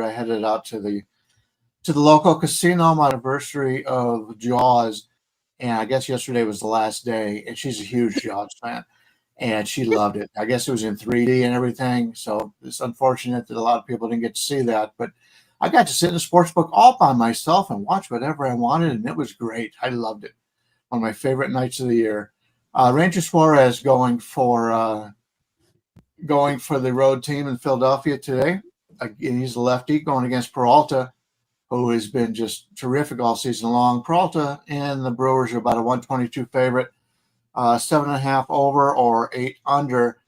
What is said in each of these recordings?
I headed out to the local casino, my anniversary of Jaws, and I guess yesterday was the last day. And she's a huge Jaws fan, and she loved it. I guess it was in 3D and everything, so it's unfortunate that a lot of people didn't get to see that. But I got to sit in the sports book all by myself and watch whatever I wanted, and it was great. I loved it. One of my favorite nights of the year. Ranger Suarez going for the road team in Philadelphia today. Again, he's a lefty going against Peralta, who has been just terrific all season long. Peralta and the Brewers are about a 122 favorite, 7.5 over or 8 under.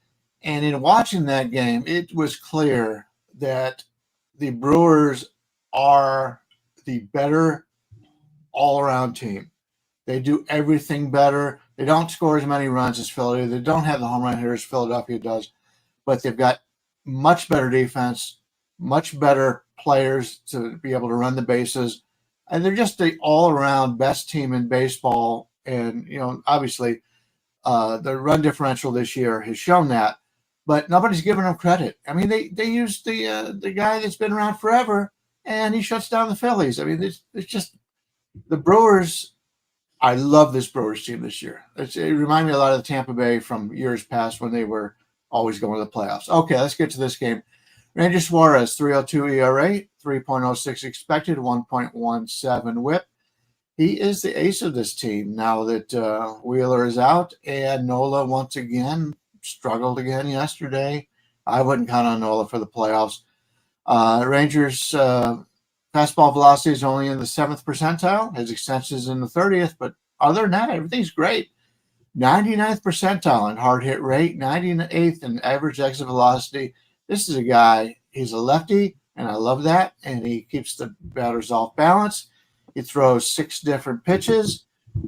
And in watching that game, it was clear that the Brewers are the better all-around team. They do everything better. They don't score as many runs as Philly. They don't have the home run hitters Philadelphia does, but they've got much better defense, much better players to be able to run the bases, and they're just the all-around best team in baseball. And obviously, the run differential this year has shown that, but nobody's giving them credit. I mean, they used the guy that's been around forever, and he shuts down the Phillies. I mean, it's just the Brewers. I love this Brewers team this year. It reminded me a lot of the Tampa Bay from years past when they were always going to the playoffs. Okay, let's get to this game. Ranger Suarez, 3.02 ERA, 3.06 expected, 1.17 whip. He is the ace of this team now that Wheeler is out, and Nola once again struggled again yesterday. I wouldn't count on Nola for the playoffs. Rangers fastball velocity is only in the 7th percentile. His extension is in the 30th, but other than that, everything's great. 99th percentile in hard hit rate, 98th in average exit velocity. This is a guy, he's a lefty, and I love that, and he keeps the batters off balance. He throws 6 different pitches,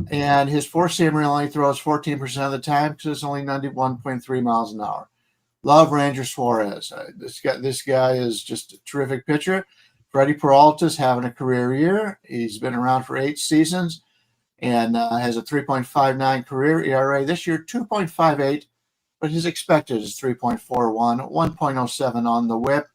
and his four-seamer only throws 14% of the time because it's only 91.3 miles an hour. Love Ranger Suarez. This guy is just a terrific pitcher. Freddie Peralta's having a career year. He's been around for 8 seasons and has a 3.59 career ERA. This year, 2.58, but his expected is 3.41, 1.07 on the whip.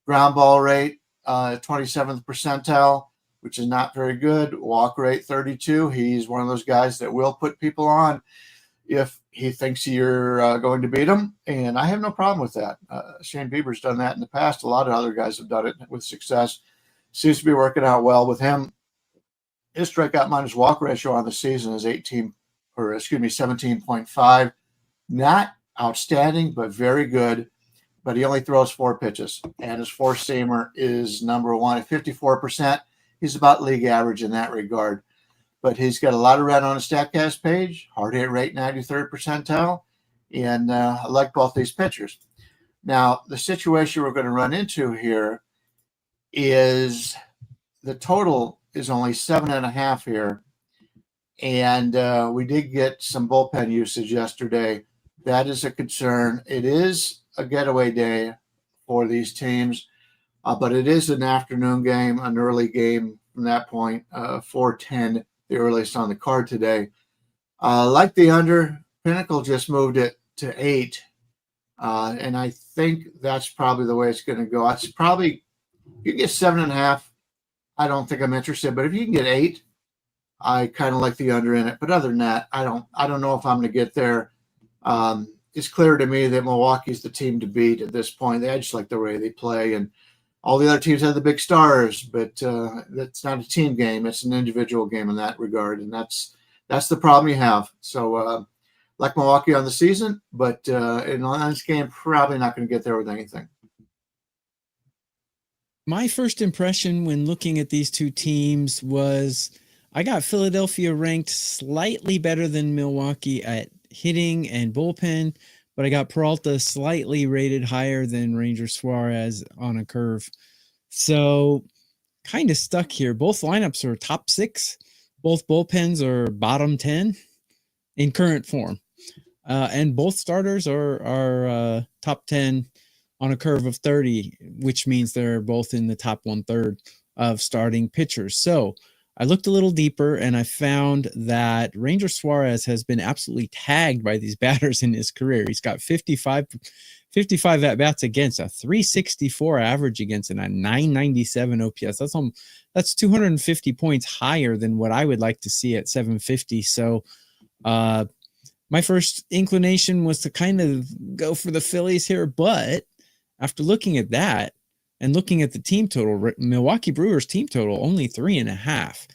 Ground ball rate, 27th percentile, which is not very good. Walk rate, 32. He's one of those guys that will put people on if he thinks you're going to beat him, and I have no problem with that. Shane Bieber's done that in the past. A lot of other guys have done it with success. Seems to be working out well with him. His strikeout minus walk ratio on the season is 17.5. Not outstanding, but very good. But he only throws 4 pitches, and his four-seamer is number 1 at 54%. He's about league average in that regard. But he's got a lot of red on his StatCast page, hard hit rate 93rd percentile, and I like both these pitchers. Now, the situation we're going to run into here is the total is only 7.5 here, and we did get some bullpen usage yesterday. That is a concern. It is a getaway day for these teams, but it is an afternoon game, an early game from that point, 4:10. The earliest on the card today. Like the under, Pinnacle just moved it to 8. And I think that's probably the way it's going to go. It's probably, if you get 7.5, I don't think I'm interested. But if you can get 8, I kind of like the under in it. But other than that, I don't know if I'm going to get there. It's clear to me that Milwaukee's the team to beat at this point. I just like the way they play, and all the other teams have the big stars, but that's not a team game. It's an individual game in that regard, and that's the problem you have. So, like Milwaukee on the season, but in this game, probably not going to get there with anything. My first impression when looking at these two teams was I got Philadelphia ranked slightly better than Milwaukee at hitting and bullpen, but I got Peralta slightly rated higher than Ranger Suarez on a curve. So kind of stuck here. Both lineups are top 6. Both bullpens are bottom 10 in current form. And both starters are top 10 on a curve of 30, which means they're both in the top 1/3 of starting pitchers. So I looked a little deeper and I found that Ranger Suarez has been absolutely tagged by these batters in his career. He's got 55 at-bats against, a 364 average against, and a 997 OPS. That's 250 points higher than what I would like to see at 750. So my first inclination was to kind of go for the Phillies here, but after looking at that and looking at the team total, Milwaukee Brewers team total only 3.5.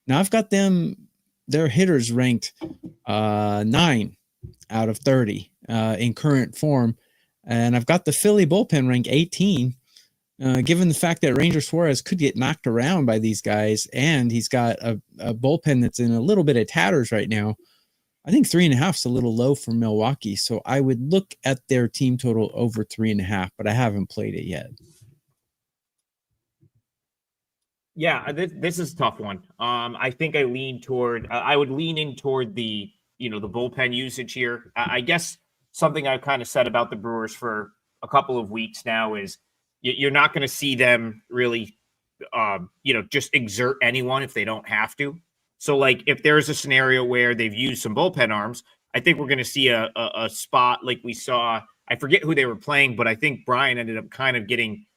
Now I've got their hitters ranked 9 out of 30 in current form, and I've got the Philly bullpen ranked 18. Given the fact that Ranger Suarez could get knocked around by these guys, and he's got a bullpen that's in a little bit of tatters right now, I think 3.5 is a little low for Milwaukee. So I would look at their team total over 3.5, but I haven't played it yet. Yeah, this is a tough one. I think I would lean in toward the bullpen usage here. I guess something I've kind of said about the Brewers for a couple of weeks now is you're not going to see them really, just exert anyone if they don't have to. So, like, if there's a scenario where they've used some bullpen arms, I think we're going to see a spot like we saw. I forget who they were playing, but I think Brian ended up kind of getting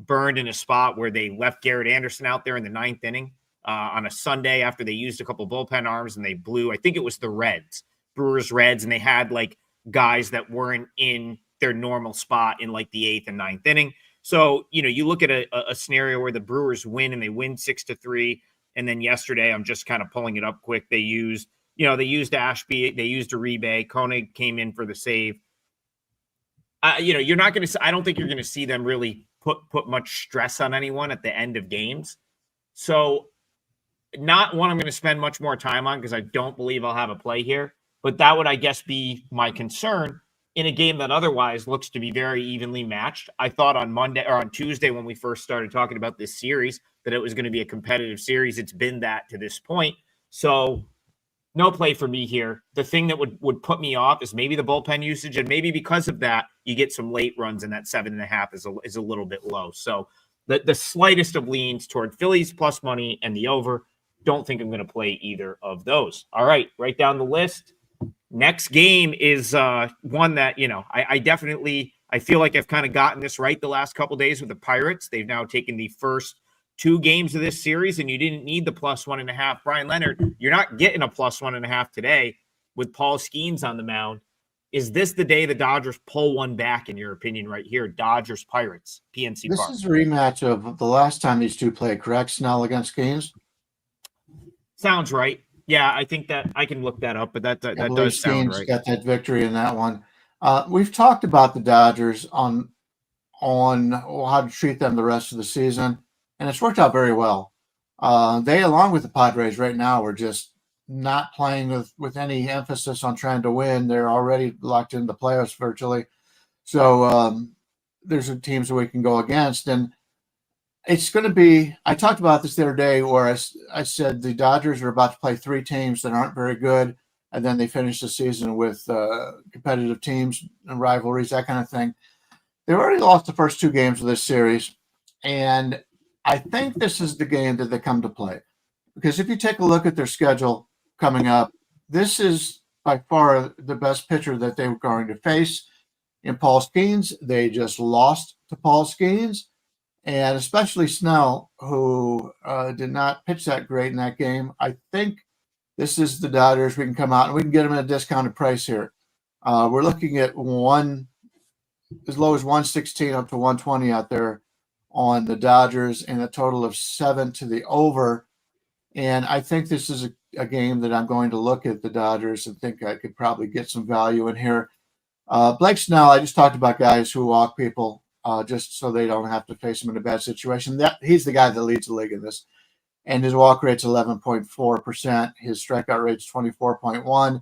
burned in a spot where they left Garrett Anderson out there in the 9th inning on a Sunday after they used a couple bullpen arms, and they blew, I think it was the Brewers Reds, and they had like guys that weren't in their normal spot in like the 8th and 9th inning. So, you look at a scenario where the Brewers win and they win 6-3. And then yesterday, I'm just kind of pulling it up quick. They used Ashby, they used Uribe, Koenig came in for the save. You're not going to, I don't think you're going to see them really put much stress on anyone at the end of games. So not one I'm going to spend much more time on because I don't believe I'll have a play here, but that would, I guess, be my concern in a game that otherwise looks to be very evenly matched. I thought on Monday or on Tuesday when we first started talking about this series that it was going to be a competitive series. It's been that to this point. So no play for me here. The thing that would put me off is maybe the bullpen usage, and maybe because of that, you get some late runs, and that 7.5 is a little bit low. So the slightest of leans toward Phillies plus money and the over. Don't think I'm going to play either of those. All right, right down the list. Next game is one that, I feel like I've kind of gotten this right the last couple days with the Pirates. They've now taken the first 2 games of this series, and you didn't need the plus 1.5. Brian Leonard, you're not getting a plus 1.5 today with Paul Skeens on the mound. Is this the day the Dodgers pull one back, in your opinion, right here? Dodgers Pirates, PNC Park. This is a rematch of the last time these two played, correct? Snell against Skeens? Sounds right. Yeah, I think that I can look that up, but that does sound right. Got that victory in that one. We've talked about the Dodgers on how to treat them the rest of the season, and it's worked out very well. They, along with the Padres right now, are just not playing with any emphasis on trying to win. They're already locked into the playoffs virtually. So there's some teams that we can go against, and it's going to be – I talked about this the other day where I said the Dodgers are about to play 3 teams that aren't very good, and then they finish the season with competitive teams and rivalries, that kind of thing. They've already lost the first 2 games of this series, and I think this is the game that they come to play. Because if you take a look at their schedule coming up, this is by far the best pitcher that they were going to face in Paul Skeens. They just lost to Paul Skeens. And especially Snell, who did not pitch that great in that game. I think this is the Dodgers. We can come out and we can get them at a discounted price here. We're looking at as low as 116 up to 120 out there on the Dodgers, and a total of 7 to the over. And I think this is a game that I'm going to look at the Dodgers and think I could probably get some value in here. Blake Snell, I just talked about guys who walk people. Just so they don't have to face him in a bad situation. He's the guy that leads the league in this. And his walk rate's 11.4%. His strikeout rate's 24.1.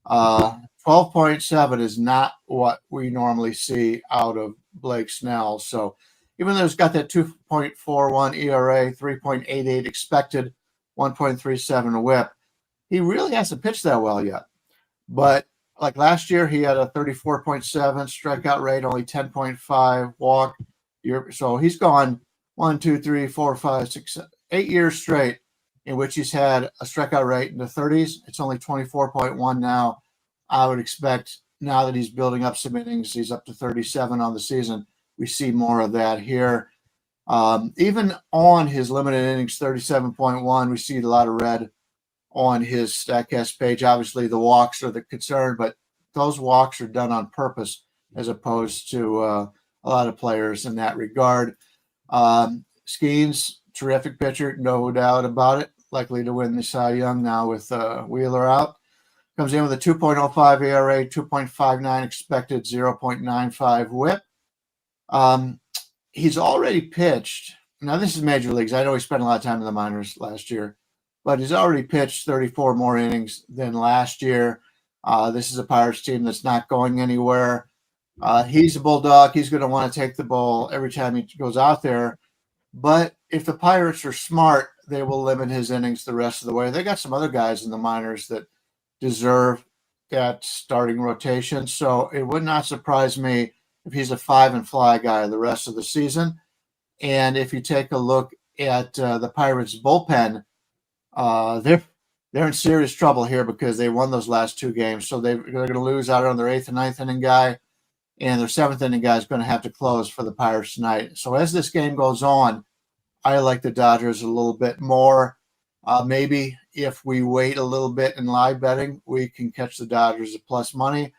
12.7 is not what we normally see out of Blake Snell. So even though he's got that 2.41 ERA, 3.88 expected, 1.37 whip, he really hasn't pitched that well yet. But like last year, he had a 34.7 strikeout rate, only 10.5 walk. So he's gone 1, 2, 3, 4, 5, 6, 8 years straight in which he's had a strikeout rate in the 30s. It's only 24.1 now. I would expect now that he's building up some innings, he's up to 37 on the season. We see more of that here. Even on his limited innings, 37.1, we see a lot of red on his StatCast page. Obviously, the walks are the concern, but those walks are done on purpose as opposed to a lot of players in that regard. Skeens, terrific pitcher, no doubt about it. Likely to win the Cy Young now with Wheeler out. Comes in with a 2.05 ERA, 2.59 expected, 0.95 whip. He's already pitched. Now, this is major leagues. I know he spent a lot of time in the minors last year, but he's already pitched 34 more innings than last year. This is a Pirates team that's not going anywhere. He's a bulldog. He's going to want to take the ball every time he goes out there. But if the Pirates are smart, they will limit his innings the rest of the way. They got some other guys in the minors that deserve that starting rotation. So it would not surprise me if he's a 5-and-fly guy the rest of the season. And if you take a look at the Pirates bullpen, they're in serious trouble here because they won those last two games. So they're going to lose out on their 8th and 9th inning guy, and their 7th inning guy is going to have to close for the Pirates tonight. So as this game goes on, I like the Dodgers a little bit more. Maybe if we wait a little bit in live betting, we can catch the Dodgers at plus money.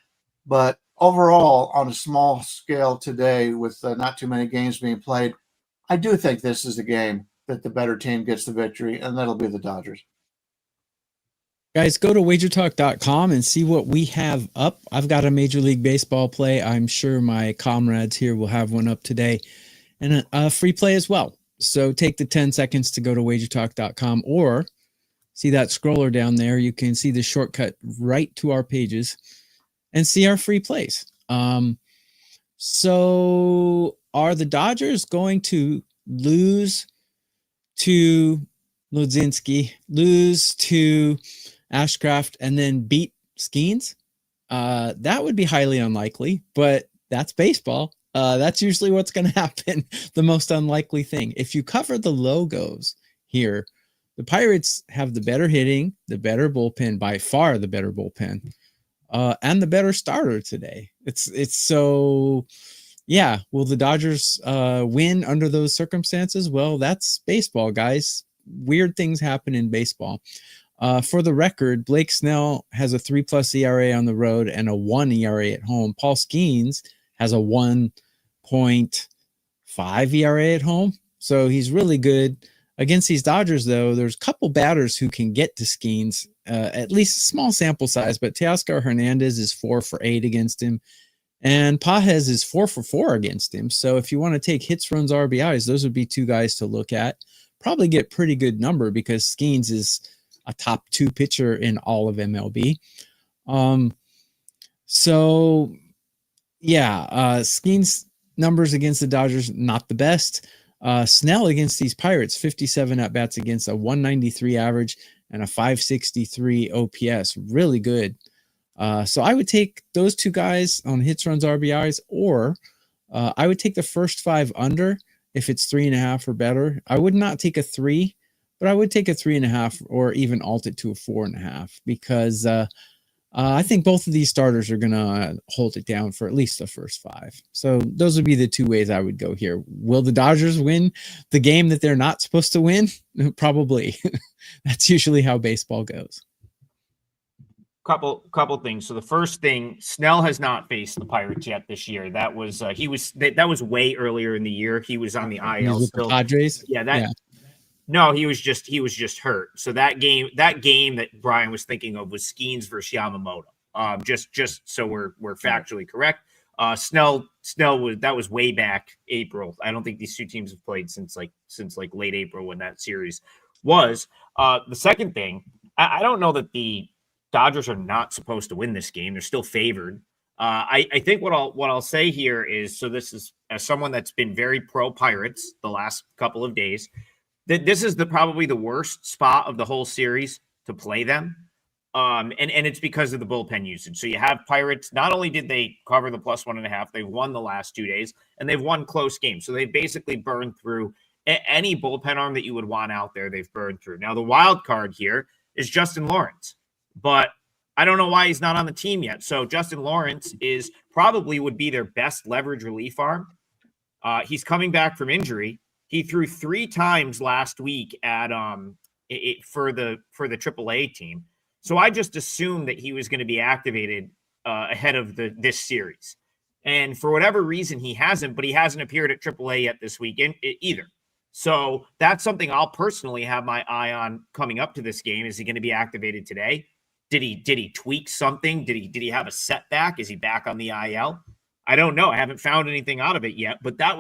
But overall, on a small scale today with not too many games being played, I do think this is a game that the better team gets the victory, and that'll be the Dodgers. Guys, go to WagerTalk.com and see what we have up. I've got a Major League Baseball play. I'm sure my comrades here will have one up today, and a free play as well. So take the 10 seconds to go to WagerTalk.com, or see that scroller down there. You can see the shortcut right to our pages and see our free plays. So are the Dodgers going to lose to Lodzinski, lose to Ashcraft, and then beat Skeens? That would be highly unlikely, but that's baseball. That's usually what's going to happen. The most unlikely thing. If you cover the logos here, the Pirates have the better hitting, the better bullpen, by far the better bullpen, and the better starter today. It's so, yeah. Will the Dodgers win under those circumstances? Well, that's baseball, guys. Weird things happen in baseball. For the record, Blake Snell has a 3+ ERA on the road and a 1 ERA at home. Paul Skeens has a 1.5 ERA at home. So he's really good. Against these Dodgers, though, there's a couple batters who can get to Skeens, at least a small sample size, but Teoscar Hernandez is 4 for 8 against him, and Pages is 4 for 4 against him. So if you want to take hits, runs, RBIs, those would be two guys to look at. Probably get pretty good number because Skeens is a top 2 pitcher in all of MLB. So yeah, Skeens numbers against the Dodgers, not the best. Snell against these Pirates, 57 at-bats against a 193 average and a 563 OPS. Really good. So I would take those two guys on hits, runs, RBIs, or I would take the first 5 under if it's 3.5 or better. I would not take a 3, but I would take a 3.5 or even alt it to a 4.5 because I think both of these starters are going to hold it down for at least the first 5. So those would be the two ways I would go here. Will the Dodgers win the game that they're not supposed to win? Probably. That's usually how baseball goes. Couple things. So the first thing, Snell has not faced the Pirates yet this year. That was that was way earlier in the year. He was on the IL still. The Padres. Yeah. No, he was just hurt. So that game that Brian was thinking of was Skeens versus Yamamoto. Just so we're factually correct. Snell was way back April. I don't think these two teams have played since late April when that series was. The second thing, I don't know that the Dodgers are not supposed to win this game. They're still favored. I think what I'll say here is, so this is as someone that's been very pro Pirates the last couple of days, that this is probably the worst spot of the whole series to play them. And it's because of the bullpen usage. So you have Pirates, not only did they cover the +1.5, they've won the last 2 days, and they've won close games. So they basically burned through any bullpen arm that you would want out there, they've burned through. Now, the wild card here is Justin Lawrence, but I don't know why he's not on the team yet. So Justin Lawrence is probably would be their best leverage relief arm. He's coming back from injury. He threw 3 times last week at for the AAA team. So I just assumed that he was going to be activated ahead of this series. And for whatever reason, he hasn't, but he hasn't appeared at AAA yet this weekend either. So that's something I'll personally have my eye on coming up to this game. Is he going to be activated today? Did he tweak something? Did he have a setback? Is he back on the IL? I don't know. I haven't found anything out of it yet, but that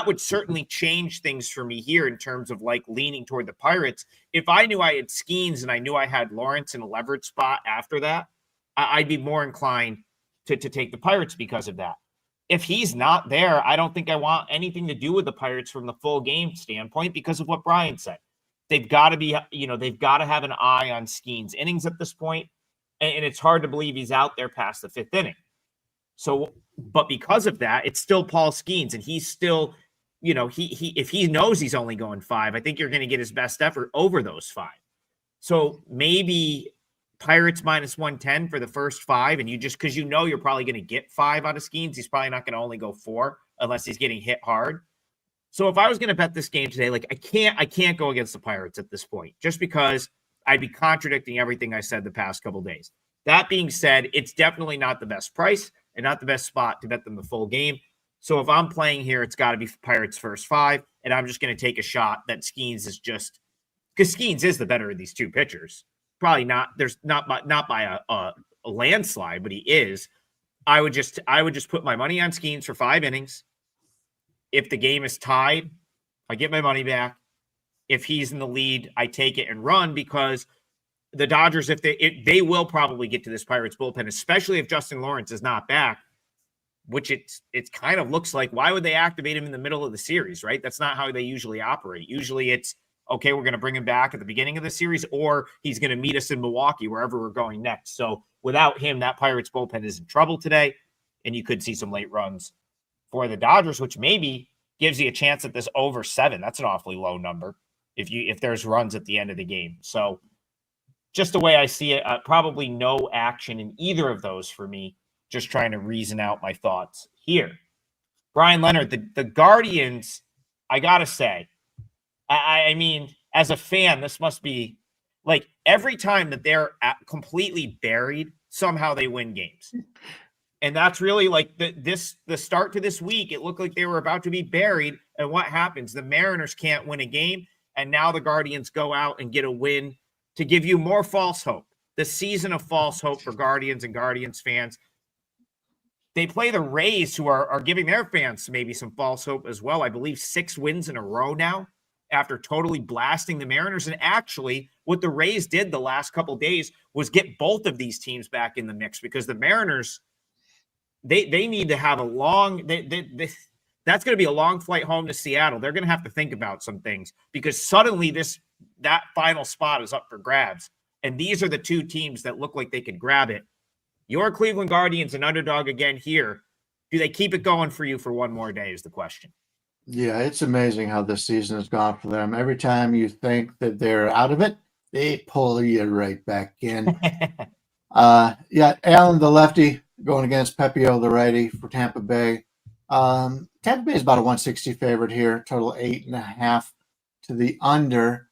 would certainly change things for me here in terms of like leaning toward the Pirates. If I knew I had Skeens and I knew I had Lawrence in a leverage spot after that, I'd be more inclined to take the Pirates because of that. If he's not there, I don't think I want anything to do with the Pirates from the full game standpoint because of what Brian said. They've got to be, they've got to have an eye on Skeens' innings at this point, and it's hard to believe he's out there past the 5th inning. So, but because of that, it's still Paul Skeens, and he's still, he if he knows he's only going 5, I think you're going to get his best effort over those 5. So maybe Pirates minus 110 for the first 5, and you just because you're probably going to get 5 out of Skeens, he's probably not going to only go 4 unless he's getting hit hard. So if I was going to bet this game today, like I can't go against the Pirates at this point, just because I'd be contradicting everything I said the past couple of days. That being said, it's definitely not the best price and not the best spot to bet them the full game. So if I'm playing here, it's got to be Pirates first 5, and I'm just going to take a shot that Skeens is just because Skeens is the better of these 2 pitchers. Probably not. There's not by a landslide, but he is. I would just put my money on Skeens for 5 innings. If the game is tied, I get my money back. If he's in the lead, I take it and run because the Dodgers, if they will probably get to this Pirates bullpen, especially if Justin Lawrence is not back, which it kind of looks like. Why would they activate him in the middle of the series, right? That's not how they usually operate. Usually it's, okay, we're going to bring him back at the beginning of the series, or he's going to meet us in Milwaukee, wherever we're going next. So without him, that Pirates bullpen is in trouble today, and you could see some late runs for the Dodgers, which maybe gives you a chance at this over 7. That's an awfully low number if there's runs at the end of the game. So just the way I see it, probably no action in either of those for me, just trying to reason out my thoughts here. Brian Leonard, the Guardians, I got to say, I mean, as a fan, this must be like every time that they're completely buried, somehow they win games. And that's really like the start to this week. It looked like they were about to be buried. And what happens? The Mariners can't win a game. And now the Guardians go out and get a win to give you more false hope. The season of false hope for Guardians and Guardians fans. They play the Rays, who are giving their fans maybe some false hope as well. I believe 6 wins in a row now after totally blasting the Mariners. And actually, what the Rays did the last couple of days was get both of these teams back in the mix, because the Mariners, they need to have a long that's going to be a long flight home to Seattle. They're going to have to think about some things, because suddenly that final spot is up for grabs. And these are the 2 teams that look like they could grab it. Your Cleveland Guardians, an underdog again here. Do they keep it going for you for one more day is the question. Yeah, it's amazing how this season has gone for them. Every time you think that they're out of it, they pull you right back in. Yeah, Allen, the lefty, going against Pepio, the righty, for Tampa Bay. Tampa Bay is about a 160 favorite here, total 8.5 to the under.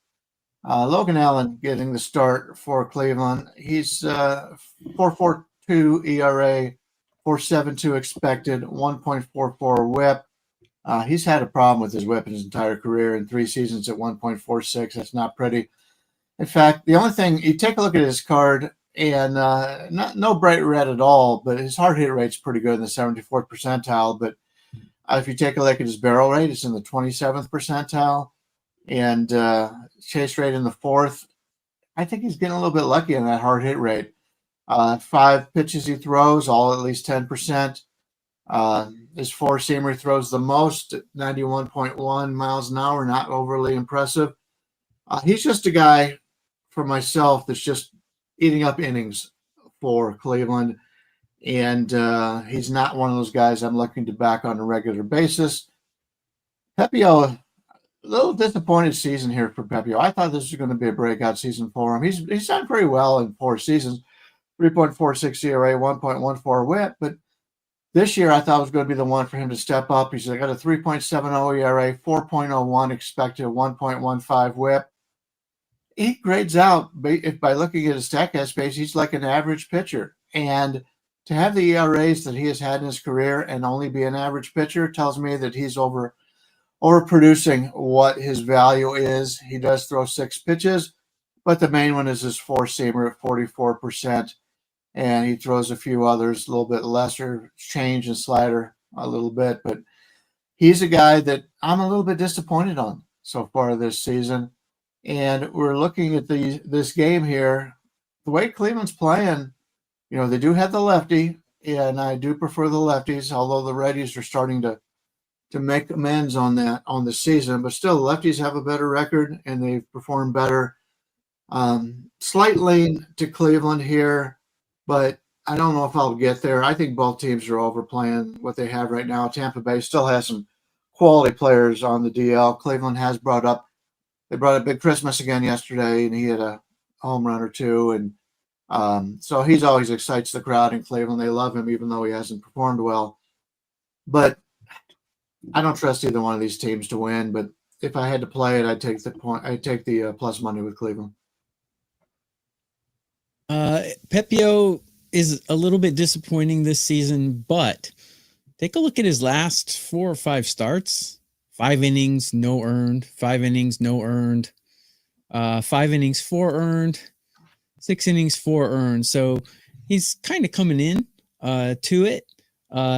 Logan Allen getting the start for Cleveland. He's 4.42 ERA, 4.72 expected, 1.44 whip. He's had a problem with his whip his entire career. In 3 seasons at 1.46. That's not pretty. In fact, the only thing, you take a look at his card, and no bright red at all, but his hard hit rate's pretty good in the 74th percentile. But if you take a look at his barrel rate, it's in the 27th percentile, and chase rate in the 4th. I think he's getting a little bit lucky on that hard hit rate. 5 pitches he throws, all at least 10%. His 4-seamer throws the most at 91.1 miles an hour, not overly impressive. He's just a guy, for myself, that's just eating up innings for Cleveland. And he's not one of those guys I'm looking to back on a regular basis. Pepio, A little disappointed season here for Pepio. I thought this was going to be a breakout season for him. He's done pretty well in 4 seasons, 3.46 ERA, 1.14 WHIP, but this year I thought was going to be the one for him to step up. He's got a 3.70 ERA, 4.01 expected, 1.15 WHIP. He grades out by looking at his StatCast page. He's like an average pitcher, and to have the ERAs that he has had in his career and only be an average pitcher tells me that he's overproducing what his value is. He does throw 6 pitches, but the main one is his 4-seamer at 44%, and he throws a few others a little bit lesser, change and slider a little bit, but he's a guy that I'm a little bit disappointed on so far this season. And we're looking at this game here. The way Cleveland's playing, they do have the lefty, and I do prefer the lefties, although the righties are starting to make amends on that on the season. But still, the lefties have a better record, and they've performed better. Slight lean to Cleveland here, but I don't know if I'll get there. I think both teams are overplaying what they have right now. Tampa Bay still has some quality players on the DL. Cleveland has brought up Big Christmas again yesterday, and he had a home run or two. And so he's always excites the crowd in Cleveland. They love him, even though he hasn't performed well. But I don't trust either one of these teams to win. But if I had to play it, I'd take the plus money with Cleveland. Pepio is a little bit disappointing this season, but take a look at his last 4 or 5 starts. 5 innings, no earned. 5 innings, no earned. 5 innings, 4 earned. 6 innings, 4 earned. So he's kind of coming in to it.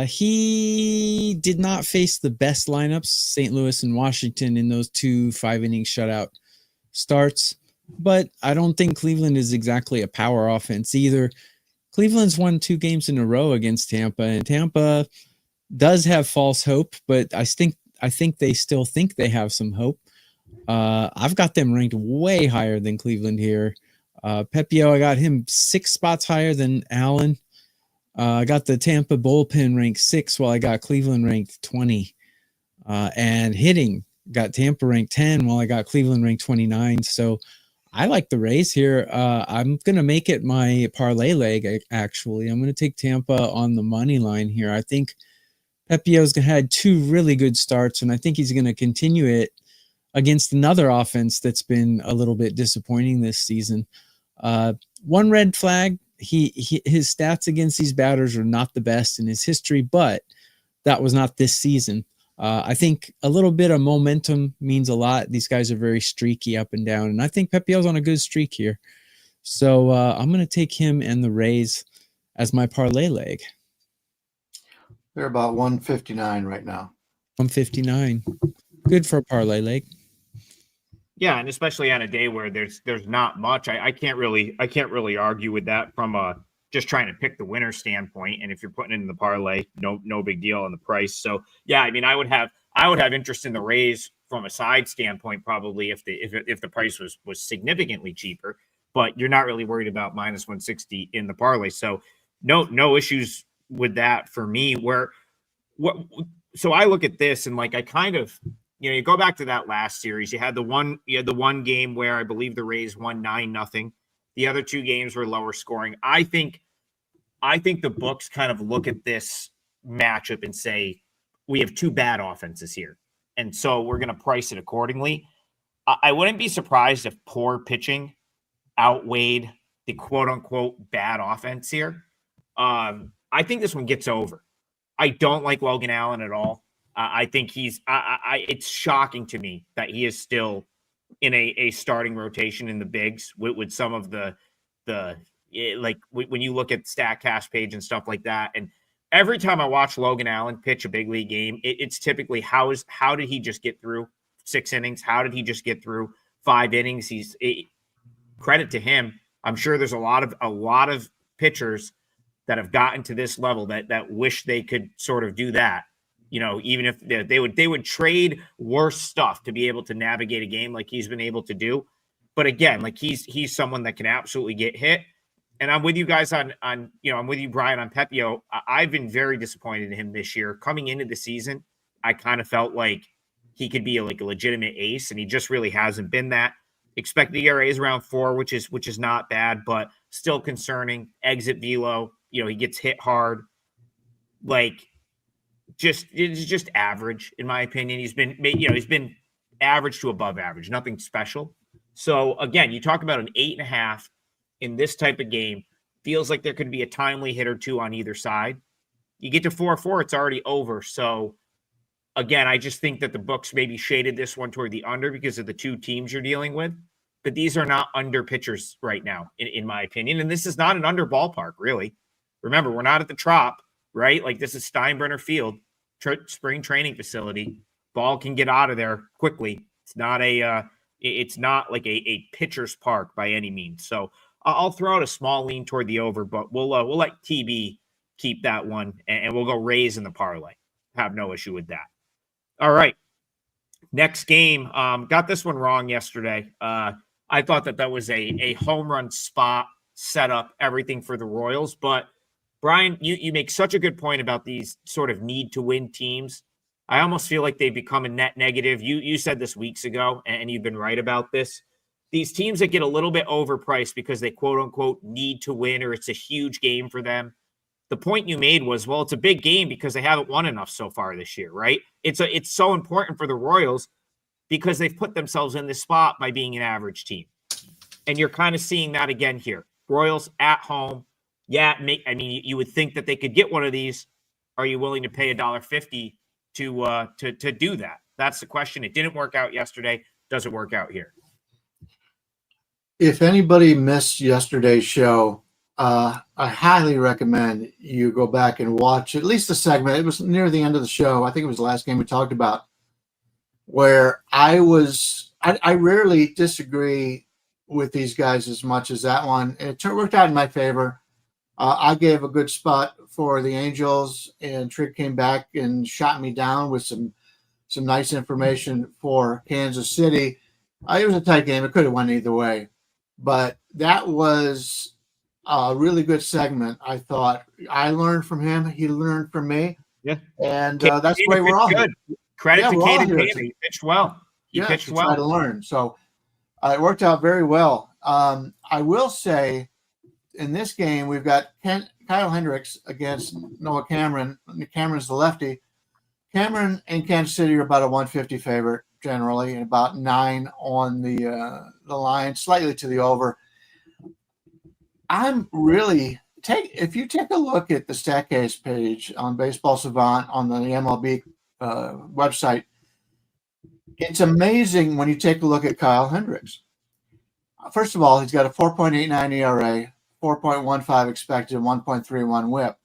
He did not face the best lineups, St. Louis and Washington, in those 2 5-inning shutout starts. But I don't think Cleveland is exactly a power offense either. Cleveland's won 2 games in a row against Tampa, and Tampa does have false hope, but I think they still think they have some hope. I've got them ranked way higher than Cleveland here. Pepio, I got him 6 spots higher than Allen. I got the Tampa bullpen ranked 6, while I got Cleveland ranked 20. And hitting, got Tampa ranked 10, while I got Cleveland ranked 29. So I like the Rays here. I'm going to make it my parlay leg, actually. I'm going to take Tampa on the money line here. I think Pepio's had 2 really good starts, and I think he's going to continue it against another offense that's been a little bit disappointing this season. One red flag, his stats against these batters are not the best in his history, but that was not this season. I think a little bit of momentum means a lot. These guys are very streaky up and down, and I think Pepio's on a good streak here. So I'm going to take him and the Rays as my parlay leg. They're about 159 right now. 159. Good for a parlay leg. Yeah, and especially on a day where there's not much. I can't really argue with that from just trying to pick the winner standpoint. And if you're putting it in the parlay, no big deal on the price. So yeah, I mean, I would have interest in the Rays from a side standpoint, probably if the price was significantly cheaper. But you're not really worried about minus 160 in the parlay. So no issues with that for me. So I look at this and like I kind of, you go back to that last series. You had the one game where I believe the Rays won 9-0. The other 2 games were lower scoring. I think the books kind of look at this matchup and say we have 2 bad offenses here, and so we're going to price it accordingly. I wouldn't be surprised if poor pitching outweighed the quote unquote bad offense here. I think this one gets over. I don't like Logan Allen at all. I think it's shocking to me that he is still in a starting rotation in the bigs with some of the like when you look at StatCast page and stuff like that. And every time I watch Logan Allen pitch a big league game, it's typically how did he just get through 6 innings? How did he just get through 5 innings? Credit to him. I'm sure there's a lot of pitchers that have gotten to this level that wish they could sort of do that. Even if they would trade worse stuff to be able to navigate a game like he's been able to do. But again, like he's someone that can absolutely get hit. And I'm with you guys on I'm with you, Brian, on Pepio. I've been very disappointed in him this year. Coming into the season, I kind of felt like he could be a legitimate ace, and he just really hasn't been that. Expected ERA is around 4, which is not bad, but still concerning. Exit velo, he gets hit hard. It's just average in my opinion. He's been average to above average, nothing special. So again, you talk about an 8.5 in this type of game. Feels like there could be a timely hit or two on either side. You get to 4-4, it's already over. So again, I just think that the books maybe shaded this one toward the under because of the two teams you're dealing with. But these are not under pitchers right now, in my opinion. And this is not an under ballpark, really. Remember, we're not at the Trop, right? Like, this is Steinbrenner Field, spring training facility. Ball can get out of there quickly. It's not like a pitcher's park by any means. So I'll throw out a small lean toward the over, but we'll let TB keep that one, and we'll go Rays in the parlay. Have no issue with that. All right. Next game. Got this one wrong yesterday. I thought that was a home run spot setup, everything for the Royals. But Brian, you make such a good point about these sort of need to win teams. I almost feel like they've become a net negative. You said this weeks ago, and you've been right about this. These teams that get a little bit overpriced because they quote unquote need to win, or it's a huge game for them. The point you made was, well, it's a big game because they haven't won enough so far this year, right? It's so important for the Royals because they've put themselves in this spot by being an average team. And you're kind of seeing that again here. Royals at home. Yeah, you would think that they could get one of these. Are you willing to pay $1.50 to do that? That's the question. It didn't work out yesterday. Does it work out here? If anybody missed yesterday's show, I highly recommend you go back and watch at least the segment. It was near the end of the show. I think it was the last game we talked about, where I rarely disagree with these guys as much as that one. It worked out in my favor. I gave a good spot for the Angels, and Trick came back and shot me down with some nice information for Kansas City. It was a tight game. It could have went either way. But that was a really good segment, I thought. I learned from him. He learned from me. Yeah. And that's the way we're all good. Credit to Caden. He pitched well. He pitched well. Try to learn. So it worked out very well. I will say, in this game, we've got Kyle Hendricks against Noah Cameron. Cameron's the lefty. Cameron and Kansas City are about a 150 favorite generally, and about 9 on the line, slightly to the over. If you take a look at the StatCase page on Baseball Savant on the MLB website, it's amazing when you take a look at Kyle Hendricks. First of all, he's got a 4.89 ERA, 4.15 expected, 1.31 WHIP.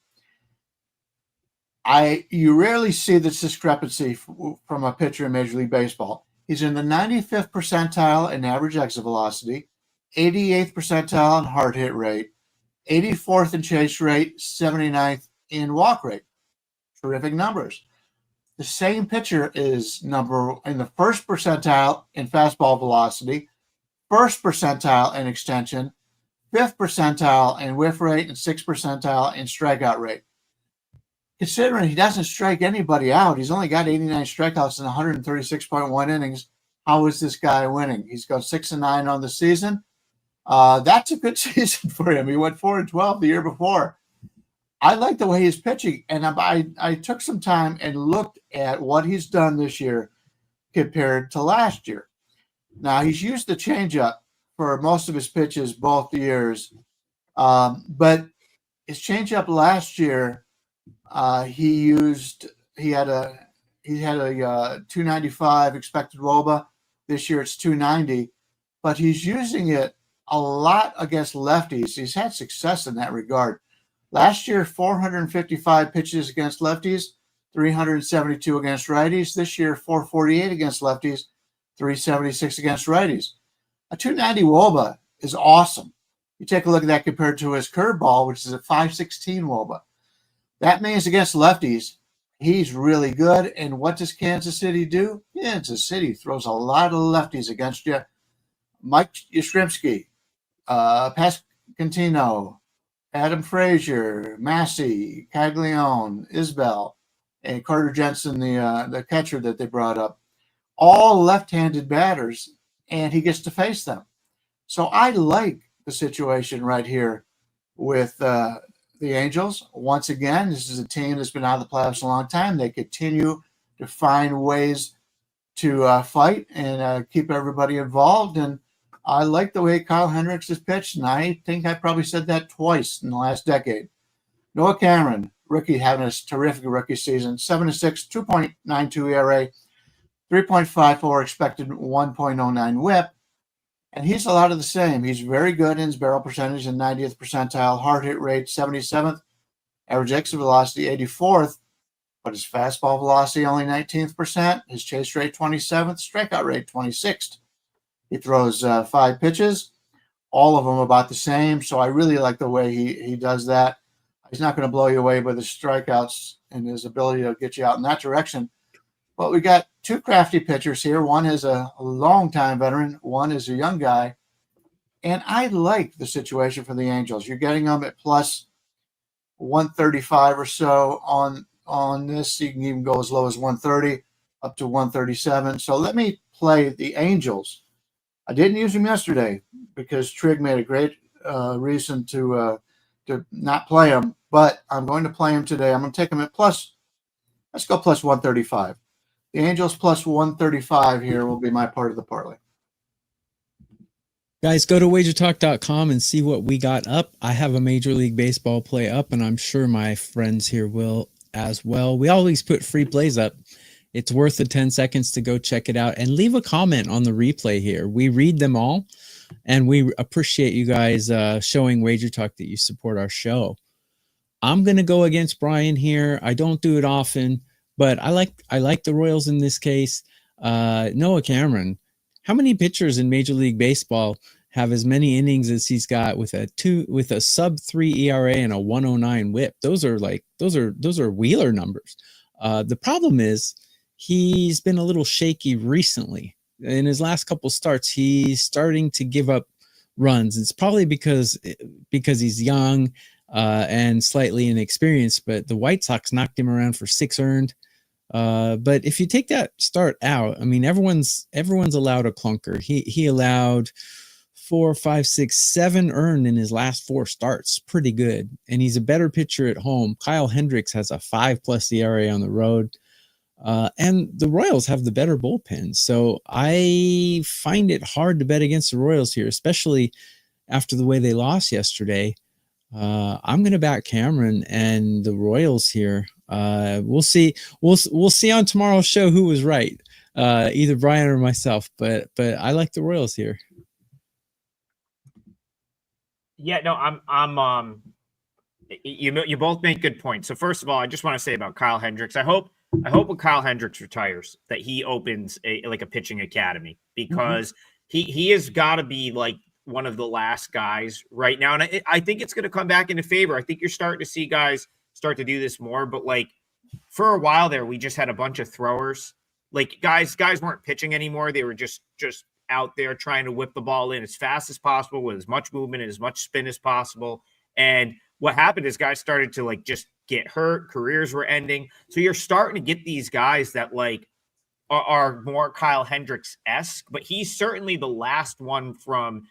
You rarely see this discrepancy from a pitcher in Major League Baseball. He's in the 95th percentile in average exit velocity, 88th percentile in hard hit rate, 84th in chase rate, 79th in walk rate. Terrific numbers. The same pitcher is in the first percentile in fastball velocity, first percentile in extension, 5th percentile in whiff rate, and 6th percentile in strikeout rate. Considering he doesn't strike anybody out, he's only got 89 strikeouts in 136.1 innings. How is this guy winning? He's got 6-9 on the season. That's a good season for him. He went 4-12 the year before. I like the way he's pitching, and I took some time and looked at what he's done this year compared to last year. Now, he's used the changeup for most of his pitches both years, but his changeup last year, he had a 295 expected WOBA. This year it's 290, but he's using it a lot against lefties. He's had success in that regard. Last year, 455 pitches against lefties, 372 against righties. This year, 448 against lefties, 376 against righties. A 290 WOBA is awesome. You take a look at that compared to his curveball, which is a 516 WOBA. That means against lefties, he's really good. And what does Kansas City do? Kansas City throws a lot of lefties against you. Mike Yastrzemski, Pasquantino, Adam Frazier, Massey, Caglione, Isbell, and Carter Jensen, the catcher that they brought up. all left-handed batters, and he gets to face them. So I like the situation right here with the Angels. Once again, this is a team that's been out of the playoffs a long time. They continue to find ways to fight and keep everybody involved. And I like the way Kyle Hendricks has pitched, and I think I probably said that twice in the last decade. Noah Cameron, rookie, having a terrific rookie season, 7-6, 2.92 ERA, 3.54 expected, 1.09 WHIP. And he's a lot of the same. He's very good in his barrel percentage in 90th percentile, hard hit rate 77th, average exit velocity 84th, but his fastball velocity only 19th percent, his chase rate 27th, strikeout rate 26th. He throws 5 pitches, all of them about the same. So I really like the way he does that. He's not going to blow you away with his strikeouts and his ability to get you out in that direction. But we got 2 crafty pitchers here. One is a longtime veteran. One is a young guy. And I like the situation for the Angels. You're getting them at plus 135 or so on this. You can even go as low as 130 up to 137. So let me play the Angels. I didn't use them yesterday because Trigg made a great reason to not play them. But I'm going to play them today. I'm going to take them at plus. Let's go plus 135. The Angels plus 135 here will be my part of the parlay. Guys, go to WagerTalk.com and see what we got up. I have a Major League Baseball play up, and I'm sure my friends here will as well. We always put free plays up. It's worth the 10 seconds to go check it out and leave a comment on the replay here. We read them all, and we appreciate you guys showing WagerTalk that you support our show. I'm going to go against Brian here. I don't do it often, but I like the Royals in this case. Noah Cameron, how many pitchers in Major League Baseball have as many innings as he's got with a sub-3 ERA and a 109 WHIP? Those are Wheeler numbers. The problem is he's been a little shaky recently. In his last couple starts, he's starting to give up runs. It's probably because he's young and slightly inexperienced, but the White Sox knocked him around for 6 earned. But if you take that start out, I mean, everyone's allowed a clunker. He allowed 4, 5, 6, 7 earned in his last 4 starts. Pretty good. And he's a better pitcher at home. Kyle Hendricks has a 5+ ERA on the road. And the Royals have the better bullpen. So I find it hard to bet against the Royals here, especially after the way they lost yesterday. I'm going to back Cameron and the Royals here. We'll see. We'll see on tomorrow's show who was right, either Brian or myself. But I like the Royals here. Yeah, no, I'm. You both make good points. So first of all, I just want to say about Kyle Hendricks. I hope when Kyle Hendricks retires that he opens a pitching academy, because he has got to be like one of the last guys right now. And I think it's going to come back into favor. I think you're starting to see guys start to do this more, but like for a while there, we just had a bunch of throwers. Like guys weren't pitching anymore. They were just out there trying to whip the ball in as fast as possible with as much movement and as much spin as possible. And what happened is guys started to like just get hurt. Careers were ending. So you're starting to get these guys that like are more Kyle Hendricks-esque, but he's certainly the last one from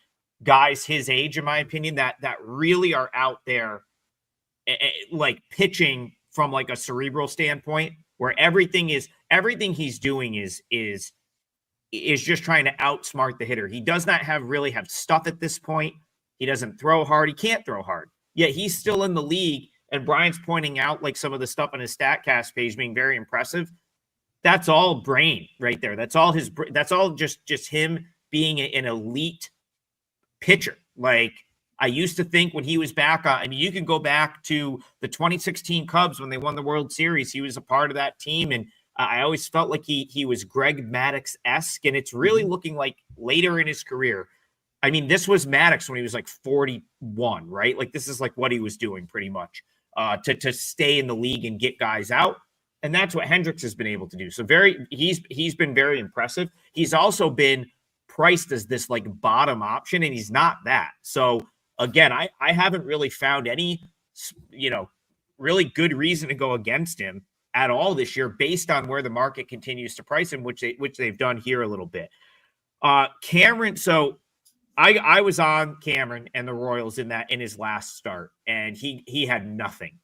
guys his age, in my opinion, that really are out there like pitching from like a cerebral standpoint, where everything he's doing is just trying to outsmart the hitter. He does not really have stuff at this point. He doesn't throw hard. He can't throw hard. Yet he's still in the league. And Brian's pointing out like some of the stuff on his StatCast page being very impressive. That's all brain right there. That's all just him being an elite pitcher. Like I used to think when he was back on, I mean, you can go back to the 2016 Cubs when they won the World Series. He was a part of that team. And I always felt like he was Greg Maddux-esque, and it's really looking like later in his career. I mean, this was Maddux when he was like 41, right? Like this is like what he was doing pretty much to stay in the league and get guys out. And that's what Hendricks has been able to do. So he's been very impressive. He's also been priced as this like bottom option, and he's not that. So again, I haven't really found any, really good reason to go against him. at all this year based on where the market continues to price him, which they've done here a little bit. Cameron, so I was on Cameron and the Royals in his last start, and he had nothing,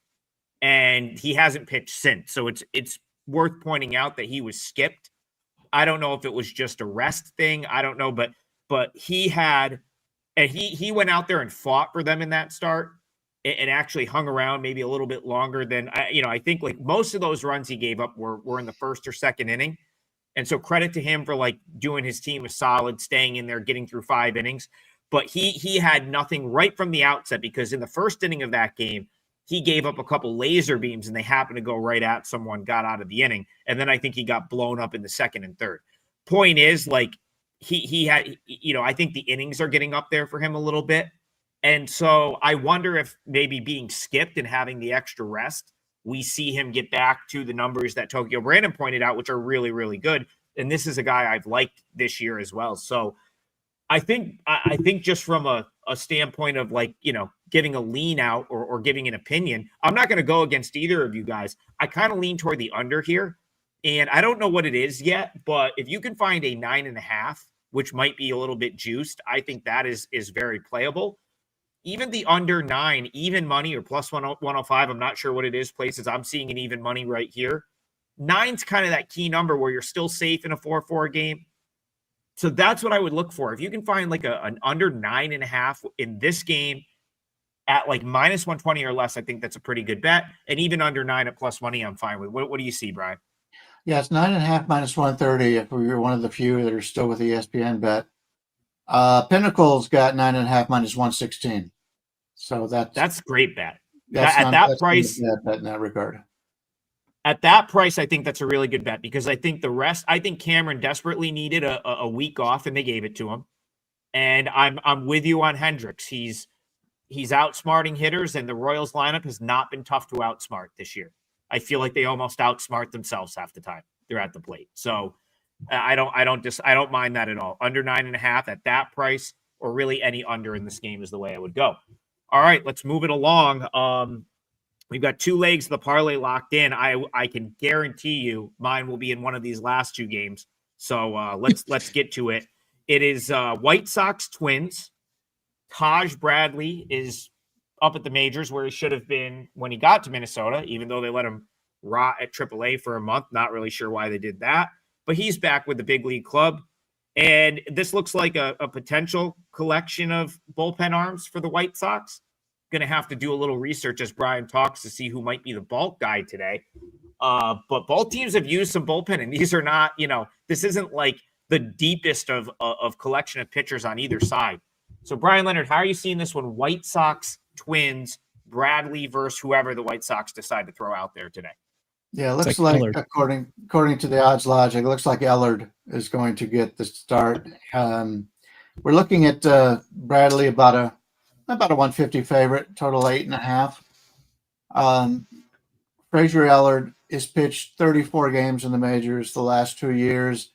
and he hasn't pitched since. So it's worth pointing out that he was skipped. I don't know if it was just a rest thing. I don't know, but he had, and he went out there and fought for them in that start and actually hung around maybe a little bit longer than I think like most of those runs he gave up were in the first or second inning. And so credit to him for like doing his team a solid, staying in there, getting through 5 innings. But he had nothing right from the outset, because in the first inning of that game, he gave up a couple laser beams and they happened to go right at someone, got out of the inning. And then I think he got blown up in the second and third. Point is, like, he had, I think the innings are getting up there for him a little bit. And so I wonder if maybe being skipped and having the extra rest, we see him get back to the numbers that Tokyo Brandon pointed out, which are really, really good. And this is a guy I've liked this year as well. So I think just from a standpoint of like, giving a lean out or giving an opinion, I'm not going to go against either of you guys. I kind of lean toward the under here. And I don't know what it is yet, but if you can find a 9.5, which might be a little bit juiced, I think that is very playable. Even the under 9, even money or plus 105, I'm not sure what it is. Places I'm seeing an even money right here. 9's kind of that key number where you're still safe in a 4-4 game. So that's what I would look for. If you can find like an under 9.5 in this game at like minus 120 or less, I think that's a pretty good bet. And even under 9 at plus money, I'm fine with. What do you see, Brian? Yeah, it's 9.5 minus 130 if we were one of the few that are still with the ESPN bet. Pinnacle's got 9.5 minus 116. So that's great bet. At that price, bet in that regard. At that price, I think that's a really good bet, because I think I think Cameron desperately needed a week off, and they gave it to him. And I'm with you on Hendricks. He's outsmarting hitters, and the Royals lineup has not been tough to outsmart this year. I feel like they almost outsmart themselves half the time they're at the plate. So I don't mind that at all. Under 9.5 at that price, or really any under in this game, is the way I would go. All right, let's move it along. We've got 2 legs of the parlay locked in. I can guarantee you mine will be in one of these last 2 games. So let's get to it. It is White Sox Twins. Taj Bradley is up at the majors, where he should have been when he got to Minnesota, even though they let him rot at AAA for a month. Not really sure why they did that, but he's back with the big league club. And this looks like a potential collection of bullpen arms for the White Sox. Going to have to do a little research as Brian talks to see who might be the bulk guy today. But both teams have used some bullpen, and these are not, this isn't like the deepest of collection of pitchers on either side. So Brian Leonard, how are you seeing this one? White Sox Twins, Bradley versus whoever the White Sox decide to throw out there today. Yeah, it looks like according to the odds logic, it looks like Ellard is going to get the start. We're looking at Bradley about a 150 favorite, total 8.5. Frazier Ellard has pitched 34 games in the majors the last 2 years.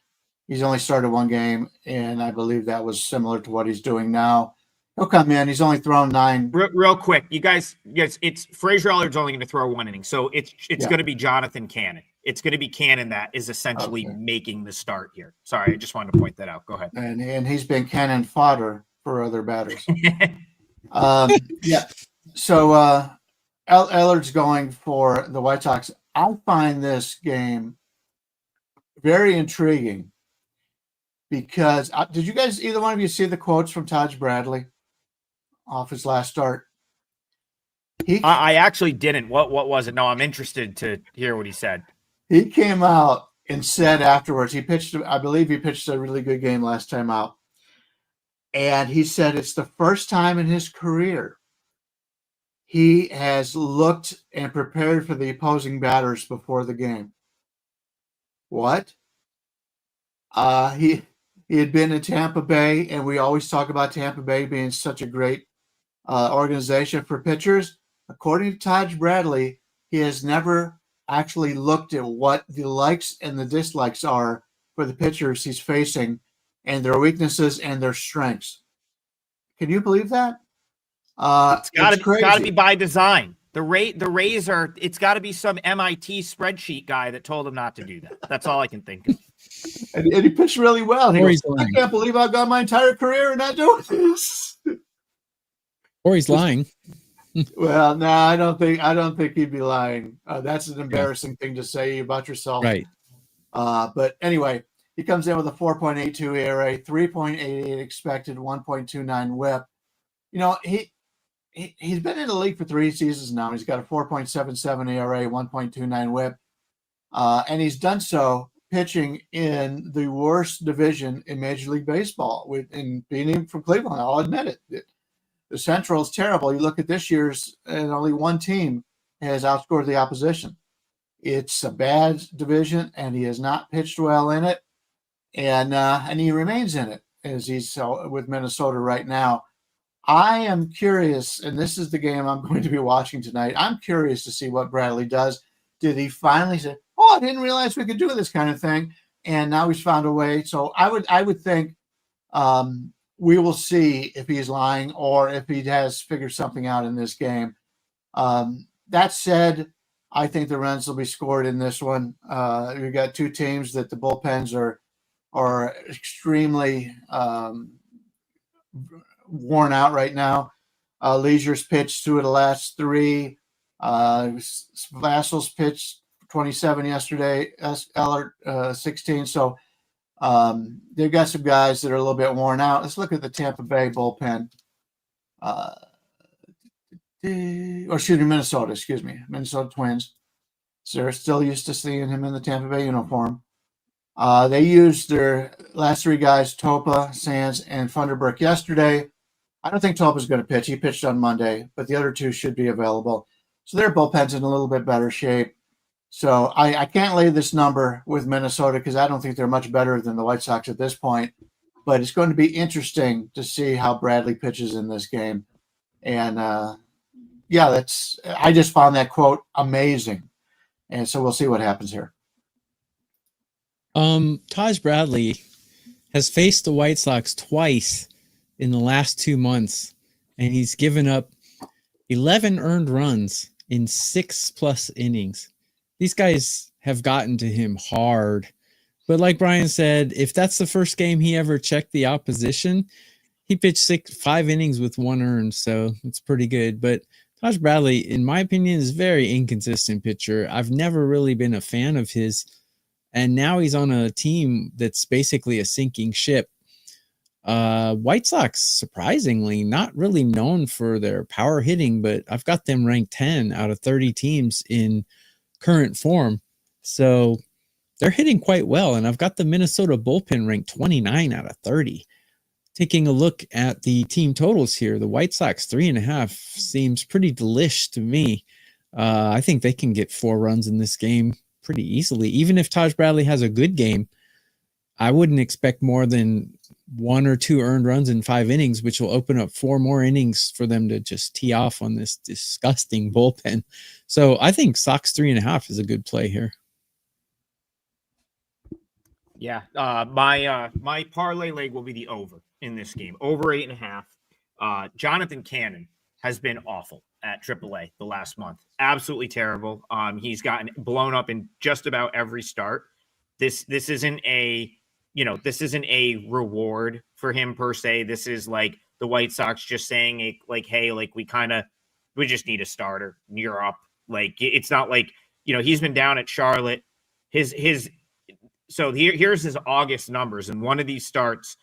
He's only started 1 game, and I believe that was similar to what he's doing now. He'll come in. He's only thrown 9. Real quick, you guys, it's Frazier Ellard's only going to throw 1 inning, so it's going to be Jonathan Cannon. It's going to be Cannon that is essentially making the start here. Sorry, I just wanted to point that out. Go ahead. And he's been cannon fodder for other batters. Yeah. So Ellard's going for the White Sox. I find this game very intriguing because did you guys, either one of you, see the quotes from Taj Bradley off his last start? I actually didn't. What was it? No, I'm interested to hear what he said. He came out and said afterwards, I believe he pitched a really good game last time out. And he said it's the first time in his career he has looked and prepared for the opposing batters before the game. What? He had been in Tampa Bay, and we always talk about Tampa Bay being such a great organization for pitchers. According to Taj Bradley, he has never actually looked at what the likes and the dislikes are for the pitchers he's facing, and their weaknesses and their strengths. Can you believe that? It's got to be by design. The Rays are. It's got to be some MIT spreadsheet guy that told him not to do that. That's all I can think of. And he pitched really well. He goes, I can't believe I've got my entire career and not doing this. Or he's lying. Well, no, I don't think he'd be lying. That's an embarrassing thing to say about yourself. Right. But anyway, he comes in with a 4.82 ERA, 3.88 expected, 1.29 WHIP. You know, he's been in the league for 3 seasons now. He's got a 4.77 ERA, 1.29 WHIP. And he's done so pitching in the worst division in Major League Baseball, in being from Cleveland. I'll admit it. The Central is terrible. You look at this year's, and only one team has outscored the opposition. It's a bad division, and he has not pitched well in it, and he remains in it as he's with Minnesota right now. I am curious, and this is the game I'm going to be watching tonight. I'm curious to see what Bradley does. Did he finally say, "Oh, I didn't realize we could do this kind of thing," and now he's found a way? So I would think. We will see if he's lying or if he has figured something out in this game. That said, I think the runs will be scored in this one. We've got two teams that the bullpens are extremely worn out right now. Leisure's pitched 2 of the last 3. Vassal's pitched 27 yesterday. Ellert 16. So they've got some guys that are a little bit worn out. Let's look at the Tampa Bay bullpen. Minnesota, Minnesota Twins. So they're still used to seeing him in the Tampa Bay uniform. They used their last 3 guys, Topa, Sands, and Funderburk yesterday. I don't think Topa's going to pitch. He pitched on Monday, but the other 2 should be available. So their bullpen's in a little bit better shape. So I can't lay this number with Minnesota because I don't think they're much better than the White Sox at this point. But it's going to be interesting to see how Bradley pitches in this game. And, I just found that quote amazing. And so we'll see what happens here. Taj Bradley has faced the White Sox twice in the last 2 months, and he's given up 11 earned runs in 6+ innings. These guys have gotten to him hard. But like Brian said, if that's the first game he ever checked the opposition, he pitched 5 innings with 1 earned, so it's pretty good. But Taj Bradley, in my opinion, is a very inconsistent pitcher. I've never really been a fan of his, and now he's on a team that's basically a sinking ship. White Sox, surprisingly, not really known for their power hitting, but I've got them ranked 10 out of 30 teams in current form. So they're hitting quite well. And I've got the Minnesota bullpen ranked 29 out of 30. Taking a look at the team totals here, the White Sox 3.5 seems pretty delish to me. I think they can get 4 runs in this game pretty easily. Even if Taj Bradley has a good game, I wouldn't expect more than 1 or 2 earned runs in 5 innings, which will open up 4 more innings for them to just tee off on this disgusting bullpen. So I think Sox 3.5 is a good play here. Yeah, my parlay leg will be the over in this game, over 8.5. Jonathan Cannon has been awful at AAA the last month, absolutely terrible. He's gotten blown up in just about every start. This isn't a reward for him per se. This is like the White Sox just saying like, hey, like we just need a starter. You're up. Like it's not like, he's been down at Charlotte. So here's his August numbers. And one of these starts,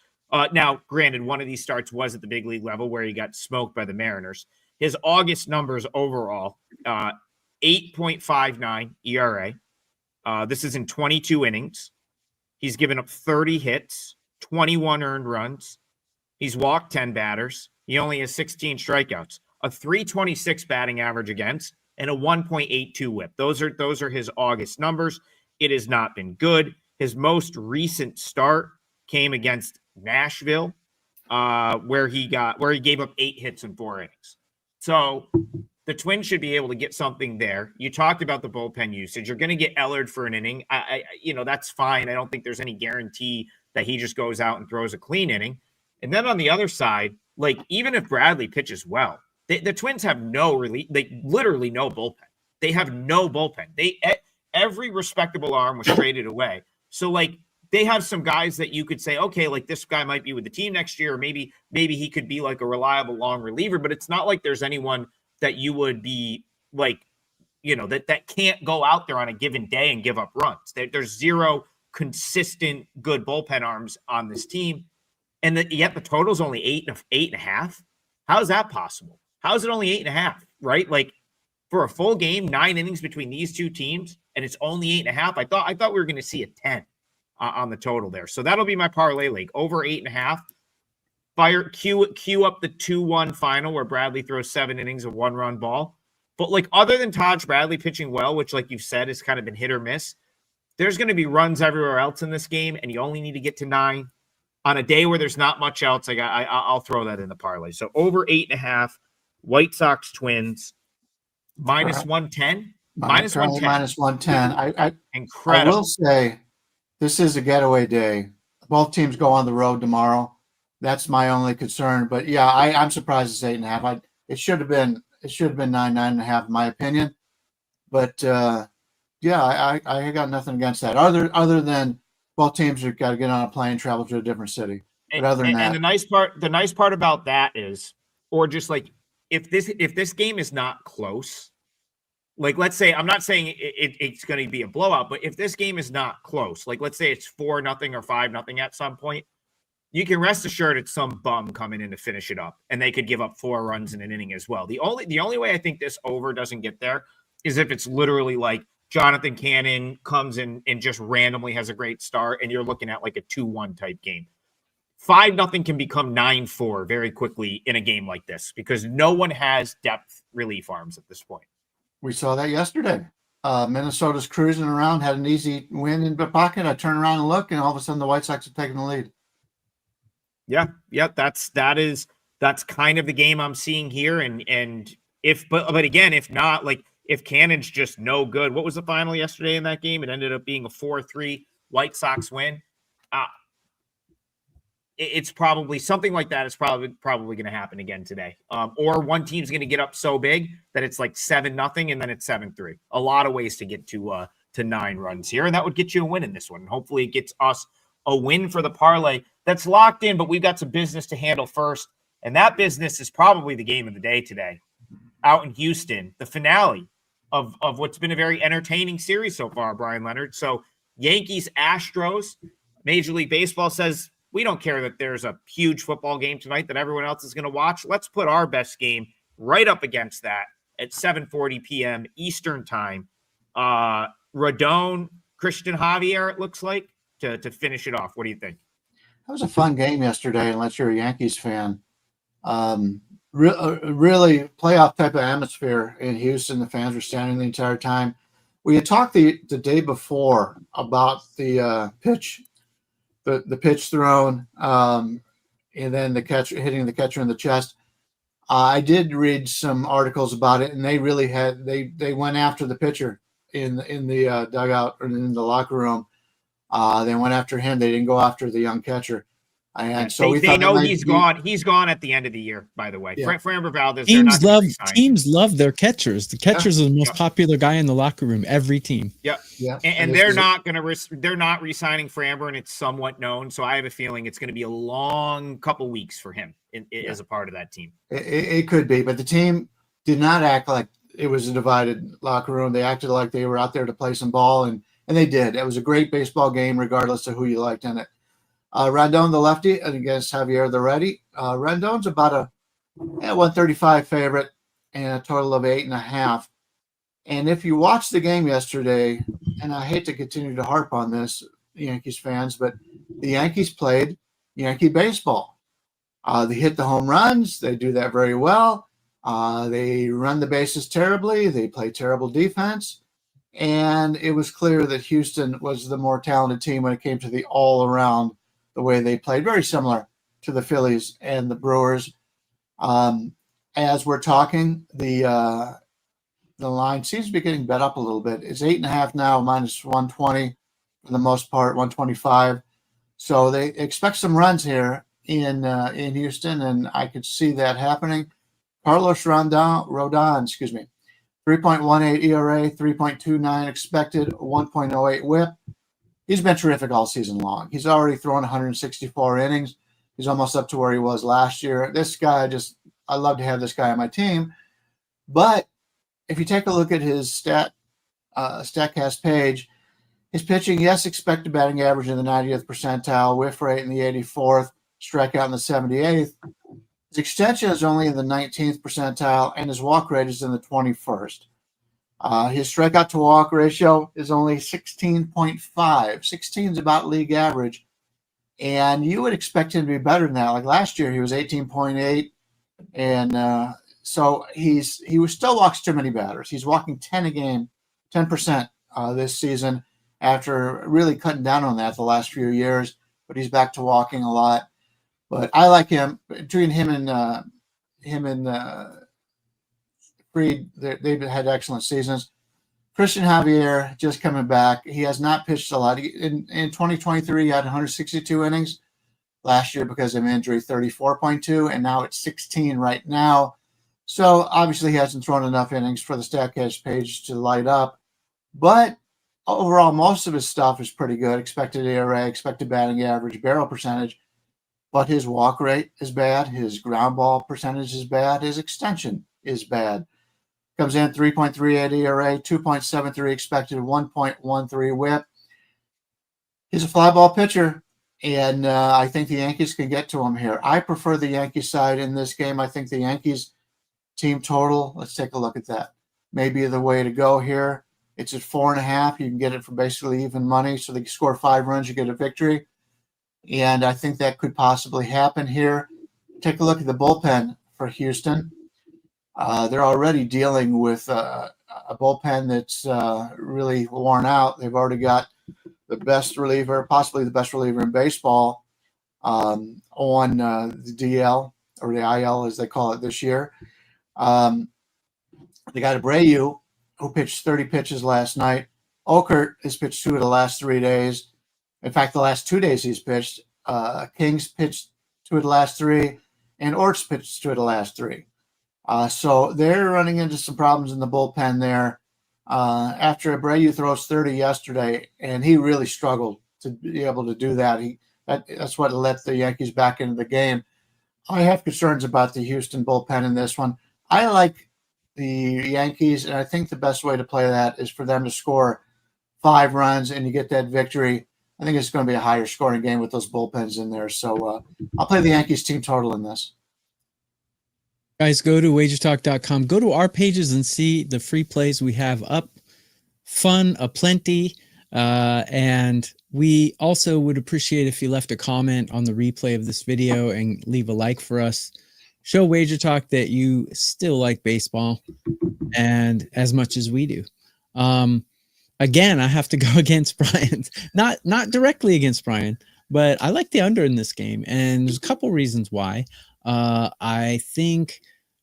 now granted, one of these starts was at the big league level where he got smoked by the Mariners. His August numbers overall, 8.59 ERA. This is in 22 innings. He's given up 30 hits, 21 earned runs. He's walked 10 batters. He only has 16 strikeouts, a 326 batting average against, and a 1.82 whip. Those are his August numbers. It has not been good. His most recent start came against Nashville, where he gave up 8 hits in 4 innings. So the Twins should be able to get something there. You talked about the bullpen usage. You're going to get Ellard for an inning. That's fine. I don't think there's any guarantee that he just goes out and throws a clean inning. And then on the other side, like even if Bradley pitches well, The Twins have no relief. They literally no bullpen. They have no bullpen. Every respectable arm was traded away. So like they have some guys that you could say, okay, like this guy might be with the team next year, or maybe he could be like a reliable long reliever, but it's not like there's anyone that you would be like, that can't go out there on a given day and give up runs. There's zero consistent good bullpen arms on this team. And yet the total's only 8.5. How is that possible? How is it only 8.5, right? Like for a full game, 9 innings between these two teams, and it's only 8.5. I thought we were going to see a 10 on the total there. So that'll be my parlay league, over 8.5. Cue up the 2-1 final where Bradley throws 7 innings of 1-run ball. But like other than Taj Bradley pitching well, which like you've said has kind of been hit or miss, there's going to be runs everywhere else in this game, and you only need to get to 9. On a day where there's not much else, I'll throw that in the parlay. So over 8.5, White Sox Twins, minus 110. Minus 110. Minus 110. Incredible. I will say this is a getaway day. Both teams go on the road tomorrow. That's my only concern. But yeah, I'm surprised it's 8.5. It should have been 9.5 in my opinion. But yeah, I got nothing against that. Other than both teams have got to get on a plane, travel to a different city. But other than that, and the nice part about that is, or just like if this game is not close, like let's say, I'm not saying it's going to be a blowout, but if this game is not close, like let's say it's 4-0 or 5-0 at some point, you can rest assured it's some bum coming in to finish it up, and they could give up 4 runs in an inning as well. The only way I think this over doesn't get there is if it's literally like Jonathan Cannon comes in and just randomly has a great start, and you're looking at like a 2-1 type game. 5-0 can become 9-4 very quickly in a game like this because no one has depth relief arms at this point. We saw that yesterday. Minnesota's cruising around, had an easy win in the pocket. I turn around and look, and all of a sudden the White Sox have taken the lead. Yeah, that's kind of the game I'm seeing here. And but again, if not, like if Cannon's just no good, what was the final yesterday in that game? It ended up being a 4-3 White Sox win. It's probably something like that is probably going to happen again today. Or one team's going to get up so big that it's like 7-0 and then it's 7-3. A lot of ways to get to 9 runs here, and that would get you a win in this one. And hopefully it gets us a win for the parlay that's locked in, but we've got some business to handle first. And that business is probably the game of the day today out in Houston, the finale of what's been a very entertaining series so far, Brian Leonard. So Yankees, Astros, Major League Baseball says, we don't care that there's a huge football game tonight that everyone else is going to watch. Let's put our best game right up against that at 7:40 p.m. Eastern time. Rodon, Christian Javier, it looks like, to finish it off. What do you think? That was a fun game yesterday, unless you're a Yankees fan. Really playoff type of atmosphere in Houston. The fans were standing the entire time. We had talked the day before about the pitch, the pitch thrown, and then the catcher hitting the catcher in the chest. I did read some articles about it, and they really had they went after the pitcher in the dugout or in the locker room. They went after him. They didn't go after the young catcher. And so they know he's gone. He's gone at the end of the year, by the way. Yeah. Framber Valdez. Teams love their catchers. The catcher's the most popular guy in the locker room. Every team. Yeah. And they're not going to. They're not re-signing Framber, and it's somewhat known. So I have a feeling it's going to be a long couple weeks for him as a part of that team. It could be, but the team did not act like it was a divided locker room. They acted like they were out there to play some ball, and they did. It was a great baseball game, regardless of who you liked in it. Rendon, the lefty, against Javier, the righty. Rendon's about a 135 favorite and a total of 8.5. And if you watched the game yesterday, and I hate to continue to harp on this, Yankees fans, but the Yankees played Yankee baseball. They hit the home runs. They do that very well. They run the bases terribly. They play terrible defense. And it was clear that Houston was the more talented team when it came to the all-around, the way they played, very similar to the Phillies and the Brewers. As we're talking, the line seems to be getting bet up a little bit. It's 8.5 now, minus 120 for the most part, 125. So they expect some runs here in Houston, and I could see that happening. Carlos Rodon, 3.18 ERA, 3.29 expected, 1.08 WHIP. He's been terrific all season long. He's already thrown 164 innings. He's almost up to where he was last year. This guy I love to have this guy on my team. But if you take a look at his StatCast page, his pitching, yes, expected batting average in the 90th percentile, whiff rate in the 84th, strikeout in the 78th. His extension is only in the 19th percentile, and his walk rate is in the 21st. His strikeout to walk ratio is only 16.5. 16 is about league average. And you would expect him to be better than that. Like last year, he was 18.8. And so he still walks too many batters. He's walking 10 a game, 10% this season after really cutting down on that the last few years. But he's back to walking a lot. But I like him. Between him and Fried, they've had excellent seasons. Christian Javier just coming back. He has not pitched a lot. In 2023, he had 162 innings. Last year, because of injury, 34.2, and now it's 16 right now. So obviously he hasn't thrown enough innings for the StatCast page to light up. But overall, most of his stuff is pretty good. Expected ERA, expected batting average, barrel percentage. But his walk rate is bad. His ground ball percentage is bad. His extension is bad. Comes in 3.38 ERA, 2.73 expected, 1.13 WHIP. He's a fly ball pitcher, and I think the Yankees can get to him here. I prefer the Yankees side in this game. I think the Yankees team total, let's take a look at that, may be the way to go here. It's at 4.5. You can get it for basically even money. So they score 5 runs, you get a victory. And I think that could possibly happen here. Take a look at the bullpen for Houston. They're already dealing with a bullpen that's really worn out. They've already got the best reliever, possibly the best reliever in baseball, on the DL or the IL, as they call it this year. They got Abreu, who pitched 30 pitches last night. Okert has pitched 2 of the last 3 days. In fact, the last 2 days he's pitched. Kings pitched 2 of the last 3, and Orts pitched 2 of the last 3. So they're running into some problems in the bullpen there. After Abreu throws 30 yesterday, and he really struggled to be able to do that. That's what let the Yankees back into the game. I have concerns about the Houston bullpen in this one. I like the Yankees, and I think the best way to play that is for them to score 5 runs and you get that victory. I think it's going to be a higher scoring game with those bullpens in there. So I'll play the Yankees team total in this. Guys, go to WagerTalk.com. Go to our pages and see the free plays we have up. Fun aplenty. And we also would appreciate if you left a comment on the replay of this video and leave a like for us. Show WagerTalk that you still like baseball and as much as we do. Again, I have to go against Brian. Not directly against Brian, but I like the under in this game. And there's a couple reasons why. I think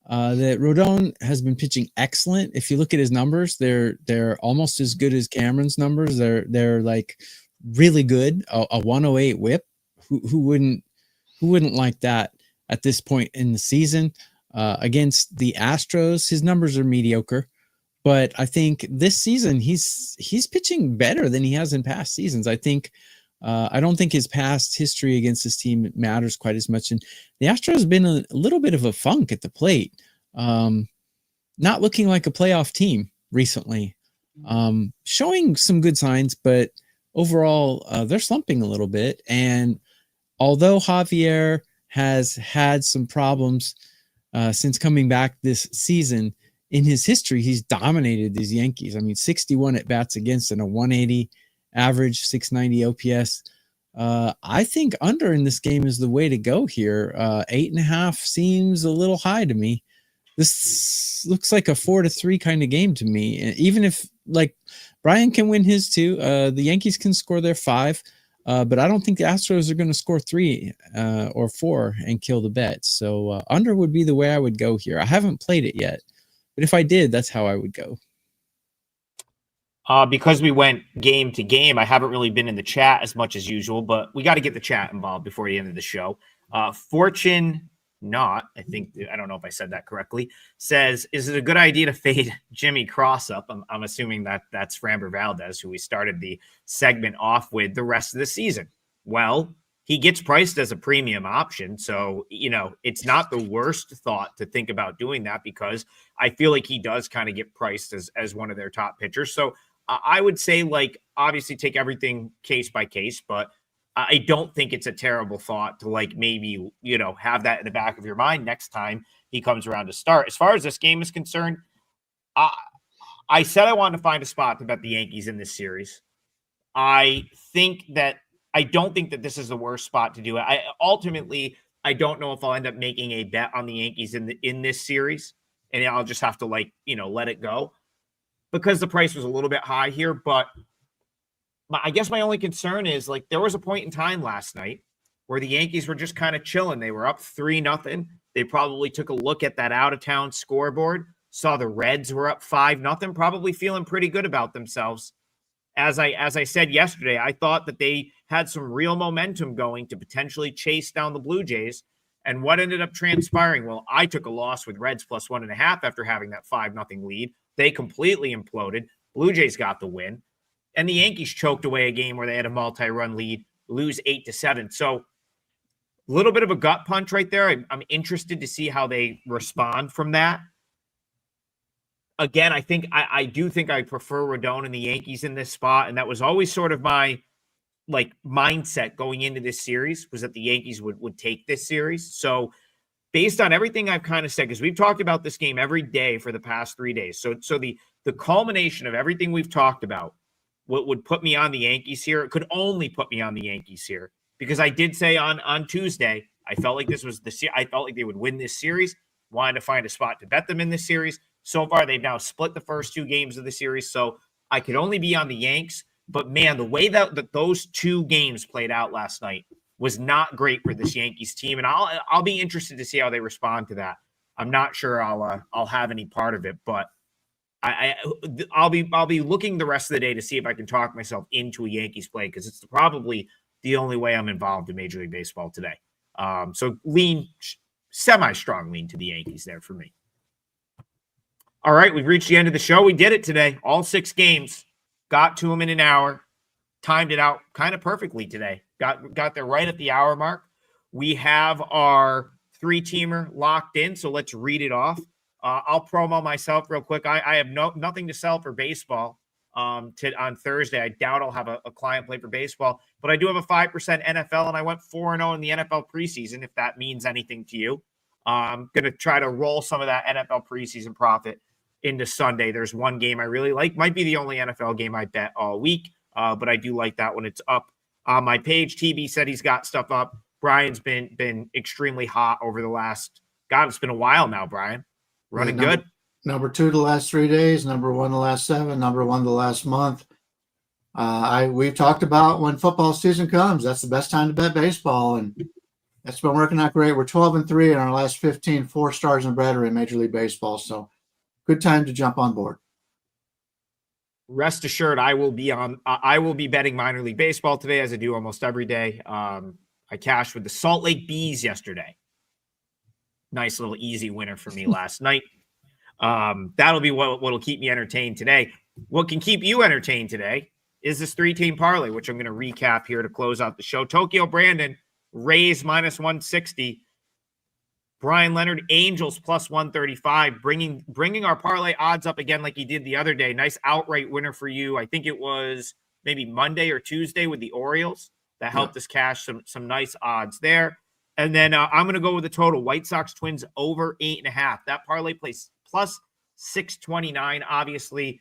that Rodon has been pitching excellent. If you look at his numbers, they're almost as good as Cameron's numbers. They're like really good. A 108 WHIP. Who wouldn't like that at this point in the season? Against the Astros, his numbers are mediocre. But I think this season he's pitching better than he has in past seasons. I don't think his past history against this team matters quite as much. And the Astros have been a little bit of a funk at the plate, not looking like a playoff team recently, showing some good signs, but overall they're slumping a little bit. And although Javier has had some problems since coming back this season, in his history, he's dominated these Yankees. I mean, 61 at bats against and a 180 average, 690 OPS. I think under in this game is the way to go here. 8.5 seems a little high to me. This looks like a 4-3 kind of game to me. Even if like Brian can win his too, the Yankees can score their 5, but I don't think the Astros are going to score 3 or 4 and kill the bet. So under would be the way I would go here. I haven't played it yet, but if I did, that's how I would go. Because we went game to game, I haven't really been in the chat as much as usual, but we got to get the chat involved before the end of the show. Fortune not, I don't know if I said that correctly, says, is it a good idea to fade Jimmy Cross up? I'm assuming that's Framber Valdez, who we started the segment off with, the rest of the season. Well, he gets priced as a premium option. So, it's not the worst thought to think about doing that, because I feel like he does kind of get priced as one of their top pitchers. So I would say, like, obviously take everything case by case, but I don't think it's a terrible thought to, like, maybe, have that in the back of your mind next time he comes around to start. As far as this game is concerned, I said I wanted to find a spot to bet the Yankees in this series. I don't think that this is the worst spot to do it. Ultimately, I don't know if I'll end up making a bet on the Yankees in this series, and I'll just have to, like, let it go, because the price was a little bit high here. But I guess my only concern is, like, there was a point in time last night where the Yankees were just kind of chilling. They were up 3-0. They probably took a look at that out-of-town scoreboard, saw the Reds were up 5-0, probably feeling pretty good about themselves. As I said yesterday, I thought that they had some real momentum going to potentially chase down the Blue Jays. And what ended up transpiring? Well, I took a loss with Reds plus 1.5 after having that 5-0 lead. They completely imploded. Blue Jays got the win. And the Yankees choked away a game where they had a multi-run lead, lose 8-7. So a little bit of a gut punch right there. I'm interested to see how they respond from that. Again, I do think I prefer Rodon and the Yankees in this spot. And that was always sort of my, like, mindset going into this series, was that the Yankees would take this series. So based on everything I've kind of said, because we've talked about this game every day for the past 3 days. So the culmination of everything we've talked about, what would put me on the Yankees here, it could only put me on the Yankees here, because I did say on Tuesday, I felt like this was I felt like they would win this series, wanted to find a spot to bet them in this series. So far, they've now split the first 2 games of the series, so I could only be on the Yanks. But, man, the way that those 2 games played out last night was not great for this Yankees team, and I'll be interested to see how they respond to that. I'm not sure I'll have any part of it, but I'll be looking the rest of the day to see if I can talk myself into a Yankees play, because it's probably the only way I'm involved in Major League Baseball today. So semi-strong lean to the Yankees there for me. All right, we've reached the end of the show. We did it today. All 6 games. Got to them in an hour. Timed it out kind of perfectly today. Got there right at the hour mark. We have our 3-teamer locked in, so let's read it off. I'll promo myself real quick. I have nothing to sell for baseball on Thursday. I doubt I'll have a client play for baseball, but I do have a 5% NFL, and I went 4-0 in the NFL preseason, if that means anything to you. I'm going to try to roll some of that NFL preseason profit into Sunday. There's one game I really like. Might be the only NFL game I bet all week, but I do like that when it's up on my page. TB said he's got stuff up. Brian's been extremely hot over the last, God, it's been a while now, Brian. Running good. Number 2 the last 3 days, number 1 the last 7, number 1 the last month. We've talked about when football season comes, that's the best time to bet baseball, and that's been working out great. We're 12-3 in our last 15 4 stars and better in Major League Baseball, so good time to jump on board. Rest assured, I will be betting minor league baseball today, as I do almost every day. I cashed with the Salt Lake Bees yesterday. Nice little easy winner for me last night. That'll be what'll keep me entertained today. What can keep you entertained today is this 3-team parlay, which I'm going to recap here to close out the show. Tokyo Brandon, Rays minus 160. Brian Leonard, Angels plus 135, bringing our parlay odds up again like he did the other day. Nice outright winner for you. I think it was maybe Monday or Tuesday with the Orioles that helped us cash some nice odds there. And then I'm going to go with the total. White Sox Twins over 8.5. That parlay plays plus 629. Obviously,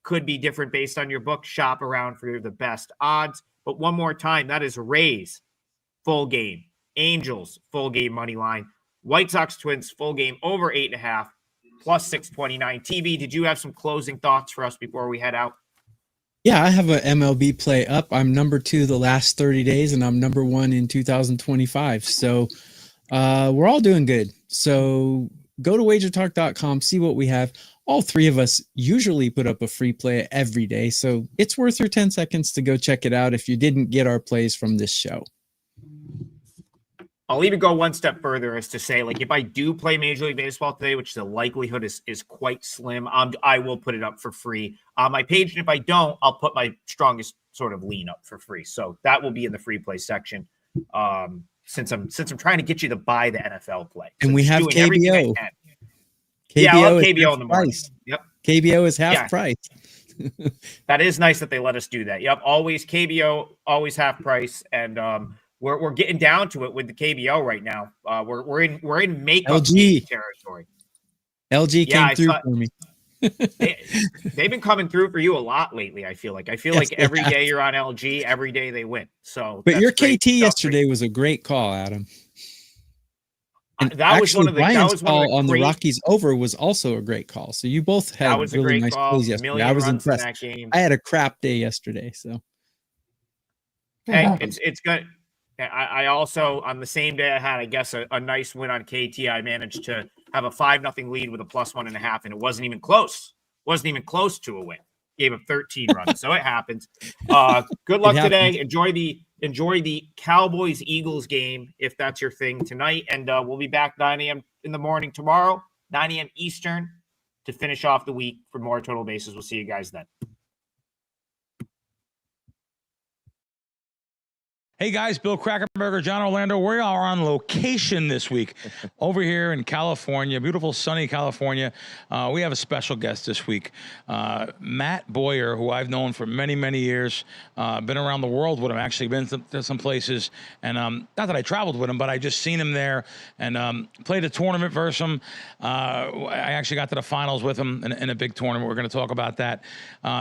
could be different based on your book. Shop around for the best odds. But one more time, that is Rays, full game. Angels, full game money line. White Sox Twins, full game over 8.5, plus 629. TV, did you have some closing thoughts for us before we head out? Yeah, I have a MLB play up. I'm number 2 the last 30 days, and I'm number 1 in 2025. So we're all doing good. So go to WagerTalk.com, see what we have. All 3 of us usually put up a free play every day, so it's worth your 10 seconds to go check it out if you didn't get our plays from this show. I'll even go one step further as to say, like, if I do play Major League Baseball today, which the likelihood is quite slim, I will put it up for free on my page. And if I don't, I'll put my strongest sort of lean up for free. So that will be in the free play section. Since I'm trying to get you to buy the NFL play. And we have KBO. Yeah, I'll have is KBO in the morning. price. Yep. KBO is half price. That is nice that they let us do that. Yep. Always KBO, always half price. And we're getting down to it with the KBO right now. We're in makeup LG territory. LG came through for me. They've been coming through for you a lot lately. I feel like every day you're on LG, every day they win. So, but your KT yesterday was a great call, Adam. And that was one of the Brian's call on the Rockies over was also a great call. So you both had really nice plays yesterday. I was impressed. I had a crap day yesterday, so hey, it's good. I also on the same day I had, I guess, a nice win on KT. I managed to have a 5-0 lead with a +1.5, and it wasn't even close. Wasn't even close to a win. Gave up 13 runs, so it happens. Good luck today. Enjoy the Cowboys-Eagles game if that's your thing tonight. And we'll be back 9 a.m. in the morning tomorrow, 9 a.m. Eastern, to finish off the week for more Total Bases. We'll see you guys then. Hey guys, Bill Krackomberger, John Orlando. We are on location this week over here in California, beautiful sunny California. We have a special guest this week, Matt Boyer, who I've known for many, many years. Been around the world with him, actually been to some places. And not that I traveled with him, but I just seen him there and played a tournament versus him. I actually got to the finals with him in a big tournament. We're going to talk about that.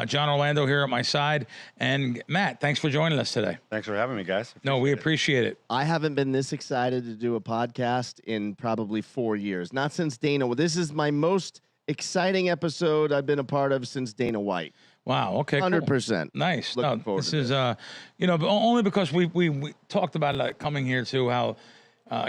John Orlando here at my side. And Matt, thanks for joining us today. Thanks for having me, guys. No, we appreciate it. I haven't been this excited to do a podcast in probably 4 years. Not since Dana. This is my most exciting episode I've been a part of since Dana White. Wow. Okay. 100%. Cool. Nice. Looking forward this to is, but only because we talked about it coming here too, how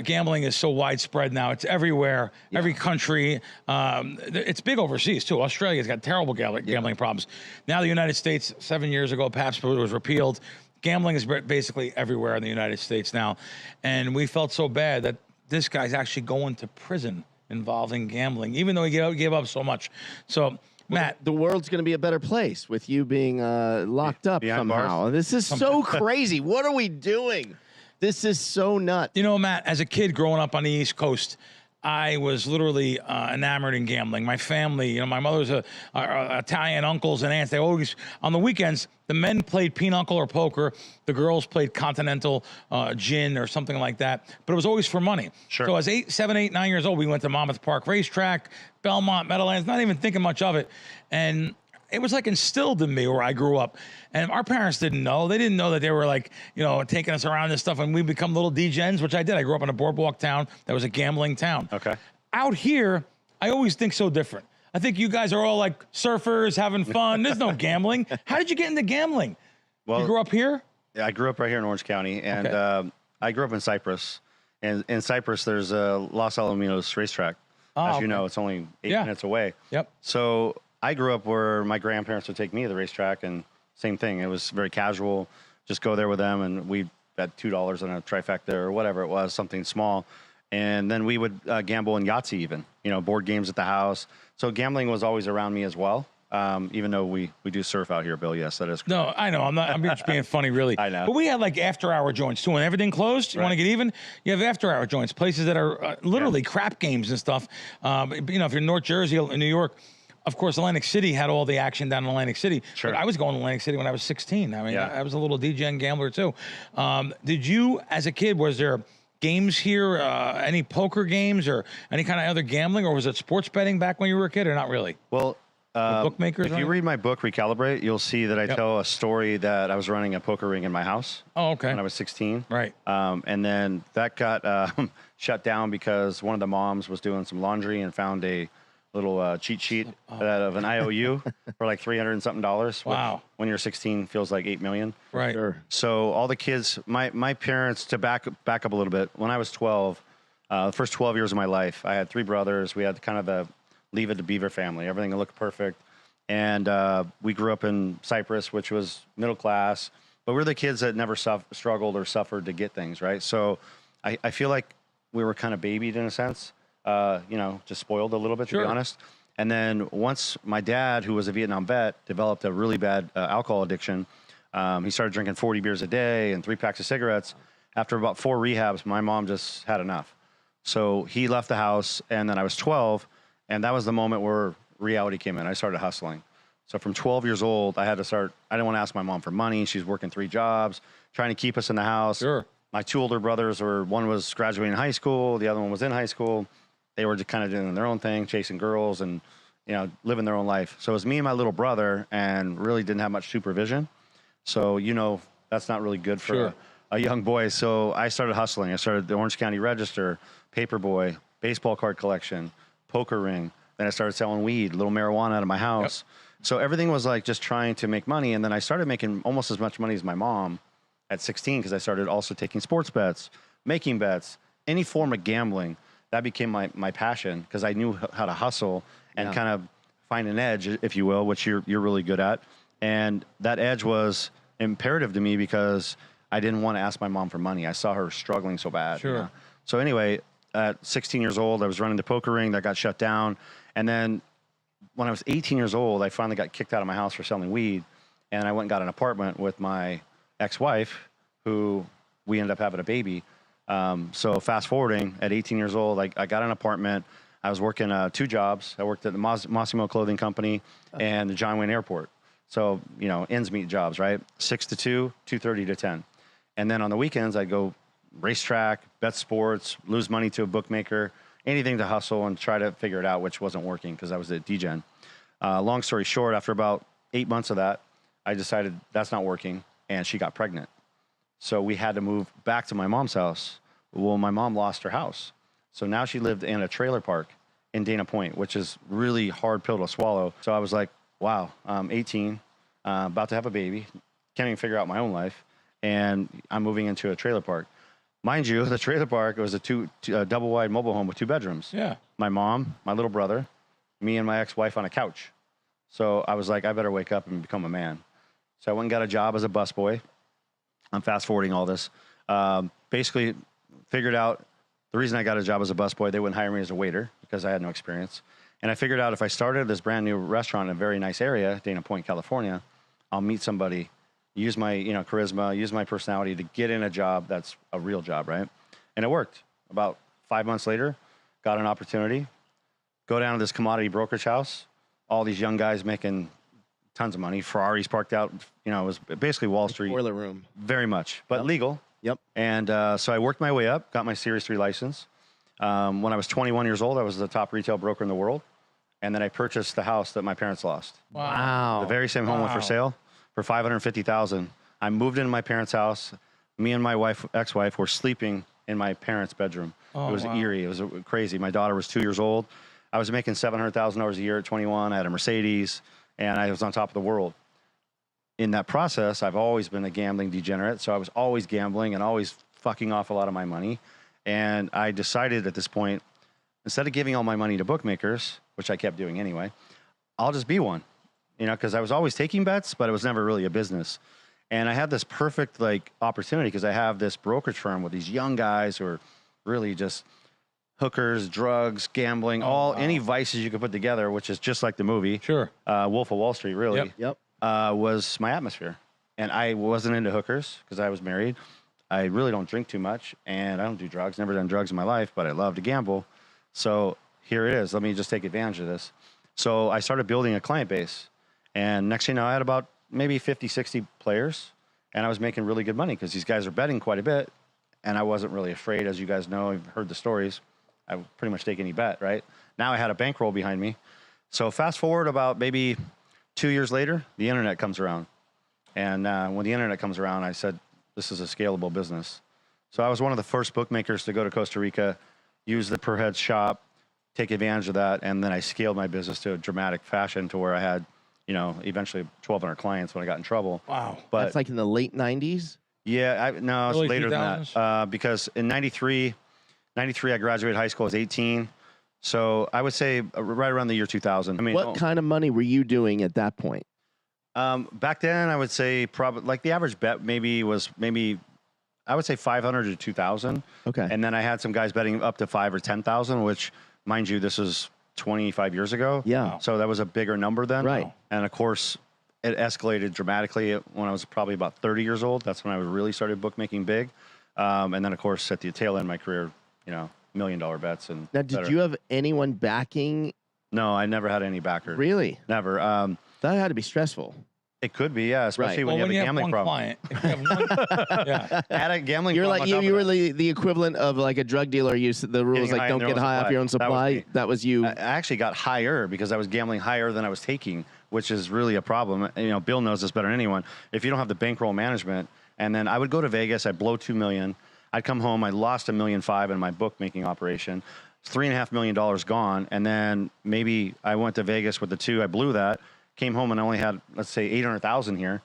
gambling is so widespread now. It's everywhere, every country. It's big overseas too. Australia's got terrible gambling problems. Now the United States, 7 years ago, Pabst was repealed. Gambling is basically everywhere in the United States now. And we felt so bad that this guy's actually going to prison involving gambling, even though he gave up so much. So, Matt. The world's going to be a better place with you being locked up somehow. Bars. This is so crazy. What are we doing? This is so nuts. You know, Matt, as a kid growing up on the East Coast, I was literally enamored in gambling. My family, my mother's Italian uncles and aunts. They always, on the weekends, the men played pinochle or poker. The girls played continental gin or something like that. But it was always for money. Sure. So as 7, 8, 9 years old, we went to Monmouth Park Racetrack, Belmont, Meadowlands, not even thinking much of it. And it was like instilled in me where I grew up. And our parents didn't know. They didn't know that they were like, taking us around and stuff. And we become little degens, which I did. I grew up in a boardwalk town that was a gambling town. Okay. Out here, I always think so different. I think you guys are all like surfers, having fun. There's no gambling. How did you get into gambling? Well, you grew up here? Yeah, I grew up right here in Orange County. And I grew up in Cyprus. And in Cyprus, there's a Los Alamitos racetrack. As you know, it's only 8 minutes away. Yep. So I grew up where my grandparents would take me to the racetrack, and same thing. It was very casual. Just go there with them, and we had $2 on a trifecta or whatever it was, something small. And then we would gamble in Yahtzee even, board games at the house. So gambling was always around me as well, even though we do surf out here, Bill. Yes, that is correct. No, I know. I'm just being funny, really. I know. But we had like after-hour joints, too. When everything closed, you want to get even, you have after-hour joints, places that are literally crap games and stuff. If you're in North Jersey, in New York, of course, Atlantic City had all the action down in Atlantic City. Sure. But I was going to Atlantic City when I was 16. I mean, I was a little degen gambler, too. Did you, as a kid, was there games here, any poker games or any kind of other gambling, or was it sports betting back when you were a kid, or not really? Well, bookmakers. If you read my book, Recalibrate, you'll see that I tell a story that I was running a poker ring in my house. Oh, okay. When I was 16. Right. And then that got shut down because one of the moms was doing some laundry and found a little cheat sheet of an IOU for like $300 and something. Wow. When you're 16, feels like $8 million. Right. Sure. So all the kids, my parents, to back up a little bit, when I was 12, the first 12 years of my life, I had 3 brothers. We had kind of a Leave It to Beaver family. Everything looked perfect. And we grew up in Cyprus, which was middle class, but we're the kids that never struggled or suffered to get things, right? So I feel like we were kind of babied in a sense, just spoiled a little bit, to be honest. And then once my dad, who was a Vietnam vet, developed a really bad alcohol addiction, he started drinking 40 beers a day and 3 packs of cigarettes. After about 4 rehabs, my mom just had enough. So he left the house, and then I was 12, and that was the moment where reality came in. I started hustling. So from 12 years old, I didn't want to ask my mom for money. She's working 3 jobs, trying to keep us in the house. Sure. My 2 older brothers one was graduating high school, the other one was in high school. They were just kind of doing their own thing, chasing girls and, living their own life. So it was me and my little brother, and really didn't have much supervision. So, that's not really good for a young boy. So I started hustling. I started the Orange County Register, Paperboy, baseball card collection, poker ring. Then I started selling weed, little marijuana out of my house. Yep. So everything was like just trying to make money. And then I started making almost as much money as my mom at 16, because I started also taking sports bets, making bets, any form of gambling. That became my passion, because I knew how to hustle and kind of find an edge, if you will, which you're really good at. And that edge was imperative to me, because I didn't want to ask my mom for money. I saw her struggling so bad. Sure. So anyway, at 16 years old, I was running the poker ring that got shut down. And then when I was 18 years old, I finally got kicked out of my house for selling weed. And I went and got an apartment with my ex-wife, who we ended up having a baby. So fast forwarding, at 18 years old, I got an apartment. I was working 2 jobs. I worked at the Massimo Clothing Company and the John Wayne Airport. So, ends meet jobs, right? 6 to 2, 2:30 to 10. And then on the weekends, I'd go racetrack, bet sports, lose money to a bookmaker, anything to hustle and try to figure it out, which wasn't working because I was at DGen. Long story short, after about 8 months of that, I decided that's not working, and she got pregnant. So we had to move back to my mom's house. Well, my mom lost her house. So now she lived in a trailer park in Dana Point, which is really hard pill to swallow. So I was like, wow, I'm 18, about to have a baby, can't even figure out my own life, and I'm moving into a trailer park. Mind you, the trailer park was a double-wide mobile home with 2 bedrooms. Yeah. My mom, my little brother, me and my ex-wife on a couch. So I was like, I better wake up and become a man. So I went and got a job as a busboy. I'm fast-forwarding all this. Basically figured out the reason I got a job as a busboy, they wouldn't hire me as a waiter because I had no experience. And I figured out if I started this brand new restaurant in a very nice area, Dana Point, California, I'll meet somebody, use my charisma, use my personality to get in a job that's a real job, right? And it worked. About 5 months later, got an opportunity, go down to this commodity brokerage house, all these young guys making tons of money, Ferraris parked out, it was basically Wall Street. Boiler room. Very much, but legal. Yep. And so I worked my way up, got my Series 3 license. When I was 21 years old, I was the top retail broker in the world. And then I purchased the house that my parents lost. Wow. The very same home went for sale for $550,000. I moved into my parents' house. Me and my ex-wife, were sleeping in my parents' bedroom. It was eerie. It was crazy. My daughter was 2 years old. I was making $700,000 a year at 21. I had a Mercedes, and I was on top of the world. In that process, I've always been a gambling degenerate, so I was always gambling and always fucking off a lot of my money. And I decided at this point, instead of giving all my money to bookmakers, which I kept doing anyway, I'll just be one, because I was always taking bets, but it was never really a business. And I had this perfect opportunity because I have this brokerage firm with these young guys who are really just hookers, drugs, gambling, any vices you could put together, which is just like the movie. Sure. Wolf of Wall Street, really. Yep. Was my atmosphere. And I wasn't into hookers because I was married. I really don't drink too much, and I don't do drugs. Never done drugs in my life, but I love to gamble. So here it is. Let me just take advantage of this. So I started building a client base. And next thing you know, I had about maybe 50, 60 players, and I was making really good money because these guys are betting quite a bit. And I wasn't really afraid, as you guys know. I've heard the stories. I would pretty much take any bet, right? Now I had a bankroll behind me. So fast forward about maybe 2 years later, the internet comes around. And when the internet comes around, I said, this is a scalable business. So I was one of the first bookmakers to go to Costa Rica, use the per head shop, take advantage of that. And then I scaled my business to a dramatic fashion to where I had, eventually 1,200 clients when I got in trouble. Wow. But that's like in the late 90s? Yeah, no, it's Early later 2000s? than that. Because in 93, I graduated high school. I was 18. So I would say right around the year 2000. I mean, What kind of money were you doing at that point? back then, I would say probably the average bet maybe was I would say 500 to 2,000. Okay. And then I had some guys betting up to 5 or 10,000, which, mind you, this was 25 years ago. Yeah. So that was a bigger number then. Right. And of course, it escalated dramatically when I was probably about 30 years old. That's when I really started bookmaking big. And then, of course, at the tail end of my career, you know, $1 million bets. And Now, did you have anyone backing? No, I never had any backer. Really? Never. That had to be stressful. It could be, yeah, especially when you have a gambling problem. Client, if you have one, yeah. I had a gambling You're problem. like you were the equivalent of like a drug dealer. The rules Getting like high don't on get their own high off supply. your own supply. That was you. I actually got higher because I was gambling higher than I was taking, which is really a problem. You know, Bill knows this better than anyone. If you don't have the bankroll management, and then I would go to Vegas, I'd blow $2 million. I'd come home, I lost $1.5 million in my bookmaking operation. $3.5 million gone, and then maybe I went to Vegas with the 2. I blew that. Came home and I only had, let's say, 800,000 here.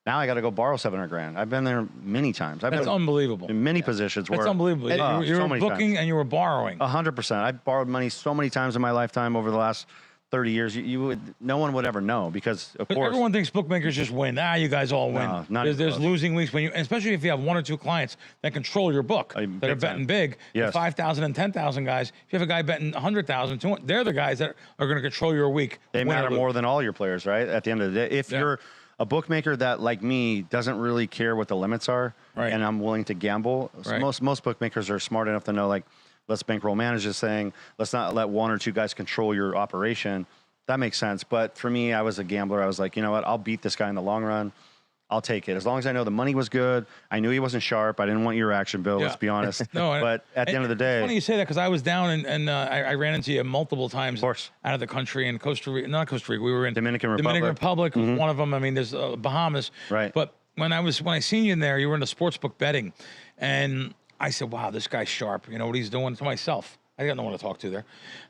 Now I got to go borrow 700 grand. I've been there many times. That's unbelievable. In many positions where That's unbelievable. You so were many booking times. and you were borrowing. 100%. I've borrowed money so many times in my lifetime over the last 30 years. No one would ever know because, of But course, everyone thinks bookmakers just win. You guys all win. No, not there's even close. losing weeks when you, especially if you have 1 or 2 clients that control your book that are big betting time. big. Yes. The 5,000 and 10,000 guys. If you have a guy betting 100,000, they're the guys that are going to control your week. they win or matter lose. more than all your players, right? At the end of the day, if you're a bookmaker that, like me, doesn't really care what the limits are, Right. and I'm willing to gamble. So Right. most bookmakers are smart enough to know, like, let's bankroll manage this thing. Let's not let 1 or 2 guys control your operation. That makes sense. But for me, I was a gambler. I was like, you know what? I'll beat this guy in the long run. I'll take it. As long as I know the money was good. I knew he wasn't sharp. I didn't want your action, Bill. Yeah. Let's be honest. No, but at the end of the day, it's funny you say that because I was down and I ran into you multiple times Of course. out of the country in Costa Rica. Not Costa Rica. We were in Dominican Republic was one of them. I mean, there's Bahamas. Right. But when I seen you in there, you were in the sportsbook betting, and I said, "Wow, this guy's sharp. You know what he's doing?" To myself, I got no one to talk to there.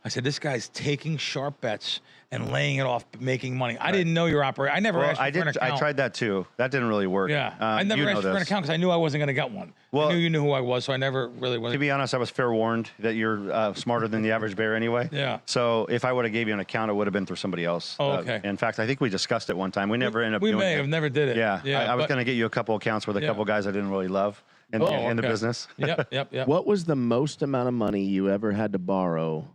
I said, "This guy's taking sharp bets and laying it off, making money." I didn't know your operator. I never asked you for an account. I tried that too. That didn't really work. Yeah, I never you know asked you for an this. account because I knew I wasn't going to get one. Well, I knew you knew who I was, so I never really was. To be honest, I was fair warned that you're smarter than the average bear anyway. Yeah. So if I would have gave you an account, it would have been through somebody else. Oh, okay. In fact, I think we discussed it one time. We never ended up We doing may it. have never did it. Yeah. I was but- going to get you a couple accounts with a Yeah. couple guys I didn't really love in the okay. business. Yep. What was the most amount of money you ever had to borrow?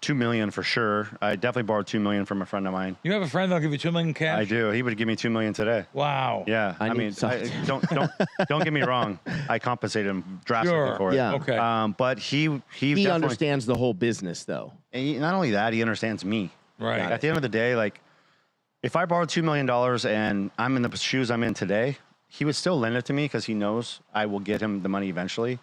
$2 million for sure. I definitely borrowed $2 million from a friend of mine. You have a friend that'll give you $2 million cash? I do. He would give me $2 million today. Wow. Yeah. I need some. Don't get me wrong. I compensated him drastically Sure. for it. Yeah. Okay. But he He definitely understands the whole business, though. not only that, he understands me. Right. At the end of the day, like, if I borrowed $2 million and I'm in the shoes I'm in today, he would still lend it to me because he knows I will get him the money eventually,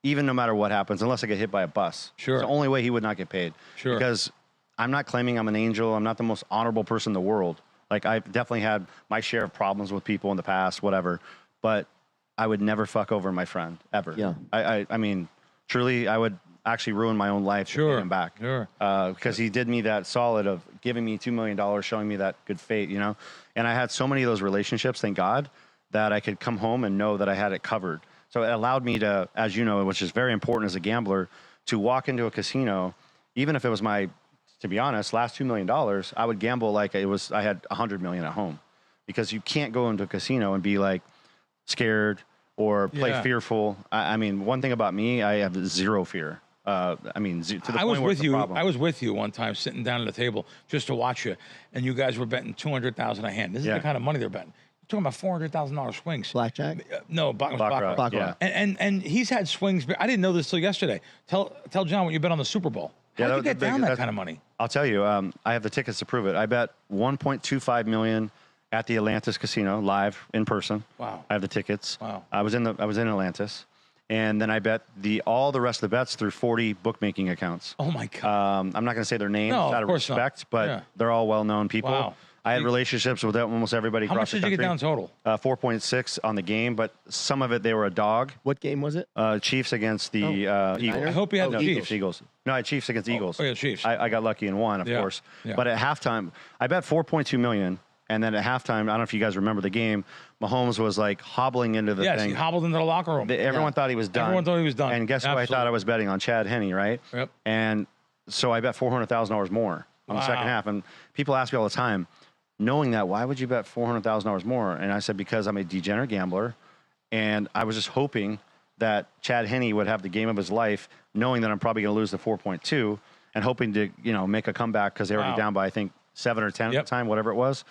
even no matter what happens, unless I get hit by a bus. Sure. It's the only way he would not get paid. Sure. Because I'm not claiming I'm an angel. I'm not the most honorable person in the world. Like, I've definitely had my share of problems with people in the past, whatever. But I would never fuck over my friend, ever. Yeah. I mean, truly, I would actually ruin my own life to Sure. pay him back. Sure. Because he did me that solid of giving me $2 million, showing me that good fate, you know? And I had so many of those relationships, thank God, that I could come home and know that I had it covered. So it allowed me to, as you know, which is very important as a gambler, to walk into a casino, even if it was my, to be honest, last $2 million, I would gamble like I had $100 million at home. Because you can't go into a casino and be like scared or play Yeah. fearful. I mean, one thing about me, I have zero fear. To the I point was where with it's a you. problem. I was with you one time, sitting down at the table just to watch you, and you guys were betting 200,000 a hand. This is Yeah. the kind of money they're betting. You're talking about $400,000 swings. Blackjack? No, Baccarat, Baccarat. yeah. And he's had swings. I didn't know this till yesterday. Tell John what you bet on the Super Bowl. How Yeah, did you that- get down that that's- kind of money? I'll tell you, I have the tickets to prove it. I bet 1.25 million at the Atlantis Casino live in person. Wow. I have the tickets. Wow. I was in Atlantis, and then I bet all the rest of the bets through 40 bookmaking accounts. Oh my God. I'm not going to say their names No, of out of course not. respect, but Yeah. they're all well-known people. Wow. I had relationships with almost everybody How across much did you the get country. down total? 4.6 on the game, but some of it they were a dog. What game was it? Chiefs against the Eagles. I hope you had the Chiefs. Eagles. No, I had Chiefs against Eagles. Oh, yeah, Chiefs. I got lucky and won, of Yeah, course. yeah. But at halftime, I bet 4.2 million. And then at halftime, I don't know if you guys remember the game, Mahomes was like hobbling into the Yes, thing. he hobbled into the locker room. Everyone thought he was done. Everyone thought he was done. And guess who I thought Absolutely. I was betting on? Chad Henne, right? Yep. And so I bet $400,000 more on the second Wow. half. And people ask me all the time, knowing that, why would you bet $400,000 more? And I said, because I'm a degenerate gambler. And I was just hoping that Chad Henne would have the game of his life, knowing that I'm probably going to lose the 4.2 and hoping to, make a comeback because they were already down by, I think, 7 or 10 at the time, whatever it was.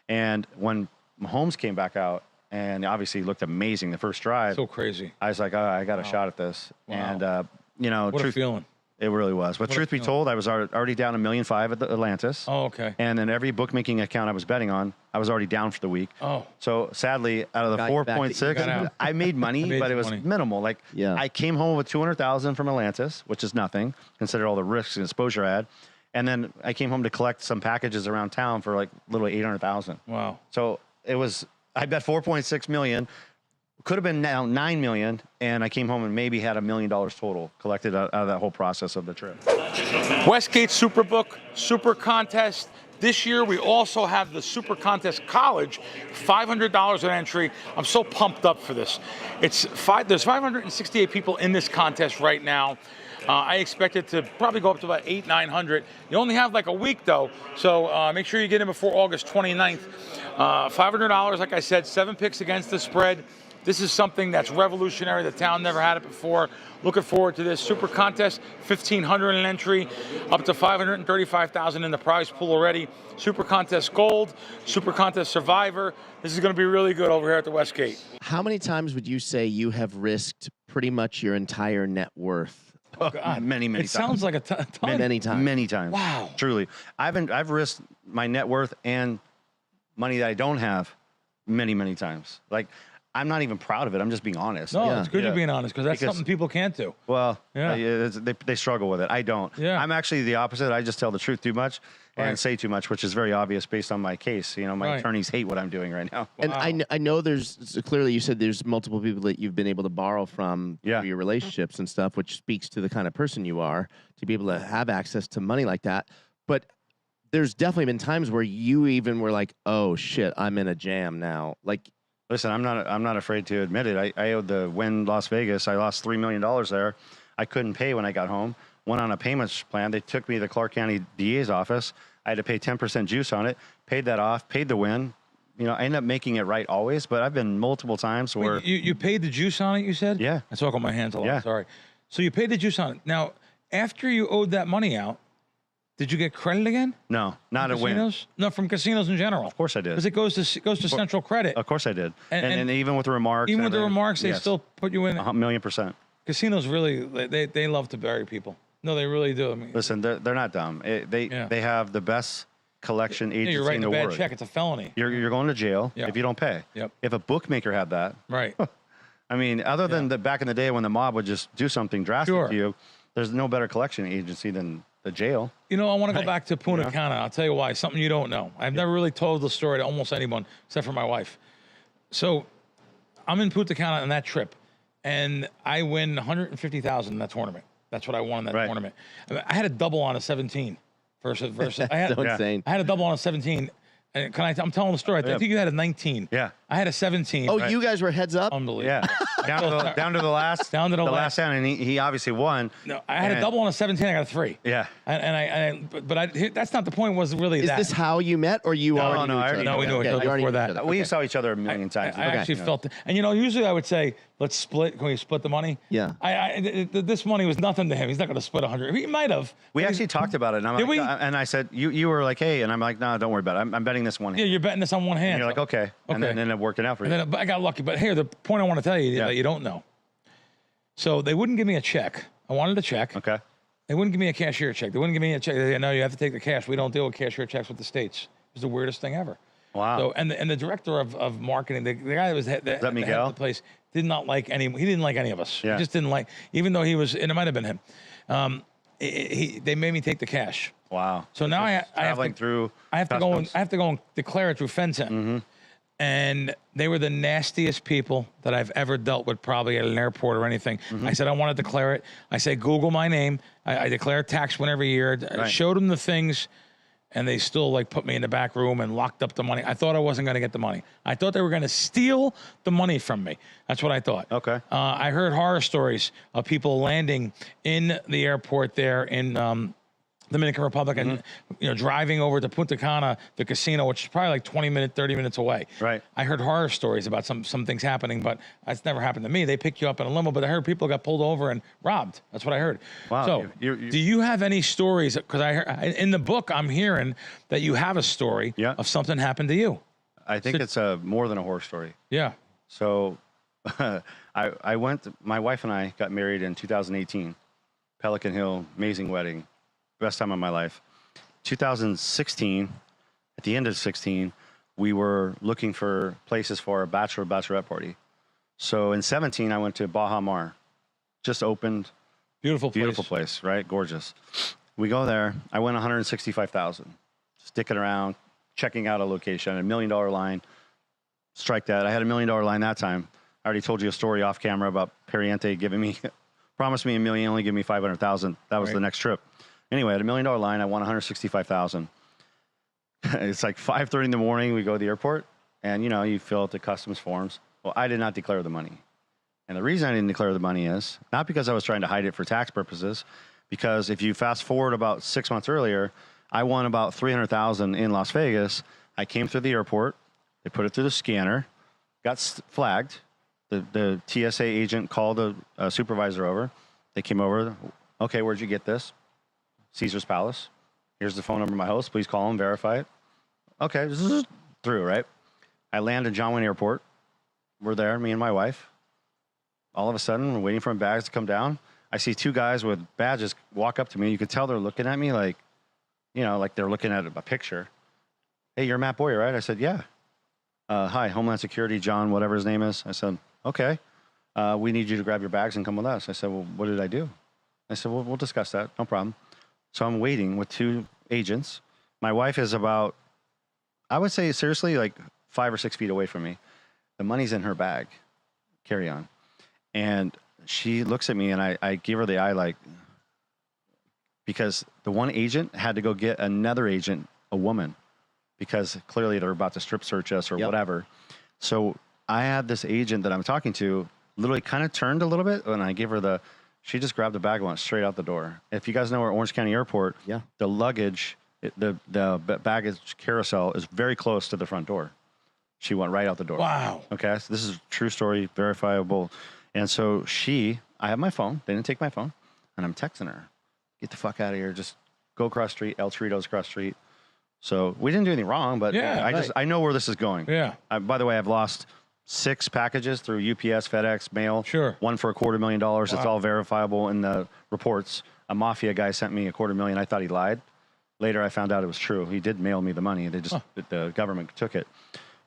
And when Mahomes came back out, and obviously he looked amazing the first drive. So crazy. I was like, I got a shot at this. Wow. And, what a feeling. It really was. But truth be told, I was already down $1.5 million at the Atlantis. Oh, okay. And then every bookmaking account I was betting on, I was already down for the week. Oh. So sadly, out of the 4.6, I made money, but it was minimal. Like I came home with $200,000 from Atlantis, which is nothing, consider all the risks and exposure I had. And then I came home to collect some packages around town for like literally $800,000. Wow. So it was, I bet 4.6 million. Could have been now 9 million, and I came home and maybe had $1 million total collected out of that whole process of the trip. Westgate Superbook, Super Contest. This year, we also have the Super Contest College, $500 an entry. I'm so pumped up for this. There's 568 people in this contest right now. I expect it to probably go up to about 900. You only have like a week though, so make sure you get in before August 29th. $500, like I said, 7 picks against the spread. This is something that's revolutionary. The town never had it before. Looking forward to this super contest. $1,500 an entry, up to $535,000 in the prize pool already. Super contest gold, super contest survivor. This is going to be really good over here at the Westgate. How many times would you say you have risked pretty much your entire net worth? Oh, God. Many times. It sounds like a ton. Many times. Many times. Wow. Truly. I've risked my net worth and money that I don't have many times. Like, I'm not even proud of it. I'm just being honest. No, it's good you're being honest because that's something people can't do. Well, they struggle with it. I don't. Yeah. I'm actually the opposite. I just tell the truth too much and say too much, which is very obvious based on my case. My attorneys hate what I'm doing right now. And I know there's clearly you said there's multiple people that you've been able to borrow from through your relationships and stuff, which speaks to the kind of person you are to be able to have access to money like that. But there's definitely been times where you even were like, oh shit, I'm in a jam now. Like, listen, I'm not afraid to admit it. I owed the Wynn Las Vegas. I lost $3 million there. I couldn't pay when I got home. Went on a payments plan. They took me to the Clark County DA's office. I had to pay 10% juice on it. Paid that off. Paid the Wynn. I ended up making it right always, but I've been multiple times where... Wait, you paid the juice on it, you said? Yeah. I talk on my hands a lot. Yeah. Sorry. So you paid the juice on it. Now, after you owed that money out, did you get credit again? No, not at Wynn. No, from casinos in general. Of course I did. Because it goes to Central Credit. Of course I did. And even with the remarks. Even with the remarks, they still put you in. 1,000,000%. Casinos really, they love to bury people. No, they really do. I mean, listen, they're not dumb. They have the best collection agency you're writing in the a bad world. check. It's a felony. You're going to jail if you don't pay. Yep. If a bookmaker had that. Right. I mean, other than back in the day when the mob would just do something drastic to you, there's no better collection agency than the jail. I want to go back to Punta Cana. I'll tell you why. Something you don't know. I've never really told the story to almost anyone except for my wife. So I'm in Punta Cana on that trip, and I win $150,000 in that tournament. That's what I won in that tournament. I had a double on a 17 versus I had, insane. I had a double on a 17. And I'm telling the story. I think you had a 19. Yeah. I had a 17. Oh, you guys were heads up? Unbelievable. Yeah. down to the last round, and he obviously won. No, I had a double on a 17. I got a 3. Yeah. That's not the point. Was really Is that. this how you met, or you already knew each other? No, we knew each other before that. We saw each other a million times. I actually felt it. And usually I would say, let's split. Can we split the money? Yeah. This money was nothing to him. He's not going to split 100. He might have. We actually talked about it. And Did we? And I said, you were like, hey, and I'm like, no, don't worry about it. I'm betting this one hand. Yeah, you're betting this on one hand. And you're like, okay. And then it worked out for you. But I got lucky. But here, the point I want to tell you that you don't know. So they wouldn't give me a check. I wanted a check. Okay. They wouldn't give me a cashier check. They wouldn't give me a check. They said, no, you have to take the cash. We don't deal with cashier checks with the states. It was the weirdest thing ever. Wow. So and the director of marketing, the guy that was the head of the place, did not like any. He didn't like any of us. Yeah. He just didn't like. Even though he was, and it might have been him. They made me take the cash. Wow. So now I have to go and declare it through FinCEN. Mm-hmm. And they were the nastiest people that I've ever dealt with, probably at an airport or anything. Mm-hmm. I said, I want to declare it. I say, Google my name. I declare tax one every year. I showed them the things, and they still put me in the back room and locked up the money. I thought I wasn't going to get the money. I thought they were going to steal the money from me. That's what I thought. Okay. I heard horror stories of people landing in the airport there in Dominican Republic, and driving over to Punta Cana, the casino, which is probably like 30 minutes away. Right. I heard horror stories about some things happening, but that's never happened to me. They pick you up in a limo, but I heard people got pulled over and robbed. That's what I heard. Wow. So, do you have any stories? Because I heard in the book, I'm hearing that you have a story of something happened to you. I think it's more than a horror story. Yeah. So, I went. My wife and I got married in 2018. Pelican Hill, amazing wedding. Best time of my life. 2016, at the end of 16, we were looking for places for a bachelorette party. So in 17, I went to Baja Mar. Just opened. Beautiful place, right? Gorgeous. We go there. I went 165,000. Sticking around, checking out a location, $1 million line. Strike that. I had $1 million line that time. I already told you a story off camera about Periente giving me, promised me $1 million, only give me 500,000. That was the next trip. Anyway, I had $1 million line. I won 165,000. It's like 5:30 in the morning. We go to the airport, and you fill out the customs forms. Well, I did not declare the money, and the reason I didn't declare the money is not because I was trying to hide it for tax purposes. Because if you fast forward about 6 months earlier, I won about 300,000 in Las Vegas. I came through the airport. They put it through the scanner, got flagged. The TSA agent called a supervisor over. They came over. Okay, where'd you get this? Caesar's Palace. Here's the phone number of my host. Please call him, verify it. Okay, this is through, right? I land at John Wayne Airport. We're there, me and my wife. All of a sudden, we're waiting for my bags to come down. I see two guys with badges walk up to me. You could tell they're looking at me like, like they're looking at a picture. Hey, you're Matt Boyer, right? I said, yeah. Hi, Homeland Security, John, whatever his name is. I said, okay. We need you to grab your bags and come with us. I said, well, what did I do? I said, well, we'll discuss that. No problem. So I'm waiting with two agents. My wife is about, I would say seriously, like 5 or 6 feet away from me. The money's in her bag, carry on. And she looks at me and I give her the eye like, because the one agent had to go get another agent, a woman, because clearly they're about to strip search us or whatever. So I had this agent that I'm talking to literally kind of turned a little bit and I give her she just grabbed the bag and went straight out the door. If you guys know where Orange County Airport, the luggage, the baggage carousel is very close to the front door. She went right out the door. Wow. Okay, so this is a true story, verifiable. And so I have my phone. They didn't take my phone. And I'm texting her, get the fuck out of here. Just go across the street. El Torito's across the street. So we didn't do anything wrong, but I know where this is going. Yeah. By the way, I've lost 6 packages through UPS, FedEx, mail. Sure. One for $250,000. Wow. It's all verifiable in the reports. A mafia guy sent me $250,000. I thought he lied. Later, I found out it was true. He did mail me the money. They just the government took it.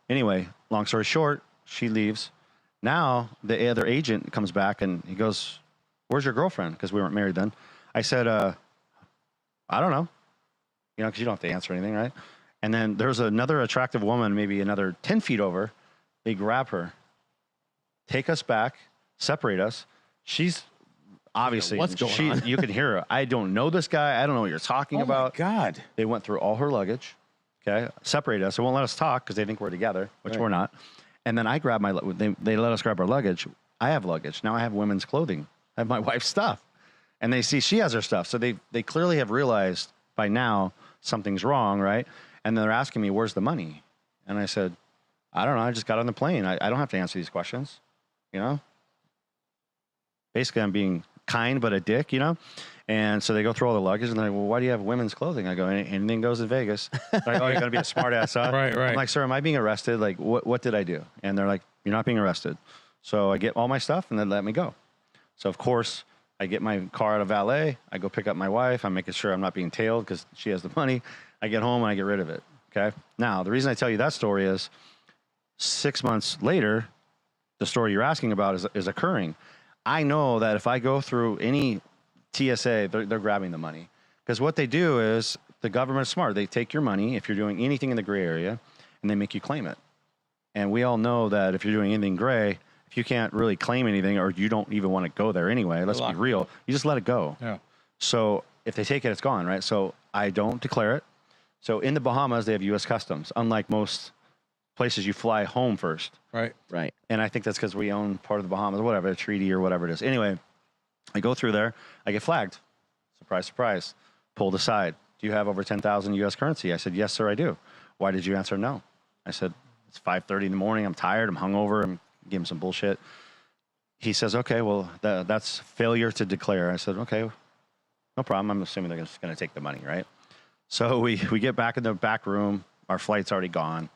Anyway, long story short, she leaves. Now the other agent comes back and he goes, "Where's your girlfriend?" Because we weren't married then. I said, "I don't know." Because you don't have to answer anything, right? And then there's another attractive woman, maybe another 10 feet over. They grab her, take us back, separate us. She's obviously, what's going on? You can hear her. I don't know this guy. I don't know what you're talking about. Oh, my God. They went through all her luggage, okay, separate us. They won't let us talk because they think we're together, which we're not. And then I grab they let us grab our luggage. I have luggage. Now I have women's clothing. I have my wife's stuff. And they see she has her stuff. So they clearly have realized by now something's wrong, right? And they're asking me, where's the money? And I said, I don't know. I just got on the plane. I don't have to answer these questions, Basically, I'm being kind but a dick, And so they go through all the luggage, and they're like, well, why do you have women's clothing? I go, anything goes in Vegas. They're like, oh, you're going to be a smart ass, huh? Right. I'm like, sir, am I being arrested? Like, what did I do? And they're like, you're not being arrested. So I get all my stuff, and they let me go. So, of course, I get my car out of valet. I go pick up my wife. I'm making sure I'm not being tailed because she has the money. I get home, and I get rid of it, okay? Now, the reason I tell you that story is 6 months later, the story you're asking about is occurring. I know that if I go through any TSA, they're grabbing the money. Because what they do is the government's smart. They take your money if you're doing anything in the gray area, and they make you claim it. And we all know that if you're doing anything gray, if you can't really claim anything or you don't even want to go there anyway, let's be real, you just let it go. Yeah. So if they take it, it's gone, right? So I don't declare it. So in the Bahamas, they have U.S. Customs, unlike most places you fly home first. Right. Right. And I think that's because we own part of the Bahamas, whatever, a treaty or whatever it is. Anyway, I go through there. I get flagged. Surprise, surprise. pulled aside. Do you have over 10,000 U.S. currency? I said, yes, sir, I do. Why did you answer no? I said, it's 5:30 in the morning. I'm tired. I'm hungover. I'm giving some bullshit. He says, okay, well, that's failure to declare. I said, okay, no problem. I'm assuming they're just going to take the money, right? So we get back in the back room. Our flight's already gone.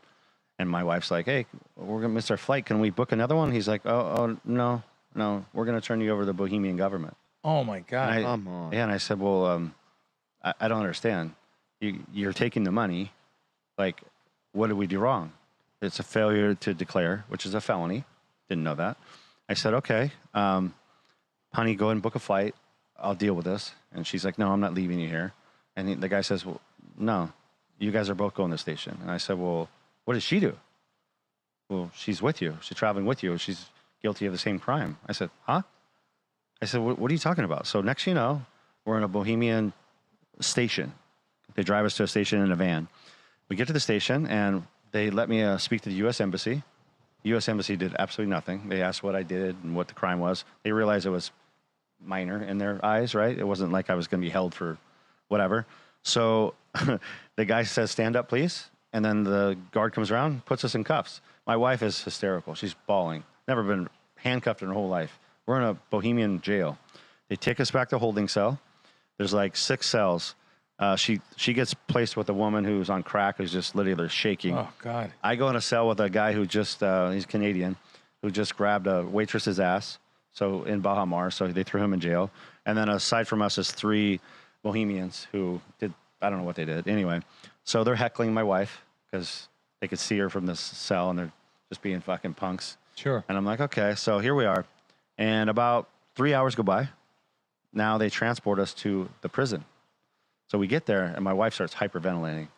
And my wife's like, hey, we're going to miss our flight. Can we book another one? He's like, oh, no. We're going to turn you over to the Bohemian government. Oh, my God. Come on. Yeah, and I said, well, I don't understand. You're taking the money. Like, what did we do wrong? It's a failure to declare, which is a felony. Didn't know that. I said, okay, honey, go ahead and book a flight. I'll deal with this. And she's like, no, I'm not leaving you here. And the guy says, well, no, you guys are both going to the station. And I said, well, what did she do? Well, she's with you. She's traveling with you. She's guilty of the same crime. I said, huh? I said, what are you talking about? So next you know, we're in a Bohemian station. They drive us to a station in a van. We get to the station, and they let me speak to the U.S. Embassy. The U.S. Embassy did absolutely nothing. They asked what I did and what the crime was. They realized it was minor in their eyes, right? It wasn't like I was going to be held for whatever. So the guy says, stand up, please. And then the guard comes around, puts us in cuffs. My wife is hysterical. She's bawling. Never been handcuffed in her whole life. We're in a Bohemian jail. They take us back to holding cell. There's like 6 cells. She gets placed with a woman who's on crack, who's just literally shaking. Oh, God. I go in a cell with a guy who just, he's Canadian, who just grabbed a waitress's ass. So in Baja Mar, so they threw him in jail. And then aside from us is 3 Bohemians who did, I don't know what they did. Anyway, so they're heckling my wife because they could see her from this cell and they're just being fucking punks. Sure. And I'm like, okay, so here we are. And about 3 hours go by. Now they transport us to the prison. So we get there and my wife starts hyperventilating.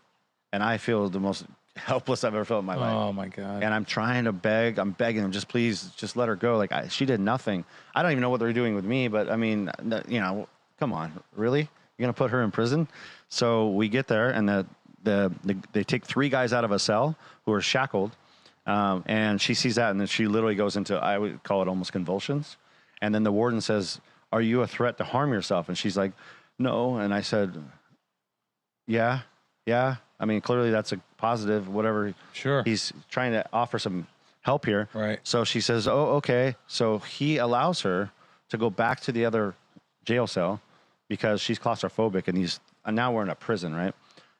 And I feel the most helpless I've ever felt in my life. Oh, my God. And I'm trying to beg. I'm begging them, just please, just let her go. Like, she did nothing. I don't even know what they're doing with me, but I mean, you know, come on, really? You're going to put her in prison? So we get there, and they take 3 guys out of a cell who are shackled. And she sees that, and then she literally goes into, I would call it almost convulsions. And then the warden says, are you a threat to harm yourself? And she's like, no. And I said, yeah. I mean, clearly that's a positive, whatever. Sure. He's trying to offer some help here. Right. So she says, oh, okay. So he allows her to go back to the other jail cell because she's claustrophobic, and now we're in a prison, right?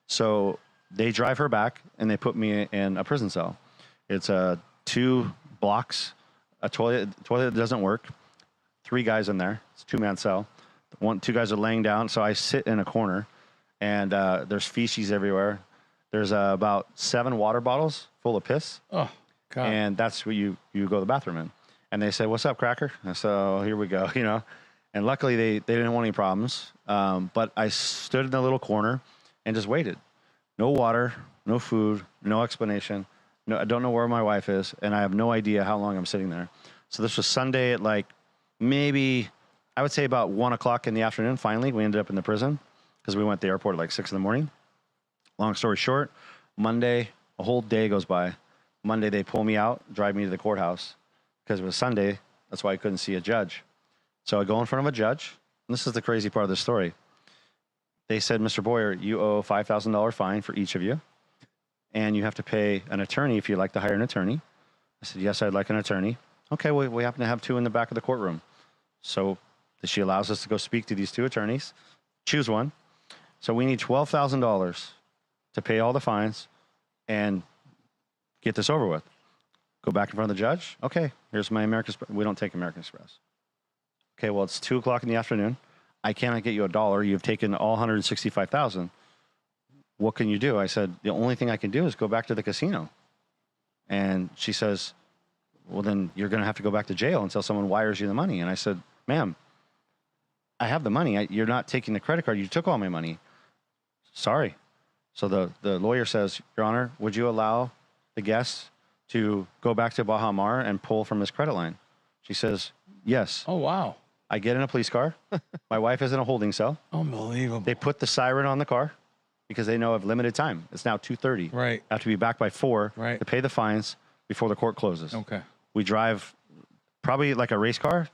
So they drive her back and they put me in a prison cell. It's 2 blocks, a toilet that doesn't work, 3 guys in there. It's a 2-man cell. 2 guys are laying down. So I sit in a corner, and there's feces everywhere. There's about 7 water bottles full of piss. Oh, God. And that's what you go to the bathroom in. And they said, what's up, Cracker? And so here we go, you know. And luckily they didn't want any problems. But I stood in a little corner and just waited. No water, no food, no explanation. No, I don't know where my wife is, and I have no idea how long I'm sitting there. So this was Sunday at like maybe, I would say about 1 o'clock in the afternoon. Finally, we ended up in the prison because we went to the airport at like 6 in the morning. Long story short, Monday, a whole day goes by. Monday, they pull me out, drive me to the courthouse because it was Sunday. That's why I couldn't see a judge. So I go in front of a judge. And this is the crazy part of the story. They said, Mr. Boyer, you owe a $5,000 fine for each of you. And you have to pay an attorney if you'd like to hire an attorney. I said, yes, I'd like an attorney. Okay, well, we happen to have 2 in the back of the courtroom. So she allows us to go speak to these 2 attorneys, choose one. So we need $12,000 to pay all the fines and get this over with. Go back in front of the judge. Okay, here's my American Express. We don't take American Express. Okay, well, it's 2 o'clock in the afternoon. I cannot get you $1. You've taken all $165,000. What can you do? I said, the only thing I can do is go back to the casino. And she says, well, then you're going to have to go back to jail until someone wires you the money. And I said, ma'am, I have the money. You're not taking the credit card. You took all my money. Sorry. So the lawyer says, Your Honor, would you allow the guest to go back to Baja Mar and pull from his credit line? She says, yes. Oh, wow. I get in a police car. My wife is in a holding cell. Unbelievable. They put the siren on the car because they know I have limited time. It's now 2:30. Right. I have to be back by 4 Right. to pay the fines before the court closes. Okay. We drive probably like a race car.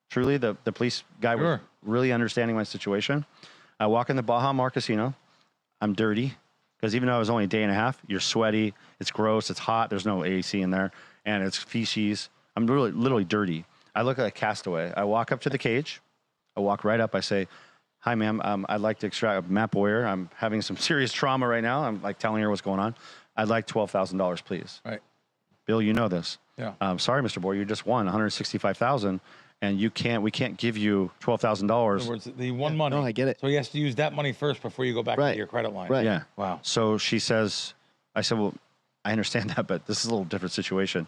Truly, the police guy was really understanding my situation. I walk in the Baja Mar Casino. I'm dirty because even though I was only a day and a half, you're sweaty. It's gross. It's hot. There's no AC in there, and it's feces. I'm literally dirty. I look like a castaway. I walk up to the cage. I walk right up. I say, "Hi, ma'am. I'd like to extract Matt Boyer. I'm having some serious trauma right now. I'm like telling her what's going on. I'd like $12,000, please." Right. Bill, you know this. Yeah. Sorry, Mr. Boyer, you just won $165,000, and we can't give you $12,000. In other words, the one money. No, I get it. So he has to use that money first before you go back to your credit line. Right. Yeah. Wow. So she says, I said, well, I understand that, but this is a little different situation.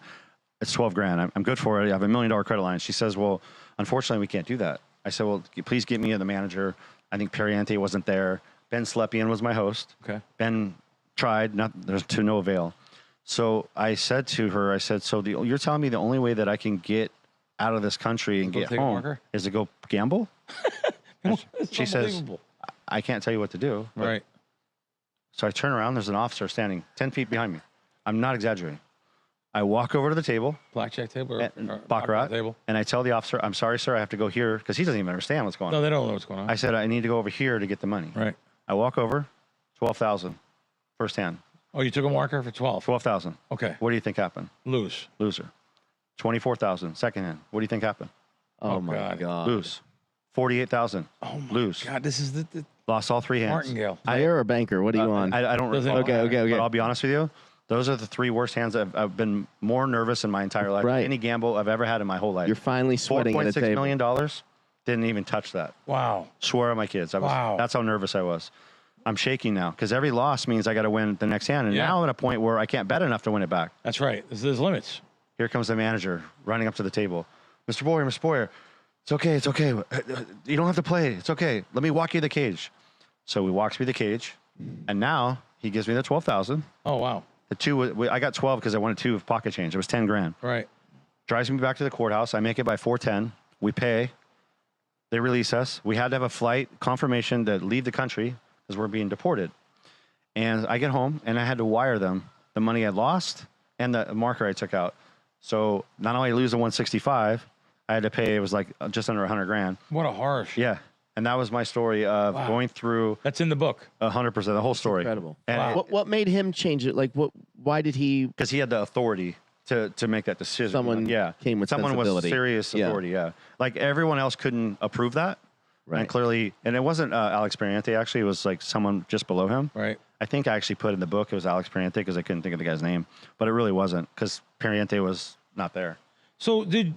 It's 12 grand. I'm good for it. I have $1 million credit line. She says, well, unfortunately, we can't do that. I said, well, please get me the manager. I think Periente wasn't there. Ben Slepian was my host. Okay. Ben tried, there's to no avail. So I said to her, so you're telling me the only way that I can get out of this country and get home is to go gamble? She says, I can't tell you what to do. Right. So I turn around, there's an officer standing 10 feet behind me. I'm not exaggerating. I walk over to the table. Blackjack table or Baccarat table. And I tell the officer, I'm sorry, sir, I have to go here, because he doesn't even understand what's going on. No, they don't know what's going on. I said, I need to go over here to get the money. Right. I walk over, 12,000, first hand. Oh, you took a marker for 12. 12,000. Okay. What do you think happened? Lose. Loser. 24,000, second hand. What do you think happened? Oh my God. Lose. 48,000. Oh my Lose. God, this is the Lost all three hands. Martingale. Player or banker? What are you on? I don't Doesn't recall. matter. Okay. But I'll be honest with you. Those are the three worst hands I've been more nervous in my entire life. Right. Any gamble I've ever had in my whole life. You're finally sweating at a $4.6 table. million. Didn't even touch that. Wow. Swear on my kids. Wow. That's how nervous I was. I'm shaking now because every loss means I got to win the next hand. And now I'm at a point where I can't bet enough to win it back. That's right. There's limits. Here comes the manager running up to the table. Mr. Boyer, it's okay. You don't have to play. It's okay. Let me walk you to the cage. So he walks me to the cage, and now he gives me the 12,000. Oh, wow. The two, I got 12 because I wanted 2 of pocket change. It was 10 grand. Right. Drives me back to the courthouse. I make it by 4:10. We pay. They release us. We had to have a flight confirmation to leave the country because we're being deported. And I get home, and I had to wire them the money I lost and the marker I took out. So not only lose the 165, I had to pay. It was like just under 100 grand. What a harsh. Yeah. And that was my story of going through That's in the book. 100%, the whole story. Incredible. And Wow. What made him change it? Like, why did he? because he had the authority to make that decision. Someone came with someone with sensibility. serious Yeah. authority. Yeah, like everyone else couldn't approve that. Right. And clearly, and it wasn't Alex Periente. Actually, it was like someone just below him. Right. I think I actually put in the book it was Alex Periente because I couldn't think of the guy's name, but it really wasn't because Periente was not there. So did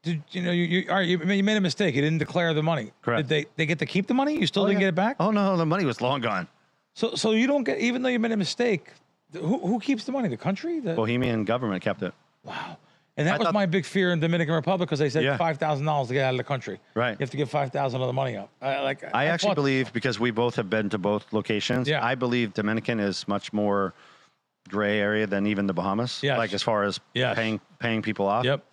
you know all right, you made a mistake. You didn't declare the money. Correct. Did they get to keep the money? You still didn't get it back? Oh no, the money was long gone. So you don't get, even though you made a mistake, who keeps the money? The country? Bohemian government kept it. Wow. And that I was thought- my big fear in Dominican Republic because they said Yeah. $5,000 to get out of the country. Right. You have to give $5,000 of the money up. I actually fought- believe, because we both have been to both locations, Yeah. I believe Dominican is much more gray area than even the Bahamas. Yes. Like as far as Yes. paying people off. Yep.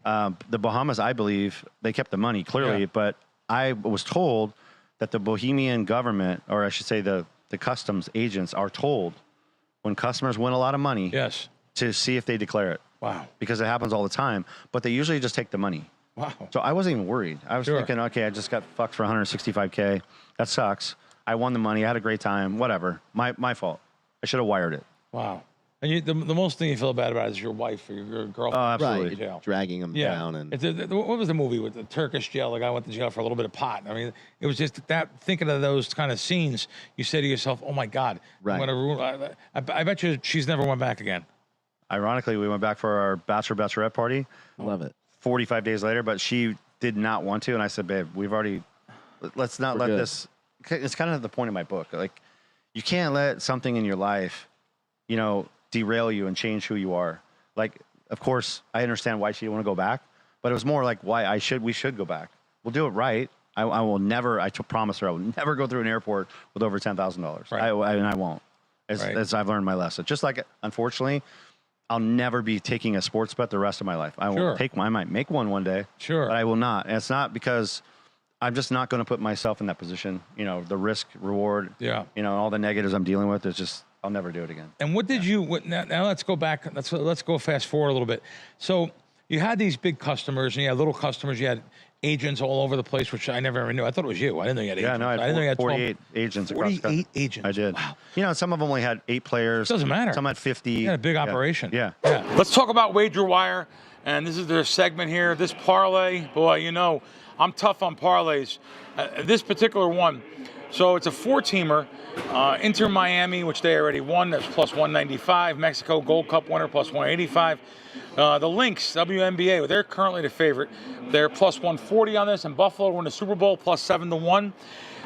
The Bahamas, I believe, they kept the money clearly, Yeah. but I was told that the Bohemian government, or I should say the customs agents, are told when customers win a lot of money Yes. to see if they declare it, Wow. because it happens all the time, but they usually just take the money. Wow. So I wasn't even worried. I was Sure. thinking, okay, I just got fucked for 165K. That sucks. I won the money. I had a great time. Whatever. My fault. I should have wired it. Wow. And the most thing you feel bad about is your wife or your girlfriend. Oh, absolutely. Right. Jail. Dragging him Yeah. down and What was the movie with the Turkish jail? The guy went to jail for a little bit of pot. I mean, it was just that thinking of those kind of scenes, you say to yourself, "Oh my God, Right. I'm gonna ruin." I bet you she's never went back again. Ironically, we went back for our bachelorette party love it. 45 days later, but she did not want to. And I said, babe, let's not We're let good. this. It's kind of the point of my book. Like, you can't let something in your life, derail you and change who you are. Like, of course, I understand why she didn't want to go back, but it was more like why we should go back. We'll do it right. I will never, promise her I will never go through an airport with over $10,000. Right. I won't. Right. As I've learned my lesson. Just like, unfortunately, I'll never be taking a sports bet the rest of my life. I Sure. won't take one. I might make one day. Sure. But I will not. And it's not because I'm just not going to put myself in that position. The risk, reward, Yeah. all the negatives I'm dealing with, I'll never do it again. And what did you? Now let's go back. Let's go fast forward a little bit. So you had these big customers and you had little customers. You had agents all over the place, which I never ever knew. I thought it was you. I didn't know you had agents. Yeah, no, I didn't know you had 48 agents across the 48 country. agents. I did. Wow. You know, some of them only had 8 players. Doesn't matter. Some had 50. You had a big operation. Yeah. Let's talk about WagerWire. And this is their segment here. This parlay, boy, you know, I'm tough on parlays. This particular one, so it's a 4-teamer. Inter Miami, which they already won, that's plus 195. Mexico Gold Cup winner, plus 185. The Lynx, WNBA, they're currently the favorite. They're plus 140 on this, and Buffalo won the Super Bowl, plus 7-1.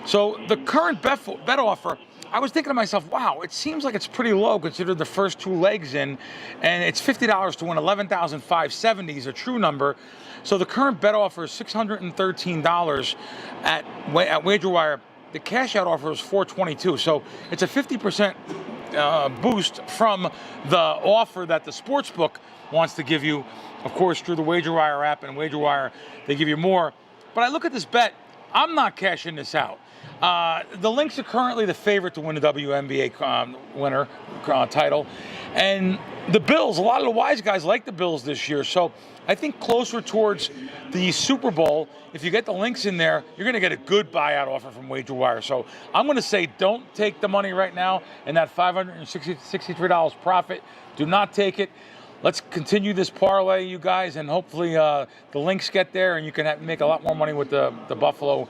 So the current bet offer, I was thinking to myself, wow, it seems like it's pretty low considering the first 2 legs in, and it's $50 to win 11,570 is a true number. So the current bet offer is $613 at WagerWire. The cash out offer is $422. So it's a 50% boost from the offer that the sportsbook wants to give you, of course, through the WagerWire app, and WagerWire, they give you more. But I look at this bet, I'm not cashing this out. The Lynx are currently the favorite to win the WNBA winner title. And the Bills, a lot of the wise guys like the Bills this year. So I think closer towards the Super Bowl, if you get the Lynx in there, you're going to get a good buyout offer from WagerWire. So I'm going to say don't take the money right now and that $563 profit. Do not take it. Let's continue this parlay, you guys, and hopefully the Lynx get there and you can make a lot more money with the Buffalo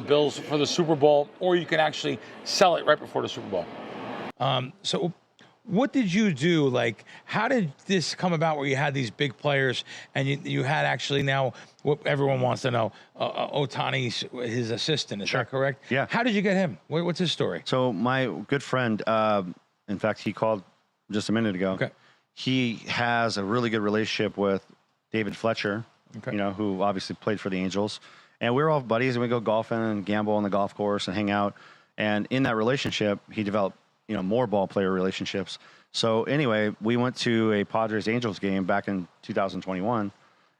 Bills for the Super Bowl, or you can actually sell it right before the Super Bowl. So what did you do? Like, how did this come about where you had these big players and you had actually now what everyone wants to know, Ohtani's his assistant, is that correct? Yeah. How did you get him? What's his story? So my good friend, in fact, he called just a minute ago. Okay. He has a really good relationship with David Fletcher, Okay. you know, who obviously played for the Angels. And we're all buddies, and we go golfing and gamble on the golf course and hang out. And in that relationship, he developed, you know, more ball player relationships. So anyway, we went to a Padres Angels game back in 2021,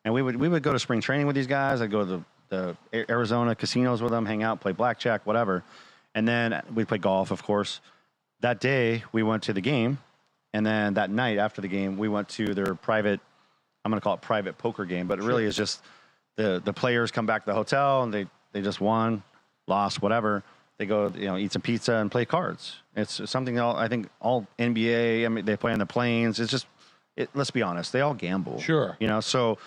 and we would go to spring training with these guys. I'd go to the Arizona casinos with them, hang out, play blackjack, whatever. And then we'd play golf, of course. That day, we went to the game. And then that night after the game, we went to their private, I'm going to call it private poker game, but it really is just the players come back to the hotel and they just won, lost, whatever. They go, you know, eat some pizza and play cards. It's something I think all NBA, I mean, they play on the planes. It's just, let's be honest, they all gamble. Sure. You know, so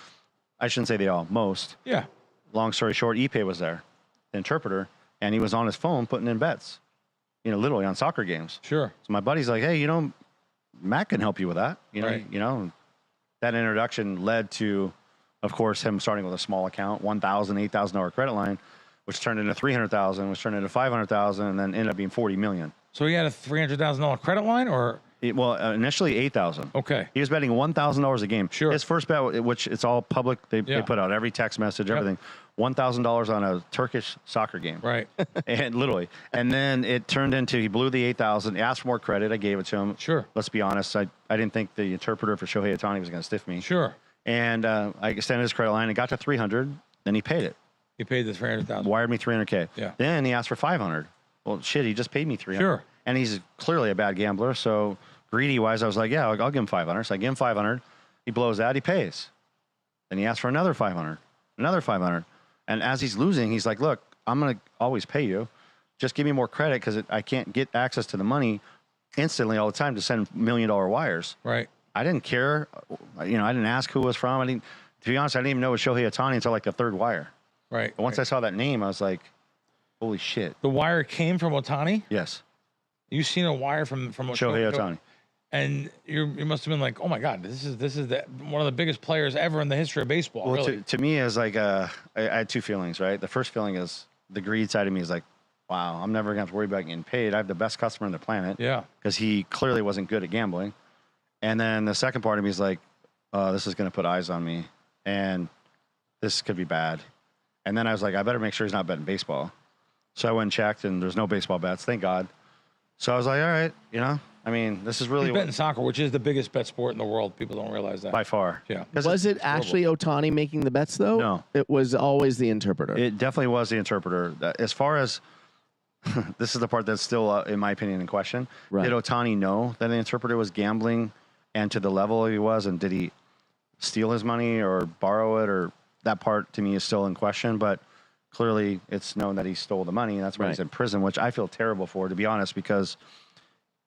I shouldn't say they all, most. Yeah. Long story short, Ipe was there, the interpreter, and he was on his phone putting in bets, you know, literally on soccer games. Sure. So my buddy's like, hey, you know, Matt can help you with that. You know, Right. you know, that introduction led to, of course, him starting with a small account, $1,000, $8,000 credit line, which turned into $300,000, which turned into $500,000, and then ended up being $40 million. So he had a $300,000 credit line, or Initially $8,000. okay, He was betting $1,000 a game. Sure. His first bet, which it's all public, they put out every text message, everything. $1,000 on a Turkish soccer game. right? And literally. And then it turned into, he blew the 8,000, asked for more credit. I gave it to him. Sure. Let's be honest. I didn't think the interpreter for Shohei Ohtani was going to stiff me. Sure. And I extended his credit line and got to 300. Then he paid it. He paid the $300,000. Wired me $300K. Yeah. Then he asked for 500. Well, shit, he just paid me 300. Sure. And he's clearly a bad gambler. So greedy wise, I was like, yeah, I'll give him 500. So I give him 500. He blows that. He pays. Then he asks for another 500, another 500. And as he's losing, he's like, look, I'm going to always pay you. Just give me more credit because I can't get access to the money instantly all the time to send $1 million wires. Right. I didn't care. You know, I didn't ask who it was from. To be honest, I didn't even know it was Shohei Ohtani until like the third wire. Right. But once I saw that name, I was like, holy shit. The wire came from Ohtani? Yes. You seen a wire from Shohei Ohtani. And you must have been like, oh my God, this is one of the biggest players ever in the history of baseball. Well, really. to me, it's like I had two feelings, right? The first feeling is the greed side of me is like, wow, I'm never going to have to worry about getting paid. I have the best customer on the planet. Yeah. Because he clearly wasn't good at gambling. And then the second part of me is like, this is going to put eyes on me. And this could be bad. And then I was like, I better make sure he's not betting baseball. So I went and checked, and there's no baseball bets, thank God. So I was like, all right, you know, I mean, this is really He's betting soccer, which is the biggest bet sport in the world. People don't realize that. by far. Yeah. Was it actually Ohtani making the bets, though? No. It was always the interpreter. It definitely was the interpreter. As far as this is the part that's still, in my opinion, in question. Right. Did Ohtani know that the interpreter was gambling and to the level he was? And did he steal his money or borrow it, or that part to me is still in question. But clearly, it's known that he stole the money, and that's why he's in prison, which I feel terrible for, to be honest, because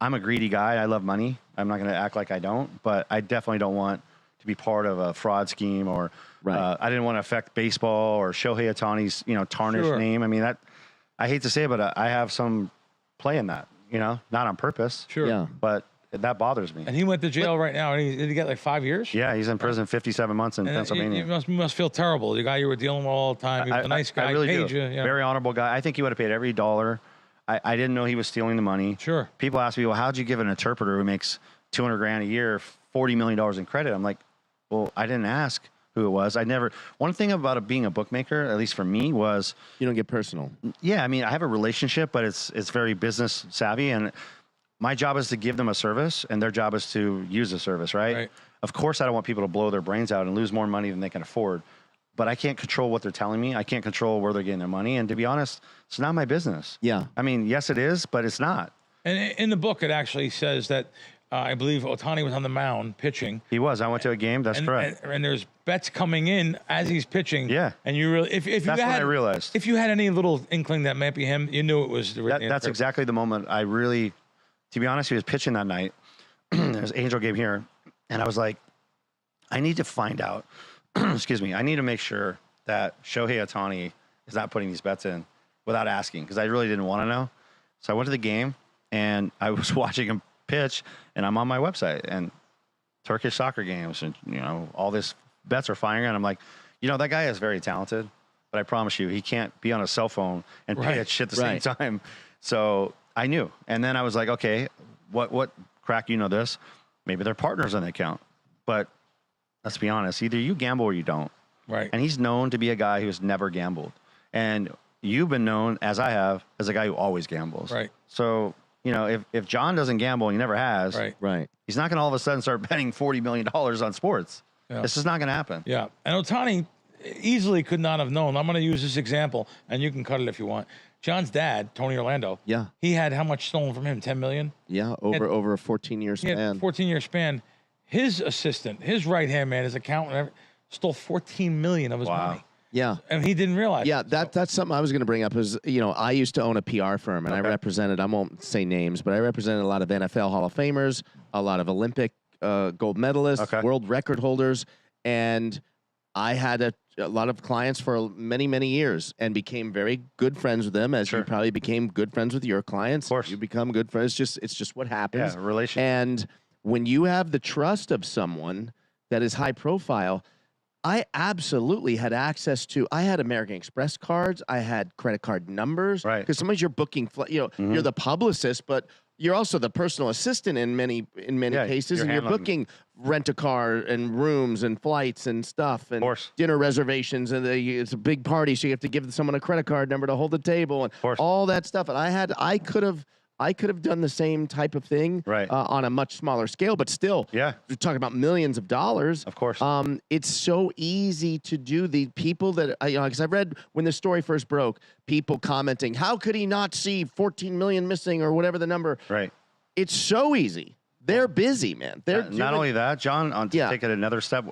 I'm a greedy guy. I love money. I'm not going to act like I don't, but I definitely don't want to be part of a fraud scheme, or I didn't want to affect baseball or Shohei Ohtani's, tarnished name. I mean, that I hate to say it, but I have some play in that, not on purpose. But that bothers me. And he went to jail right now. And did he get like 5 years? Yeah, he's in prison 57 months in Pennsylvania. You must feel terrible. The guy you were dealing with all the time. He was a nice guy. I really paid do. You, Very honorable guy. I think he would have paid every dollar. I didn't know he was stealing the money. Sure. People ask me, well, how'd you give an interpreter who makes $200 grand a year, $40 million in credit? I'm like, well, I didn't ask who it was. One thing about being a bookmaker, at least for me, was you don't get personal. Yeah. I mean, I have a relationship, but it's very business savvy, and my job is to give them a service, and their job is to use the service, right? Of course, I don't want people to blow their brains out and lose more money than they can afford, but I can't control what they're telling me. I can't control where they're getting their money. And to be honest, it's not my business. Yeah. I mean, yes, it is, but it's not. And in the book, it actually says that I believe Ohtani was on the mound pitching. He was. I went to a game. That's correct. And there's bets coming in as he's pitching. Yeah. And you really, if you that's had, when I realized. If you had any little inkling that might be him, you knew it was. That's exactly the moment I really, to be honest, he was pitching that night. There's an Angel game here. And I was like, I need to find out. Excuse me. I need to make sure that Shohei Ohtani is not putting these bets in without asking, because I really didn't want to know. So I went to the game, and I was watching him pitch, and I'm on my website, and Turkish soccer games, and all this bets are firing, and I'm like, that guy is very talented, but I promise you, he can't be on a cell phone and pitch at the same time. So I knew, and then I was like, okay, what Crack, this? Maybe they're partners on the account, but let's be honest, either you gamble or you don't. Right. And he's known to be a guy who's never gambled. And you've been known, as I have, as a guy who always gambles. Right. So, if John doesn't gamble, and he never has, he's not going to all of a sudden start betting $40 million on sports. Yeah. This is not going to happen. Yeah. And Ohtani easily could not have known. I'm going to use this example, and you can cut it if you want. John's dad, Tony Orlando. Yeah. He had how much stolen from him? 10 million? Yeah, over a 14-year span. 14-year span. His assistant, his right-hand man, his accountant, stole $14 million of his money. Yeah. And he didn't realize. Yeah, that's something I was going to bring up is, I used to own a PR firm, and I represented, I won't say names, but I represented a lot of NFL Hall of Famers, a lot of Olympic gold medalists, world record holders, and I had a lot of clients for many, many years and became very good friends with them, as you probably became good friends with your clients. Of course. You become good friends. It's just what happens. Yeah, relationship. And when you have the trust of someone that is high profile, I absolutely had access to. I had American Express cards. I had credit card numbers. Right. Because sometimes you're booking. You're the publicist, but you're also the personal assistant in many cases, and you're booking rent-a-car and rooms and flights and stuff and dinner reservations, and it's a big party, so you have to give someone a credit card number to hold the table and all that stuff. And I could have done the same type of thing on a much smaller scale, but still, we're talking about millions of dollars. Of course. It's so easy to do. The people that, because I read when the story first broke, people commenting, how could he not see 14 million missing or whatever the number? Right. It's so easy. They're busy, man. They're not only that, John, take it another step.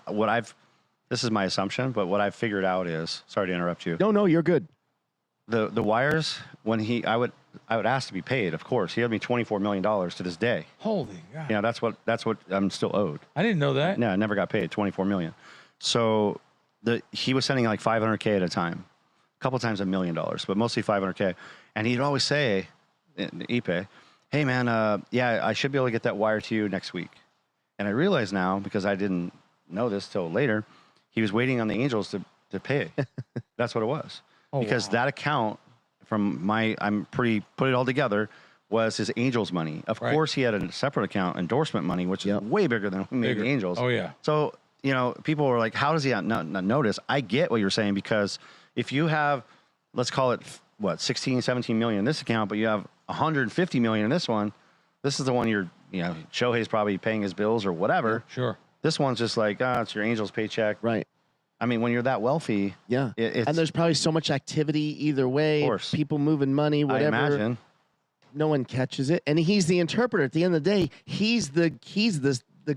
This is my assumption, but what I've figured out is, sorry to interrupt you. No, you're good. The wires, when I would ask to be paid, of course. He owed me $24 million to this day. Holy God. Yeah, that's what I'm still owed. I didn't know that. No, I never got paid $24 million. So he was sending like $500K at a time, a couple times $1 million, but mostly $500K. And he'd always say, Ipe, hey man, I should be able to get that wire to you next week. And I realize now, because I didn't know this till later, he was waiting on the Angels to pay. That's what it was. Because that account I'm put it all together, was his Angels money. Of course, he had a separate account, endorsement money, which is way bigger than maybe Angels. Oh, yeah. So, people were like, how does he not notice? I get what you're saying, because if you have, let's call it, 16, 17 million in this account, but you have 150 million in this one, this is the one Shohei's probably paying his bills or whatever. Sure. This one's just like, it's your Angels paycheck. Right. I mean, when you're that wealthy, and there's probably so much activity either way. Of course. People moving money, whatever. I imagine. No one catches it, and he's the interpreter. At the end of the day, he's the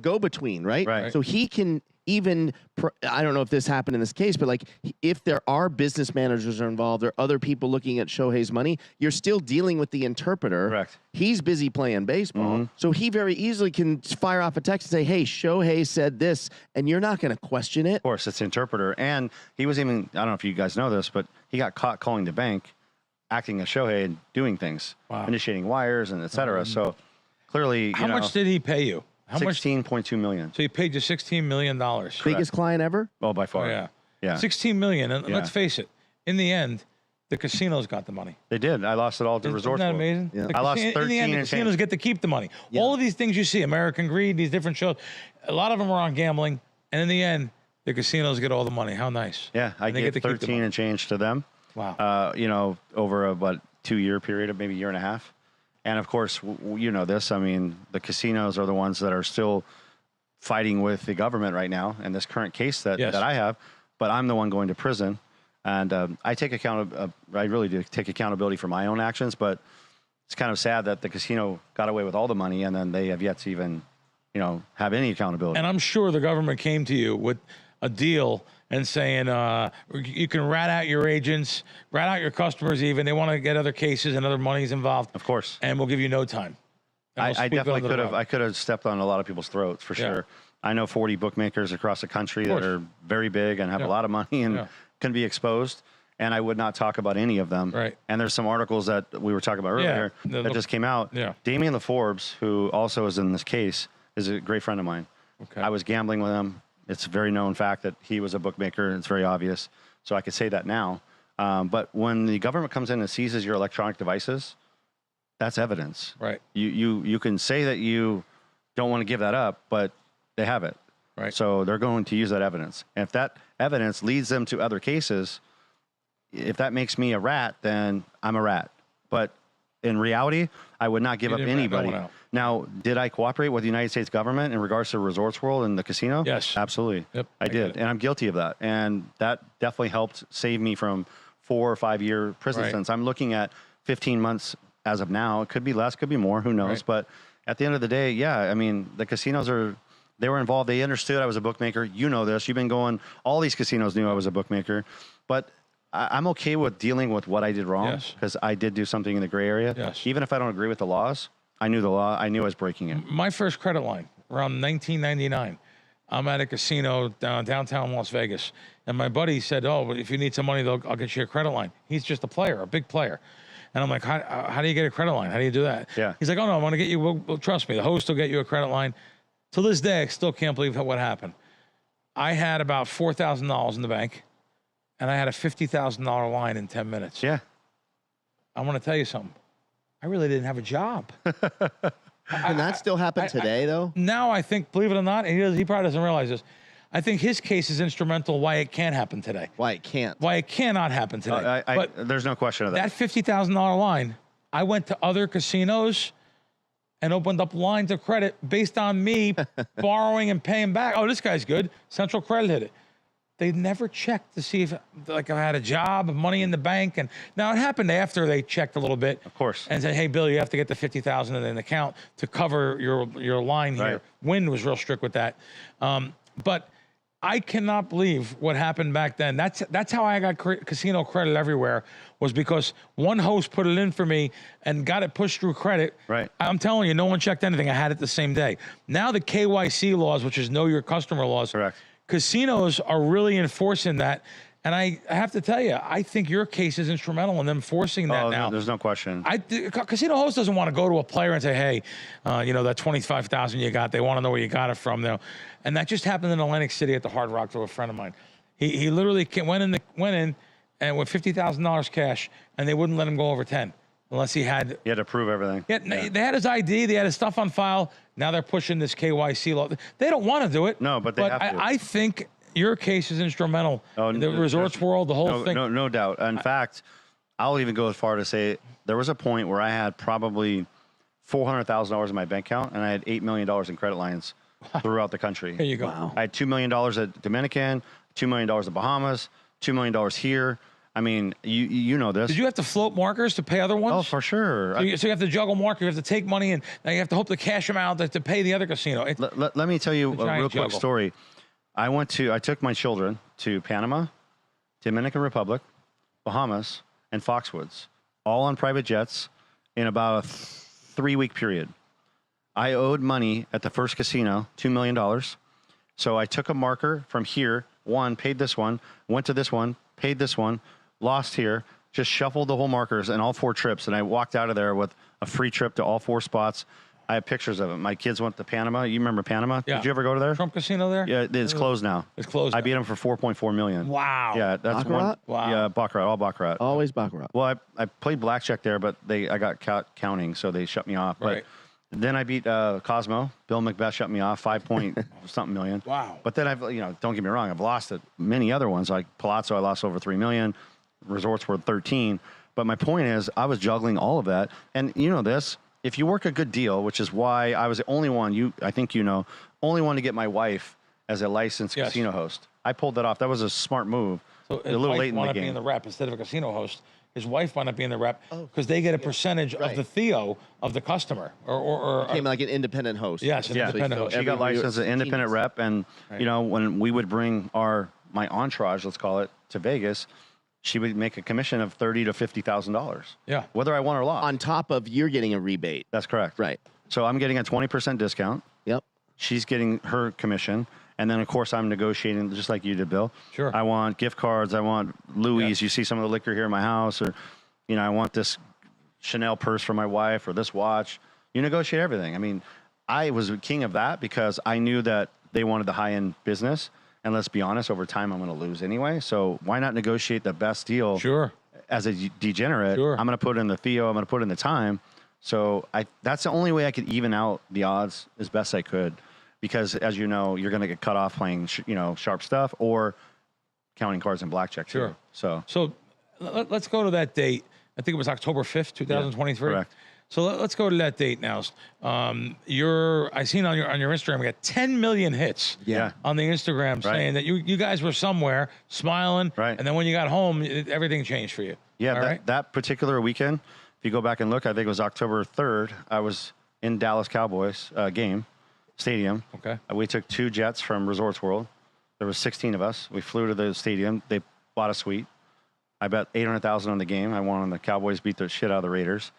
go-between, right? Right. So he can even I don't know if this happened in this case, but like if there are business managers are involved or other people looking at Shohei's money, you're still dealing with the interpreter. Correct. He's busy playing baseball. So he very easily can fire off a text and say, hey, Shohei said this, and you're not going to question it. Of course, it's the interpreter. And he was even, I don't know if you guys know this, but he got caught calling the bank, acting as Shohei and doing things, initiating wires and et cetera. So clearly, how much did he pay you? How much? $16.2 million. So he paid you $16 million. Biggest client ever? Oh, by far. Yeah. Yeah. $16 million. And let's face it, in the end, the casinos got the money. They did. I lost it all to Resorts Isn't that World. amazing? Yeah. The I lost in 13 the end, the and casinos change. get to keep the money. Yeah. All of these things you see, American Greed, these different shows, a lot of them are on gambling. And in the end, the casinos get all the money. How nice. Yeah, I And they gave get to keep the 13 money. and change to them. Wow. Over a 2-year period, of maybe a year and a half. And of course, you know this. I mean, the casinos are the ones that are still fighting with the government right now in this current case that I have. But I'm the one going to prison, and I really do take accountability for my own actions. But it's kind of sad that the casino got away with all the money, and then they have yet to even, have any accountability. And I'm sure the government came to you with a deal and saying you can rat out your agents, rat out your customers even. They want to get other cases and other monies involved. Of course. And we'll give you no time. And I definitely could have. I could have stepped on a lot of people's throats for sure. I know 40 bookmakers across the country that are very big and have a lot of money and can be exposed. And I would not talk about any of them. Right. And there's some articles that we were talking about earlier that just came out. Yeah. Damian LaForbes, who also is in this case, is a great friend of mine. Okay. I was gambling with him. It's a very known fact that he was a bookmaker, and it's very obvious. So I could say that now. But when the government comes in and seizes your electronic devices, that's evidence. Right. You can say that you don't want to give that up, but they have it. Right. So they're going to use that evidence. And if that evidence leads them to other cases, if that makes me a rat, then I'm a rat. But in reality, I would not give up anybody. No one out. Now, did I cooperate with the United States government in regards to Resorts World and the casino? Yes. Absolutely. Yep, I get did. it. And I'm guilty of that. And that definitely helped save me from 4 or 5 year prison sentence. I'm looking at 15 months as of now. It could be less, could be more, who knows? Right. But at the end of the day, I mean, the casinos they were involved. They understood I was a bookmaker. You know this. You've been going, all these casinos knew I was a bookmaker. But I'm okay with dealing with what I did wrong because I did do something in the gray area. Yes. Even if I don't agree with the laws, I knew the law. I knew I was breaking it. My first credit line around 1999. I'm at a casino downtown Las Vegas. And my buddy said, oh, if you need some money, I'll get you a credit line. He's just a player, a big player. And I'm like, how do you get a credit line? How do you do that? Yeah. He's like, oh, no, I'm going to get you. Well, trust me, the host will get you a credit line. To this day, I still can't believe what happened. I had about $4,000 in the bank, and I had a $50,000 line in 10 minutes. Yeah. I want to tell you something. I really didn't have a job. Can that still happen today, though? Now I think, believe it or not, and he probably doesn't realize this, I think his case is instrumental why it can't happen today. Why it can't? Why it cannot happen today. But there's no question of that. that $50,000 line, I went to other casinos and opened up lines of credit based on me borrowing and paying back. Oh, this guy's good. Central Credit hit it. They never checked to see if I had a job, money in the bank. And now it happened after they checked a little bit. Of course. And said, hey, Bill, you have to get the $50,000 in an account to cover your line here. Right. Wynn was real strict with that. But I cannot believe what happened back then. That's how I got casino credit everywhere, was because one host put it in for me and got it pushed through credit. Right. I'm telling you, no one checked anything. I had it the same day. Now the KYC laws, which is know your customer laws. Correct. Casinos are really enforcing that. And I have to tell you, I think your case is instrumental in them forcing that now. There's no question. Casino host doesn't want to go to a player and say, hey, that $25,000 you got, they want to know where you got it from. And that just happened in Atlantic City at the Hard Rock to a friend of mine. He literally went in and with $50,000 cash, and they wouldn't let him go over 10 unless he had. You had to prove everything. Yeah, they had his ID, they had his stuff on file. Now they're pushing this KYC law. They don't want to do it. No, but they have to. I think your case is instrumental. The Resorts World, the whole thing. No doubt. In fact, I'll even go as far to say there was a point where I had probably $400,000 in my bank account, and I had $8 million in credit lines throughout the country. There you go. Wow. I had $2 million at Dominican, $2 million at Bahamas, $2 million here. I mean, you know this. Did you have to float markers to pay other ones? Oh, for sure. So you have to juggle markers. You have to take money, and now you have to hope to cash them out to pay the other casino. Let me tell you a real quick story. I took my children to Panama, Dominican Republic, Bahamas, and Foxwoods, all on private jets in about a 3-week period. I owed money at the first casino, $2 million. So I took a marker from here, paid this one, went to this one, paid this one, lost here, just shuffled the whole markers and all 4 trips. And I walked out of there with a free trip to all 4 spots. I have pictures of it. My kids went to Panama. You remember Panama? Yeah. Did you ever go to there? Trump Casino there? Yeah, it's closed now. It's closed. I beat them for $4.4 million. Wow. Yeah, that's Baccarat? one. Wow. Yeah, baccarat, all baccarat. Always baccarat. Well, I played blackjack there, but I got counting, so they shut me off. Right. But then I beat Cosmo. Bill Macbeth shut me off, 5 point something million. Wow. But then don't get me wrong, I've lost many other ones like Palazzo. I lost over 3 million. Resorts were 13. But my point is, I was juggling all of that, and you know this. If you work a good deal, which is why I was the only one, I think only one to get my wife as a licensed casino host. I pulled that off. That was a smart move. So a little late in the game. Being the rep instead of a casino host. His wife wound up being the rep because they get a percentage of the Theo of the customer, or Became like an independent host. Yes, an independent host. She got licensed as an independent rep, and when we would bring my entourage, let's call it, to Vegas, she would make a commission of $30,000 to $50,000. Yeah, whether I won or lost. On top of you're getting a rebate. That's correct. Right. So I'm getting a 20% discount. Yep. She's getting her commission. And then, of course, I'm negotiating just like you did, Bill. Sure. I want gift cards. I want Louis. You see some of the liquor here in my house. Or, I want this Chanel purse for my wife or this watch. You negotiate everything. I mean, I was king of that because I knew that they wanted the high-end business. And let's be honest, over time, I'm going to lose anyway. So why not negotiate the best deal? Sure. As a degenerate, sure. I'm going to put in the Theo. I'm going to put in the time. So that's the only way I could even out the odds as best I could. Because, as you know, you're going to get cut off playing, sharp stuff or counting cards and blackjack. Too. Sure. So let's go to that date. I think it was October 5th, 2023. Yeah, correct. So let's go to that date now. I seen on your Instagram, we got 10 million hits. Yeah. On the Instagram saying that you guys were somewhere smiling. Right. And then when you got home, everything changed for you. Yeah. That particular weekend, if you go back and look, I think it was October 3rd. I was in Dallas Cowboys game. Stadium. Okay. We took 2 jets from Resorts World. There was 16 of us. We flew to the stadium. They bought a suite. I bet $800,000 on the game. I won on the Cowboys beat the shit out of the Raiders.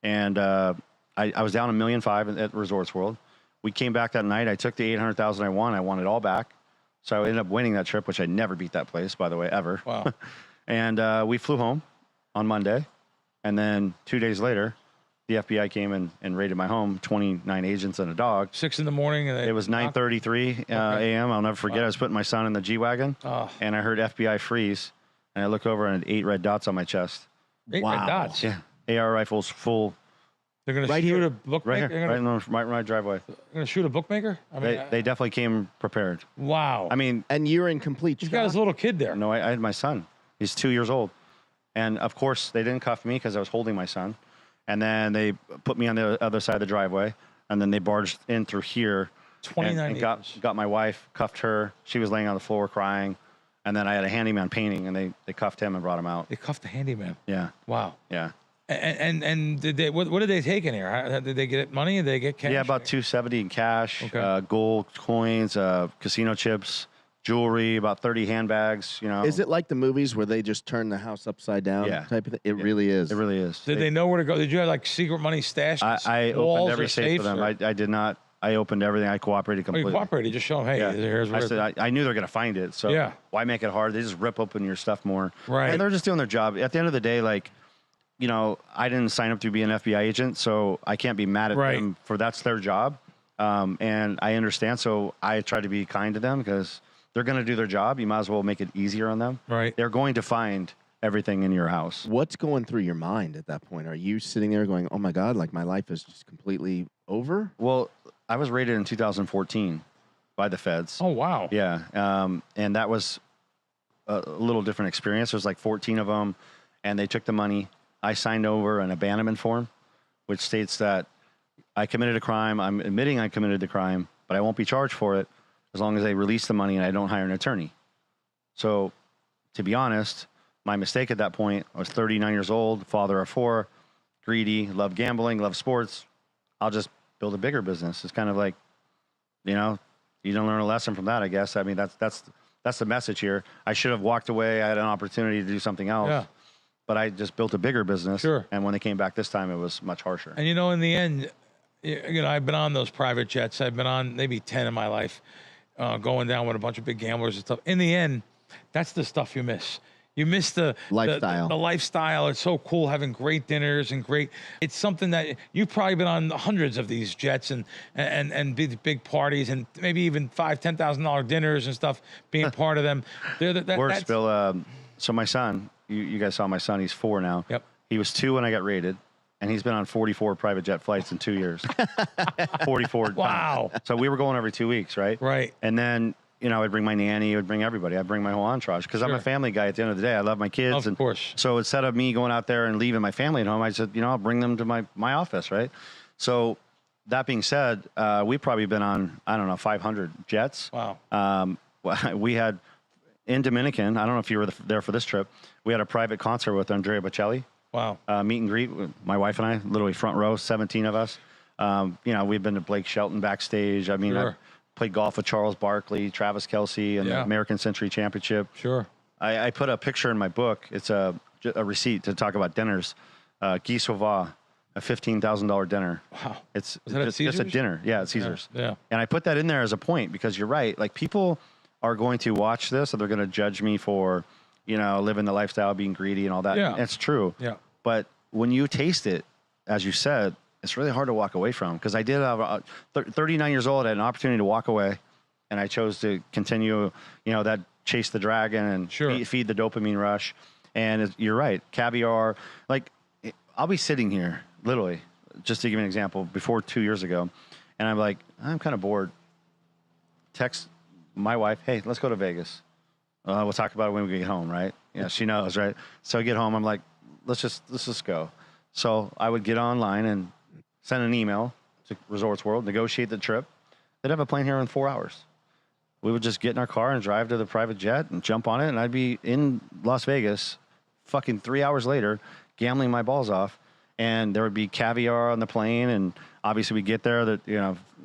And I was down $1.5 million at Resorts World. We came back that night. I took the $800,000 I won. I won it all back. So I ended up winning that trip, which I never beat that place, by the way, ever. Wow. And we flew home on Monday. And then 2 days later, the FBI came and raided my home, 29 agents and a dog. 6 a.m. And it was 9:33 a.m. I'll never forget. I was putting my son in the G-Wagon, and I heard FBI freeze, and I look over and 8 red dots on my chest. 8 red dots? Yeah. AR rifles full. They're going to shoot a bookmaker? Right here, right in my driveway. They're going to shoot a bookmaker? I mean, they definitely came prepared. Wow. I mean. And you're in complete He's got his little kid there. No, I had my son. He's 2 years old. And, of course, they didn't cuff me because I was holding my son. And then they put me on the other side of the driveway, and then they barged in through here. 29 and got my wife, cuffed her. She was laying on the floor crying. And then I had a handyman painting, and they cuffed him and brought him out. They cuffed the handyman? Yeah. Wow. Yeah. And did they? What did they take in here? Did they get money? Did they get cash? Yeah, about $270 in cash, gold coins, casino chips, jewelry, about 30 handbags. Is it like the movies where they just turn the house upside down? Yeah. Type of thing? It really is. It really is. Did they know where to go? Did you have like secret money stashed? I opened every safe for them. I did not. I opened everything. I cooperated completely. You cooperated. Just show them, hey, here's where. I said I knew they're going to find it. So why make it hard? They just rip open your stuff more. Right. And they're just doing their job. At the end of the day, I didn't sign up to be an FBI agent, so I can't be mad at them for that's their job. And I understand. So I try to be kind to them because they're going to do their job. You might as well make it easier on them. Right. They're going to find everything in your house. What's going through your mind at that point? Are you sitting there going, oh my God, like my life is just completely over? Well, I was raided in 2014 by the feds. Oh, wow. Yeah. And that was a little different experience. There's like 14 of them, and they took the money. I signed over an abandonment form, which states that I committed a crime. I'm admitting I committed the crime, but I won't be charged for it as long as they release the money and I don't hire an attorney. So, to be honest, my mistake at that point, I was 39 years old, father of 4, greedy, love gambling, love sports. I'll just build a bigger business. It's kind of like, you don't learn a lesson from that, I guess. I mean, that's the message here. I should have walked away. I had an opportunity to do something else. Yeah. But I just built a bigger business. Sure. And when they came back this time, it was much harsher. And in the end, I've been on those private jets. I've been on maybe 10 in my life, going down with a bunch of big gamblers and stuff. In the end, that's the stuff you miss. You miss the lifestyle. The lifestyle. It's so cool having great dinners and it's something that you've probably been on hundreds of these jets and big parties and maybe even $5,000-$10,000 dinners and stuff, being part of them. Worse, Bill. So my son, you guys saw my son, he's 4 now. Yep. He was 2 when I got raided, and he's been on 44 private jet flights in 2 years. 44 Wow. times. So we were going every 2 weeks, right? Right. And then, I'd bring my nanny, I'd bring everybody. I'd bring my whole entourage because I'm a family guy at the end of the day. I love my kids. Of course. So instead of me going out there and leaving my family at home, I said, I'll bring them to my office, right? So that being said, we've probably been on, 500 jets. Wow. We had in Dominican, I don't know if you were there for this trip, we had a private concert with Andrea Bocelli. Wow. Meet and greet with my wife and I, literally front row, 17 of us. We've been to Blake Shelton backstage. I mean, Sure. I played golf with Charles Barkley, Travis Kelce, and the American Century Championship. Sure. I put a picture in my book. It's a receipt to talk about dinners. Guy Sauvage, a $15,000 dinner. Wow. It's Was that at just a Caesars? dinner. Yeah, at Caesars. Yeah. And I put that in there as a point because you're right. Like, people are going to watch this and they're going to judge me for, living the lifestyle, being greedy and all that. Yeah. It's true. Yeah. But when you taste it, as you said, it's really hard to walk away from. Because I did have 39 years old, I had an opportunity to walk away, and I chose to continue, that chase the dragon and feed the dopamine rush. And you're right, caviar. Like, I'll be sitting here, literally, just to give you an example, before 2 years ago, and I'm like, I'm kind of bored. Text my wife, hey, let's go to Vegas. We'll talk about it when we get home, right? Yeah, she knows, right? So I get home, I'm like, let's just go. So I would get online and send an email to Resorts World, negotiate the trip. They'd have a plane here in 4 hours. We would just get in our car and drive to the private jet and jump on it, and I'd be in Las Vegas fucking 3 hours later, gambling my balls off. And there would be caviar on the plane, and obviously we get there, that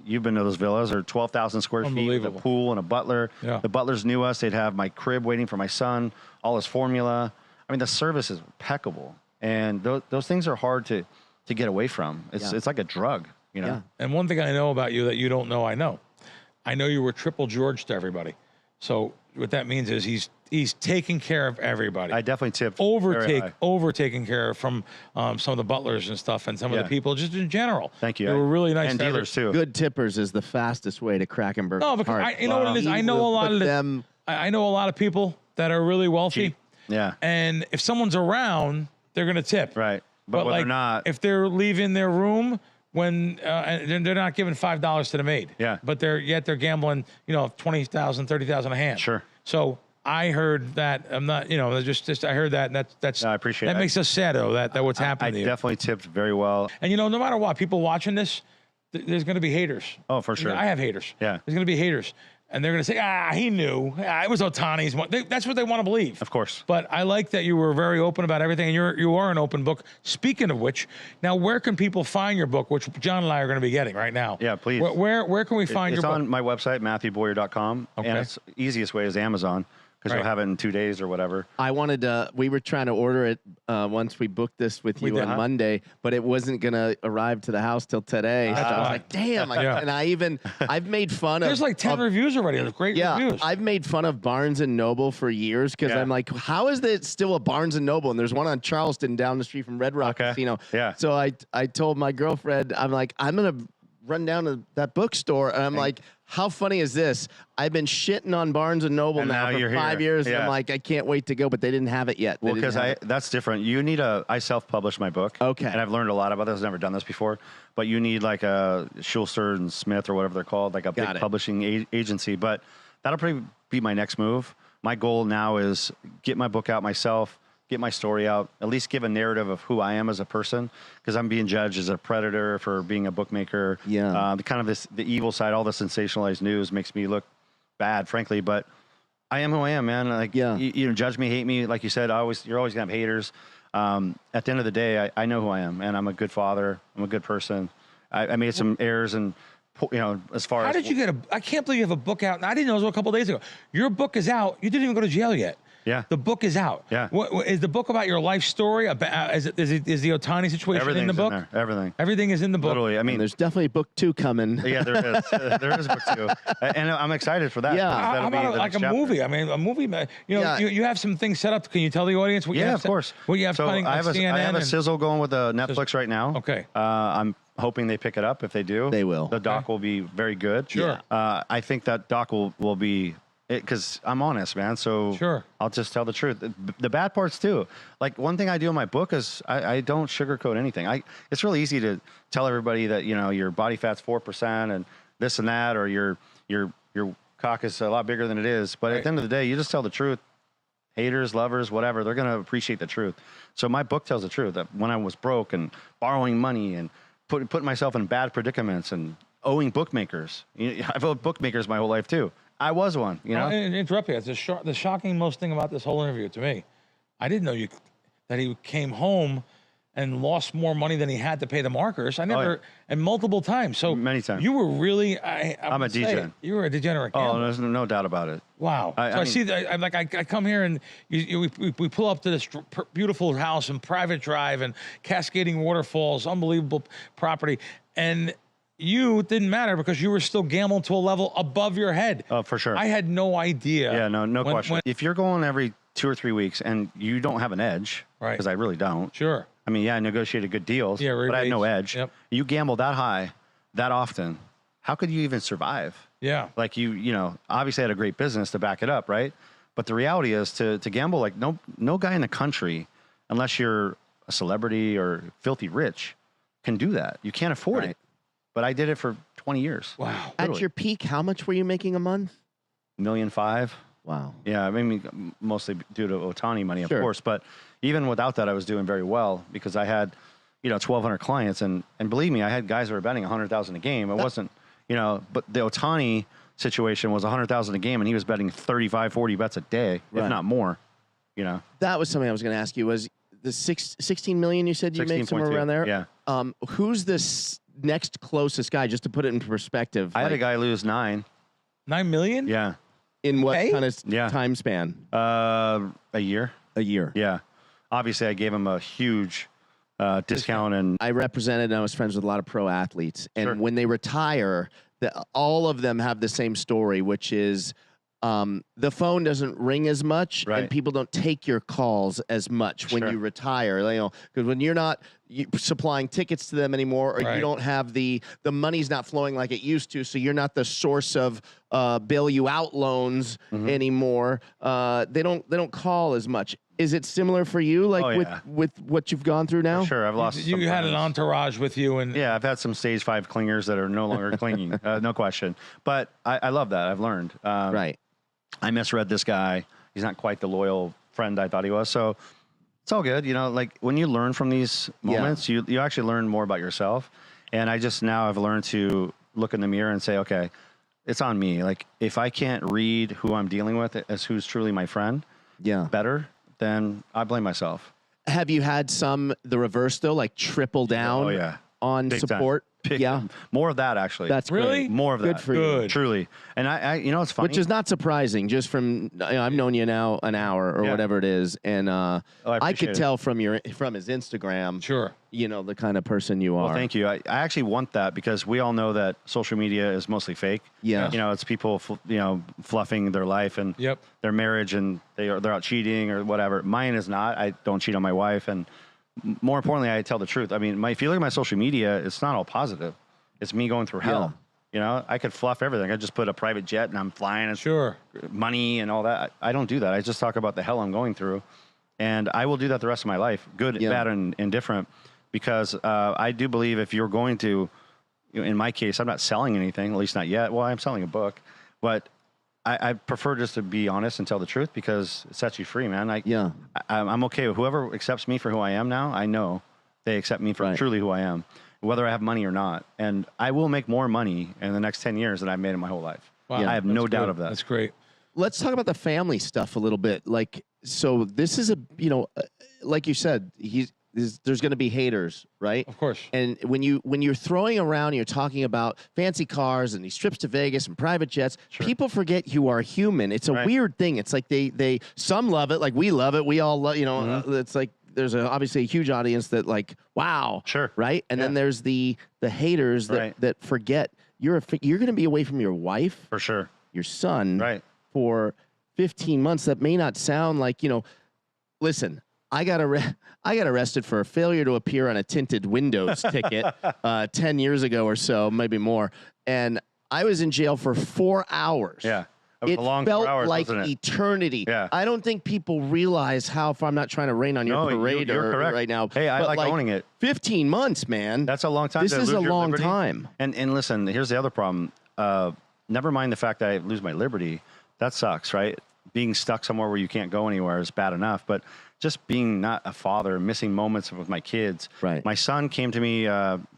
you've been to those villas, or 12,000 square feet with a pool and a butler. Yeah. The butlers knew us. They'd have my crib waiting for my son, all his formula. I mean, the service is impeccable, and those things are hard to get away from. It's like a drug, Yeah. And one thing I know about you that you don't know, I know you were triple George to everybody. So what that means is he's taking care of everybody. I definitely tipped overtaken care of from some of the butlers and stuff, and some of the people just in general. Thank you. They were really nice. And dealers too. Good tippers is the fastest way to Krackomberger. No, because you know what it is. I know a lot of them. I know a lot of people that are really wealthy. Cheap. Yeah. And if someone's around, they're going to tip. Right. But when they're not, if they're leaving their room when and they're not giving $5 to the maid. Yeah. But they're gambling, $20,000, $30,000 a hand. Sure. So I heard that. I'm not, just I heard that, and that's. No, I appreciate that. it. Makes us sad though that what's happening. I to you. definitely tipped very well. And no matter what, people watching this, there's going to be haters. Oh, for sure. I have haters. Yeah. There's going to be haters. And they're going to say, he knew. It was Otani's. That's what they want to believe. Of course. But I like that you were very open about everything, and you are an open book. Speaking of which, now where can people find your book, which John and I are going to be getting right now? Yeah, please. Where can we find your book? It's on my website, MatthewBoyer.com. Okay. And it's easiest way is Amazon, because you'll have it in 2 days or whatever. I wanted to, we were trying to order it once we booked this with you on Monday, but it wasn't going to arrive to the house till today. So I was like, damn. And I've made fun of. There's like 10 reviews already. Great reviews. I've made fun of Barnes and Noble for years because I'm like, how is there still a Barnes and Noble? And there's one on Charleston down the street from Red Rock Casino. Yeah. So I told my girlfriend, I'm like, I'm going to run down to that bookstore. And I'm like, how funny is this? I've been shitting on Barnes and Noble now for 5 years. And I'm like, I can't wait to go, but they didn't have it yet. Well, because that's different. You need I self-published my book. Okay. And I've learned a lot about this. I've never done this before. But you need like a Schulster and Smith or whatever they're called, like a big publishing agency. But that'll probably be my next move. My goal now is get my book out myself, get my story out, at least give a narrative of who I am as a person, because I'm being judged as a predator for being a bookmaker. Yeah. The evil side, all the sensationalized news makes me look bad, frankly, but I am who I am, man. Like, you judge me, hate me. Like you said, you're always gonna have haters. At the end of the day, I know who I am, and I'm a good father. I'm a good person. I made some errors and as far How as did you get I can't believe you have a book out. And I didn't know it was a couple of days ago. Your book is out. You didn't even go to jail yet. Yeah. The book is out. Yeah. What is the book about your life story? About is the Ohtani situation in the book? there. Everything. Everything is in the book. Literally. I mean, And there's definitely book 2 coming. yeah, there is. There is book 2, and I'm excited for that. Yeah. How about like a movie? I mean, a movie. Yeah. You have some things set up. Can you tell the audience what you Yeah, have? of course. What you have So planning I on have CNN? I have a sizzle going with Netflix right now. Okay. I'm hoping they pick it up. If they do, They will. The doc will be very good. Sure. I think that doc will be it because I'm honest, man. So Sure. I'll just tell the truth. The bad parts too. Like one thing I do in my book is I don't sugarcoat anything. It's really easy to tell everybody that your body fat's 4% and this and that, or your cock is a lot bigger than it is. But at the end of the day, you just tell the truth. Haters, lovers, whatever, they're going to appreciate the truth. So my book tells the truth that when I was broke and borrowing money and putting myself in bad predicaments and owing bookmakers. I've owed bookmakers my whole life too. I was one, I'll interrupt you. It's the shocking most thing about this whole interview to me. I didn't know that he came home and lost more money than he had to pay the markers. I never, and multiple times. So many times. You were really, I'm a degen. You were a degenerate Oh, gambler. there's no doubt about it. Wow. I see that. I come here and we pull up to this beautiful house and private drive and cascading waterfalls, unbelievable property. And you didn't matter because you were still gambling to a level above your head. Oh, for sure. I had no idea. Yeah, no question. If you're going every 2 or 3 weeks and you don't have an edge, Right. because I really don't. Sure. I mean, I negotiated good deals, but I had no edge. Yep. You gamble that high, that often. How could you even survive? Yeah. Like obviously had a great business to back it up, right? But the reality is to gamble like no guy in the country, unless you're a celebrity or filthy rich, can do that. You can't afford it. But I did it for 20 years. Wow. At your peak, how much were you making a month? $1.5 million. Wow. Yeah, I mean, mostly due to Ohtani money, of Sure. course. But even without that, I was doing very well because I had, 1,200 clients, and believe me, I had guys that were betting 100,000 a game. It wasn't, but the Ohtani situation was 100,000 a game, and he was betting 35, 40 bets a day, if not more. That was something I was going to ask you. Was the 16 million you said you made somewhere 16.2, around there? Yeah. Who's this next closest guy? Just to put it in perspective. I had a guy lose 9. 9 million? Yeah. In what Hey? kind of Yeah. time span? A year. A year. Yeah. Obviously, I gave him a huge discount, and I represented and I was friends with a lot of pro athletes. And Sure. when they retire, all of them have the same story, which is the phone doesn't ring as much and Right. people don't take your calls as much when Sure. you retire. Because when you're not supplying tickets to them anymore, or Right. you don't have the money's not flowing like it used to, so you're not the source of bail you out loans anymore. They don't call as much. Is it similar for you, like Oh, yeah. with what you've gone through now? sure, I've lost. You some had an friends. entourage with you, and Yeah, I've had some stage 5 clingers that are no longer clinging, no question. But I love that. I've learned. Right. I misread this guy. He's not quite the loyal friend I thought he was. So it's all good. Like when you learn from these moments, you actually learn more about yourself. And I just now have learned to look in the mirror and say, okay, it's on me. Like if I can't read who I'm dealing with as who's truly my friend better, then I blame myself. Have you had the reverse though, like triple down Oh, yeah. on Big time. support? Big Yeah. time. More of that, actually. That's Really? great. More of that. Good for you. Good. Truly. And I it's funny. Which is not surprising, just from I've known you now an hour or Yeah. whatever it is, and I I appreciate could it. tell from his Instagram, sure. The kind of person you are. Well, thank you. I actually want that because we all know that social media is mostly fake. Yeah. It's people, fluffing their life and Yep. their marriage, and they're out cheating or whatever. Mine is not. I don't cheat on my wife, and more importantly, I tell the truth. I mean, if you look at my social media, it's not all positive. It's me going through hell. I could fluff everything. I just put a private jet and I'm flying and Sure. money and all that. I don't do that. I just talk about the hell I'm going through, and I will do that the rest of my life, good, bad, and indifferent, because I do believe if you're going to, in my case, I'm not selling anything, at least not yet. Well, I'm selling a book, but I prefer just to be honest and tell the truth because it sets you free, man. I'm okay with whoever accepts me for who I am now. I know they accept me for truly who I am, whether I have money or not. And I will make more money in the next 10 years than I've made in my whole life. Wow. I have no That's doubt good. of that. That's great. Let's talk about the family stuff a little bit. So this is like you said, there's going to be haters, right? Of course. And when you're throwing around, you're talking about fancy cars and these trips to Vegas and private jets. Sure. People forget you are human. It's a weird thing. It's like they some love it, like we love it. We all love, it's like there's obviously a huge audience that like, wow, Sure, right? And then there's the haters that forget you're going to be away from your wife, for sure, your son, right, for 15 months. That may not sound like, listen, I got arrested for a failure to appear on a tinted windows ticket 10 years ago or so, maybe more. And I was in jail for 4 hours. Yeah. It a long felt 4 hours, like wasn't it? eternity. Yeah. I don't think people realize how far. I'm not trying to rain on your parade you're correct. right now. Hey, I like owning it. 15 months, man. That's a long time. This to is lose a your long liberty. time. And listen, here's the other problem. Never mind the fact that I lose my liberty. That sucks, right? Being stuck somewhere where you can't go anywhere is bad enough. But just being not a father, missing moments with my kids. Right. My son came to me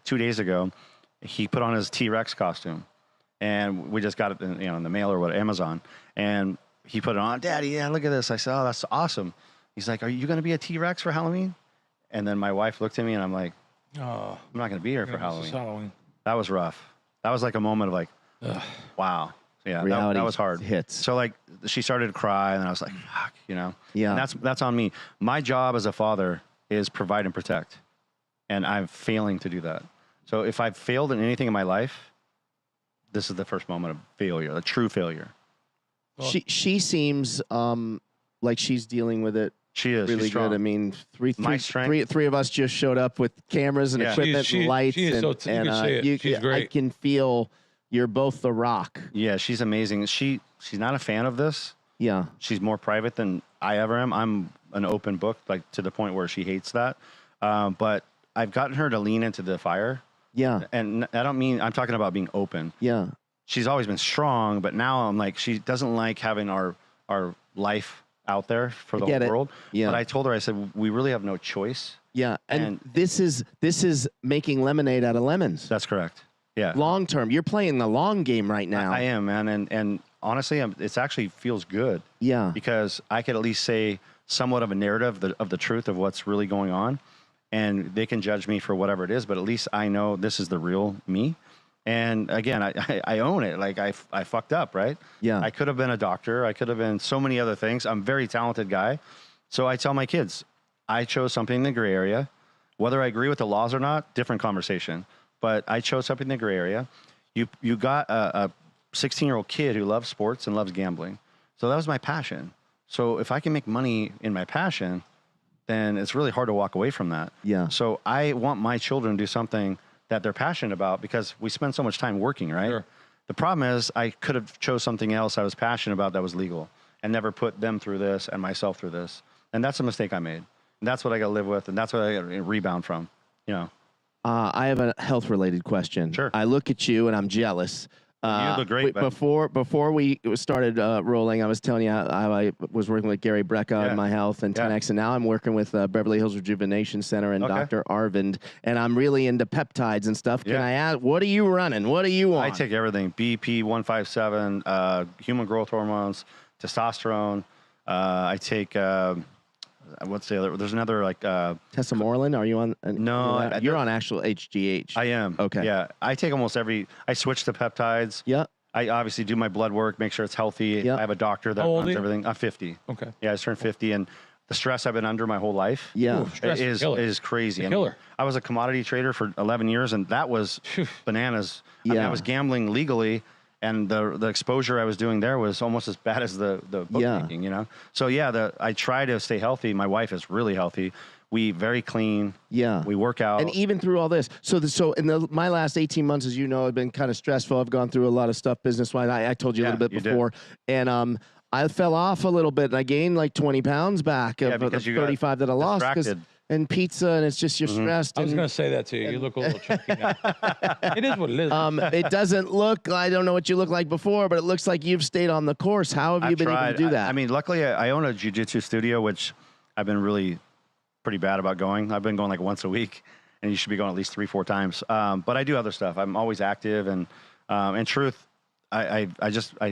2 days ago. He put on his T-Rex costume. And we just got it in the mail or what, Amazon. And he put it on. Daddy, yeah, look at this. I said, oh, that's awesome. He's like, are you going to be a T-Rex for Halloween? And then my wife looked at me and I'm like, Oh, I'm not going to be here for Halloween. Halloween. That was rough. That was like a moment of like, wow. Yeah, Reality that was hard. hits. So like she started to cry and I was like, fuck, Yeah. And that's on me. My job as a father is provide and protect. And I'm failing to do that. So if I've failed in anything in my life, this is the first moment of failure, a true failure. She seems like she's dealing with it. She is really she's strong. good. I mean, My strength. three of us just showed up with cameras and Yeah. equipment and lights, she is and, so you and can see it. She's I great. can feel you're both the rock. Yeah, she's amazing. She's not a fan of this. Yeah, She's more private than I ever am. I'm an open book, like to the point where she hates that. But I've gotten her to lean into the fire. yeah, And I don't mean, I'm talking about being open. yeah. She's always been strong, but now I'm like, she doesn't like having our life out there for the get whole it. world. Yeah. But I told her, I said, we really have no choice. Yeah, and And- this is making lemonade out of lemons. That's correct. Yeah. Long term, you're playing the long game right now. I am, man. And honestly, it's actually feels good. Yeah, Because I could at least say somewhat of a narrative of the truth of what's really going on. And they can judge me for whatever it is, but at least I know this is the real me. And again, I own it. Like I fucked up, right? Yeah. I could have been a doctor. I could have been so many other things. I'm a very talented guy. So I tell my kids, I chose something in the gray area. Whether I agree with the laws or not, different conversation. But I chose something in the gray area. You got a 16-year-old kid who loves sports and loves gambling. So that was my passion. So if I can make money in my passion, then it's really hard to walk away from that. Yeah. So I want my children to do something that they're passionate about because we spend so much time working, right? Sure. The problem is I could have chose something else I was passionate about that was legal and never put them through this and myself through this. And that's a mistake I made. And that's what I got to live with. And that's what I got to rebound from, I have a health related question. Sure. I look at you and I'm jealous. You look great, bud. Before we started rolling, I was telling you how I was working with Gary Brecka on my health and 10X, and now I'm working with Beverly Hills Rejuvenation Center and Dr. Arvind, and I'm really into peptides and stuff. Can I ask, what are you running? What are you on? I take everything, BP 157, human growth hormones, testosterone. I take, what's the other? There's another like. Tesamorelin? Are you on? No, you're on actual HGH. I am. Okay. Yeah, I take almost I switch to peptides. Yeah. I obviously do my blood work, make sure it's healthy. Yeah. I have a doctor that How old runs are you? everything. I'm 50. Okay. Yeah, I just turned 50, and the stress I've been under my whole life. Yeah. Ooh, stress is killer. crazy. It's a And killer. I was a commodity trader for 11 years, and that was bananas. I mean, Yeah. I was gambling legally, and the exposure I was doing there was almost as bad as the bookmaking, So yeah, I try to stay healthy. My wife is really healthy. We very clean. Yeah. We work out. And even through all this, so in my last 18 months, as you know, have been kind of stressful. I've gone through a lot of stuff business-wise. I told you a little bit you did. before. And I fell off a little bit, and I gained like 20 pounds back of the because you got 35 that I lost. distracted. And pizza, and it's just you're stressed. I was and, going to say that to you. You look a little chunky now. It is what it is. it doesn't look, I don't know what you looked like before, but it looks like you've stayed on the course. How have you I've been able to do that? I mean, luckily, I own a jiu-jitsu studio, which I've been really pretty bad about going. I've been going like once a week, and you should be going at least 3-4 times. But I do other stuff. I'm always active, and in truth, I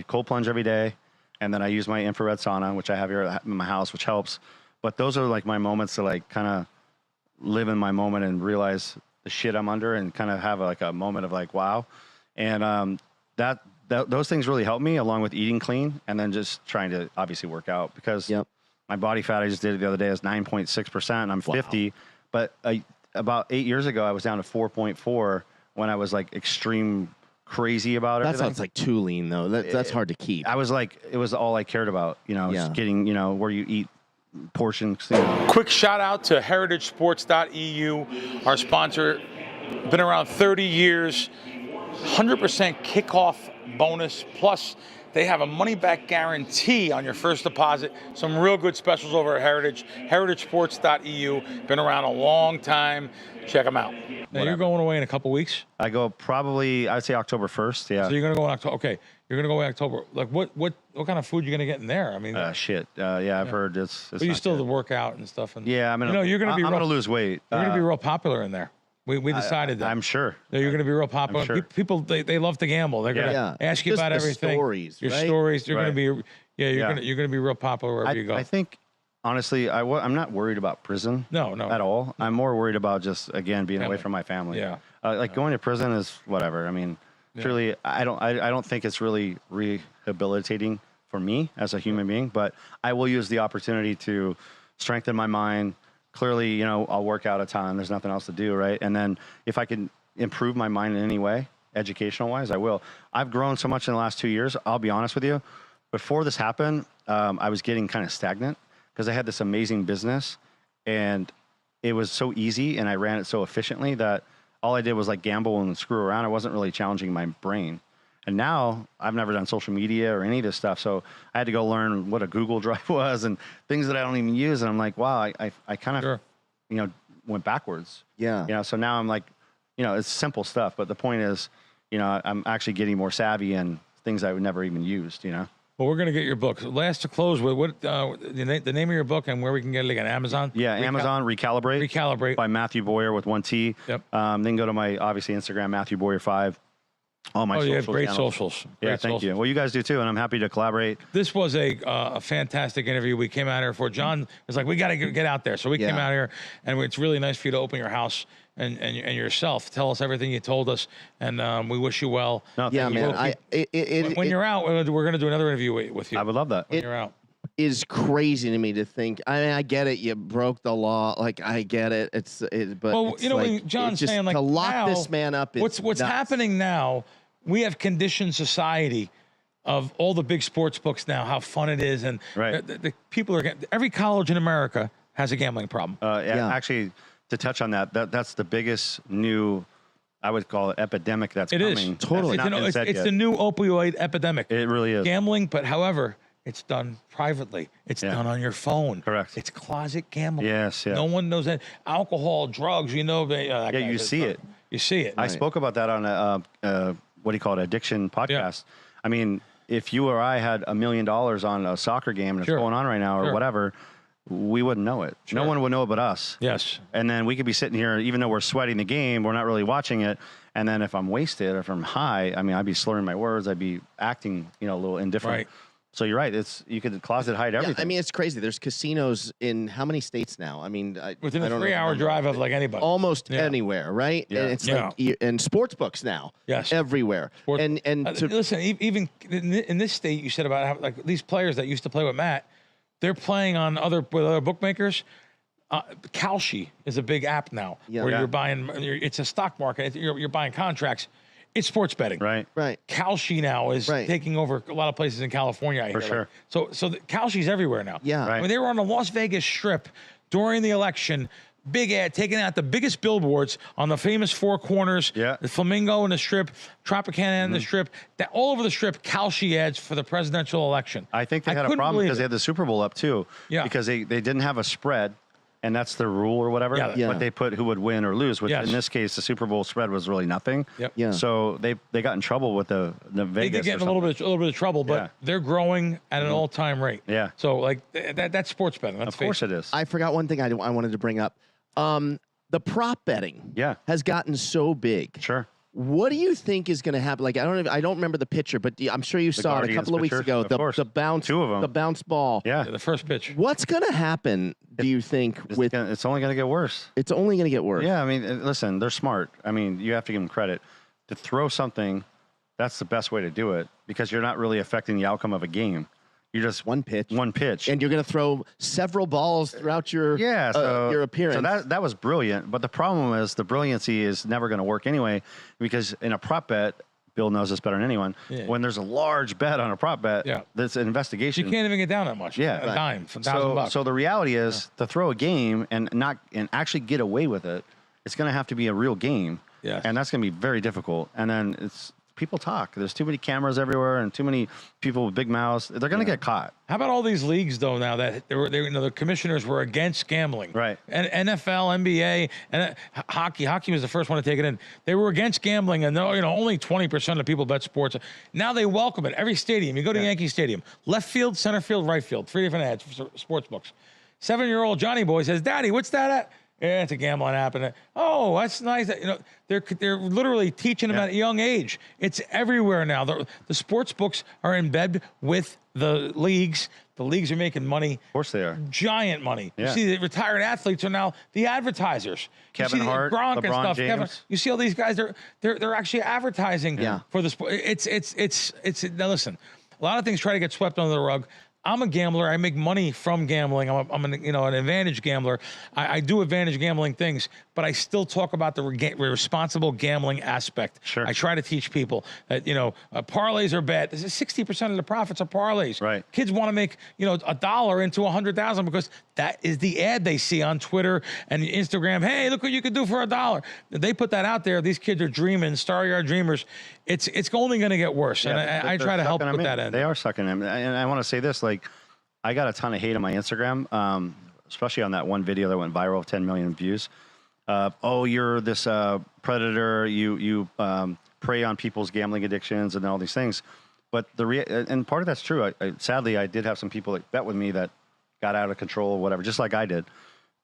cold plunge every day, and then I use my infrared sauna, which I have here in my house, which helps. But those are like my moments to like kind of live in my moment and realize the shit I'm under and kind of have like a moment of like, wow. And those things really help me, along with eating clean and then just trying to obviously work out, because my body fat, I just did it the other day, is 9.6%, and I'm 50. But about 8 years ago, I was down to 4.4 when I was like extreme crazy about it. That sounds like too lean, though. That's hard to keep. I was like, it was all I cared about, just getting, where you eat portions. Quick shout out to heritagesports.eu, our sponsor. Been around 30 years, 100% kickoff bonus, plus they have a money-back guarantee on your first deposit. Some real good specials over at Heritage. heritagesports.eu. Been around a long time. Check them out. Now, you're going away in a couple weeks? I go probably, I'd say October 1st, yeah. So you're going to go in October. Okay, you're going to go in October. Like, what kind of food are you going to get in there? I mean, shit. I've heard it's but you still have to work out and stuff. And, yeah, I mean, you're going to be I'm going to lose weight. You're going to be real popular in there. We decided that. I'm sure. That you're going to be real popular. Sure. People, they love to gamble. They're going to ask you Just about the everything. Stories, your right? stories. You're going to be, you're going to be real popular wherever you go. I think, honestly, I'm not worried about prison. No. At all. I'm more worried about just, again, being away from my family. Yeah. Going to prison is whatever. I mean, truly, I don't think it's really rehabilitating for me as a human being, but I will use the opportunity to strengthen my mind. Clearly, I'll work out a ton. There's nothing else to do, right? And then if I can improve my mind in any way, educational-wise, I will. I've grown so much in the last 2 years. I'll be honest with you. Before this happened, I was getting kind of stagnant because I had this amazing business, and it was so easy, and I ran it so efficiently that all I did was like gamble and screw around. I wasn't really challenging my brain. And now I've never done social media or any of this stuff. So I had to go learn what a Google Drive was and things that I don't even use. And I'm like, wow, I kind of, went backwards. Yeah. So now I'm like, it's simple stuff. But the point is, I'm actually getting more savvy and things I would never even used, Well, we're going to get your book. Last to close with, what the name of your book and where we can get it, like on Amazon? Yeah, Amazon, Recalibrate. Recalibrate. By Matthew Boyer with 1 T. Yep. Then go to my, obviously, Instagram, Matthew Boyer 5. All my you have great channels. socials. Yeah, thank you. Well, you guys do too, and I'm happy to collaborate. This was a fantastic interview. We came out here for John. Was like, we got to get out there, so we came out here, and it's really nice for you to open your house and yourself. Tell us everything you told us, and we wish you well. No, yeah, man. When you're out, we're going to do another interview with you. I would love that. When you're out. Is crazy to me to think. I mean, I get it. You broke the law. Like, I get it. But well, it's when John's just saying, like, to lock now, this man up. What's nuts. happening now? We have conditioned society of all the big sports books now, how fun it is, and the people are every college in America has a gambling problem. Actually, to touch on that's the biggest new, I would call it, epidemic that's coming. It is totally. It's the new opioid epidemic. It really is. Gambling, but however, it's done privately. It's done on your phone. Correct. It's closet gambling. Yes. Yeah. No one knows that. Alcohol, drugs. You see it. You see it. I spoke about that on a what do you call it, addiction podcast. Yeah. I mean, if you or I had $1 million on a soccer game and it's going on right now or whatever, we wouldn't know it. No one would know it but us. Yes. And then we could be sitting here, even though we're sweating the game, we're not really watching it. And then if I'm wasted or if I'm high, I mean, I'd be slurring my words. I'd be acting, a little indifferent. Right. So you're right. You could closet hide everything. I mean, it's crazy. There's casinos in how many states now? I mean, within a 3-hour drive of like anybody. Almost anywhere, right? Yeah. And it's like, and sports books now. Yes. Everywhere. And listen, even in this state, you said about how, like, these players that used to play with Matt, they're playing on other bookmakers. Kalshi is a big app now where you're buying. It's a stock market. You're buying contracts. It's sports betting. Right. Kalshi now is taking over a lot of places in California. For sure. So Kalshi's everywhere now. Yeah. Right. I mean, they were on the Las Vegas Strip during the election. Big ad, taking out the biggest billboards on the famous four corners. Yeah. The Flamingo and the Strip, Tropicana and the Strip. All over the Strip, Kalshi ads for the presidential election. I think they had a problem because they had the Super Bowl up too. Yeah. Because they didn't have a spread. And that's the rule or whatever. Yeah. But they put who would win or lose, which in this case, the Super Bowl spread was really nothing. Yep. Yeah. So they got in trouble with the Vegas. They did get in a little bit of trouble, but they're growing at an all-time rate. Yeah. So like that's sports betting. Of course it is. I forgot one thing I wanted to bring up. The prop betting has gotten so big. Sure. What do you think is going to happen? Like, I don't remember the pitcher, but I'm sure you saw it a couple of weeks ago. The bounce, two of them, the bounce ball. Yeah, the first pitch. What's going to happen? Do you think it's only going to get worse? It's only going to get worse. Yeah, I mean, listen, they're smart. I mean, you have to give them credit to throw something. That's the best way to do it because you're not really affecting the outcome of a game. You're just one pitch, and you're going to throw several balls throughout your your appearance. So that was brilliant, but the problem is the brilliancy is never going to work anyway because in a prop bet, Bill knows this better than anyone. Yeah. When there's a large bet on a prop bet, that's an investigation. You can't even get down that much. Yeah, a dime, $1,000. So the reality is to throw a game and actually get away with it, it's going to have to be a real game. Yeah, and that's going to be very difficult. And then people talk. There's too many cameras everywhere and too many people with big mouths. They're going to get caught. How about all these leagues, though, now that the commissioners were against gambling? Right. And NFL, NBA, and hockey. Hockey was the first one to take it in. They were against gambling, and only 20% of people bet sports. Now they welcome it. Every stadium. You go to Yankee Stadium. Left field, center field, right field. 3 different ads for sports books. 7-year-old Johnny Boy says, "Daddy, what's that at?" Yeah, it's a gambling app, and oh, that's nice. They're literally teaching them at a young age. It's everywhere now. The sports books are in bed with the leagues. The leagues are making money. Of course they are. Giant money. Yeah. You see, the retired athletes are now the advertisers. Kevin Hart, Gronk LeBron and stuff. James. You see all these guys. They're actually advertising for the sport. It's now listen. A lot of things try to get swept under the rug. I'm a gambler. I make money from gambling. I'm an advantage gambler. I do advantage gambling things, but I still talk about the responsible gambling aspect. Sure. I try to teach people that parlays are bad. 60% of the profits are parlays. Right. Kids want to make $1 into 100,000 because that is the ad they see on Twitter and Instagram. Hey, look what you could do for $1. They put that out there. These kids are dreaming, star-yard dreamers. It's only going to get worse, and I try to help put that in. They are sucking them, and I want to say this: I got a ton of hate on my Instagram, especially on that one video that went viral, 10 million views. You're this predator. You prey on people's gambling addictions and all these things. But and part of that's true. Sadly, I did have some people that bet with me that got out of control or whatever, just like I did.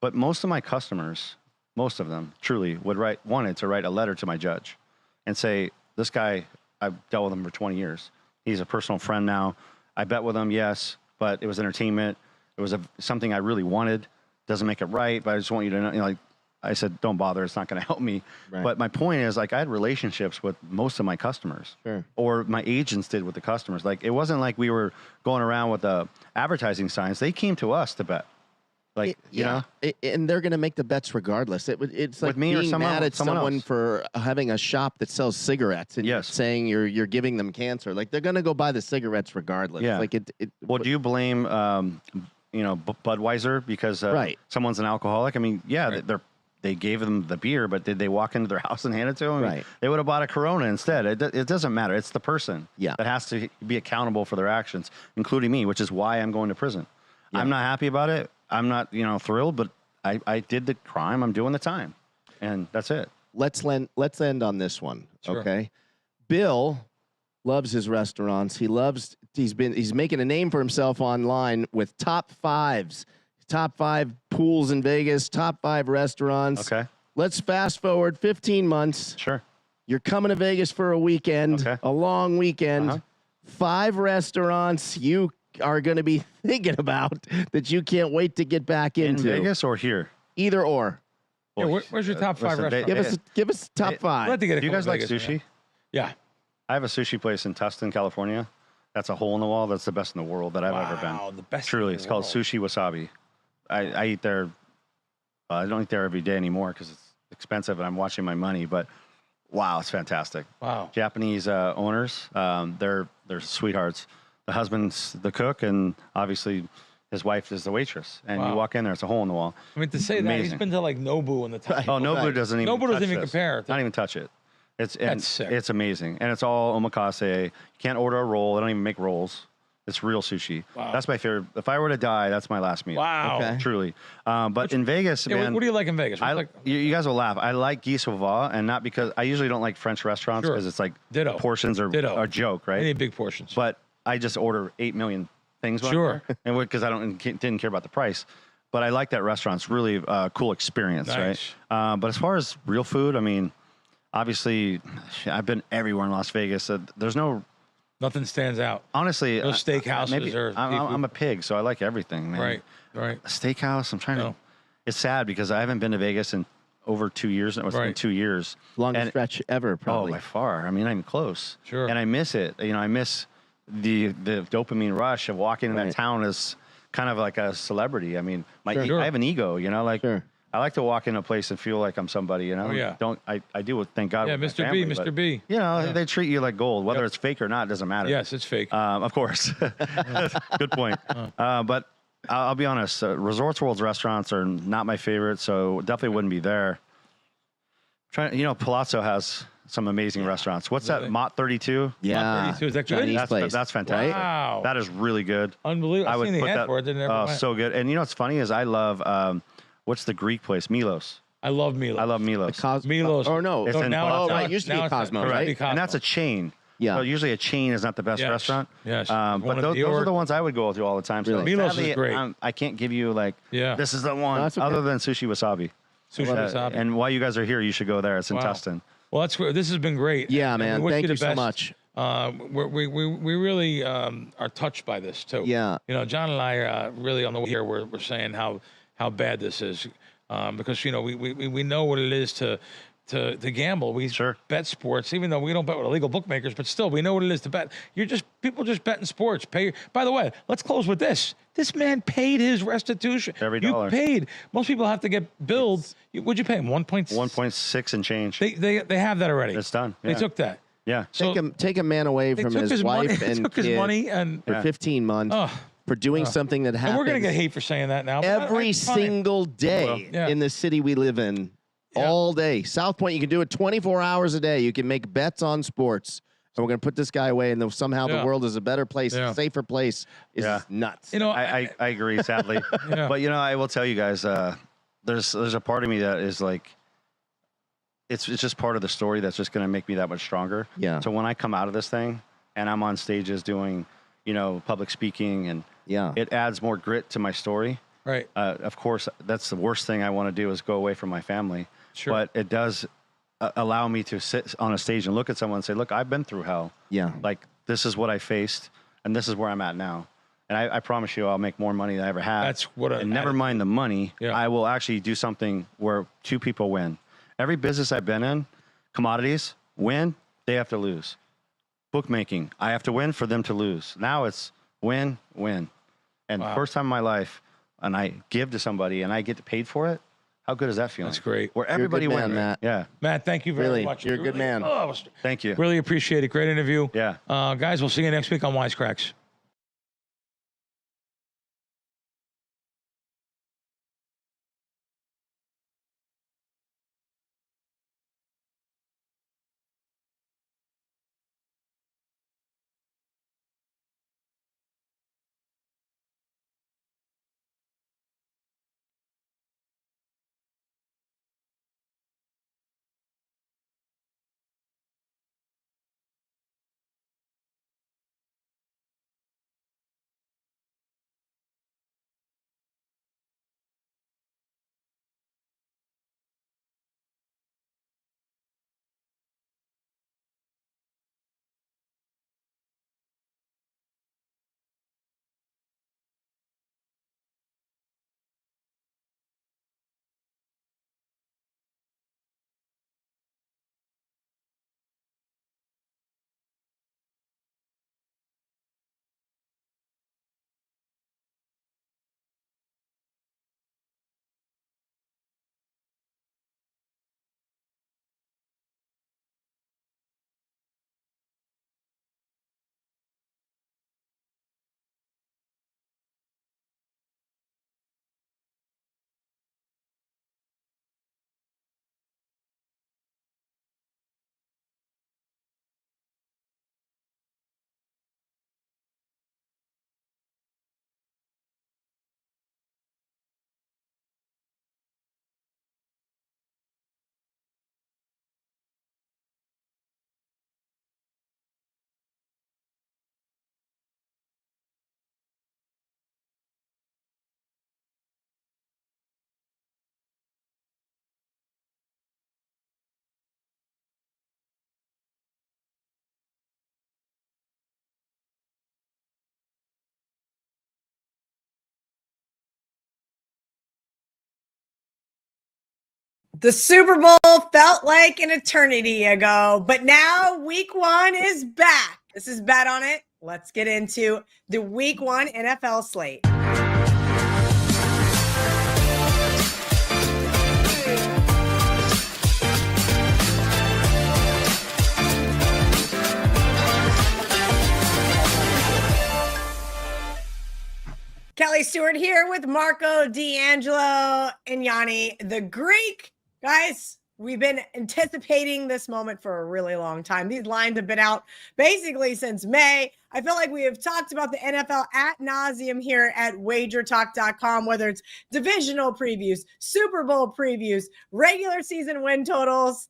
But most of my customers, most of them, truly wanted to write a letter to my judge and say, "This guy, I've dealt with him for 20 years. He's a personal friend now. I bet with him, yes." But it was entertainment. It was something I really wanted. Doesn't make it right, but I just want you to know, I said, don't bother. It's not going to help me. Right. But my point is, I had relationships with most of my customers, or my agents did with the customers. It wasn't like we were going around with advertising signs. They came to us to bet. And they're going to make the bets regardless. It's like with me being or mad at someone else. For having a shop that sells cigarettes and saying you're giving them cancer. They're going to go buy the cigarettes regardless. Yeah. Well, do you blame Budweiser because someone's an alcoholic? I mean, they gave them the beer, but did they walk into their house and hand it to them? Right. They would have bought a Corona instead. It doesn't matter. It's the person that has to be accountable for their actions, including me, which is why I'm going to prison. Yeah. I'm not happy about it. I'm not, thrilled, but I did the crime. I'm doing the time, and that's it. Let's end on this one, sure. Okay? Bill loves his restaurants. He's making a name for himself online with top 5s, top 5 pools in Vegas, top 5 restaurants. Okay. Let's fast forward 15 months. Sure. You're coming to Vegas for a weekend, a long weekend. 5 restaurants you are going to be thinking about that you can't wait to get back into. In Vegas or here? Either or. Yeah, where's your top 5 restaurants? Give us top 5. Do you guys like sushi? Yeah. I have a sushi place in Tustin, California. That's a hole in the wall. That's the best in the world that I've ever been. Wow, the best. Truly, it's called Sushi Wasabi. I eat there. I don't eat there every day anymore because it's expensive and I'm watching my money. But wow, it's fantastic. Wow. Japanese owners, they're sweethearts. The husband's the cook, and obviously his wife is the waitress. And you walk in there, it's a hole in the wall. I mean, to say that, he's been to Nobu in the top. Oh, Nobu doesn't even. Nobu doesn't even compare. Not even touch it. That's sick. It's amazing, and it's all omakase. You can't order a roll. They don't even make rolls. It's real sushi. Wow. That's my favorite. If I were to die, that's my last meal. Wow. Okay. Truly. But in Vegas, man. What do you like in Vegas? You guys will laugh. I like Guy Sauvage, and not because I usually don't like French restaurants because it's like portions are a joke, right? I need big portions. But I just order 8 million things. Sure. And because I didn't care about the price. But I like that restaurant. It's really a cool experience, nice. right? But as far as real food, I mean, obviously, I've been everywhere in Las Vegas. There's no, Nothing stands out. honestly, No steakhouses maybe or I'm a pig, so I like everything, man. Right. Right. A steakhouse. I'm trying No. to. It's sad because I haven't been to Vegas in over 2 years. It's been Right. 2 years. Longest And- stretch ever, Oh, probably. by far. I mean, not even close. Sure. And I miss it. You know, I miss the dopamine rush of walking in that Right. town as kind of like a celebrity. I mean, Sure. I have an ego. You know, like Sure. I like to walk in a place and feel like I'm somebody. You know, Oh, yeah. I do. Thank God. Yeah, with my Mr. family, B, Mr. but, B. You know, Yeah. they treat you like gold, whether Yep. it's fake or not. Doesn't matter. Yes, it's fake. Of course. Good point. But I'll be honest. Resorts World's restaurants are not my favorite, so definitely wouldn't be there. Palazzo has some amazing restaurants. What's Really? that? Mott 32. Yeah. 32, is that good? Chinese place. That's fantastic. Wow. That is really good. Unbelievable. I've seen the ad for it. Didn't ever Oh, went. so good. And you know what's funny is I love what's the Greek place? Milos. I love Milos. I love Milos. Milos. Or no. It's in now Palazzo. Oh, right. It used to be now it's- Cosmo, correct. right? Be Cosmo. And that's a chain. Yeah. So usually a chain is not the best Yes. restaurant. Yes. But One of those Dior. are the ones I would go to all the time. So Really? Milos is sadly, great. I can't give you like, Yeah. this is the one. No, that's okay. Other than Sushi Wasabi. Sushi wasabi. And while you guys are here, you should go there. It's in Wow. Tustin. Well, that's great. This has been great. Yeah, And man. we wish Thank the you so best. much. We really are touched by this too. Yeah. You know, John and I really on the way here we're saying how bad this is because we know what it is to gamble. We Sure. bet sports, even though we don't bet with illegal bookmakers, but still we know what it is to bet. People just bet in sports. By the way, let's close with this. This man paid his restitution. Every you dollar. paid. Most people have to get billed. What'd you pay him? 1.6 and change. They have that already. It's done. They Yeah. took that. Yeah. So Take a man away they from took his his wife money. They and took his kid money and for 15 months Oh. for doing something that happens And we're gonna get hate for saying that now. but every it's fine. single day Well, yeah. in the city we live in. Yeah. All day. South Point, you can do it 24 hours a day. You can make bets on sports. And we're going to put this guy away, and somehow Yeah. the world is a better place, Yeah. a safer place. Is Yeah. nuts. You know, I agree, sadly. Yeah. But I will tell you guys, there's a part of me that is like, it's just part of the story that's just going to make me that much stronger. Yeah. So when I come out of this thing and I'm on stages doing, public speaking, and Yeah. it adds more grit to my story. right. Of course, that's the worst thing I want to do is go away from my family. Sure. But it does allow me to sit on a stage and look at someone and say, look, I've been through hell. Yeah. Like, this is what I faced, and this is where I'm at now. And I promise you, I'll make more money than I ever have. That's what And never mind the money. Yeah. I will actually do something where two people win. Every business I've been in, commodities, win, they have to lose. Bookmaking, I have to win for them to lose. Now it's win, win. And Wow. first time in my life, and I give to somebody and I get paid for it, how good is that feeling? That's great. Where You're a everybody good wins. man, Matt. Yeah. Matt, thank you very Really, much. you're a good man. Thank you. Really appreciate it. Great interview. Yeah. Guys, we'll see you next week on WiseKracks. The Super Bowl felt like an eternity ago, but now week 1 is back. This is Bet on It. Let's get into the week 1 NFL slate. Kelly Stewart here with Marco D'Angelo and Gianni The Greek. Guys, we've been anticipating this moment for a really long time. These lines have been out basically since May. I feel like we have talked about the NFL ad nauseum here at WagerTalk.com, whether it's divisional previews, Super Bowl previews, regular season win totals.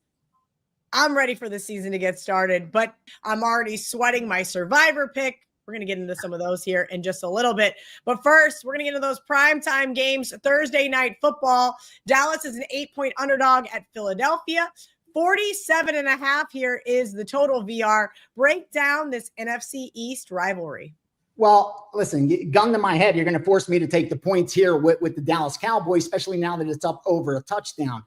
I'm ready for the season to get started, but I'm already sweating my survivor pick. We're going to get into some of those here in just a little bit. But first, we're going to get into those primetime games. Thursday night football. Dallas is an 8-point underdog at Philadelphia. 47.5 here is the total VR. Break down this NFC East rivalry. Well, listen, gun to my head, you're going to force me to take the points here with the Dallas Cowboys, especially now that it's up over a touchdown.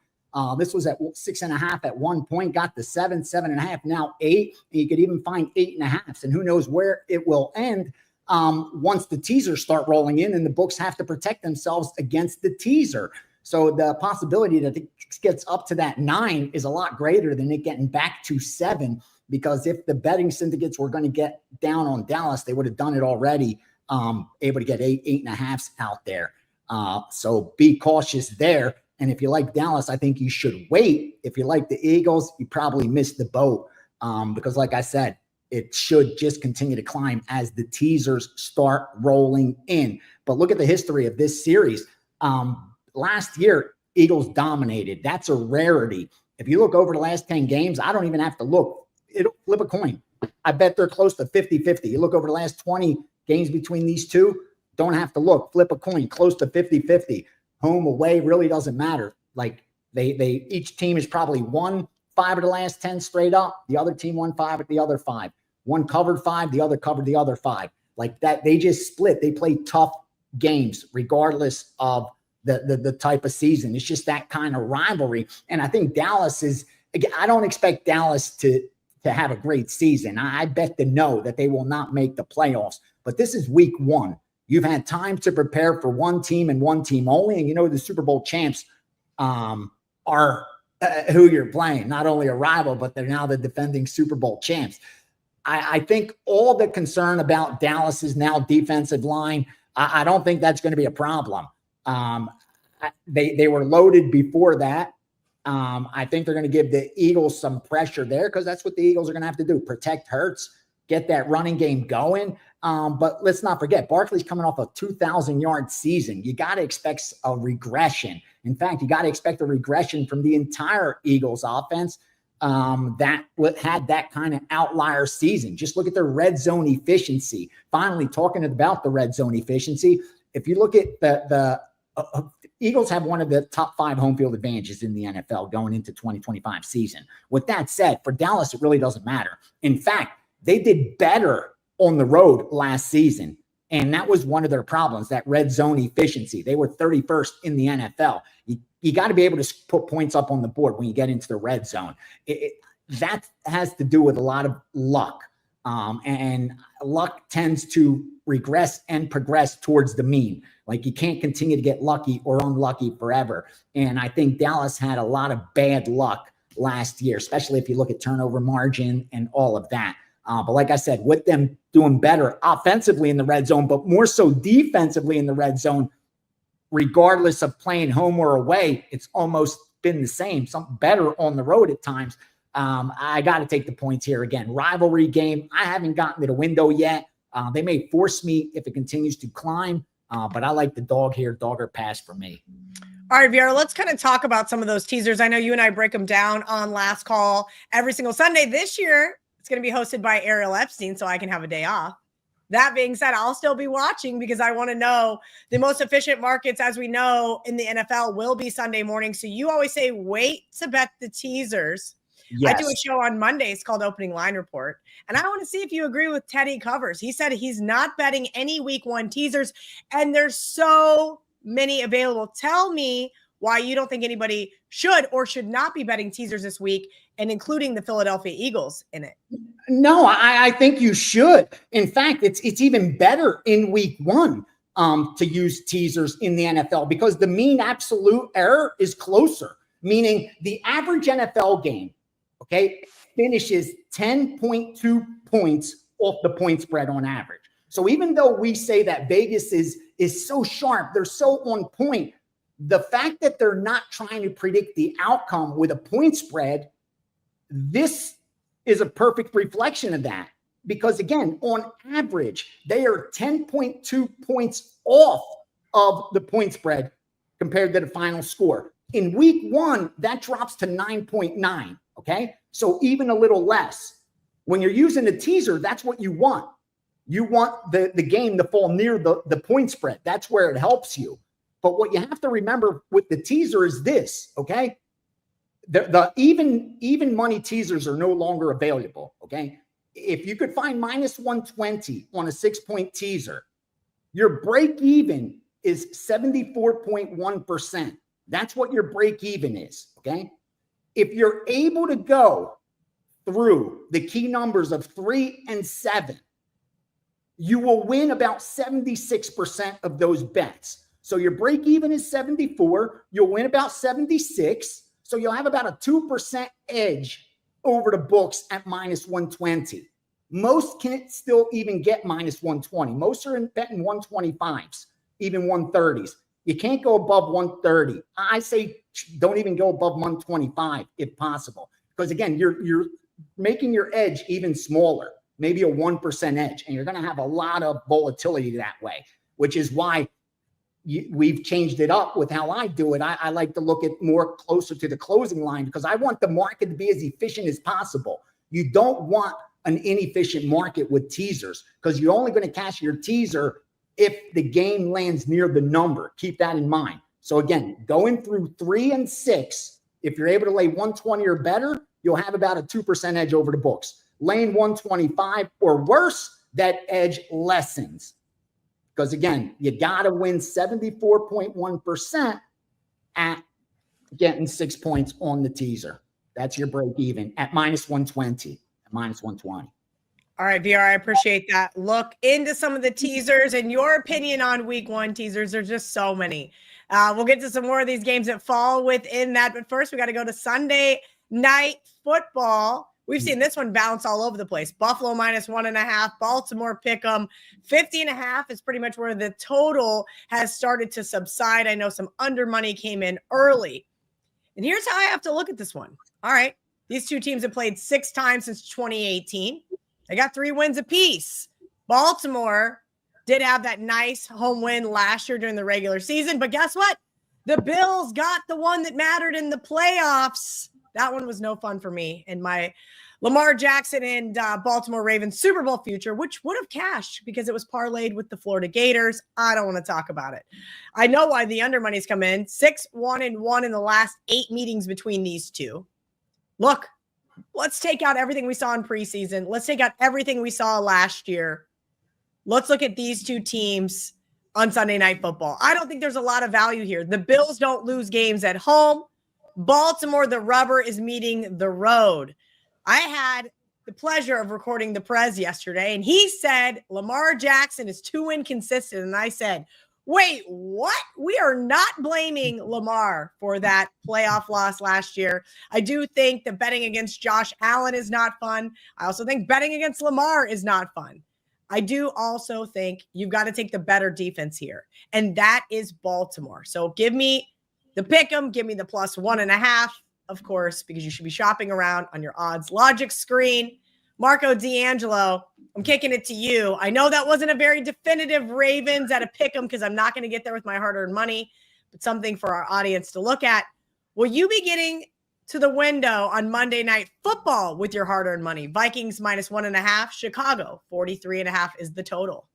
This was at 6.5 at one point, got to 7.5, now 8. And you could even find 8.5. And who knows where it will end once the teasers start rolling in and the books have to protect themselves against the teaser. So the possibility that it gets up to that 9 is a lot greater than it getting back to 7, because if the betting syndicates were going to get down on Dallas, they would have done it already, able to get 8.5 out there. So be cautious there. And if you like Dallas, I think you should wait. If you like the Eagles, you probably missed the boat because, like I said, it should just continue to climb as the teasers start rolling in. But look at the history of this series. Last year, Eagles dominated. That's a rarity. If you look over the last 10 games, I don't even have to look. It'll flip a coin. I bet they're close to 50-50. You look over the last 20 games between these two, don't have to look. Flip a coin, close to 50-50. Home, away, really doesn't matter. Like they each team has probably won 5 of the last 10 straight up. The other team won 5 of the other 5. One covered 5, the other covered the other 5. Like that, they just split. They play tough games regardless of the type of season. It's just that kind of rivalry. And I think Dallas is, again, I don't expect Dallas to have a great season. I bet to know that they will not make the playoffs. But this is week 1. You've had time to prepare for one team and one team only. And you know the Super Bowl champs are who you're playing. Not only a rival, but they're now the defending Super Bowl champs. I think all the concern about Dallas's now defensive line, I don't think that's going to be a problem. They were loaded before that. I think they're going to give the Eagles some pressure there because that's what the Eagles are going to have to do. Protect Hurts, get that running game going. But let's not forget, Barkley's coming off a 2,000-yard season. You got to expect a regression. In fact, you got to expect a regression from the entire Eagles offense that had that kind of outlier season. Just look at their red zone efficiency. Finally, talking about the red zone efficiency, if you look at the Eagles have one of the top 5 home field advantages in the NFL going into 2025 season. With that said, for Dallas, it really doesn't matter. In fact, they did better on the road last season. And that was one of their problems, that red zone efficiency. They were 31st in the NFL. You got to be able to put points up on the board when you get into the red zone. That has to do with a lot of luck. And luck tends to regress and progress towards the mean. Like you can't continue to get lucky or unlucky forever. And I think Dallas had a lot of bad luck last year, especially if you look at turnover margin and all of that. But like I said, with them doing better offensively in the red zone, but more so defensively in the red zone, regardless of playing home or away, it's almost been the same. Something better on the road at times. I got to take the points here again. Rivalry game. I haven't gotten to the window yet. They may force me if it continues to climb, but I like the dog here. Dog or pass for me. All right, Vera, let's kind of talk about some of those teasers. I know you and I break them down on Last Call every single Sunday. This year, it's going to be hosted by Ariel Epstein, so I can have a day off. That being said, I'll still be watching because I want to know the most efficient markets, as we know, in the NFL will be Sunday morning. So you always say, wait to bet the teasers. Yes. I do a show on Mondays called Opening Line Report. And I want to see if you agree with Teddy Covers. He said he's not betting any week 1 teasers. And there's so many available. Tell me why you don't think anybody should or should not be betting teasers this week and including the Philadelphia Eagles in it. No, I think you should. In fact, it's even better in week 1 to use teasers in the NFL because the mean absolute error is closer, meaning the average NFL game, okay, finishes 10.2 points off the point spread on average. So even though we say that Vegas is so sharp, they're so on point, the fact that they're not trying to predict the outcome with a point spread, this is a perfect reflection of that. Because again, on average, they are 10.2 points off of the point spread compared to the final score. In week 1, that drops to 9.9, okay? So even a little less. When you're using a teaser, that's what you want. You want the game to fall near the point spread. That's where it helps you. But what you have to remember with the teaser is this, okay? The even money teasers are no longer available, okay? If you could find minus 120 on a 6-point teaser, your break even is 74.1%. That's what your break even is, okay? If you're able to go through the key numbers of 3 and 7, you will win about 76% of those bets. So your break even is 74. You'll win about 76. So you'll have about a 2% edge over the books at minus 120. Most can't still even get minus 120. Most are betting 125s, even 130s. You can't go above 130. I say don't even go above 125 if possible. Because again, you're making your edge even smaller, maybe a 1% edge, and you're going to have a lot of volatility that way, which is why we've changed it up with how I do it. I like to look at more closer to the closing line because I want the market to be as efficient as possible. You don't want an inefficient market with teasers because you're only going to cash your teaser if the game lands near the number. Keep that in mind. So again, going through 3 and 6, if you're able to lay 120 or better, you'll have about a 2% edge over the books. Laying 125 or worse, that edge lessens. Because again, you got to win 74.1% at getting 6 points on the teaser. That's your break even at minus 120, at minus 120. All right, VR, I appreciate that. Look into some of the teasers and your opinion on week 1 teasers. There's just so many. We'll get to some more of these games that fall within that. But first, we got to go to Sunday Night Football. We've seen this one bounce all over the place. Buffalo minus 1.5, Baltimore pick 'em. 50.5 is pretty much where the total has started to subside. I know some under money came in early. And here's how I have to look at this one. All right. These two teams have played 6 times since 2018. They got 3 wins apiece. Baltimore did have that nice home win last year during the regular season. But guess what? The Bills got the one that mattered in the playoffs. That one was no fun for me in my Lamar Jackson and Baltimore Ravens Super Bowl future, which would have cashed because it was parlayed with the Florida Gators. I don't want to talk about it. I know why the under money's come in. 6-1-1 in the last 8 meetings between these two. Look, let's take out everything we saw in preseason. Let's take out everything we saw last year. Let's look at these two teams on Sunday Night Football. I don't think there's a lot of value here. The Bills don't lose games at home. Baltimore, the rubber is meeting the road. I had the pleasure of recording the Prez yesterday, and he said Lamar Jackson is too inconsistent. And I said, wait, what? We are not blaming Lamar for that playoff loss last year. I do think that betting against Josh Allen is not fun. I also think betting against Lamar is not fun. I do also think you've got to take the better defense here, and that is Baltimore. So give me the pick 'em, give me the plus 1.5, of course, because you should be shopping around on your odds logic screen. Marco D'Angelo, I'm kicking it to you. I know that wasn't a very definitive Ravens at a pick 'em because I'm not going to get there with my hard-earned money, but something for our audience to look at. Will you be getting to the window on Monday Night Football with your hard-earned money? Vikings minus 1.5, Chicago 43.5 is the total.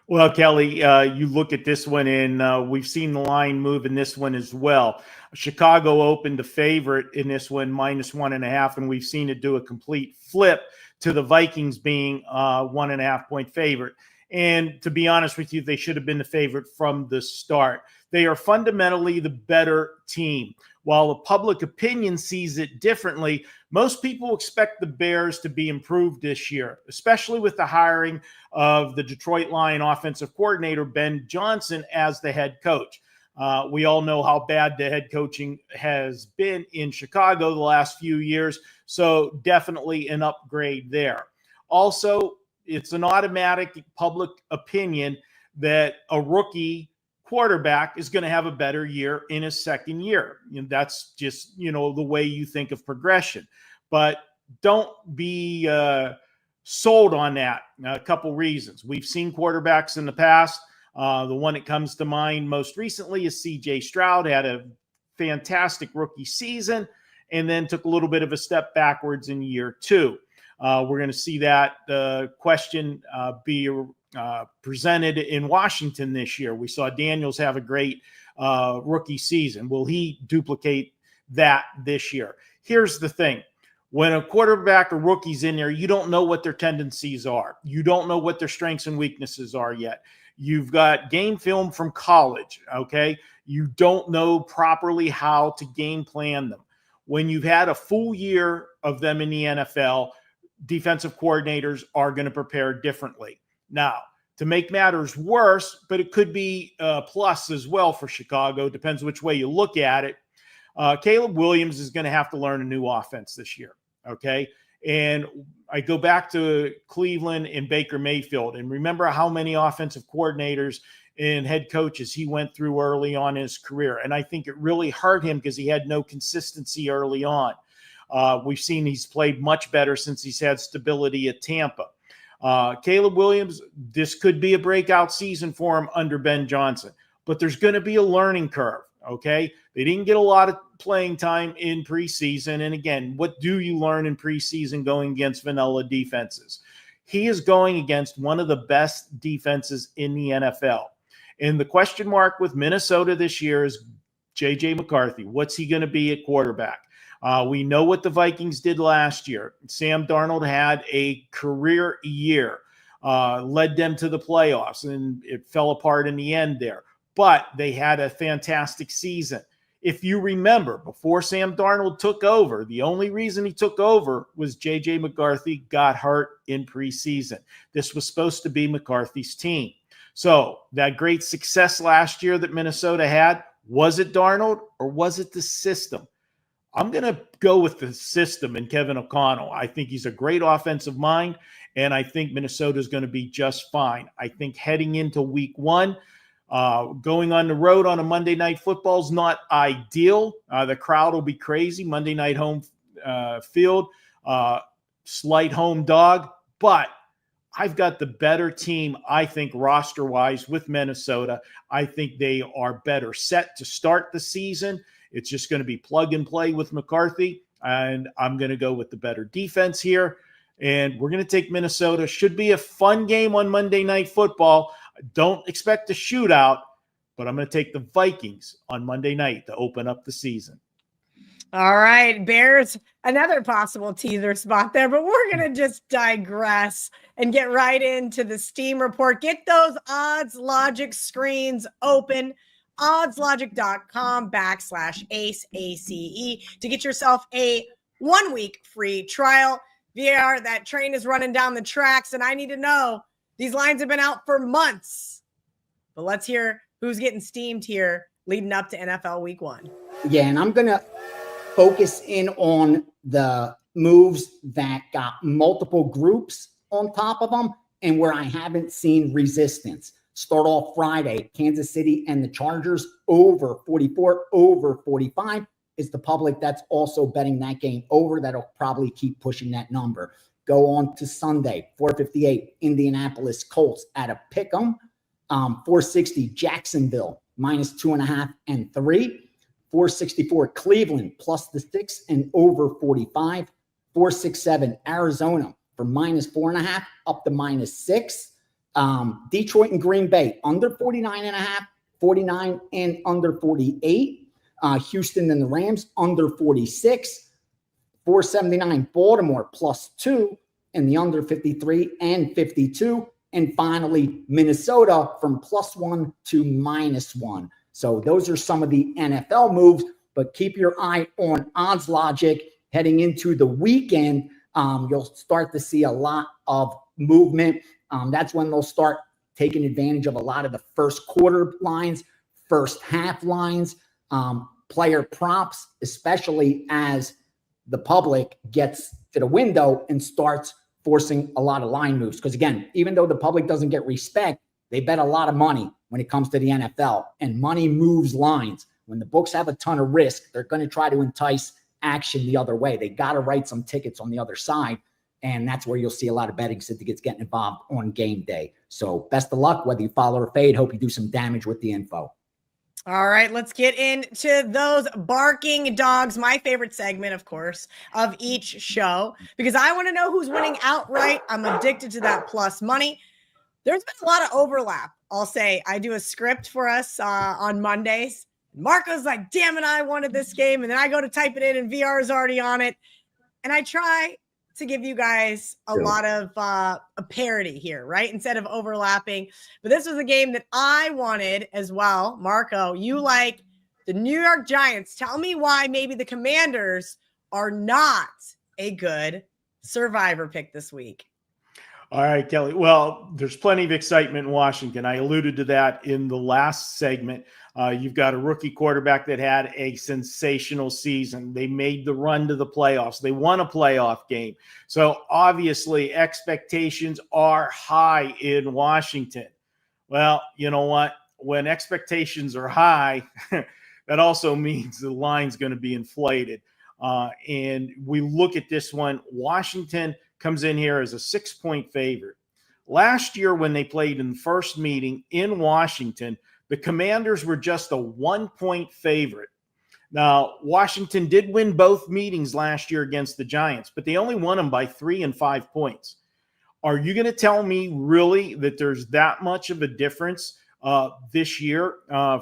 Well, Kelly, you look at this one, and we've seen the line move in this one as well. Chicago opened a favorite in this one, minus 1.5, and we've seen it do a complete flip to the Vikings being 1.5 point favorite. And to be honest with you, they should have been the favorite from the start. They are fundamentally the better team. While the public opinion sees it differently, most people expect the Bears to be improved this year, especially with the hiring of the Detroit Lion offensive coordinator, Ben Johnson, as the head coach. We all know how bad the head coaching has been in Chicago the last few years, so definitely an upgrade there. Also, it's an automatic public opinion that a rookie quarterback is going to have a better year in his second year. And that's just, the way you think of progression. But don't be sold on that. A couple reasons. We've seen quarterbacks in the past. The one that comes to mind most recently is C.J. Stroud. Had a fantastic rookie season and then took a little bit of a step backwards in year two. We're going to see that question be presented in Washington this year. We saw Daniels have a great rookie season. Will he duplicate that this year? Here's the thing. When a quarterback or rookie's in there, you don't know what their tendencies are. You don't know what their strengths and weaknesses are yet. You've got game film from college, okay? You don't know properly how to game plan them. When you've had a full year of them in the NFL, defensive coordinators are going to prepare differently. Now, to make matters worse, but it could be a plus as well for Chicago, depends which way you look at it, Caleb Williams is going to have to learn a new offense this year, okay? And I go back to Cleveland and Baker Mayfield, and remember how many offensive coordinators and head coaches he went through early on in his career. And I think it really hurt him because he had no consistency early on. We've seen he's played much better since he's had stability at Tampa. Caleb Williams, this could be a breakout season for him under Ben Johnson, but there's going to be a learning curve, okay? They didn't get a lot of playing time in preseason. And again, what do you learn in preseason going against vanilla defenses? He is going against one of the best defenses in the NFL. And the question mark with Minnesota this year is J.J. McCarthy. What's he going to be at quarterback? We know what the Vikings did last year. Sam Darnold had a career year, led them to the playoffs, and it fell apart in the end there. But they had a fantastic season. If you remember, before Sam Darnold took over, the only reason he took over was J.J. McCarthy got hurt in preseason. This was supposed to be McCarthy's team. So that great success last year that Minnesota had, was it Darnold or was it the system? I'm going to go with the system and Kevin O'Connell. I think he's a great offensive mind, and I think Minnesota is going to be just fine. I think heading into week one, going on the road on a Monday Night Football is not ideal. The crowd will be crazy. Monday night home field, slight home dog, but I've got the better team, I think, roster-wise with Minnesota. I think they are better set to start the season. It's just going to be plug and play with McCarthy, and I'm going to go with the better defense here. And we're going to take Minnesota. Should be a fun game on Monday Night Football. Don't expect a shootout, but I'm going to take the Vikings on Monday night to open up the season. All right, Bears, another possible teaser spot there, but we're going to just digress and get right into the Steam report. Get those odds logic screens open. oddslogic.com/ace, ACE, to get yourself a 1-week free trial. VAR, that train is running down the tracks, and I need to know, these lines have been out for months. But let's hear who's getting steamed here leading up to NFL Week 1. Yeah, and I'm going to focus in on the moves that got multiple groups on top of them and where I haven't seen resistance. Start off Friday, Kansas City and the Chargers over 44, over 45 is the public that's also betting that game over. That'll probably keep pushing that number. Go on to Sunday, 458, Indianapolis Colts at a pick'em. 460, Jacksonville, -2.5 and 3. 464, Cleveland, +6 and over 45. 467, Arizona for -4.5 up to -6. Detroit and Green Bay under 49.5, 49 and under 48. Houston and the Rams under 46. 479, Baltimore +2 and the under 53 and 52. And finally, Minnesota from +1 to -1. So those are some of the NFL moves, but keep your eye on Odds Logic heading into the weekend. You'll start to see a lot of movement. That's when they'll start taking advantage of a lot of the first quarter lines, first half lines, player props, especially as the public gets to the window and starts forcing a lot of line moves. Because again, even though the public doesn't get respect, they bet a lot of money when it comes to the NFL, and money moves lines. When the books have a ton of risk, they're going to try to entice action the other way. They got to write some tickets on the other side. And that's where you'll see a lot of betting syndicate getting involved on game day. So best of luck, whether you follow or fade. Hope you do some damage with the info. All right, let's get into those barking dogs. My favorite segment, of course, of each show, because I want to know who's winning outright. I'm addicted to that plus money. There's been a lot of overlap. I'll say I do a script for us on Mondays. Marco's like, damn it, I wanted this game. And then I go to type it in and VR is already on it. And I try to give you guys a lot of a parity here, right? Instead of overlapping. But this was a game that I wanted as well. Marco, you like the New York Giants. Tell me why maybe the Commanders are not a good survivor pick this week. All right, Kelly. Well, there's plenty of excitement in Washington. I alluded to that in the last segment. You've got a rookie quarterback that had a sensational season. They made the run to the playoffs. They won a playoff game. So obviously expectations are high in Washington. Well, you know what? When expectations are high, that also means the line's going to be inflated. And we look at this one. Washington comes in here as a 6-point favorite. Last year, when they played in the first meeting in Washington, the Commanders were just a 1-point favorite. Now, Washington did win both meetings last year against the Giants, but they only won them by 3 and 5 points. Are you going to tell me really that there's that much of a difference this year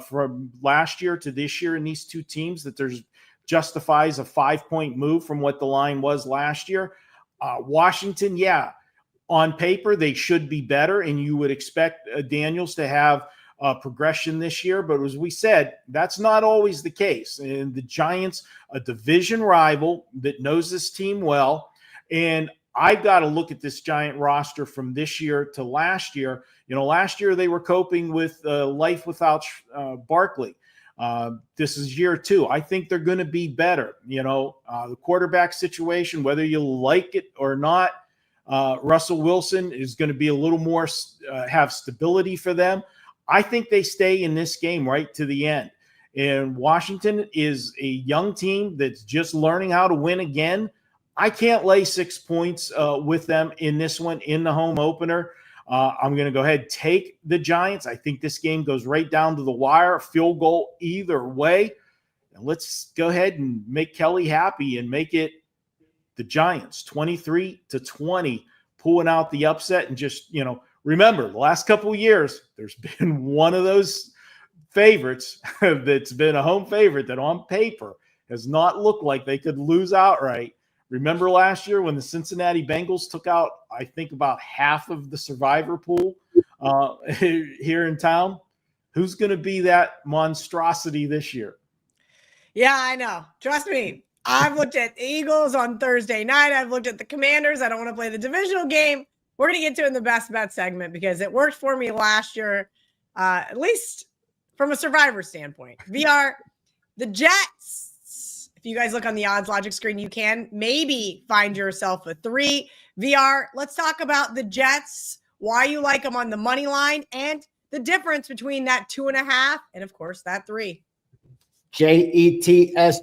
from last year to this year in these two teams, that there's justifies a 5-point move from what the line was last year? Washington, yeah, on paper, they should be better, and you would expect Daniels to have progression this year. But as we said, that's not always the case. And the Giants, a division rival that knows this team well, and I've got to look at this Giant roster from this year to last year. You know, last year they were coping with life without Barkley. This is year 2. I think they're going to be better. You know, the quarterback situation, whether you like it or not, Russell Wilson is going to be a little more have stability for them. I think they stay in this game right to the end. And Washington is a young team that's just learning how to win again. I can't lay 6 points with them in this one in the home opener. I'm going to go ahead and take the Giants. I think this game goes right down to the wire, field goal either way. And let's go ahead and make Kelly happy and make it the Giants 23-20, pulling out the upset. And just, you know, remember the last couple of years, there's been one of those favorites that's been a home favorite that on paper has not looked like they could lose outright. Remember last year when the Cincinnati Bengals took out, I think, about half of the survivor pool here in town? Who's going to be that monstrosity this year? Yeah, I know. Trust me. I've looked at the Eagles on Thursday night. I've looked at the Commanders. I don't want to play the divisional game. We're going to get to it in the best bet segment because it worked for me last year, at least from a survivor standpoint. VR, the Jets. If you guys look on the odds logic screen, you can maybe find yourself a 3. VR, let's talk about the Jets, why you like them on the money line, and the difference between that 2.5 and, of course, that 3. Jets,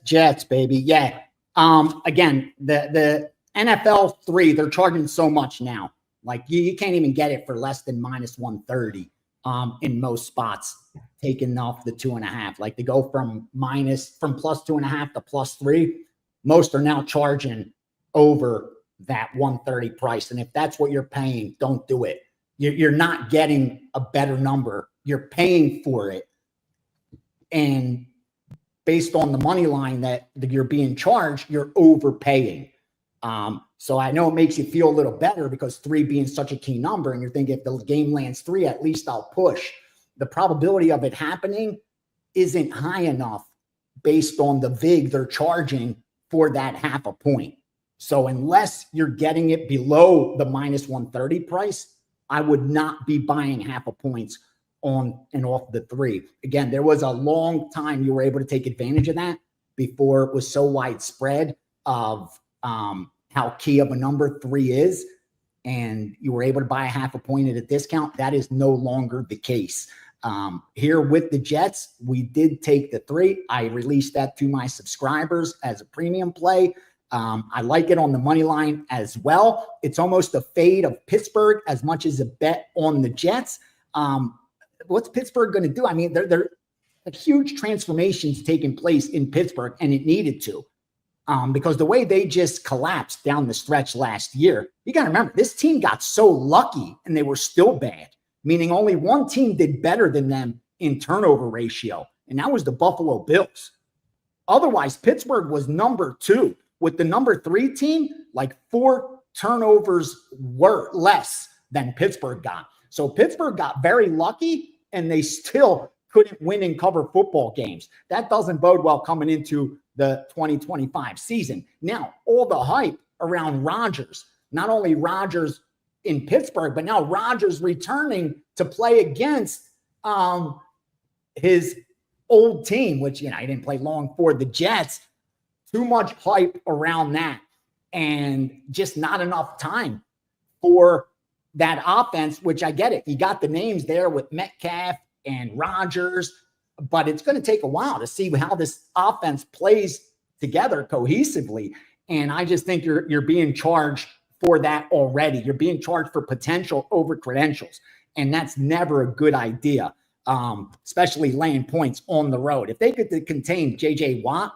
Jets, baby. Yeah. Again, the NFL 3, they're charging so much now. Like you can't even get it for less than minus 130 in most spots, taking off the 2.5. Like they go from plus 2.5 to plus 3. Most are now charging over that 130 price. And if that's what you're paying, don't do it. You're not getting a better number. You're paying for it. And based on the money line that you're being charged, you're overpaying. So I know it makes you feel a little better because 3 being such a key number, and you're thinking if the game lands 3, at least I'll push. the probability of it happening isn't high enough based on the VIG they're charging for that half a point. So unless you're getting it below the minus 130 price, I would not be buying half a points on and off the 3. Again, there was a long time you were able to take advantage of that before it was so widespread of how key of a number 3 is, and you were able to buy a half a point at a discount. That is no longer the case. Here with the Jets, we did take the 3. I released that to my subscribers as a premium play. I like it on the money line as well. It's almost a fade of Pittsburgh as much as a bet on the Jets. What's Pittsburgh going to do? I mean, they're a huge transformations taking place in Pittsburgh, and it needed to. Because the way they just collapsed down the stretch last year, you got to remember, this team got so lucky and they were still bad, meaning only one team did better than them in turnover ratio, and that was the Buffalo Bills. Otherwise, Pittsburgh was number 2, with the number 3 team, like 4 turnovers were less than Pittsburgh got. So Pittsburgh got very lucky, and they still couldn't win and cover football games. That doesn't bode well coming into the 2025 season. Now, all the hype around Rodgers, not only Rodgers in Pittsburgh, but now Rodgers returning to play against his old team, which, he didn't play long for the Jets. Too much hype around that and just not enough time for that offense, which I get it. You got the names there with Metcalf and Rodgers, but it's going to take a while to see how this offense plays together cohesively. And I just think you're being charged for that already. You're being charged for potential over credentials, and that's never a good idea, especially laying points on the road. If they could contain J.J. Watt,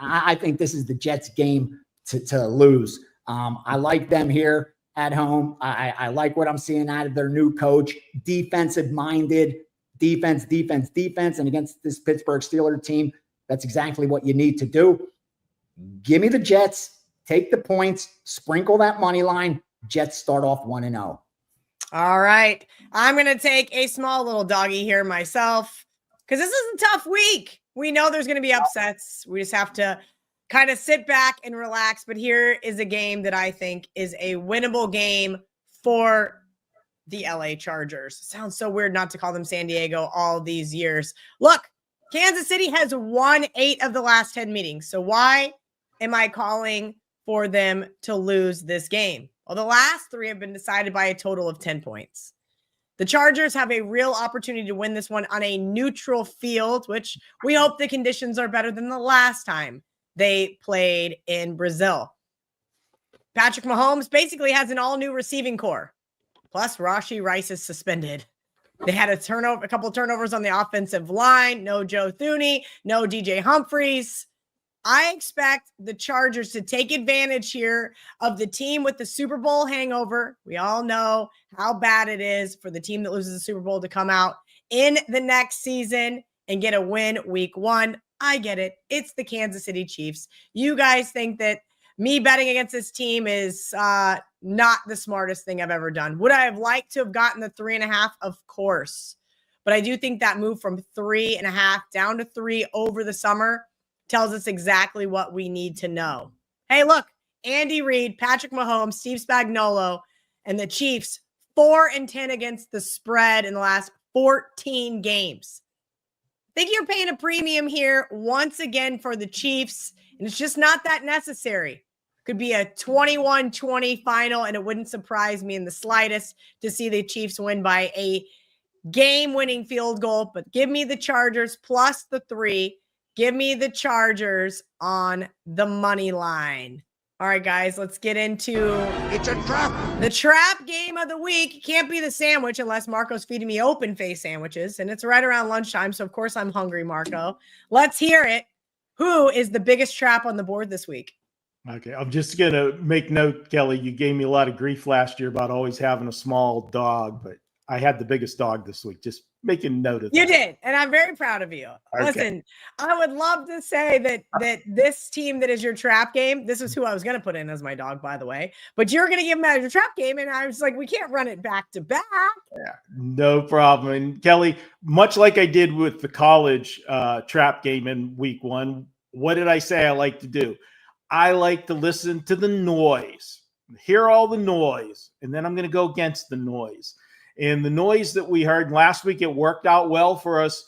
I think this is the Jets' game to lose. I like them here at home. I like what I'm seeing out of their new coach, defensive-minded, defense. And against this Pittsburgh Steelers team, that's exactly what you need to do. Give me the Jets. Take the points. Sprinkle that money line. Jets start off 1-0. All right. I'm going to take a small little doggy here myself because this is a tough week. We know there's going to be upsets. We just have to kind of sit back and relax. But here is a game that I think is a winnable game for the LA Chargers. It sounds so weird not to call them San Diego all these years. Look, Kansas City has won 8 of the last 10 meetings. So why am I calling for them to lose this game? Well, the last 3 have been decided by a total of 10 points. The Chargers have a real opportunity to win this one on a neutral field, which we hope the conditions are better than the last time they played in Brazil. Patrick Mahomes basically has an all-new receiving core. Plus, Rashee Rice is suspended. They had a couple of turnovers on the offensive line. No Joe Thuney, no DJ Humphries. I expect the Chargers to take advantage here of the team with the Super Bowl hangover. We all know how bad it is for the team that loses the Super Bowl to come out in the next season and get a win week 1. I get it. It's the Kansas City Chiefs. You guys think that me betting against this team is not the smartest thing I've ever done. Would I have liked to have gotten the 3.5? Of course. But I do think that move from 3.5 down to 3 over the summer tells us exactly what we need to know. Hey, look, Andy Reid, Patrick Mahomes, Steve Spagnuolo, and the Chiefs 4-10 against the spread in the last 14 games. I think you're paying a premium here once again for the Chiefs, and it's just not that necessary. Could be a 21-20 final, and it wouldn't surprise me in the slightest to see the Chiefs win by a game-winning field goal. But give me the Chargers plus the 3. Give me the Chargers on the money line. All right, guys, let's get into It's a trap. The trap game of the week. It can't be the sandwich unless Marco's feeding me open face sandwiches, and it's right around lunchtime, so of course I'm hungry, Marco. Let's hear it. Who is the biggest trap on the board this week? Okay, I'm just going to make note, Kelly, you gave me a lot of grief last year about always having a small dog, but I had the biggest dog this week. Just making note of that. You did, and I'm very proud of you. Okay. Listen, I would love to say that this team that is your trap game, this is who I was going to put in as my dog, by the way, but you're going to give them as your trap game, and I was like, we can't run it back to back. Yeah, no problem. And Kelly, much like I did with the college trap game in week 1, what did I say I like to do? I like to listen to the noise, hear all the noise, and then I'm going to go against the noise. And the noise that we heard last week, it worked out well for us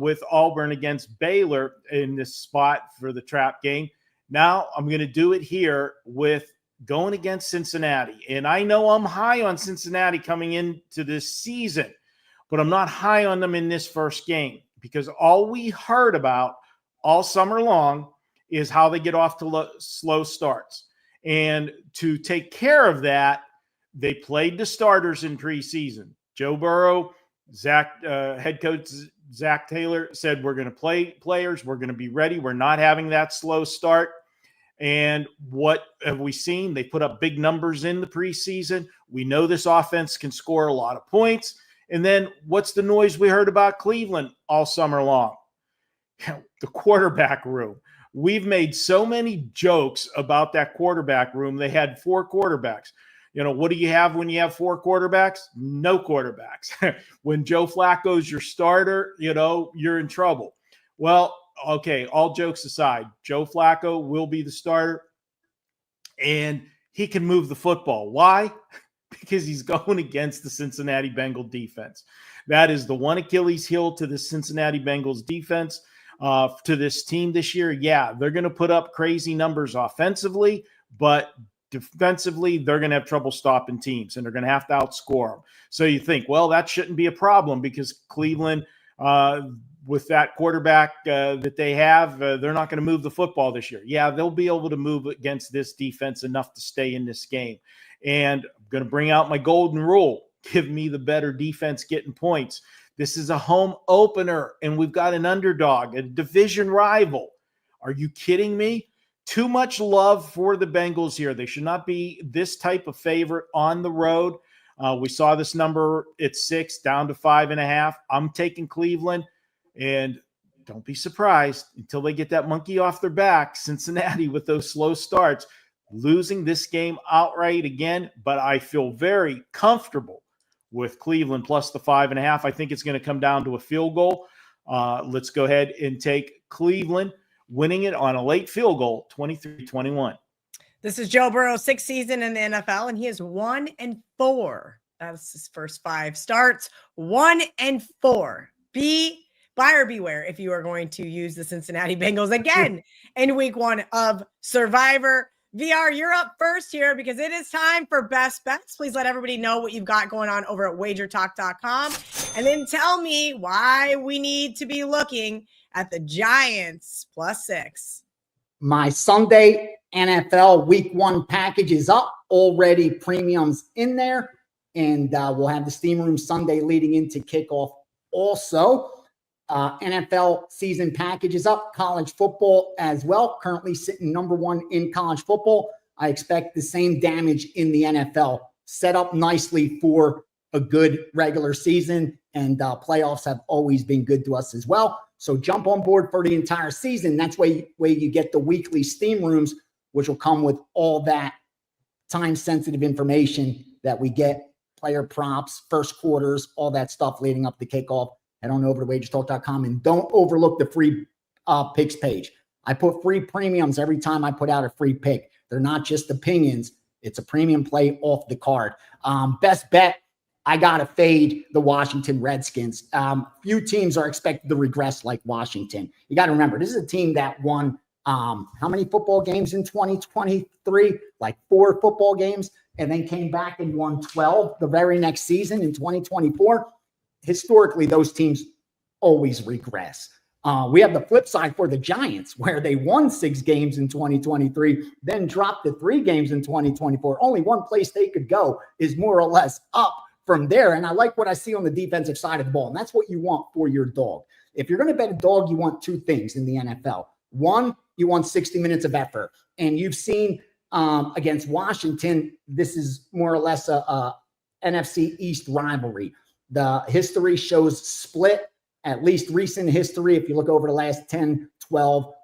with Auburn against Baylor in this spot for the trap game. Now I'm going to do it here with going against Cincinnati. And I know I'm high on Cincinnati coming into this season, but I'm not high on them in this first game because all we heard about all summer long is how they get off to slow starts. And to take care of that, they played the starters in preseason. Joe Burrow, head coach Zach Taylor said, we're going to play players. We're going to be ready. We're not having that slow start. And what have we seen? They put up big numbers in the preseason. We know this offense can score a lot of points. And then what's the noise we heard about Cleveland all summer long? The quarterback room. We've made so many jokes about that quarterback room. They had 4 quarterbacks. What do you have when you have 4 quarterbacks? No quarterbacks. When Joe Flacco's your starter, you're in trouble. Well, okay, all jokes aside, Joe Flacco will be the starter, and he can move the football. Why? Because he's going against the Cincinnati Bengals defense. That is the one Achilles heel to the Cincinnati Bengals defense, to this team this year. Yeah, they're going to put up crazy numbers offensively, but defensively, they're going to have trouble stopping teams, and they're going to have to outscore them. So you think, well, that shouldn't be a problem because Cleveland, with that quarterback that they have, they're not going to move the football this year. Yeah, they'll be able to move against this defense enough to stay in this game. And I'm going to bring out my golden rule. Give me the better defense getting points. This is a home opener, and we've got an underdog, a division rival. Are you kidding me? Too much love for the Bengals here. They should not be this type of favorite on the road. We saw this number at 6 down to 5.5. I'm taking Cleveland, and don't be surprised until they get that monkey off their back, Cincinnati, with those slow starts, losing this game outright again. But I feel very comfortable with Cleveland plus the 5.5. I think it's going to come down to a field goal. Let's go ahead and take Cleveland, winning it on a late field goal, 23-21. This is Joe Burrow, 6th season in the NFL, and he is 1-4. That's his first 5 starts. 1-4. Buyer beware if you are going to use the Cincinnati Bengals again in week 1 of Survivor. VR, you're up first here because it is time for best bets. Please let everybody know what you've got going on over at WagerTalk.com, and then tell me why we need to be looking at the Giants +6. My Sunday NFL week 1 package is up, already premiums in there, and we'll have the Steam Room Sunday leading into kickoff also. NFL season package is up, college football as well, currently sitting number 1 in college football. I expect the same damage in the NFL, set up nicely for a good regular season, and playoffs have always been good to us as well. So jump on board for the entire season. That's where you get the weekly Steam Rooms, which will come with all that time-sensitive information that we get, player props, first quarters, all that stuff leading up to kickoff. Head on over to WagerTalk.com, and don't overlook the free picks page. I put free premiums every time I put out a free pick. They're not just opinions. It's a premium play off the card. Best bet, I got to fade the Washington Redskins. Few teams are expected to regress like Washington. You got to remember, this is a team that won how many football games in 2023? Like 4 football games, and then came back and won 12 the very next season in 2024. Historically, those teams always regress. We have the flip side for the Giants, where they won 6 games in 2023, then dropped to 3 games in 2024. Only one place they could go is more or less up from there. And I like what I see on the defensive side of the ball. And that's what you want for your dog. If you're going to bet a dog, you want 2 things in the NFL. One, you want 60 minutes of effort. And you've seen against Washington, this is more or less a NFC East rivalry. The history shows split, at least recent history. If you look over the last 10, 12,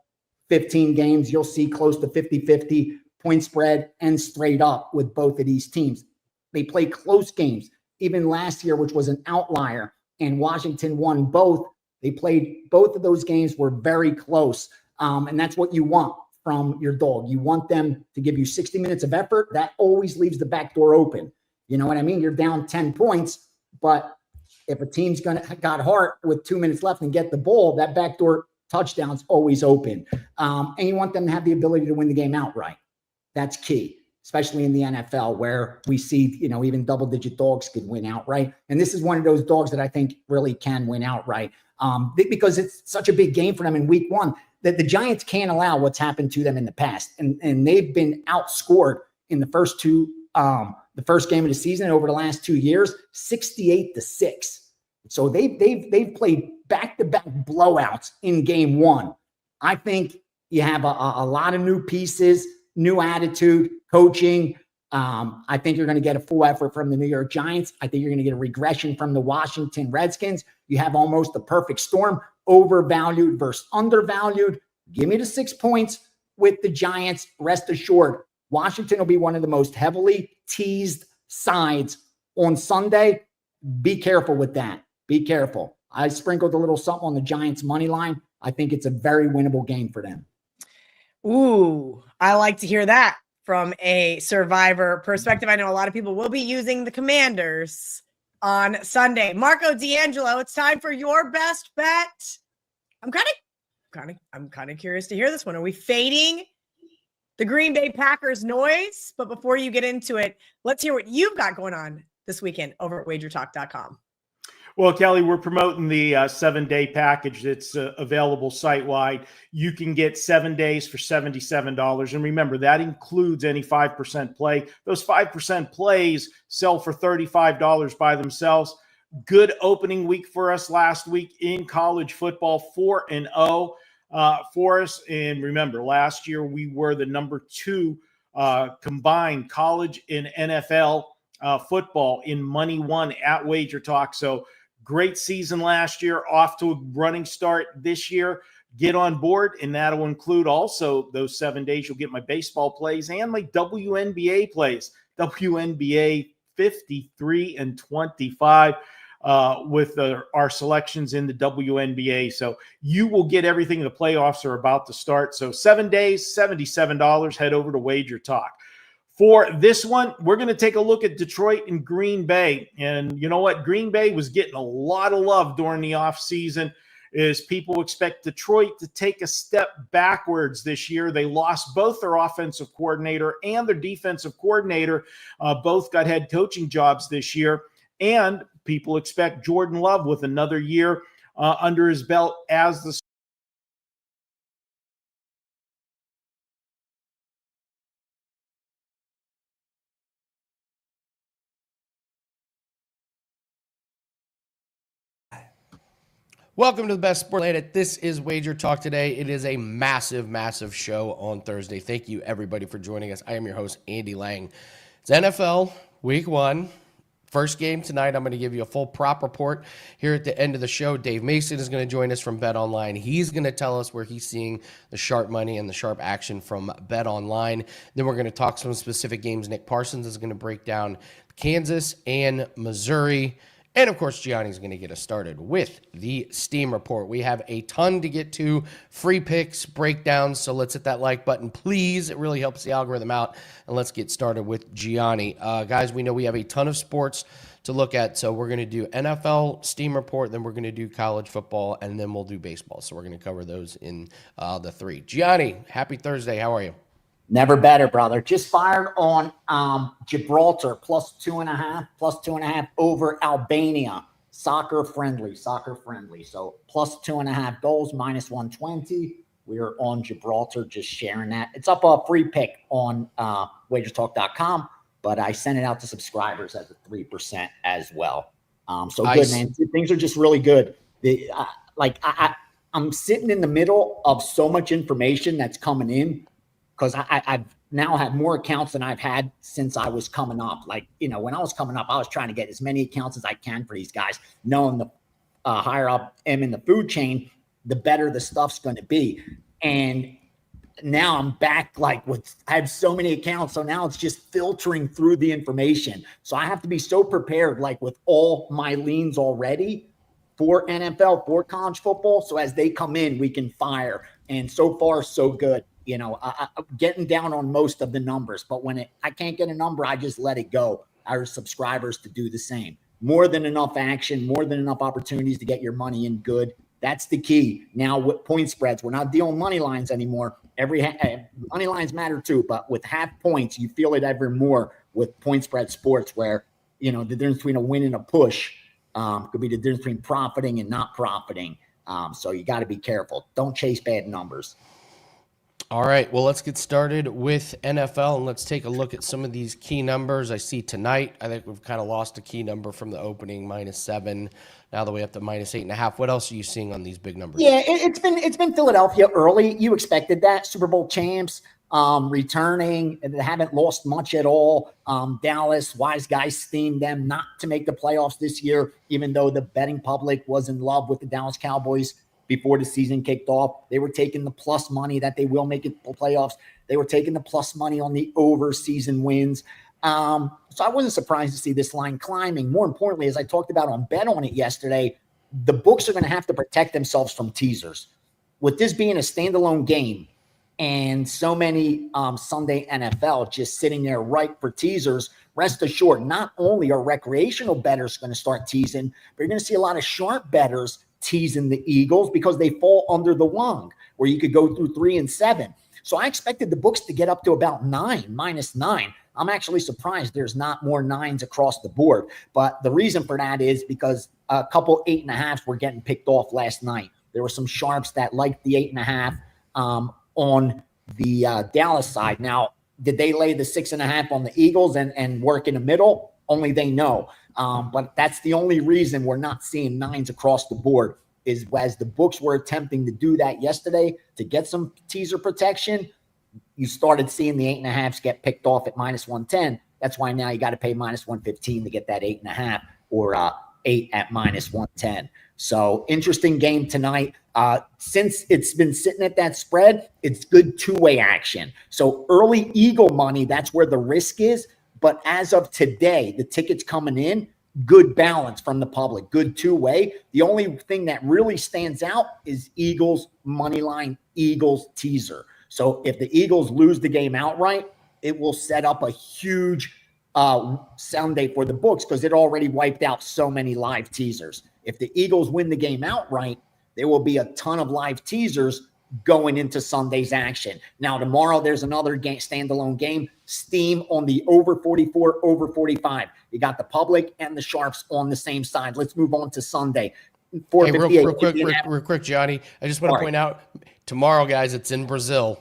15 games, you'll see close to 50-50 point spread and straight up with both of these teams. They play close games. Even last year, which was an outlier, and Washington won both. They played both of those games were very close. And that's what you want from your dog. You want them to give you 60 minutes of effort. That always leaves the back door open. You know what I mean? You're down 10 points, but if a team's got heart with 2 minutes left and get the ball, that backdoor touchdown's always open. And you want them to have the ability to win the game outright. That's key, especially in the NFL where we see, even double-digit dogs can win outright. And this is one of those dogs that I think really can win outright because it's such a big game for them in week one that the Giants can't allow what's happened to them in the past. And they've been outscored in the first game of the season over the last 2 years, 68-6. So they've played back-to-back blowouts in game one. I think you have a lot of new pieces, new attitude, coaching. I think you're going to get a full effort from the New York Giants. I think you're going to get a regression from the Washington Redskins. You have almost the perfect storm, overvalued versus undervalued. Give me the 6 points with the Giants. Rest assured, Washington will be one of the most heavily teased sides on Sunday. Be careful with that. Be careful. I sprinkled a little something on the Giants money line. I think it's a very winnable game for them. Ooh, I like to hear that from a survivor perspective. I know a lot of people will be using the Commanders on Sunday. Marco D'Angelo, it's time for your best bet. I'm kind of curious to hear this one. Are we fading the Green Bay Packers noise? But before you get into it, let's hear what you've got going on this weekend over at WagerTalk.com. Well, Kelly, we're promoting the 7-day package that's available site-wide. You can get 7 days for $77. And remember, that includes any 5% play. Those 5% plays sell for $35 by themselves. Good opening week for us last week in college football, 4-0 for us. And remember, last year we were the number 2 combined college and NFL football in money won at WagerTalk. So great season last year, off to a running start this year. Get on board, and that'll include also those 7 days. You'll get my baseball plays and my WNBA plays. WNBA 53-25 with our selections in the WNBA. So you will get everything. The playoffs are about to start. So 7 days, $77. Head over to WagerTalk. For this one, we're going to take a look at Detroit and Green Bay. And you know what? Green Bay was getting a lot of love during the offseason as people expect Detroit to take a step backwards this year. They lost both their offensive coordinator and their defensive coordinator. Both got head coaching jobs this year. And people expect Jordan Love with another year under his belt as the Welcome to the best sport planet. This is Wager Talk today. It is a massive, massive show on Thursday. Thank you, everybody, for joining us. I am your host, Andy Lang. It's NFL Week 1. First game tonight. I'm going to give you a full prop report here at the end of the show. Dave Mason is going to join us from Bet Online. He's going to tell us where he's seeing the sharp money and the sharp action from Bet Online. Then we're going to talk some specific games. Nick Parsons is going to break down Kansas and Missouri. And, of course, Gianni's going to get us started with the Steam Report. We have a ton to get to, free picks, breakdowns, so let's hit that like button, please. It really helps the algorithm out. And let's get started with Gianni. Guys, we know we have a ton of sports to look at, so we're going to do NFL Steam Report, then we're going to do college football, and then we'll do baseball. So we're going to cover those in the 3. Gianni, happy Thursday. How are you? Never better, brother. Just fired on Gibraltar, +2.5 over Albania. Soccer friendly. So +2.5 goals, -120. We are on Gibraltar, just sharing that. It's up a free pick on WagerTalk.com, but I sent it out to subscribers as a 3% as well. So nice. Good, man. Things are just really good. I'm sitting in the middle of so much information that's coming in, because now have more accounts than I've had since I was coming up. Like, when I was coming up, I was trying to get as many accounts as I can for these guys, knowing the higher up am in the food chain, the better the stuff's going to be. And now I'm back I have so many accounts. So now it's just filtering through the information. So I have to be so prepared, with all my leans already for NFL, for college football. So as they come in, we can fire. And so far, so good. I'm getting down on most of the numbers, but when I can't get a number, I just let it go. I urge subscribers to do the same. More than enough action, more than enough opportunities to get your money in good. That's the key. Now with point spreads, we're not dealing money lines anymore. Money lines matter too, but with half points, you feel it ever more with point spread sports where, the difference between a win and a push could be the difference between profiting and not profiting. So you got to be careful. Don't chase bad numbers. All right, well, let's get started with NFL, and let's take a look at some of these key numbers. I see tonight, I think we've kind of lost a key number from the opening, -7. Now that we have to -8.5. What else are you seeing on these big numbers? Yeah, it's been Philadelphia early. You expected that. Super Bowl champs, returning, and they haven't lost much at all. Dallas, wise guys steamed them not to make the playoffs this year, even though the betting public was in love with the Dallas Cowboys. Before the season kicked off, they were taking the plus money that they will make it to playoffs. They were taking the plus money on the over season wins. So I wasn't surprised to see this line climbing. More importantly, as I talked about on Bet On It yesterday, the books are going to have to protect themselves from teasers. With this being a standalone game and so many Sunday NFL just sitting there ripe for teasers, rest assured, not only are recreational bettors going to start teasing, but you're going to see a lot of sharp bettors teasing the Eagles because they fall under the wong where you could go through 3 and 7. So I expected the books to get up to about -9. I'm actually surprised there's not more 9s across the board. But the reason for that is because a couple 8.5s were getting picked off last night. There were some sharps that liked the 8.5 on the Dallas side. Now, did they lay the 6.5 on the Eagles and work in the middle? Only they know. But that's the only reason we're not seeing 9s across the board is as the books were attempting to do that yesterday to get some teaser protection, you started seeing the 8.5s get picked off at -110. That's why now you got to pay -115 to get that 8.5 or 8 at -110. So interesting game tonight. Since it's been sitting at that spread, it's good two-way action. So early Eagle money, that's where the risk is. But as of today, the tickets coming in, good balance from the public, good two-way. The only thing that really stands out is Eagles money line, Eagles teaser. So if the Eagles lose the game outright, it will set up a huge Sunday for the books because it already wiped out so many live teasers. If the Eagles win the game outright, there will be a ton of live teasers going into Sunday's action. Now, tomorrow, there's another game, standalone game, steam on the over 44, over 45. You got the public and the sharps on the same side. Let's move on to Sunday. Hey, real quick, Gianni, I just want to point out tomorrow, guys, it's in Brazil.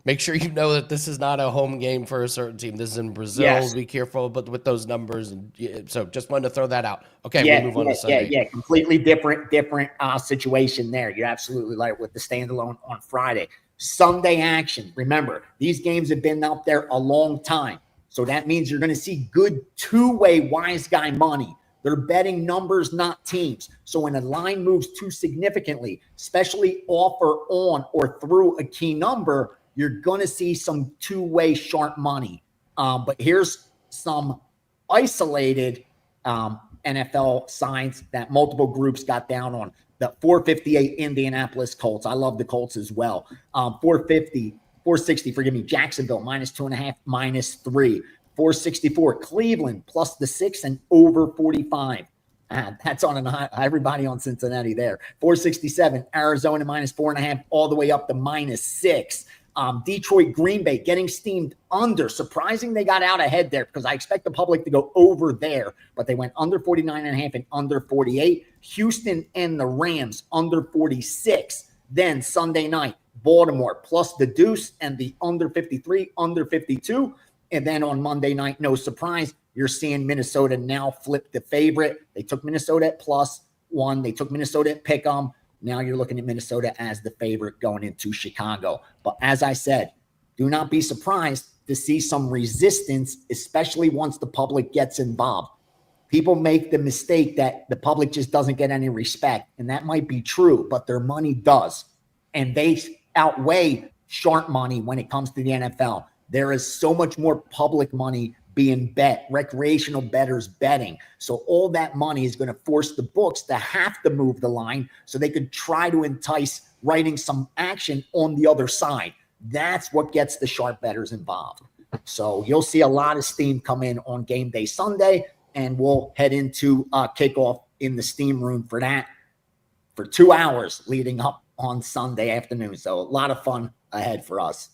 Make sure you know that this is not a home game for a certain team. This is in Brazil. Yes. Be careful with those numbers. And so just wanted to throw that out. Okay, we'll move on to Sunday. Yeah, completely different situation there. You're absolutely right with the standalone on Friday. Sunday action. Remember, these games have been out there a long time. So that means you're going to see good two-way wise guy money. They're betting numbers, not teams. So when a line moves too significantly, especially off or on or through a key number, you're going to see some two-way sharp money. But here's some isolated NFL signs that multiple groups got down on. The 458 Indianapolis Colts. I love the Colts as well. 460, forgive me, Jacksonville, -2.5, -3. 464, Cleveland, +6 and over 45. That's on everybody on Cincinnati there. 467, Arizona, -4.5, all the way up to -6. Detroit, Green Bay getting steamed under. Surprising they got out ahead there because I expect the public to go over there, but they went under 49.5 and under 48. Houston and the Rams under 46. Then Sunday night, Baltimore plus the deuce and the under 53, under 52. And then on Monday night, no surprise, you're seeing Minnesota now flip the favorite. They took Minnesota at +1. They took Minnesota at pick 'em. Now you're looking at Minnesota as the favorite going into Chicago. But as I said, do not be surprised to see some resistance, especially once the public gets involved. People make the mistake that the public just doesn't get any respect, and that might be true, but their money does. And they outweigh sharp money when it comes to the NFL. There is so much more public money being bet, recreational bettors betting. So all that money is going to force the books to have to move the line so they could try to entice writing some action on the other side. That's what gets the sharp bettors involved. So you'll see a lot of steam come in on game day Sunday, and we'll head into kickoff in the steam room for that for 2 hours leading up on Sunday afternoon. So a lot of fun ahead for us.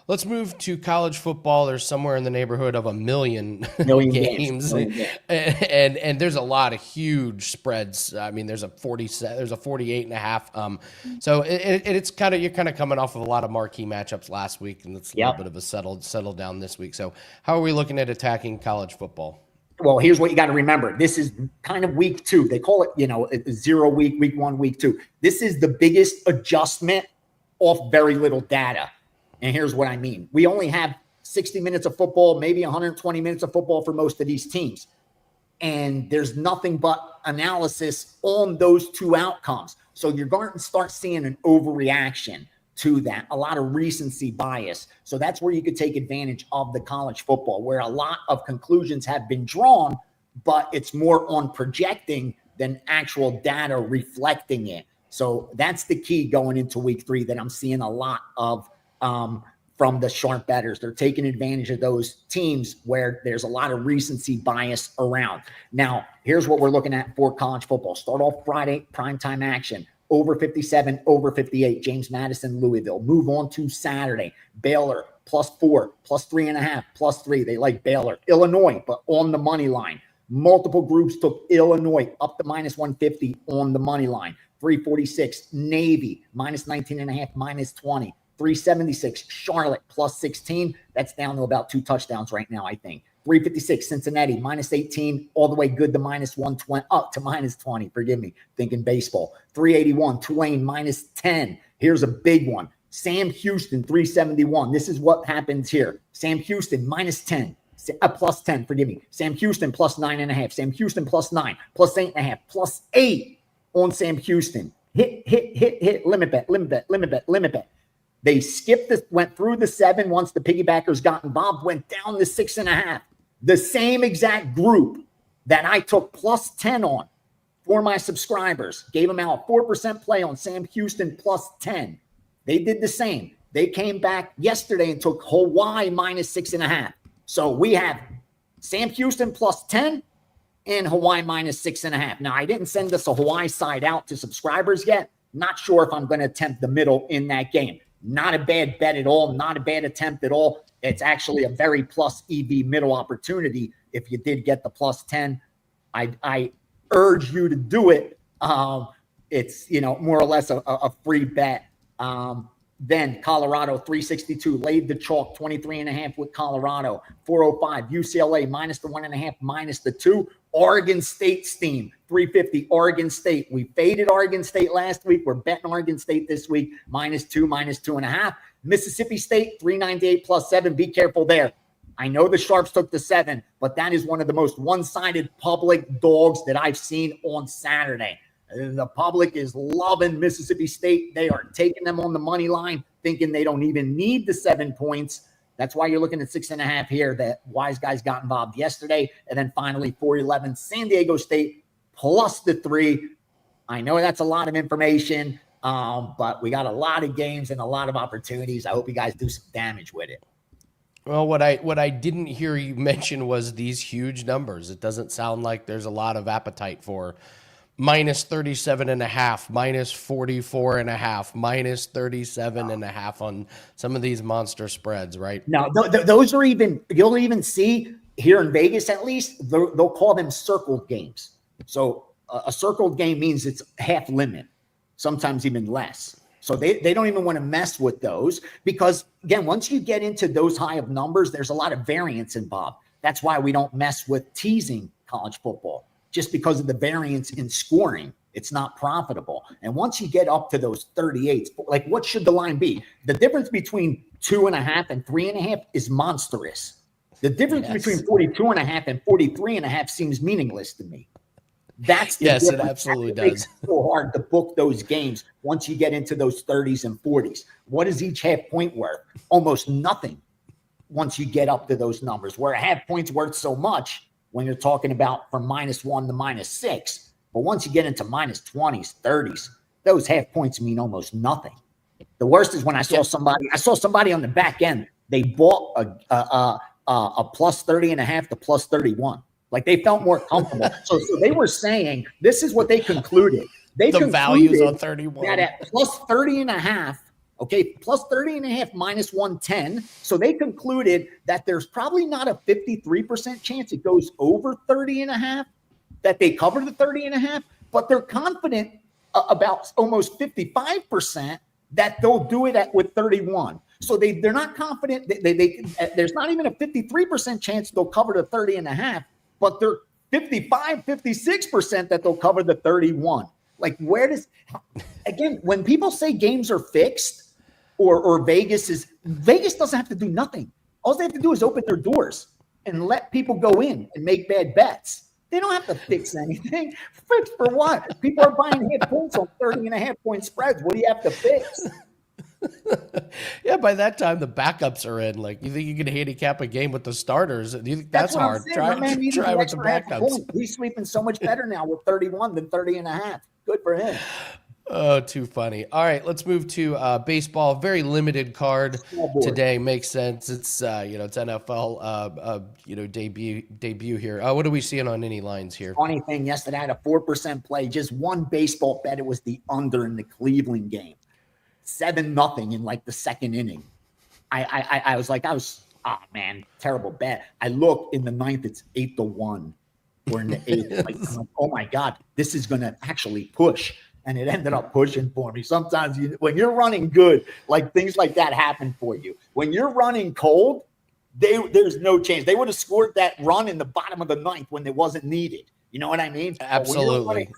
Let's move to college football. There's somewhere in the neighborhood of a million games. And there's a lot of huge spreads. I mean, there's a 48.5. So it's kind of, you're kind of coming off of a lot of marquee matchups last week, and it's a little bit of a settled down this week. So how are we looking at attacking college football? Well, here's what you got to remember. This is kind of week 2. They call it, 0 week, week 1, week 2. This is the biggest adjustment off very little data. And here's what I mean. We only have 60 minutes of football, maybe 120 minutes of football for most of these teams. And there's nothing but analysis on those 2 outcomes. So you're going to start seeing an overreaction to that, a lot of recency bias. So that's where you could take advantage of the college football, where a lot of conclusions have been drawn, but it's more on projecting than actual data reflecting it. So that's the key going into week 3 that I'm seeing a lot of from the sharp bettors. They're taking advantage of those teams where there's a lot of recency bias around. Now, here's what we're looking at for college football. Start off Friday, primetime action. Over 57, over 58, James Madison, Louisville. Move on to Saturday, Baylor, +4, +3.5, +3. They like Baylor. Illinois, but on the money line. Multiple groups took Illinois up to -150 on the money line. 346, Navy, -19.5, -20. 376, Charlotte, +16. That's down to about 2 touchdowns right now, I think. 356, Cincinnati, -18, all the way good to -120, up to -20. Forgive me, thinking baseball. 381, Tulane, -10. Here's a big one. Sam Houston, 371. This is what happens here. Sam Houston, -10. +10, forgive me. Sam Houston, +9.5. Sam Houston, +9, +8.5, +8 on Sam Houston. Hit, limit bet. They skipped this, went through the 7 once the piggybackers got involved, went down to 6.5. The same exact group that I took +10 on for my subscribers, gave them out a 4% play on Sam Houston +10. They did the same. They came back yesterday and took Hawaii -6.5. So we have Sam Houston +10 and Hawaii -6.5. Now, I didn't send us a Hawaii side out to subscribers yet. Not sure if I'm going to attempt the middle in that game. Not a bad bet at all. Not a bad attempt at all. It's actually a very plus EV middle opportunity. If you did get the +10, I urge you to do it. It's, more or less a free bet. Then Colorado, 362, laid the chalk, 23.5 with Colorado. 405, UCLA, -1.5, -2. Oregon State steam, 350, Oregon State. We faded Oregon State last week. We're betting Oregon State this week, -2, -2.5. Mississippi State, 398 +7. Be careful there. I know the Sharps took the 7, but that is one of the most one-sided public dogs that I've seen on Saturday. The public is loving Mississippi State. They are taking them on the money line, thinking they don't even need the 7 points. That's why you're looking at 6.5 here. That Wise Guys got involved yesterday. And then finally, 411, San Diego State +3. I know that's a lot of information, but we got a lot of games and a lot of opportunities. I hope you guys do some damage with it. Well, what I didn't hear you mention was these huge numbers. It doesn't sound like there's a lot of appetite for -37.5, -44.5, -37.5 on some of these monster spreads, right? No, those are even, you'll even see here in Vegas, at least, they'll call them circled games. So a circled game means it's half limit, sometimes even less. So they don't even want to mess with those because, again, once you get into those high of numbers, there's a lot of variance involved. That's why we don't mess with teasing college football. Just because of the variance in scoring. It's not profitable. And once you get up to those 38s, like what should the line be? The difference between 2.5 and 3.5 is monstrous. The difference between 42.5 and 43.5 seems meaningless to me. That's the yes, difference. it absolutely That makes does. it so hard to book those games once you get into those 30s and 40s. What is each half point worth? Almost nothing once you get up to those numbers, where a half point's worth so much when you're talking about from -1 to -6. But once you get into -20s, 30s, those half points mean almost nothing. The worst is when I saw somebody on the back end, they bought a plus 30.5 to plus 31. Like they felt more comfortable. So they were saying, this is what they concluded. They The concluded values on 31. that at plus 30.5, okay, plus 30.5 minus 110. So they concluded that there's probably not a 53% chance it goes over 30.5, that they cover the 30.5, but they're confident about almost 55% that they'll do it with 31. So they're not confident. There's not even a 53% chance they'll cover the 30.5, but they're 56% that they'll cover the 31. Like again, when people say games are fixed or Vegas doesn't have to do nothing. All they have to do is open their doors and let people go in and make bad bets. They don't have to fix anything. Fix for what? People are buying half points on 30.5-point spreads. What do you have to fix? Yeah, by that time the backups are in. Like, you think you can handicap a game with the starters? Do you think that's hard? Try with the backups. He's sleeping so much better now with 31 than 30.5. Good for him. Oh, too funny. All right, let's move to baseball. Very limited card today. Makes sense. It's it's NFL debut here. What are we seeing on any lines here? Funny thing, yesterday I had a 4% play, just one baseball bet. It was the under in the Cleveland game. 7-0 in like the second inning. I was oh man, terrible bet. I look in the ninth, it's 8-1. We're in the eighth. I'm like, oh my God, this is gonna actually push. And it ended up pushing for me. Sometimes when you're running good, like things like that happen for you. When you're running cold, there's no chance. They would have scored that run in the bottom of the ninth when it wasn't needed. You know what I mean? Absolutely.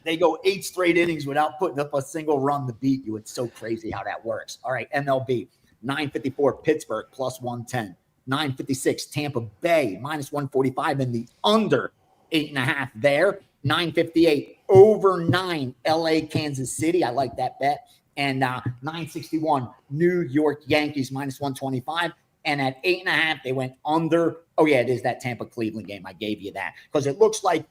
They go 8 straight innings without putting up a single run to beat you. It's so crazy how that works. All right, MLB, 954 Pittsburgh plus 110. 956 Tampa Bay minus 145 and the under 8.5 there. 958 over 9 LA Kansas City. I like that bet. And 961 New York Yankees minus 125. And at 8.5, they went under. Oh yeah, it is that Tampa Cleveland game. I gave you that because it looks like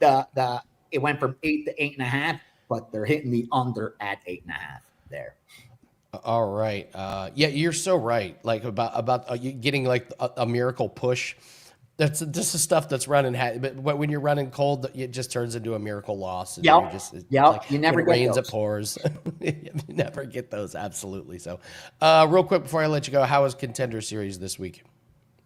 it went from 8 to 8.5, but they're hitting the under at 8.5 there. All right. Yeah, you're so right. Like about you getting like a miracle push. That's just the stuff that's running. But when you're running cold, it just turns into a miracle loss. Yeah. Like, you never when it get rains, those. it pours. You never get those. Absolutely. So, real quick before I let you go, how was Contender Series this week?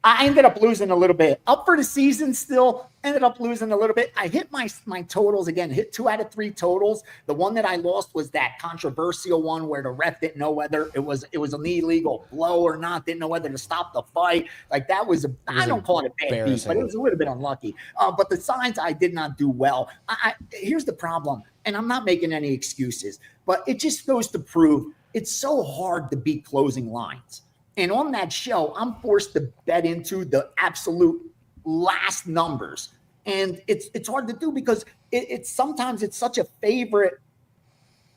I ended up losing a little bit. Up for the season still, ended up losing a little bit. I hit my totals again, hit 2 out of 3 totals. The one that I lost was that controversial one where the ref didn't know whether it was an illegal blow or not, didn't know whether to stop the fight. Like that was I don't call it a bad beat, but it was a little bit unlucky. But the signs I did not do well. Here's the problem, and I'm not making any excuses, but it just goes to prove it's so hard to beat closing lines. And on that show, I'm forced to bet into the absolute last numbers. And it's hard to do because it's sometimes it's such a favorite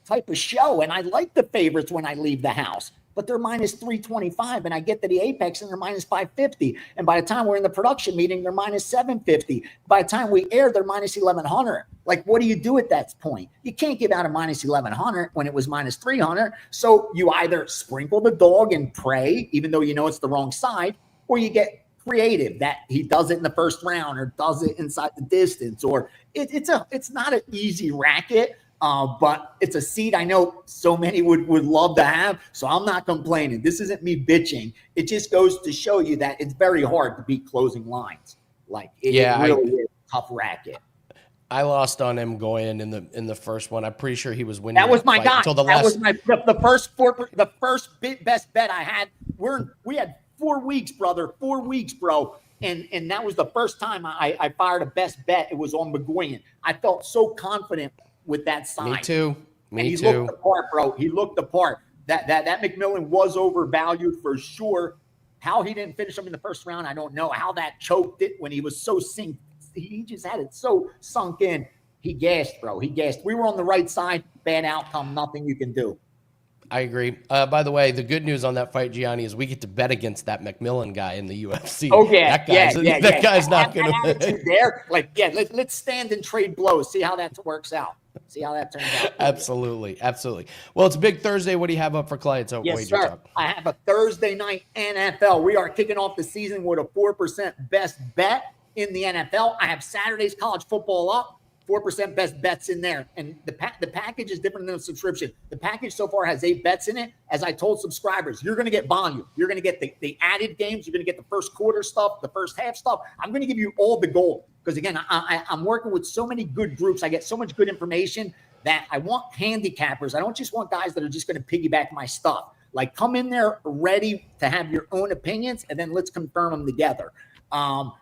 type of show. And I like the favorites when I leave the house, but they're minus 325. And I get to the apex and they're minus 550. And by the time we're in the production meeting, they're minus 750. By the time we air, they're minus 1100. Like, what do you do at that point? You can't give out a minus 1100 when it was minus 300. So you either sprinkle the dog and pray, even though you know it's the wrong side, or you get creative that he does it in the first round or does it inside the distance. Or it's not an easy racket, but it's a seed I know so many would love to have. So I'm not complaining. This isn't me bitching. It just goes to show you that it's very hard to beat closing lines. Like it really is a tough racket. I lost on him going in the first one. I'm pretty sure he was winning. That was my guy. Until the that last... was the first best bet I had. We had 4 weeks, brother. 4 weeks, bro. And that was the first time I fired a best bet. It was on McGuinn. I felt so confident with that sign. Me too. And he looked the part, bro. He looked the part. That McMillan was overvalued for sure. How he didn't finish him in the first round, I don't know. How that choked it when he was so synced. He just had it so sunk in. He gassed, bro. He gassed. We were on the right side. Bad outcome. Nothing you can do. I agree. By the way, the good news on that fight, Gianni, is we get to bet against that McMillan guy in the UFC. Oh, yeah. That guy's not going to. There. Like, yeah, let's stand and trade blows. See how that works out. See how that turns out. Absolutely. Well, it's a big Thursday. What do you have up for clients at Yes, Wager sir. Talk? I have a Thursday night NFL. We are kicking off the season with a 4% best bet in the NFL. I have Saturday's college football up. 4% best bets in there. And the package is different than a subscription. The package so far has 8 bets in it. As I told subscribers, you're going to get volume. You're going to get the added games. You're going to get the first quarter stuff, the first half stuff. I'm going to give you all the gold. Because, again, I'm working with so many good groups. I get so much good information that I want handicappers. I don't just want guys that are just going to piggyback my stuff. Like, come in there ready to have your own opinions, and then let's confirm them together.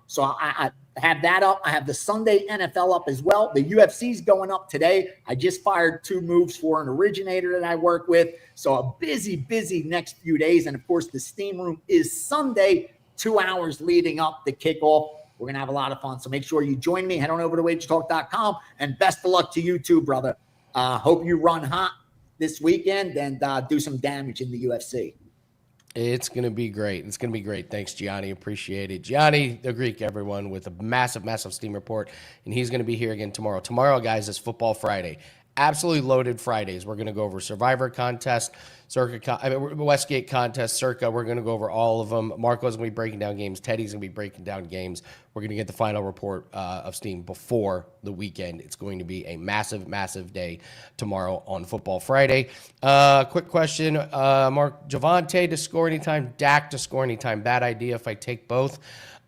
So I have that up. I have the Sunday NFL up as well. The UFC's going up today. I just fired 2 moves for an originator that I work with. So a busy next few days. And of course, the steam room is Sunday, 2 hours leading up to kickoff. We're going to have a lot of fun. So make sure you join me. Head on over to WagerTalk.com, and best of luck to you too, brother. Hope you run hot this weekend and do some damage in the UFC. It's going to be great. Thanks, Gianni. Appreciate it. Gianni The Greek, everyone, with a massive steam report. And he's going to be here again tomorrow. Tomorrow, guys, is Football Friday. Absolutely loaded Fridays. We're going to go over Survivor contest, Westgate contest, Circa. We're going to go over all of them. Marco's going to be breaking down games. Teddy's going to be breaking down games. We're going to get the final report of Steam before the weekend. It's going to be a massive day tomorrow on Football Friday. Quick question. Mark, Javonte to score anytime, Dak to score anytime. Bad idea if I take both.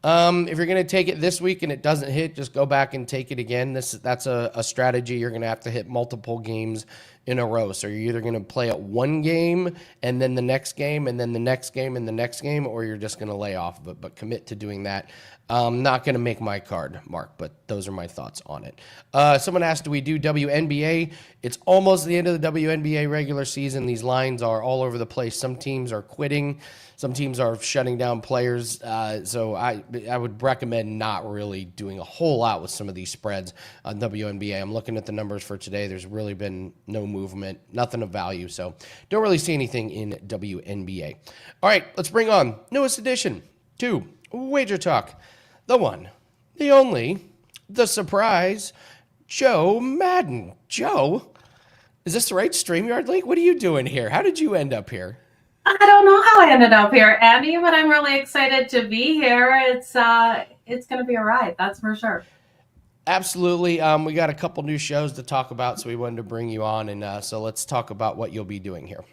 If you're going to take it this week and it doesn't hit, just go back and take it again. That's a strategy. You're going to have to hit multiple games in a row. So you're either going to play it one game and then the next game and then the next game and the next game, or you're just going to lay off of it. But commit to doing that. I'm not going to make my card, Mark, but those are my thoughts on it. Someone asked, do we do WNBA? It's almost the end of the WNBA regular season. These lines are all over the place. Some teams are quitting. Some teams are shutting down players. So I would recommend not really doing a whole lot with some of these spreads on WNBA. I'm looking at the numbers for today. There's really been no movement, nothing of value. So don't really see anything in WNBA. All right, let's bring on newest addition to Wager Talk. The one, the only, the surprise, Joe Madden. Joe, is this the right StreamYard link? What are you doing here? How did you end up here? I don't know how I ended up here, Andy, but I'm really excited to be here. It's going to be a ride, that's for sure. Absolutely. We got a couple new shows to talk about, so we wanted to bring you on, and so let's talk about what you'll be doing here.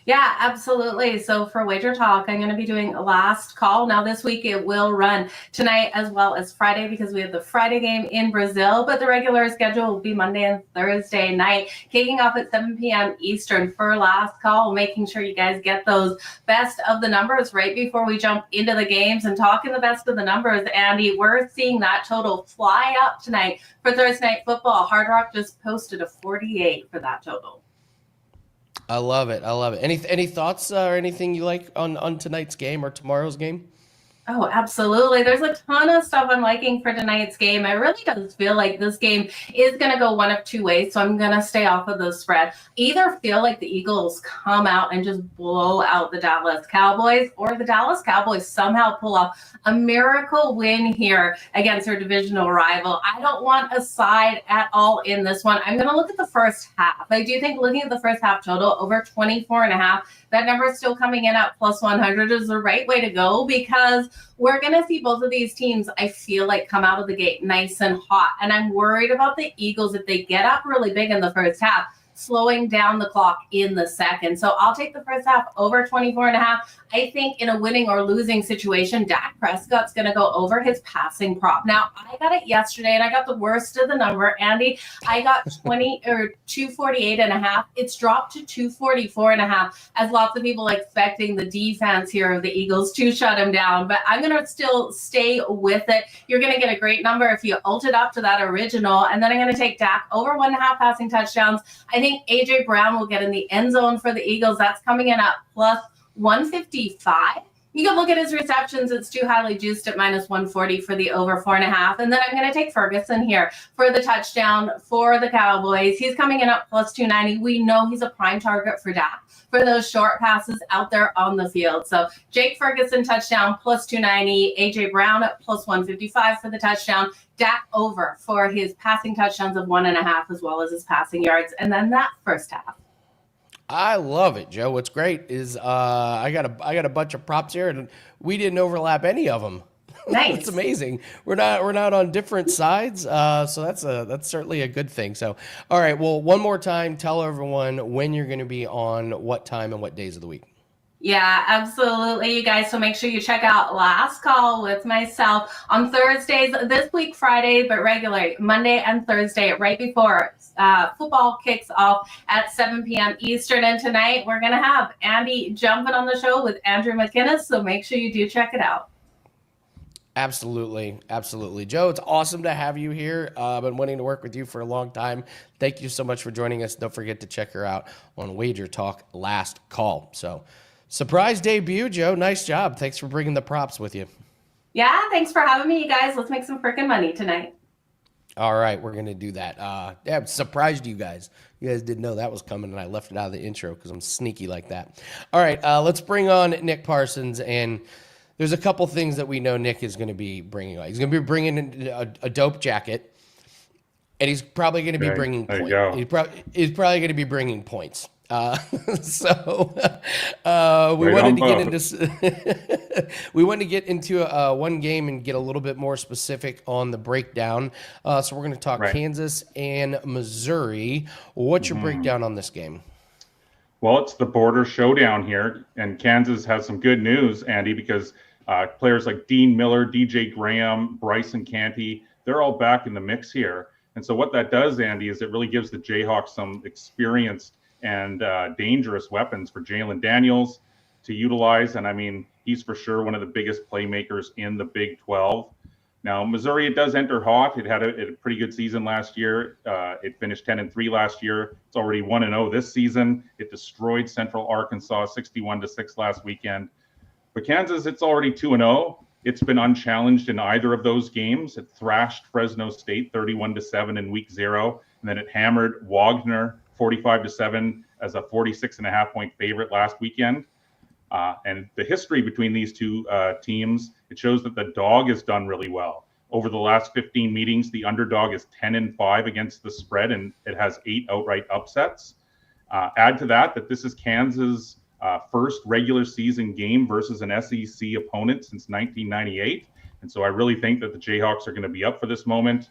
Yeah, absolutely. So for Wager Talk, I'm going to be doing a last call. Now this week it will run tonight as well as Friday because we have the Friday game in Brazil, but the regular schedule will be Monday and Thursday night, kicking off at 7 p.m. Eastern for last call, making sure you guys get those best of the numbers right before we jump into the games and talking the best of the numbers. Andy, we're seeing that total fly up tonight for Thursday Night Football. Hard Rock just posted a 48 for that total. I love it. Any thoughts or anything you like on tonight's game or tomorrow's game? Oh, absolutely. There's a ton of stuff I'm liking for tonight's game. I really does feel like this game is going to go one of two ways, so I'm going to stay off of the spread. Either feel like the Eagles come out and just blow out the Dallas Cowboys, or the Dallas Cowboys somehow pull off a miracle win here against their divisional rival. I don't want a side at all in this one. I'm going to look at the first half. I do think looking at the first half total, over 24.5, that number is still coming in at plus 100 is the right way to go, because we're going to see both of these teams, I feel like, come out of the gate nice and hot. And I'm worried about the Eagles if they get up really big in the first half. slowing down the clock in the second. So I'll take the first half over 24.5. I think in a winning or losing situation, Dak Prescott's going to go over his passing prop. Now, I got it yesterday and I got the worst of the number. Andy, I got 248.5. It's dropped to 244.5 as lots of people expecting the defense here of the Eagles to shut him down. But I'm going to still stay with it. You're going to get a great number if you ult it up to that original. And then I'm going to take Dak over 1.5 passing touchdowns. I think A.J. Brown will get in the end zone for the Eagles. That's coming in at plus 155. You can look at his receptions. It's too highly juiced at minus 140 for the over 4.5. And then I'm going to take Ferguson here for the touchdown for the Cowboys. He's coming in at plus 290. We know he's a prime target for Dak for those short passes out there on the field. So Jake Ferguson touchdown plus 290. A.J. Brown at plus 155 for the touchdown. Dak over for his passing touchdowns of 1.5 as well as his passing yards. And then that first half. I love it, Joe. What's great is I got a bunch of props here, and we didn't overlap any of them. Nice. It's amazing. We're not on different sides, so that's certainly a good thing. So, all right. Well, one more time, tell everyone when you're going to be on, what time, and what days of the week. Yeah, absolutely, you guys. So make sure you check out Last Call with myself on Thursdays this week, Friday, but regularly Monday and Thursday right before football kicks off at 7 p.m. Eastern. And tonight we're going to have Andy jumping on the show with Andrew McInnes. So make sure you do check it out. Absolutely. Absolutely. Joe, it's awesome to have you here. I've been wanting to work with you for a long time. Thank you so much for joining us. Don't forget to check her out on WagerTalk Last Call. So surprise debut, Joe. Nice job. Thanks for bringing the props with you. Yeah, thanks for having me, you guys. Let's make some freaking money tonight. All right, we're going to do that. Yeah, I'm surprised you guys. You guys didn't know that was coming, and I left it out of the intro because I'm sneaky like that. All right, let's bring on Nick Parsons, and there's a couple things that we know Nick is going to be bringing. He's going to be bringing in a dope jacket, and he's probably going to be bringing points. He's probably going to be bringing points. So we wanted to get into one game and get a little bit more specific on the breakdown. So we're going to talk Kansas and Missouri. What's your breakdown on this game? Well, it's the border showdown here, and Kansas has some good news, Andy, because players like Dean Miller, DJ Graham, Bryson Canty, they're all back in the mix here. And so what that does, Andy, is it really gives the Jayhawks some experienced and dangerous weapons for Jalen Daniels to utilize. And I mean, he's for sure one of the biggest playmakers in the Big 12. Now, Missouri, it does enter hot. It had a pretty good season last year. It finished 10-3 last year. It's already 1-0 this season. It destroyed Central Arkansas 61-6 last weekend. But Kansas, it's already 2-0. It's been unchallenged in either of those games. It thrashed Fresno State 31-7 in week 0, and then it hammered Wagner 45-7 as a 46.5 point favorite last weekend. And the history between these two teams, it shows that the dog has done really well. Over the last 15 meetings, the underdog is 10-5 against the spread, and it has 8 outright upsets. Add to that this is Kansas' first regular season game versus an SEC opponent since 1998. And so I really think that the Jayhawks are going to be up for this moment.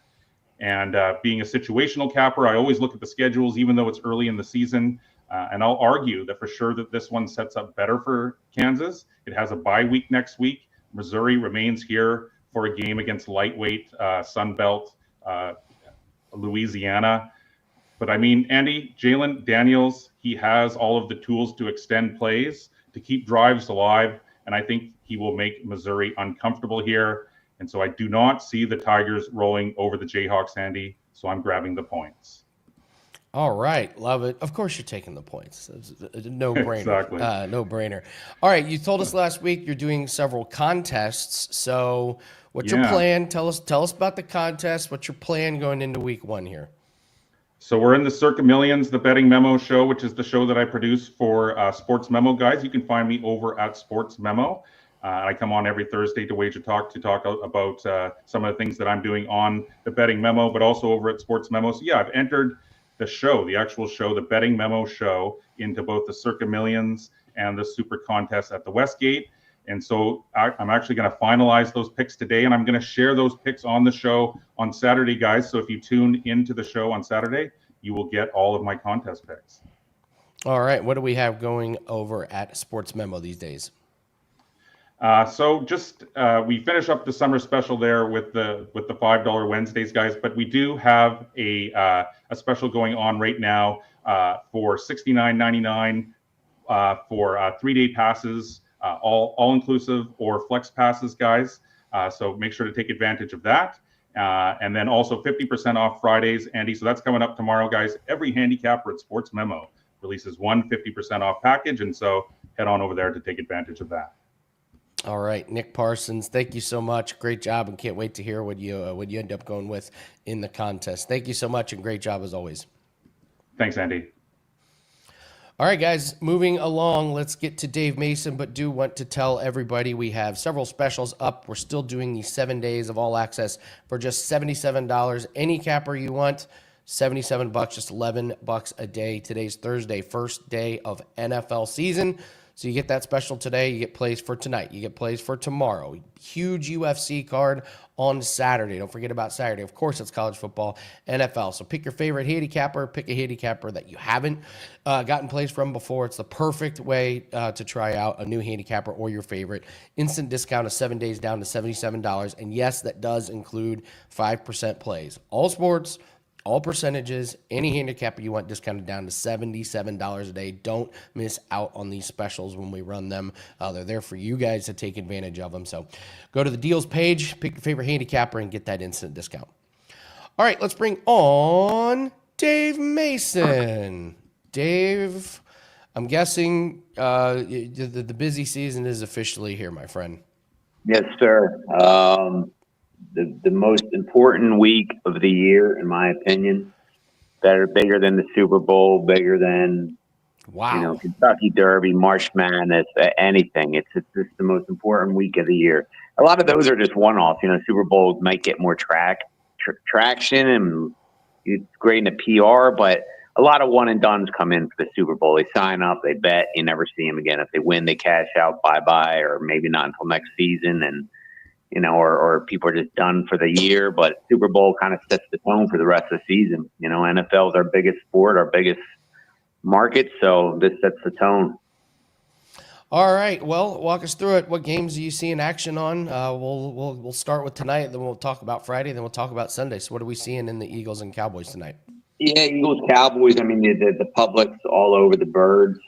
And being a situational capper, I always look at the schedules, even though it's early in the season. And I'll argue that for sure that this one sets up better for Kansas. It has a bye week next week. Missouri remains here for a game against lightweight Sunbelt Louisiana. But I mean, Andy, Jalen Daniels, he has all of the tools to extend plays, to keep drives alive. And I think he will make Missouri uncomfortable here. And so I do not see the Tigers rolling over the Jayhawks, Andy. So I'm grabbing the points. All right. Love it. Of course you're taking the points. It's a no-brainer. Exactly. No-brainer. All right. You told us last week you're doing several contests. So what's your plan? Tell us about the contest. What's your plan going into week 1 here? So we're in the Circa Millions, the betting memo show, which is the show that I produce for Sportsmemo guys. You can find me over at Sportsmemo. I come on every Thursday to WagerTalk to talk about some of the things that I'm doing on the betting memo, but also over at Sportsmemo. So yeah, I've entered the show, the actual show, the betting memo show, into both the Circa Millions and the Super Contest at the Westgate. And so I'm actually going to finalize those picks today, and I'm going to share those picks on the show on Saturday, guys. So if you tune into the show on Saturday, you will get all of my contest picks. All right. What do we have going over at Sportsmemo these days? So just we finish up the summer special there with the $5 Wednesdays, guys. But we do have a special going on right now for $69.99 for 3-day passes, all inclusive, or flex passes, guys. So make sure to take advantage of that. And then also 50% off Fridays, Andy. So that's coming up tomorrow, guys. Every handicapper at Sportsmemo releases one 50% off package, and so head on over there to take advantage of that. All right, Nick Parsons, thank you so much. Great job, and can't wait to hear what you end up going with in the contest. Thank you so much, and great job as always. Thanks, Andy. All right, guys, moving along, let's get to Dave Mason, but do want to tell everybody we have several specials up. We're still doing the 7 days of all access for just $77. Any capper you want, $77, just $11 a day. Today's Thursday, first day of NFL season. So you get that special today, you get plays for tonight, you get plays for tomorrow. Huge UFC card on Saturday. Don't forget about Saturday. Of course, it's college football, NFL. So pick your favorite handicapper, pick a handicapper that you haven't gotten plays from before. It's the perfect way to try out a new handicapper or your favorite. Instant discount of 7 days down to $77. And yes, that does include 5% plays. All sports, all percentages, any handicapper you want discounted down to $77 a day. Don't miss out on these specials when we run them. They're there for you guys to take advantage of them. So go to the deals page, pick your favorite handicapper, and get that instant discount. All right, let's bring on Dave Mason. Dave, I'm guessing the busy season is officially here, my friend. Yes, sir. The most important week of the year, in my opinion. Bigger than the Super Bowl, bigger than Kentucky Derby, March Madness, anything. It's just the most important week of the year. A lot of those are just one-offs. Super Bowl might get more traction, and it's great in the PR, but a lot of one-and-dones come in for the Super Bowl. They sign up, they bet, you never see them again. If they win, they cash out, bye-bye, or maybe not until next season, and or people are just done for the year. But Super Bowl kind of sets the tone for the rest of the season. NFL is our biggest sport, our biggest market, so this sets the tone. All right, well, walk us through it. What games do you see in action on? We'll start with tonight, then we'll talk about Friday, then we'll talk about Sunday. So what are we seeing in the Eagles and Cowboys tonight? Yeah, Eagles, Cowboys. I mean, the public's all over the birds.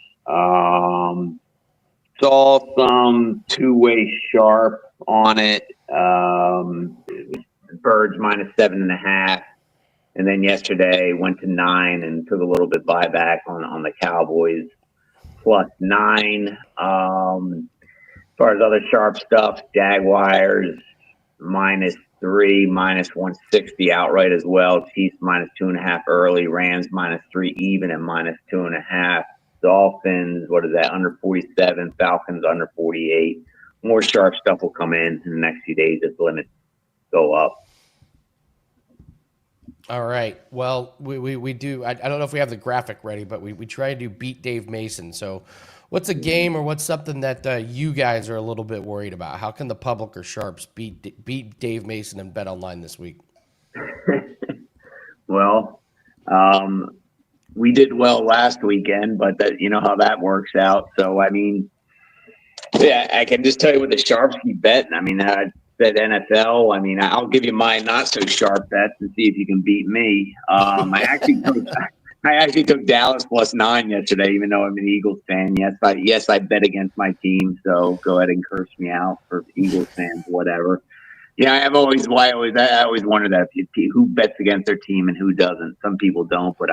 Saw some two-way sharp on it. Birds minus 7.5, and then yesterday went to 9 and took a little bit buyback on the Cowboys +9. As far as other sharp stuff, Jaguars -3, -160 outright as well. Chiefs -2.5 early. Rams -3 even and -2.5. Dolphins, what is that? Under 47. Falcons under 48. More sharp stuff will come in the next few days as limits go up. All right. Well, we do. I don't know if we have the graphic ready, but we try to beat Dave Mason. So what's a game or what's something that you guys are a little bit worried about? How can the public or sharps beat Dave Mason and Bet Online this week? Well, we did well last weekend, but you know how that works out. So, I mean, yeah, I can just tell you what the sharps keep betting. I mean, I bet NFL. I mean, I'll give you my not so sharp bets and see if you can beat me. I actually took Dallas +9 yesterday, even though I'm an Eagles fan. Yes, I bet against my team. So go ahead and curse me out for Eagles fans, whatever. Yeah, I always wonder that who bets against their team and who doesn't. Some people don't, but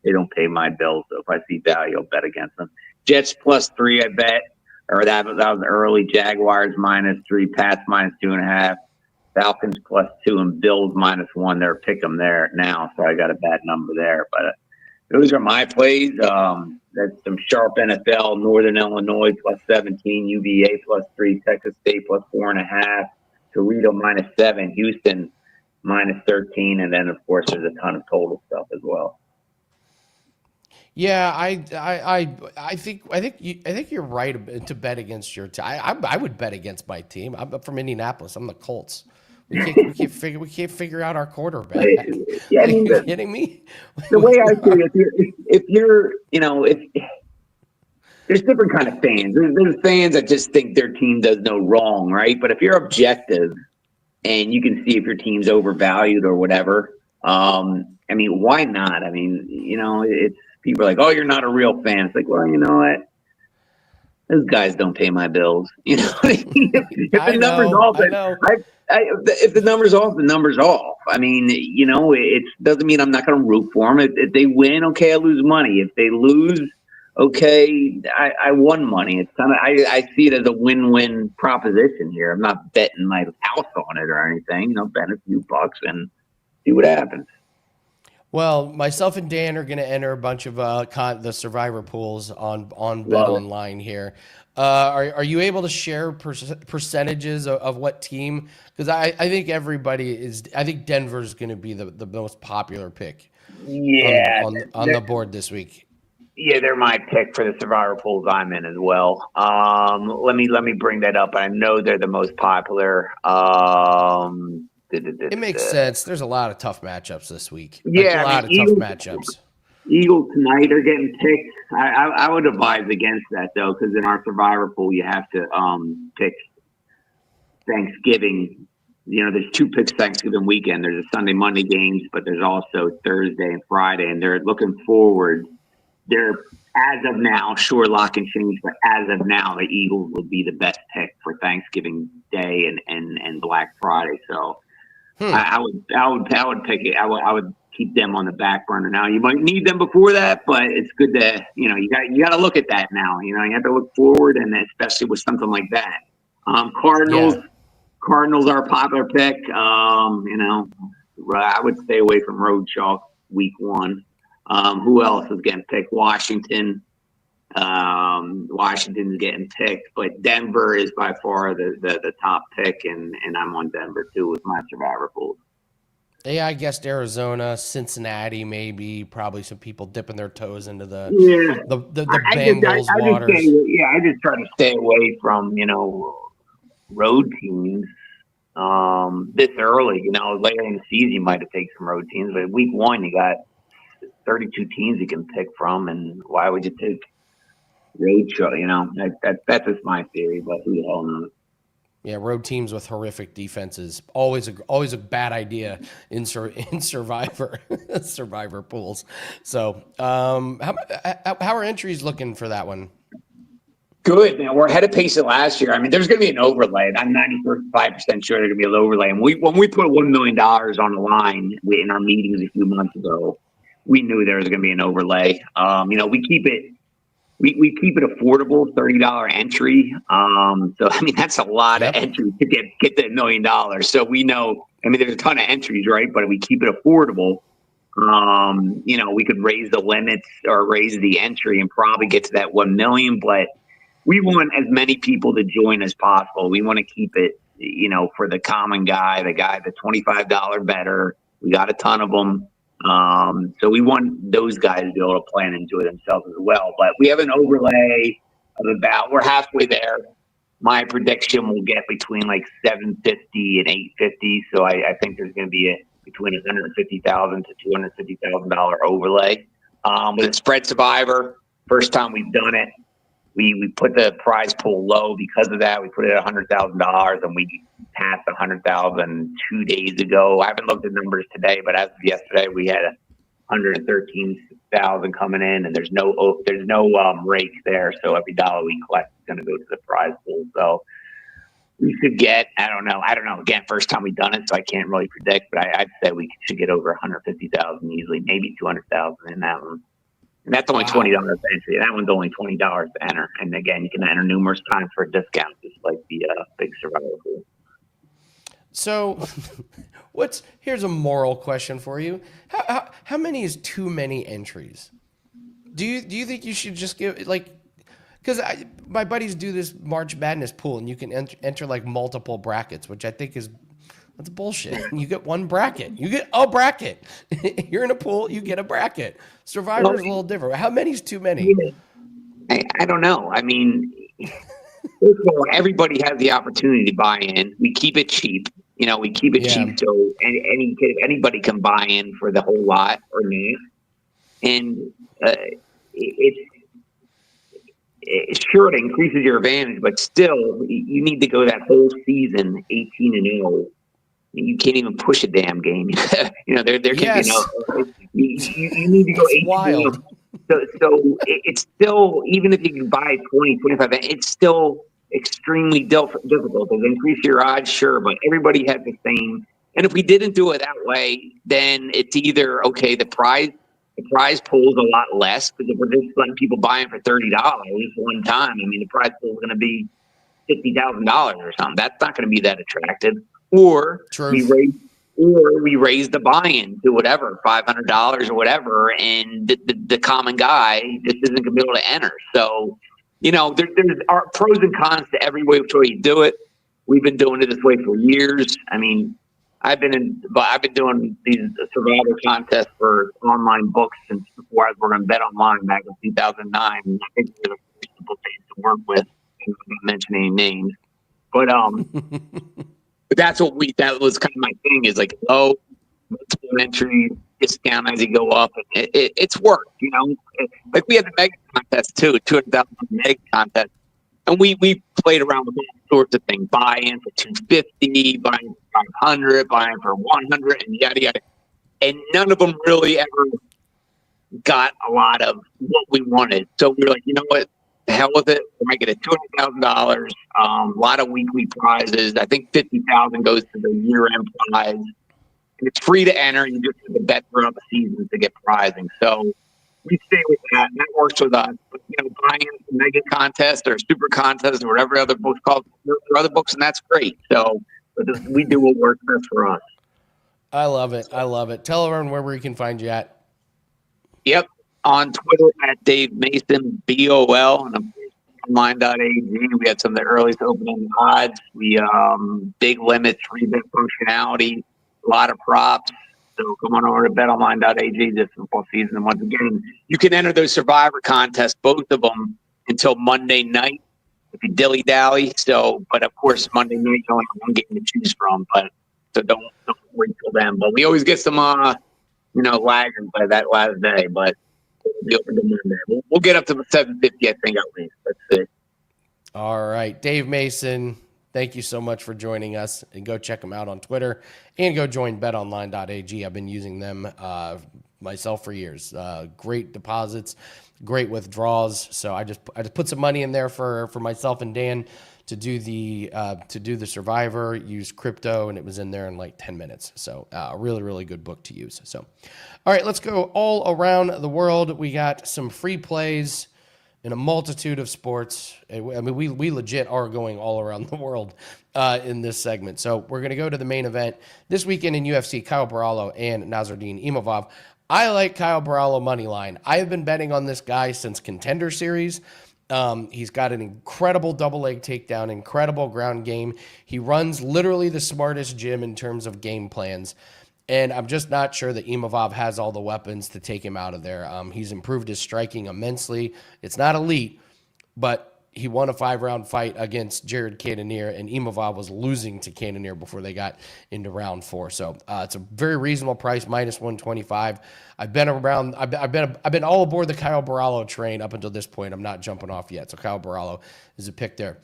they don't pay my bills. So if I see value, I'll bet against them. Jets +3, I bet. Or that was early. Jaguars -3, Pats -2.5, Falcons +2, and Bills -1. They're pick 'em there now, so I got a bad number there. But those are my plays. That's some sharp NFL. Northern Illinois +17, UVA +3, Texas State +4.5, Toledo -7, Houston -13, and then of course there's a ton of total stuff as well. Yeah, I think you're right to bet against your team. I would bet against my team. I'm from Indianapolis. I'm the Colts. We can't figure out our quarterback. Yeah, Are you kidding me? The way I see it, if you're, if there's different kind of fans. There's fans that just think their team does no wrong, right? But if you're objective and you can see if your team's overvalued or whatever, why not? It's people are like, oh, you're not a real fan. It's like, well, you know what? Those guys don't pay my bills. You know, if the number's off, if the number's off, the number's off. It doesn't mean I'm not going to root for them. If they win, okay, I lose money. If they lose, okay, I won money. It's kind of I see it as a win-win proposition here. I'm not betting my house on it or anything. Bet a few bucks and see what happens. Well, myself and Dan are going to enter a bunch of the survivor pools on Bet Online here. Are you able to share percentages of what team? Because I think everybody is. I think Denver's going to be the most popular pick. Yeah, on the board this week. Yeah, they're my pick for the survivor pools I'm in as well. Let me bring that up. I know they're the most popular. It makes sense. There's a lot of tough matchups this week. Yeah, a lot of tough matchups. Eagles tonight are getting picked. I would advise against that though, because in our survivor pool you have to pick Thanksgiving. There's 2 picks Thanksgiving weekend. There's a Sunday, Monday games, but there's also Thursday and Friday, and they're looking forward. They're as of now, sure, lock and change, but as of now, the Eagles will be the best pick for Thanksgiving Day and Black Friday. So. I would pick it. I would keep them on the back burner now. You might need them before that, but it's good to you got to look at that now. You have to look forward, and especially with something like that. Cardinals are a popular pick. I would stay away from road chalk week 1. Who else is getting picked? Washington. Washington's getting picked, but Denver is by far the top pick, and I'm on Denver too with my survivor pool. Yeah, I guessed Arizona, Cincinnati, maybe probably some people dipping their toes into the Bengals water. I just try to stay away from road teams this early. Later in the season you might have taken some road teams, but week 1 you got 32 teams you can pick from, and why would you take road show? That's just my theory, but who the hell knows? Yeah, road teams with horrific defenses always a bad idea in survivor pools. So, how are entries looking for that one? Good. Now we're ahead of pace of last year. There's going to be an overlay. I'm 95% sure there's going to be an overlay. And when we put $1 million on the line in our meetings a few months ago, we knew there was going to be an overlay. We keep it. We keep it affordable, $30 entry. That's a lot of entries to get that $1 million. So we know, there's a ton of entries, right? But we keep it affordable. We could raise the limits or raise the entry and probably get to that 1 million. But we want as many people to join as possible. We want to keep it, for the common guy, the $25 bettor. We got a ton of them. So we want those guys to be able to play and enjoy themselves as well. But we have an overlay of we're halfway there. My prediction will get between like 750 and 850. So I think there's going to be between $150,000 to $250,000 overlay. With a spread survivor, first time we've done it, we put the prize pool low because of that. We put it at $100,000, and we passed $100,000 2 days ago. I haven't looked at numbers today, but as of yesterday, we had $113,000 coming in, and there's no rake there. So every dollar we collect is going to go to the prize pool. So we should get, I don't know. Again, first time we've done it, so I can't really predict, but I'd say we should get over $150,000 easily, maybe $200,000 in that one. And that's only $20 to entry. That one's only $20 to enter. And again, you can enter numerous times for a discount, just like the big survivor pool. So, here's a moral question for you: How many is too many entries? Do you think you should just give because my buddies do this March Madness pool, and you can enter like multiple brackets, which I think that's bullshit. You get one bracket. You get a bracket. You're in a pool. You get a bracket. Survivor's a little different. How many is too many? I don't know. First of all, everybody has the opportunity to buy in. We keep it cheap. We keep it cheap so anybody can buy in for the whole lot or not. And it's sure, it increases your advantage, but still, you need to go that whole season 18-0. You can't even push a damn game. There can you need to go 18-0. Wild. So it's still, even if you can buy 20, 25, it's still extremely difficult to increase your odds, sure, but everybody has the same. And if we didn't do it that way, then it's either, okay, the prize pool is a lot less, because if we're just letting people buy in for $30 one time, the prize pool is going to be $50,000 or something. That's not going to be that attractive. Or we raise the buy-in to whatever, $500 or whatever, and the common guy just isn't going to be able to enter. So, there's pros and cons to every way you do it. We've been doing it this way for years. I've been doing these survivor contests for online books since before I was working on Bet Online back in 2009. And I think we're the first people to work with. I'm not mentioning any names, but but that was kind of my thing, is like low multiple entry discount as you go up. And it's worked, Like we had the mega contest too, 200,000 mega contest. And we played around with all sorts of things, buy-in for $250, buy-in for $500, buy-in for $100, and yada, yada. And none of them really ever got a lot of what we wanted. So we were like, you know what? The hell with it. We might get a $200,000, a lot of weekly prizes. I think $50,000 goes to the year-end prize. And it's free to enter. You just have to bet throughout the season to get prizing. So we stay with that, and that works with us. But, buying into mega contest or super contest or whatever other books called, there are other books, and that's great. So we do what works best for us. I love it. Tell everyone where we can find you at. Yep. On Twitter at Dave Mason, BOL, and online.ag. We had some of the earliest opening odds. We big limits, rebet functionality, a lot of props. So come on over to betonline.ag this football season. And once again, you can enter those survivor contests, both of them, until Monday night if you dilly-dally. So, but of course, Monday night you only have one game to choose from. So don't wait till then. But we always get some laggards by that last day. But we'll be open to Monday. We'll get up to 750, I think, at least. That's it. All right, Dave Mason, thank you so much for joining us. And go check them out on Twitter and go join betonline.ag. I've been using them myself for years. Great deposits, great withdrawals. So I just put some money in there for myself and Dan to do the Survivor, use crypto, and it was in there in like 10 minutes. So really, really good book to use. So, all right, let's go all around the world. We got some free plays in a multitude of sports. We legit are going all around the world in this segment. So we're going to go to the main event this weekend in UFC, Kyle Barallo and Nasruddin Imavov. I like Kyle Barallo money line. I have been betting on this guy since Contender Series. He's got an incredible double leg takedown, incredible ground game. He runs literally the smartest gym in terms of game plans. And I'm just not sure that Imavov has all the weapons to take him out of there. He's improved his striking immensely. It's not elite, but he won a 5-round fight against Jared Cannonier, and Imavov was losing to Cannonier before they got into round 4. So it's a very reasonable price, minus 125. I've been all aboard the Kyle Barallo train up until this point. I'm not jumping off yet. So Kyle Barallo is a pick there.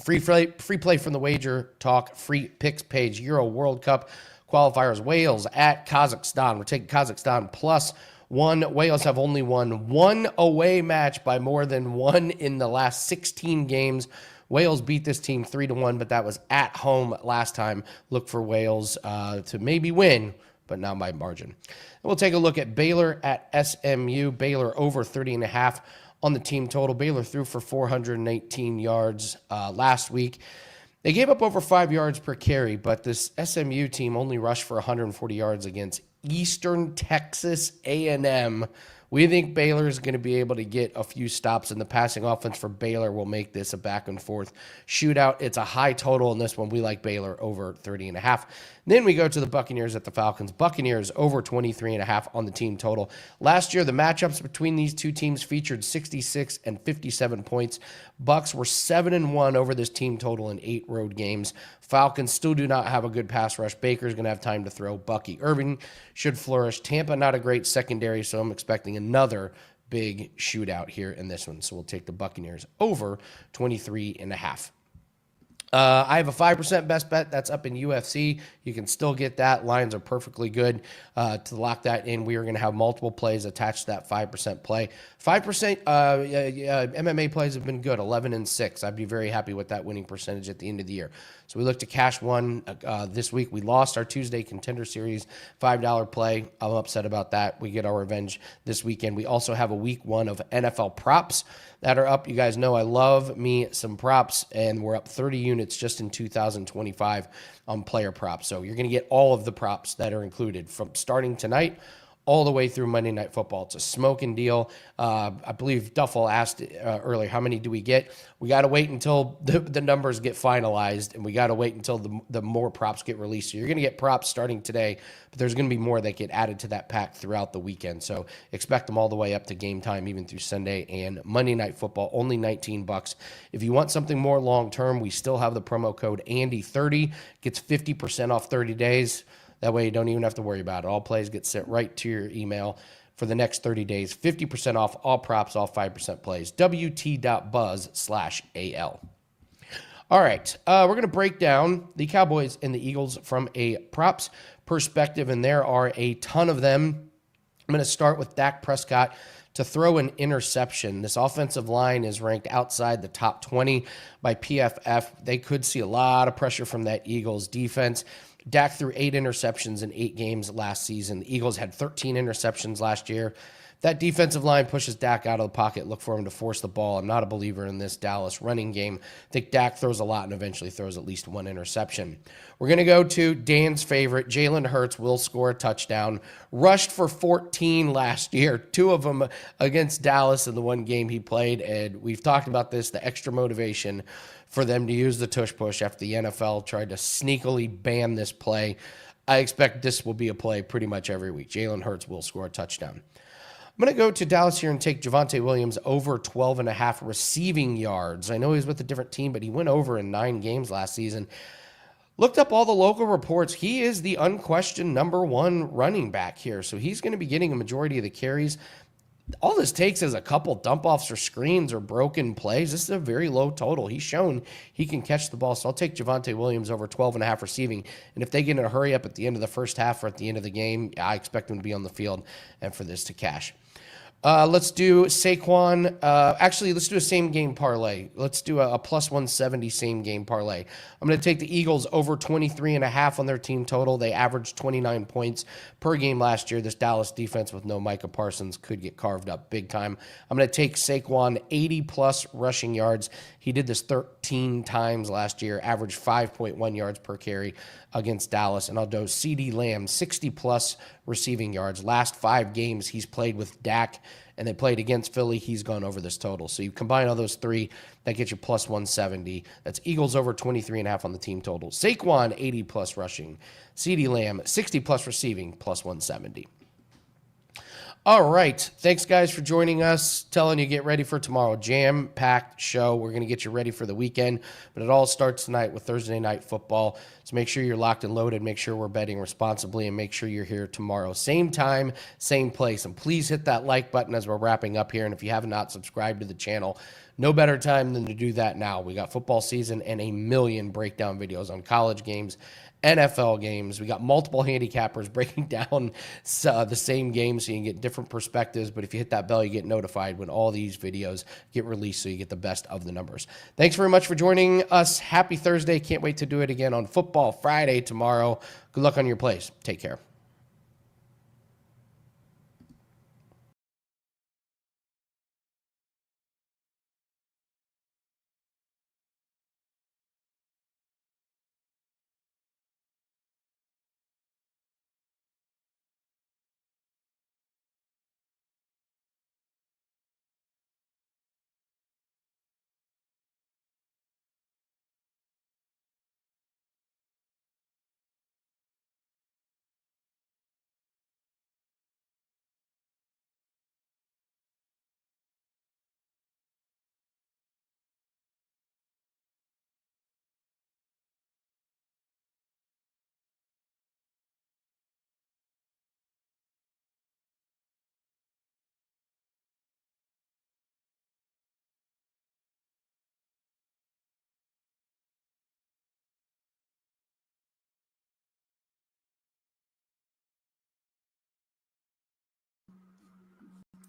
Free play from the WagerTalk free picks page. Euro World Cup qualifiers. Wales at Kazakhstan. We're taking Kazakhstan plus 1. Wales have only won one away match by more than one in the last 16 games. Wales beat this team 3-1, but that was at home last time. Look for Wales to maybe win, but not by margin. We'll take a look at Baylor at SMU. Baylor over 30.5 on the team total. Baylor threw for 418 yards last week. They gave up over 5 yards per carry, but this SMU team only rushed for 140 yards against Eastern Texas A&M, We think Baylor is going to be able to get a few stops, and the passing offense for Baylor will make this a back and forth shootout. It's a high total in this one. We like Baylor over 30.5. Then we go to the Buccaneers at the Falcons. Buccaneers over 23.5 on the team total. Last year, the matchups between these two teams featured 66 and 57 points. Bucks were 7-1 over this team total in 8 road games. Falcons still do not have a good pass rush. Baker's going to have time to throw. Bucky Irving should flourish. Tampa, not a great secondary, so I'm expecting another big shootout here in this one. So we'll take the Buccaneers over 23.5. I have a 5% best bet. That's up in UFC. You can still get that. Lines are perfectly good to lock that in. We are going to have multiple plays attached to that 5% play. 5% MMA plays have been good, 11-6. I'd be very happy with that winning percentage at the end of the year. So we look to cash one this week. We lost our Tuesday Contender Series $5 play. I'm upset about that. We get our revenge this weekend. We also have a week 1 of NFL props that are up. You guys know I love me some props, and we're up 30 units just in 2025 on player props. So you're going to get all of the props that are included from starting tonight all the way through Monday Night Football. It's a smoking deal. I believe Duffel asked earlier, how many do we get? We got to wait until the numbers get finalized, and we got to wait until the more props get released. So you're going to get props starting today, but there's going to be more that get added to that pack throughout the weekend. So expect them all the way up to game time, even through Sunday and Monday Night Football, only $19. If you want something more long-term, we still have the promo code Andy30. Gets 50% off 30 days. That way you don't even have to worry about it. All plays get sent right to your email for the next 30 days. 50% off all props, all 5% plays. WT.buzz/AL. All right. We're going to break down the Cowboys and the Eagles from a props perspective, and there are a ton of them. I'm going to start with Dak Prescott to throw an interception. This offensive line is ranked outside the top 20 by PFF. They could see a lot of pressure from that Eagles defense. Dak threw 8 interceptions in 8 games last season. The Eagles had 13 interceptions last year. That defensive line pushes Dak out of the pocket. Look for him to force the ball. I'm not a believer in this Dallas running game. I think Dak throws a lot and eventually throws at least 1 interception. We're going to go to Dan's favorite. Jalen Hurts will score a touchdown. Rushed for 14 last year, 2 of them against Dallas in the one game he played. And we've talked about this, the extra motivation for them to use the tush push after the NFL tried to sneakily ban this play. I expect this will be a play pretty much every week. Jalen Hurts will score a touchdown. I'm going to go to Dallas here and take Javonte Williams over 12.5 receiving yards. I know he's with a different team, but he went over in 9 games last season. Looked up all the local reports. He is the unquestioned number 1 running back here, so he's going to be getting a majority of the carries. All this takes is a couple dump-offs or screens or broken plays. This is a very low total. He's shown he can catch the ball, so I'll take Javonte Williams over 12.5 receiving. And if they get in a hurry up at the end of the first half or at the end of the game, I expect him to be on the field and for this to cash. Let's do Saquon. Actually, let's do a same game parlay. Let's do a plus 170 same game parlay. I'm going to take the Eagles over 23.5 on their team total. They averaged 29 points per game last year. This Dallas defense with no Micah Parsons could get carved up big time. I'm going to take Saquon 80 plus rushing yards. He did this 13 times last year, averaged 5.1 yards per carry against Dallas. And I'll do CeeDee Lamb 60 plus receiving yards. Last 5 games he's played with Dak and they played against Philly, he's gone over this total. So you combine all those 3, that gets you plus 170. That's Eagles over 23.5 on the team total. Saquon 80 plus rushing. CeeDee Lamb 60 plus receiving, plus 170. All right. Thanks, guys, for joining us. Telling you, get ready for tomorrow. Jam-packed show. We're going to get you ready for the weekend, but it all starts tonight with Thursday Night Football. So make sure you're locked and loaded. Make sure we're betting responsibly, and make sure you're here tomorrow. Same time, same place. And please hit that like button as we're wrapping up here. And if you have not subscribed to the channel, no better time than to do that now. We got football season and a million breakdown videos on college games, NFL games. We got multiple handicappers breaking down the same game so you can get different perspectives. But if you hit that bell, you get notified when all these videos get released so you get the best of the numbers. Thanks very much for joining us. Happy Thursday. Can't wait to do it again on Football Friday tomorrow. Good luck on your plays. Take care.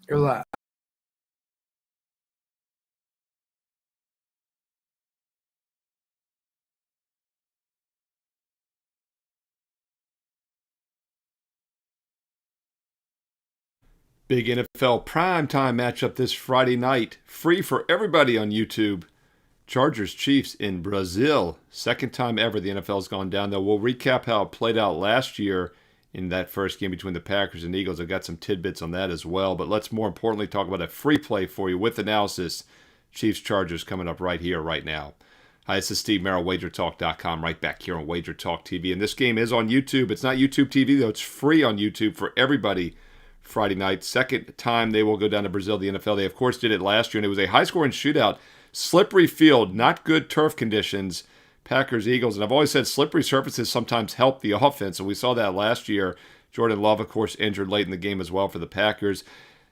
You're live. Big NFL primetime matchup this Friday night. Free for everybody on YouTube. Chargers Chiefs in Brazil. Second time ever the NFL's gone down there. We'll recap how it played out last year in that first game between the Packers and Eagles. I've got some tidbits on that as well. But let's more importantly talk about a free play for you with analysis. Chiefs Chargers coming up right here, right now. Hi, this is Steve Merrill, WagerTalk.com, right back here on WagerTalk TV. And this game is on YouTube. It's not YouTube TV, though. It's free on YouTube for everybody. Friday night. Second time they will go down to Brazil, the NFL. They, of course, did it last year, and it was a high-scoring shootout. Slippery field, not good turf conditions. Packers, Eagles. And I've always said slippery surfaces sometimes help the offense, and we saw that last year. Jordan Love, of course, injured late in the game as well for the Packers.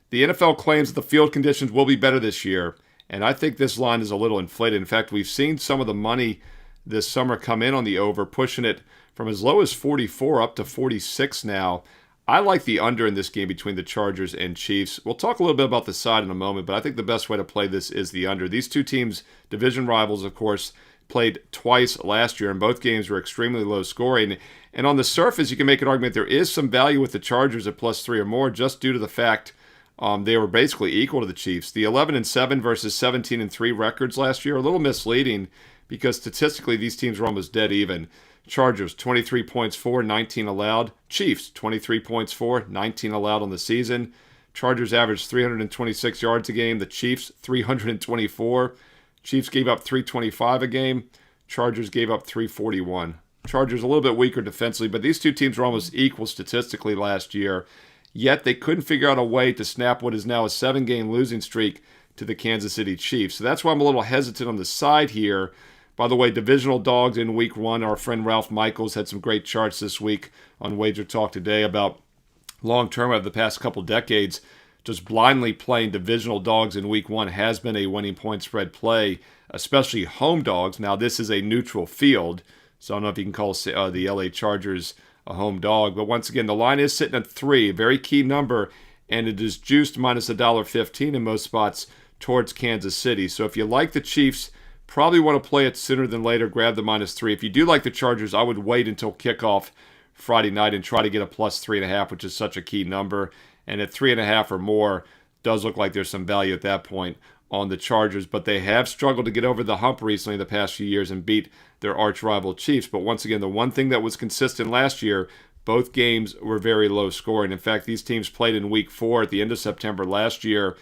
The NFL claims that the field conditions will be better this year, and I think this line is a little inflated. In fact, we've seen some of the money this summer come in on the over, pushing it from as low as 44 up to 46 now. I like the under in this game between the Chargers and Chiefs. We'll talk a little bit about the side in a moment, but I think the best way to play this is the under. These two teams, division rivals, of course, played twice last year, and both games were extremely low scoring. And on the surface, you can make an argument there is some value with the Chargers at +3 or more, just due to the fact they were basically equal to the Chiefs. The 11-7 versus 17-3 records last year are a little misleading because statistically these teams were almost dead even. Chargers, 23 points for, 19 allowed. Chiefs, 23 points for, 19 allowed on the season. Chargers averaged 326 yards a game. The Chiefs, 324. Chiefs gave up 325 a game. Chargers gave up 341. Chargers a little bit weaker defensively, but these two teams were almost equal statistically last year. Yet they couldn't figure out a way to snap what is now a 7-game losing streak to the Kansas City Chiefs. So that's why I'm a little hesitant on the side here. By the way, divisional dogs in week 1. Our friend Ralph Michaels had some great charts this week on Wager Talk today about long-term of the past couple decades. Just blindly playing divisional dogs in week 1 has been a winning point spread play, especially home dogs. Now, this is a neutral field, so I don't know if you can call the LA Chargers a home dog. But once again, the line is sitting at 3, a very key number, and it is juiced minus $1.15 in most spots towards Kansas City. So if you like the Chiefs, probably want to play it sooner than later. Grab the -3. If you do like the Chargers, I would wait until kickoff Friday night and try to get a +3.5, which is such a key number. And at 3.5 or more, does look like there's some value at that point on the Chargers. But they have struggled to get over the hump recently in the past few years and beat their arch rival Chiefs. But once again, the one thing that was consistent last year, both games were very low scoring. In fact, these teams played in week 4 at the end of September last year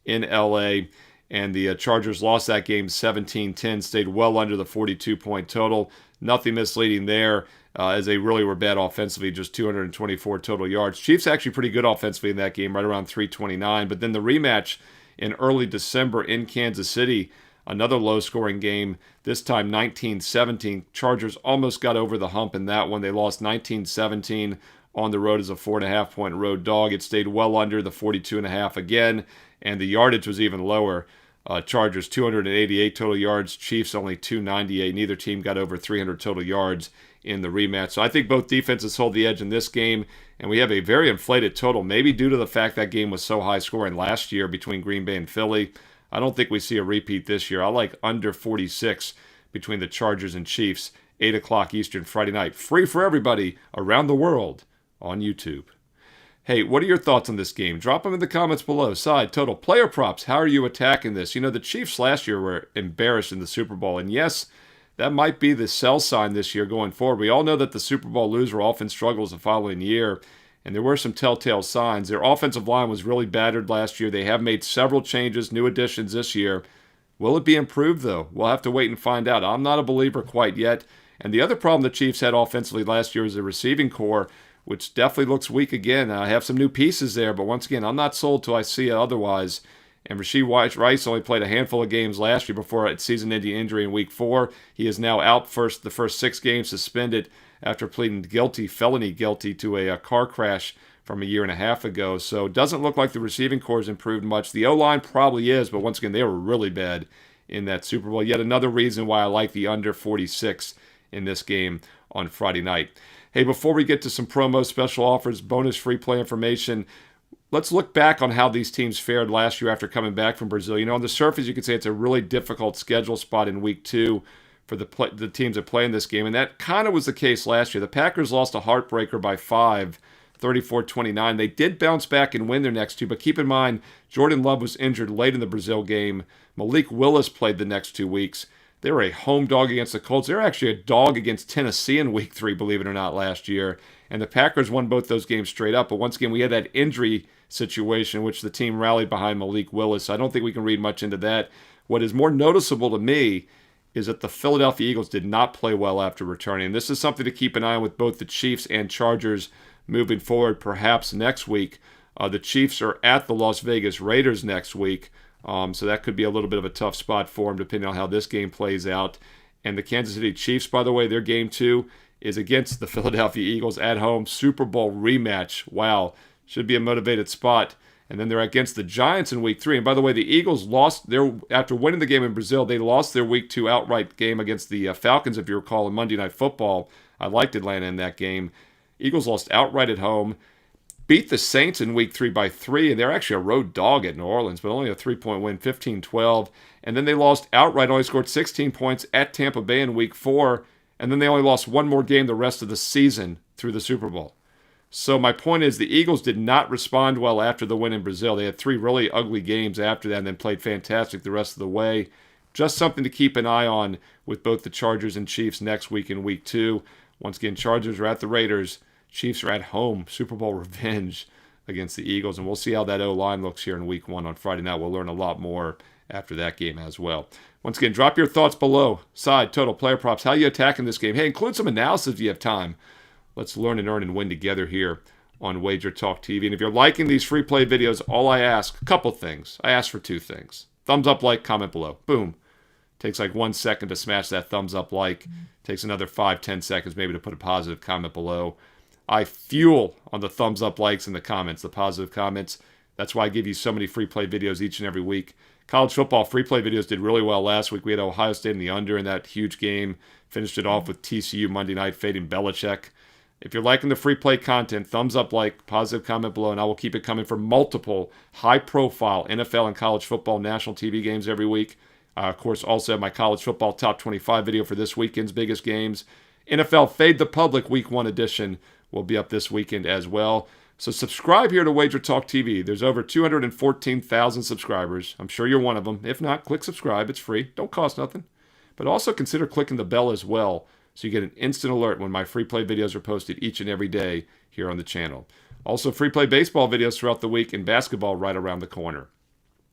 in LA. And the Chargers lost that game 17-10, stayed well under the 42-point total. Nothing misleading there, as they really were bad offensively, just 224 total yards. Chiefs actually pretty good offensively in that game, right around 329. But then the rematch in early December in Kansas City, another low-scoring game, this time 19-17. Chargers almost got over the hump in that one. They lost 19-17 on the road as a 4.5-point road dog. It stayed well under the 42.5 again, and the yardage was even lower. Chargers 288 total yards, Chiefs only 298. Neither team got over 300 total yards in the rematch. So I think both defenses hold the edge in this game, and we have a very inflated total, maybe due to the fact that game was so high scoring last year between Green Bay and Philly. I don't think we see a repeat this year. I like under 46 between the Chargers and Chiefs, 8 o'clock Eastern Friday night. Free for everybody around the world on YouTube. Hey, what are your thoughts on this game? Drop them in the comments below. Side, total, player props. How are you attacking this? You know, the Chiefs last year were embarrassed in the Super Bowl. And yes, that might be the sell sign this year going forward. We all know that the Super Bowl loser often struggles the following year. And there were some telltale signs. Their offensive line was really battered last year. They have made several changes, new additions this year. Will it be improved, though? We'll have to wait and find out. I'm not a believer quite yet. And the other problem the Chiefs had offensively last year is the receiving core, which definitely looks weak again. I have some new pieces there, but once again, I'm not sold till I see it otherwise. And Rashee Rice only played a handful of games last year before a season-ending injury in Week 4. He is now out the first 6 games, suspended after pleading felony guilty to a car crash from a year and a half ago. So it doesn't look like the receiving core has improved much. The O-line probably is, but once again, they were really bad in that Super Bowl. Yet another reason why I like the under 46 in this game on Friday night. Hey, before we get to some promo special offers, bonus free play information, let's look back on how these teams fared last year after coming back from Brazil. You know, on the surface, you could say it's a really difficult schedule spot in week 2 for the teams that play in this game, and that kind of was the case last year. The Packers lost a heartbreaker by 5, 34-29. They did bounce back and win their next 2, but keep in mind, Jordan Love was injured late in the Brazil game. Malik Willis played the next 2 weeks. They were a home dog against the Colts. They were actually a dog against Tennessee in week 3, believe it or not, last year. And the Packers won both those games straight up. But once again, we had that injury situation in which the team rallied behind Malik Willis. I don't think we can read much into that. What is more noticeable to me is that the Philadelphia Eagles did not play well after returning. And this is something to keep an eye on with both the Chiefs and Chargers moving forward, perhaps next week. The Chiefs are at the Las Vegas Raiders next week. So that could be a little bit of a tough spot for them, depending on how this game plays out. And the Kansas City Chiefs, by the way, their game 2 is against the Philadelphia Eagles at home. Super Bowl rematch. Wow. Should be a motivated spot. And then they're against the Giants in week 3. And by the way, the Eagles lost after winning the game in Brazil, they lost their week 2 outright game against the Falcons, if you recall, in Monday Night Football. I liked Atlanta in that game. Eagles lost outright at home. Beat the Saints in week 3 by 3, and they're actually a road dog at New Orleans, but only a 3-point win, 15-12. And then they lost outright, only scored 16 points at Tampa Bay in week 4, and then they only lost one more game the rest of the season through the Super Bowl. So my point is the Eagles did not respond well after the win in Brazil. They had 3 really ugly games after that and then played fantastic the rest of the way. Just something to keep an eye on with both the Chargers and Chiefs next week in week 2. Once again, Chargers are at the Raiders. Chiefs are at home, Super Bowl revenge against the Eagles, and we'll see how that O-line looks here in week 1 on Friday night. We'll learn a lot more after that game as well. Once again, drop your thoughts below. Side, total, player props. How are you attacking this game? Hey, include some analysis if you have time. Let's learn and earn and win together here on WagerTalk TV. And if you're liking these free play videos, all I ask, a couple things. I ask for 2 things. Thumbs up, like, comment below. Boom. Takes like 1 second to smash that thumbs up like. Takes another 5-10 seconds maybe to put a positive comment below. I fuel on the thumbs up, likes, and the comments, the positive comments. That's why I give you so many free play videos each and every week. College football free play videos did really well last week. We had Ohio State in the under in that huge game. Finished it off with TCU Monday night fading Belichick. If you're liking the free play content, thumbs up, like, positive comment below, and I will keep it coming for multiple high-profile NFL and college football national TV games every week. Of course, also have my college football top 25 video for this weekend's biggest games. NFL Fade the Public Week 1 edition will be up this weekend as well. So subscribe here to WagerTalk TV. There's over 214,000 subscribers. I'm sure you're one of them. If not, click subscribe. It's free. Don't cost nothing. But also consider clicking the bell as well so you get an instant alert when my free play videos are posted each and every day here on the channel. Also, free play baseball videos throughout the week and basketball right around the corner.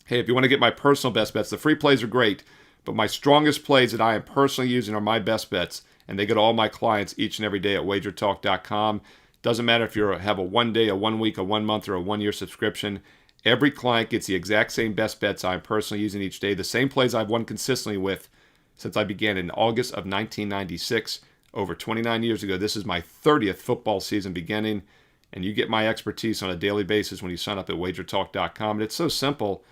Hey, if you want to get my personal best bets, the free plays are great, but my strongest plays that I am personally using are my best bets, and they go to all my clients each and every day at WagerTalk.com. Doesn't matter if you have a 1 day, a 1 week, a 1 month, or a 1 year subscription. Every client gets the exact same best bets I'm personally using each day, the same plays I've won consistently with since I began in August of 1996, over 29 years ago. This is my 30th football season beginning, and you get my expertise on a daily basis when you sign up at WagerTalk.com. And it's so simple.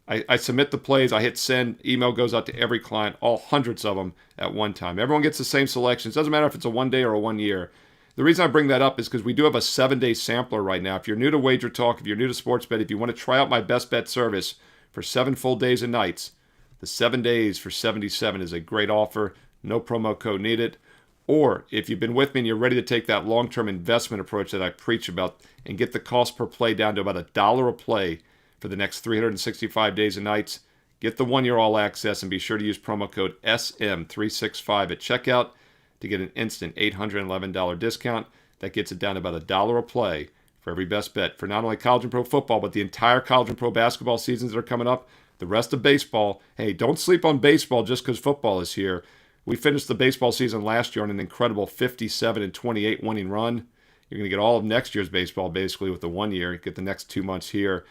I submit the plays, I hit send, email goes out to every client, all hundreds of them at one time. Everyone gets the same selections. Doesn't matter if it's a 1 day or a 1 year. The reason I bring that up is because we do have a 7-day sampler right now. If you're new to WagerTalk, if you're new to Sportsbet, if you want to try out my best bet service for 7 full days and nights, the 7 days for $77 is a great offer. No promo code needed. Or if you've been with me and you're ready to take that long-term investment approach that I preach about and get the cost per play down to about $1 a play for the next 365 days and nights, get the 1 year all access and be sure to use promo code SM365 at checkout to get an instant $811 discount. That gets it down to about $1 a play for every best bet for not only college and pro football, but the entire college and pro basketball seasons that are coming up, the rest of baseball. Hey, don't sleep on baseball just because football is here. We finished the baseball season last year on an incredible 57-28 winning run. You're going to get all of next year's baseball basically with the 1 year. Get the next 2 months here.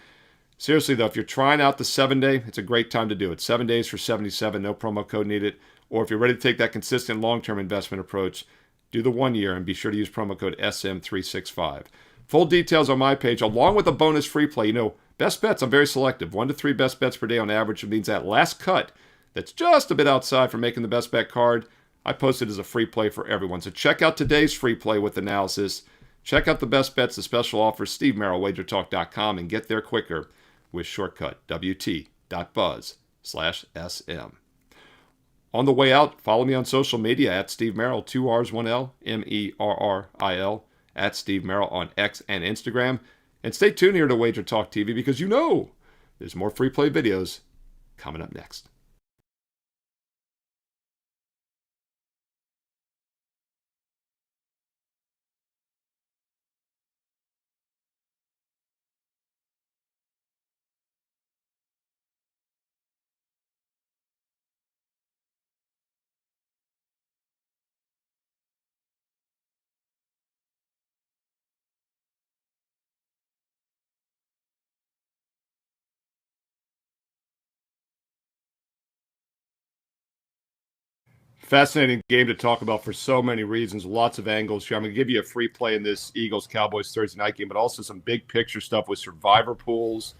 Seriously, though, if you're trying out the 7-day, it's a great time to do it. 7 days for $77, no promo code needed. Or if you're ready to take that consistent long-term investment approach, do the 1 year and be sure to use promo code SM365. Full details on my page, along with a bonus free play. You know, best bets, I'm very selective. 1 to 3 best bets per day on average. It means that last cut that's just a bit outside for making the best bet card, I posted as a free play for everyone. So check out today's free play with analysis. Check out the best bets, the special offers, Steve Merrill, WagerTalk.com, and get there quicker with shortcut WT.buzz/SM. On the way out, follow me on social media at Steve Merrill, 2 R's, 1 L, MERRIL, at Steve Merrill on X and Instagram. And stay tuned here to Wager Talk TV because you know there's more free play videos coming up next. Fascinating game to talk about for so many reasons. Lots of angles here. I'm going to give you a free play in this Eagles-Cowboys Thursday night game, but also some big picture stuff with survivor pools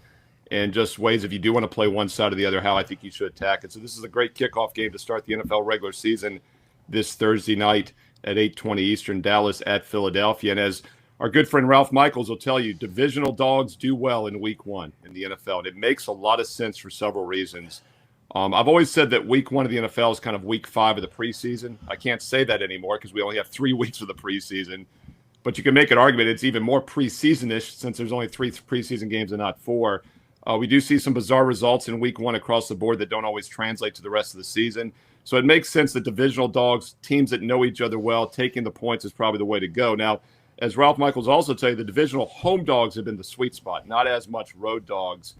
and just ways, if you do want to play one side or the other, how I think you should attack it. So this is a great kickoff game to start the NFL regular season this Thursday night at 8:20 Eastern, Dallas at Philadelphia. And as our good friend Ralph Michaels will tell you, divisional dogs do well in week one in the NFL. And it makes a lot of sense for several reasons. I've always said that week one of the NFL is kind of week 5 of the preseason. I can't say that anymore because we only have 3 weeks of the preseason. But you can make an argument it's even more preseason-ish since there's only 3 preseason games and not 4. We do see some bizarre results in week 1 across the board that don't always translate to the rest of the season. So it makes sense that divisional dogs, teams that know each other well, taking the points is probably the way to go. Now, as Ralph Michaels also tell you, the divisional home dogs have been the sweet spot, not as much road dogs.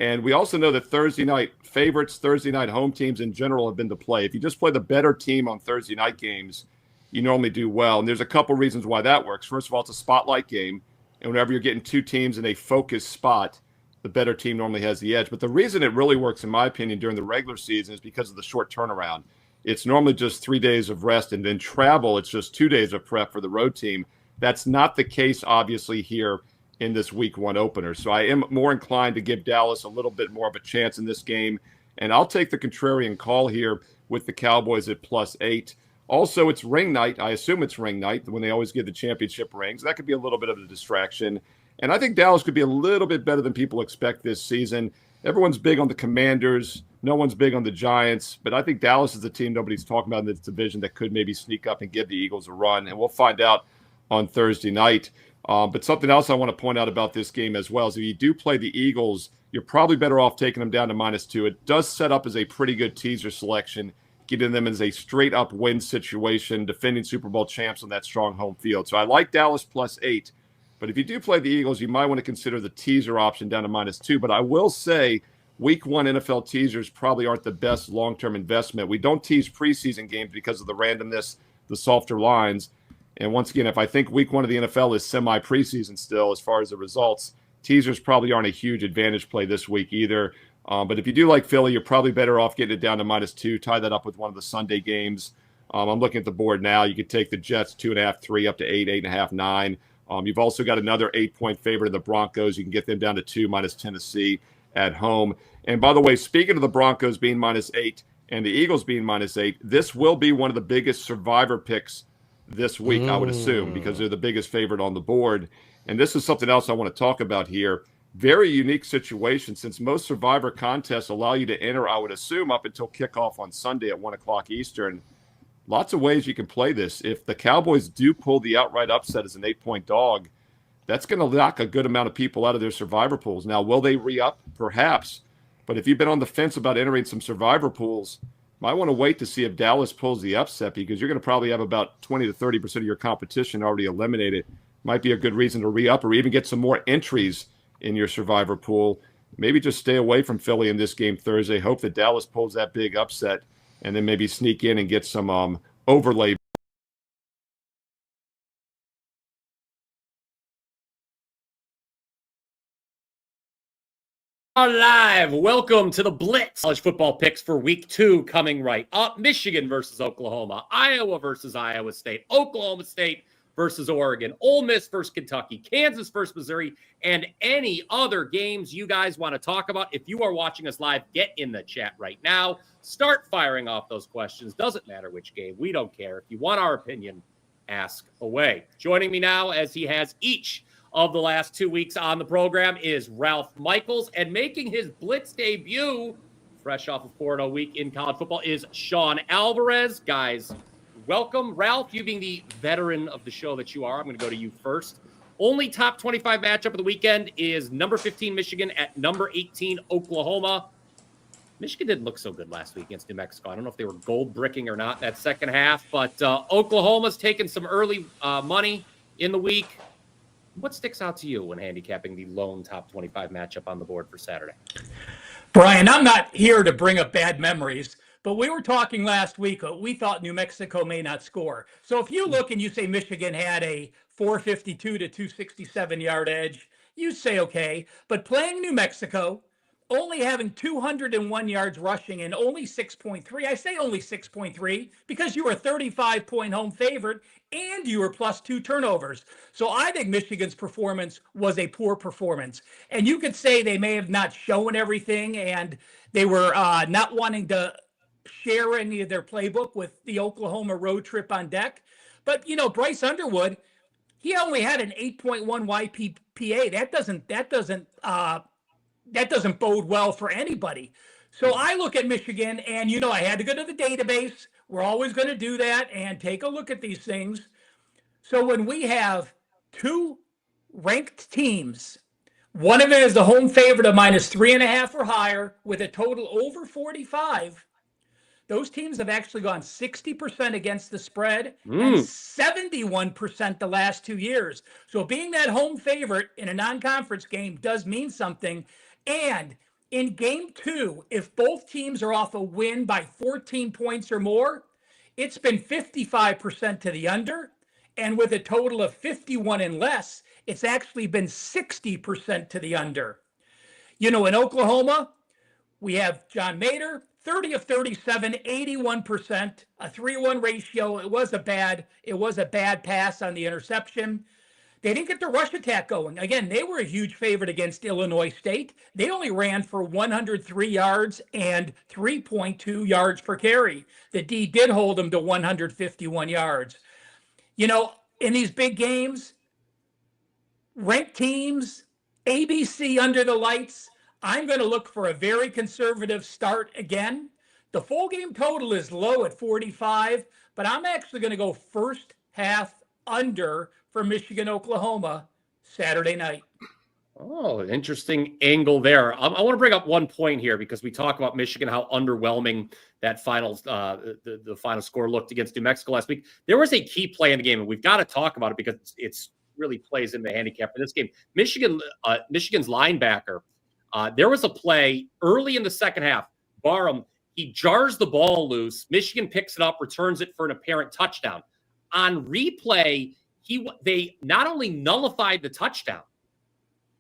And we also know that Thursday night favorites, Thursday night home teams in general have been the play. If you just play the better team on Thursday night games, you normally do well. And there's a couple reasons why that works. First of all, it's a spotlight game. And whenever you're getting 2 teams in a focused spot, the better team normally has the edge. But the reason it really works, in my opinion, during the regular season is because of the short turnaround. It's normally just 3 days of rest, and then travel, it's just 2 days of prep for the road team. That's not the case, obviously, here in this week 1 opener. So I am more inclined to give Dallas a little bit more of a chance in this game. And I'll take the contrarian call here with the Cowboys at +8. Also, it's ring night. I assume it's ring night when they always give the championship rings. That could be a little bit of a distraction. And I think Dallas could be a little bit better than people expect this season. Everyone's big on the Commanders. No one's big on the Giants. But I think Dallas is the team nobody's talking about in this division that could maybe sneak up and give the Eagles a run. And we'll find out on Thursday night. But something else I want to point out about this game as well is if you do play the Eagles, you're probably better off taking them down to -2. It does set up as a pretty good teaser selection, getting them as a straight-up win situation, defending Super Bowl champs on that strong home field. So I like Dallas +8. But if you do play the Eagles, you might want to consider the teaser option down to -2. But I will say week 1 NFL teasers probably aren't the best long-term investment. We don't tease preseason games because of the randomness, the softer lines. And once again, if I think week 1 of the NFL is semi-preseason still as far as the results, teasers probably aren't a huge advantage play this week either. But if you do like Philly, you're probably better off getting it down to -2. Tie that up with one of the Sunday games. I'm looking at the board now. You could take the Jets 2.5, 3 up to 8, 8.5, 9. You've also got another 8-point favorite in the Broncos. You can get them down to 2 minus Tennessee at home. And by the way, speaking of the Broncos being -8 and the Eagles being -8, this will be one of the biggest survivor picks this week, I would assume, because they're the biggest favorite on the board. And this is something else I want to talk about here. Very unique situation since most survivor contests allow you to enter, I would assume, up until kickoff on Sunday at 1 o'clock Eastern. Lots of ways you can play this. If the Cowboys do pull the outright upset as an 8-point dog, that's going to knock a good amount of people out of their survivor pools. Now, will they re-up? Perhaps. But if you've been on the fence about entering some survivor pools, might want to wait to see if Dallas pulls the upset because you're going to probably have about 20 to 30% of your competition already eliminated. Might be a good reason to re-up or even get some more entries in your survivor pool. Maybe just stay away from Philly in this game Thursday. Hope that Dallas pulls that big upset and then maybe sneak in and get some overlay. Live. Welcome to the Blitz. College football picks for week 2 coming right up. Michigan versus Oklahoma, Iowa versus Iowa State, Oklahoma State versus Oregon, Ole Miss versus Kentucky, Kansas versus Missouri, and any other games you guys want to talk about. If you are watching us live, get in the chat right now. Start firing off those questions. Doesn't matter which game. We don't care. If you want our opinion, ask away. Joining me now, as he has each of the last 2 weeks on the program, is Ralph Michaels, and making his Blitz debut, fresh off a 4-0 week in college football, is Sean Alvarez. Guys, welcome. Ralph, you being the veteran of the show that you are, I'm going to go to you first. Only top 25 matchup of the weekend is number 15 Michigan at number 18 Oklahoma. Michigan didn't look so good last week against New Mexico. I don't know if they were gold bricking or not that second half, but Oklahoma's taken some early money in the week. What sticks out to you when handicapping the lone top 25 matchup on the board for Saturday? Brian, I'm not here to bring up bad memories, but we were talking last week. We thought New Mexico may not score. So if you look and you say Michigan had a 452 to 267 yard edge, you say okay. But playing New Mexico, only having 201 yards rushing and only 6.3. I say only 6.3 because you were a 35-point home favorite and you were plus 2 turnovers. So I think Michigan's performance was a poor performance. And you could say they may have not shown everything and they were not wanting to share any of their playbook with the Oklahoma road trip on deck. But, you know, Bryce Underwood, he only had an 8.1 YPPA. That doesn't bode well for anybody. So I look at Michigan and, you know, I had to go to the database. We're always going to do that and take a look at these things. So when we have 2 ranked teams, one of them is the home favorite of -3.5 or higher with a total over 45. Those teams have actually gone 60% against the spread and 71% the last 2 years. So being that home favorite in a non-conference game does mean something. And in game 2, if both teams are off a win by 14 points or more, it's been 55% to the under. And with a total of 51 and less, it's actually been 60% to the under. You know, in Oklahoma, we have John Mater, 30 of 37, 81%, a 3-1 ratio. It was a bad pass on the interception. They didn't get the rush attack going. Again, they were a huge favorite against Illinois State. They only ran for 103 yards and 3.2 yards per carry. The D did hold them to 151 yards. You know, in these big games, ranked teams, ABC under the lights, I'm going to look for a very conservative start again. The full game total is low at 45, but I'm actually going to go first half under for Michigan, Oklahoma, Saturday night. Oh, interesting angle there. I want to bring up one point here because we talk about Michigan, how underwhelming that final the final score looked against New Mexico last week. There was a key play in the game, and we've got to talk about it because it's really plays in the handicap for this game. Michigan's linebacker. There was a play early in the second half. Barham, he jars the ball loose. Michigan picks it up, returns it for an apparent touchdown. On replay, they not only nullified the touchdown,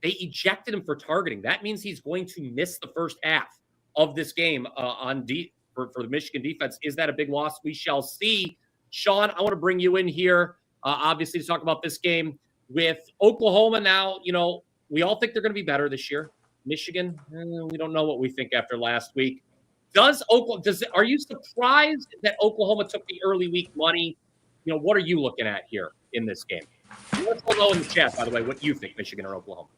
they ejected him for targeting. That means he's going to miss the first half of this game for the Michigan defense. Is that a big loss? We shall see. Sean, I want to bring you in here, obviously, to talk about this game. With Oklahoma now, you know, we all think they're going to be better this year. Michigan, we don't know what we think after last week. Are you surprised that Oklahoma took the early week money? You know, what are you looking at here in this game? Let's all know in the chat, by the way, what you think, Michigan or Oklahoma.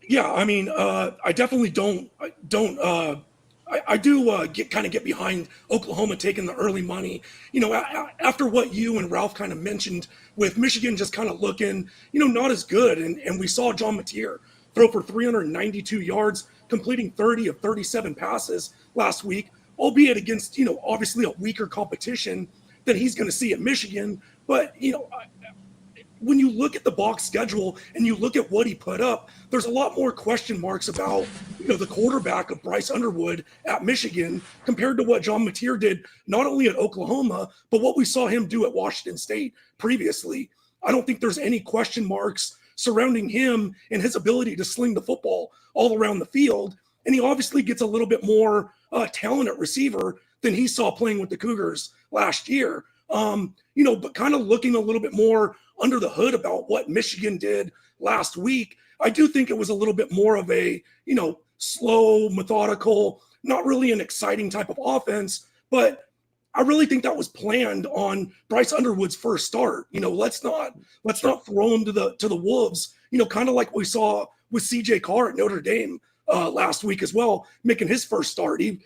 Yeah, I mean, I definitely don't. I do get behind Oklahoma taking the early money. You know, after what you and Ralph kind of mentioned with Michigan just kind of looking, you know, not as good, and we saw John Mateer throw for 392 yards, completing 30 of 37 passes last week, albeit against, you know, obviously a weaker competition than he's going to see at Michigan. But, you know, when you look at the box schedule and you look at what he put up, there's a lot more question marks about, you know, the quarterback of Bryce Underwood at Michigan compared to what John Mateer did, not only at Oklahoma, but what we saw him do at Washington State previously. I don't think there's any question marks surrounding him and his ability to sling the football all around the field. And he obviously gets a little bit more talent at receiver than he saw playing with the Cougars last year. You know, but kind of looking a little bit more under the hood about what Michigan did last week, I do think it was a little bit more of a, you know, slow, methodical, not really an exciting type of offense. But I really think that was planned on Bryce Underwood's first start. Let's not throw him to the wolves. Kind of like we saw with CJ Carr at Notre Dame last week as well, making his first start. He,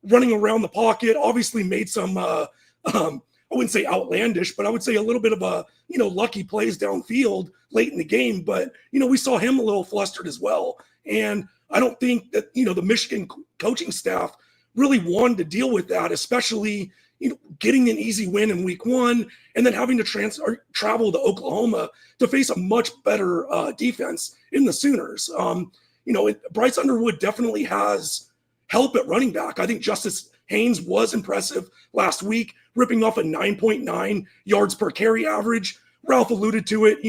running around the pocket, obviously made some I wouldn't say outlandish, but I would say a little bit of a, lucky plays downfield late in the game. But, we saw him a little flustered as well. And I don't think that, the Michigan coaching staff really wanted to deal with that, especially, getting an easy win in week 1 and then having to travel to Oklahoma to face a much better defense in the Sooners. Bryce Underwood definitely has help at running back. I think Justice Haynes was impressive last week, ripping off a 9.9 yards per carry average. Ralph alluded to it.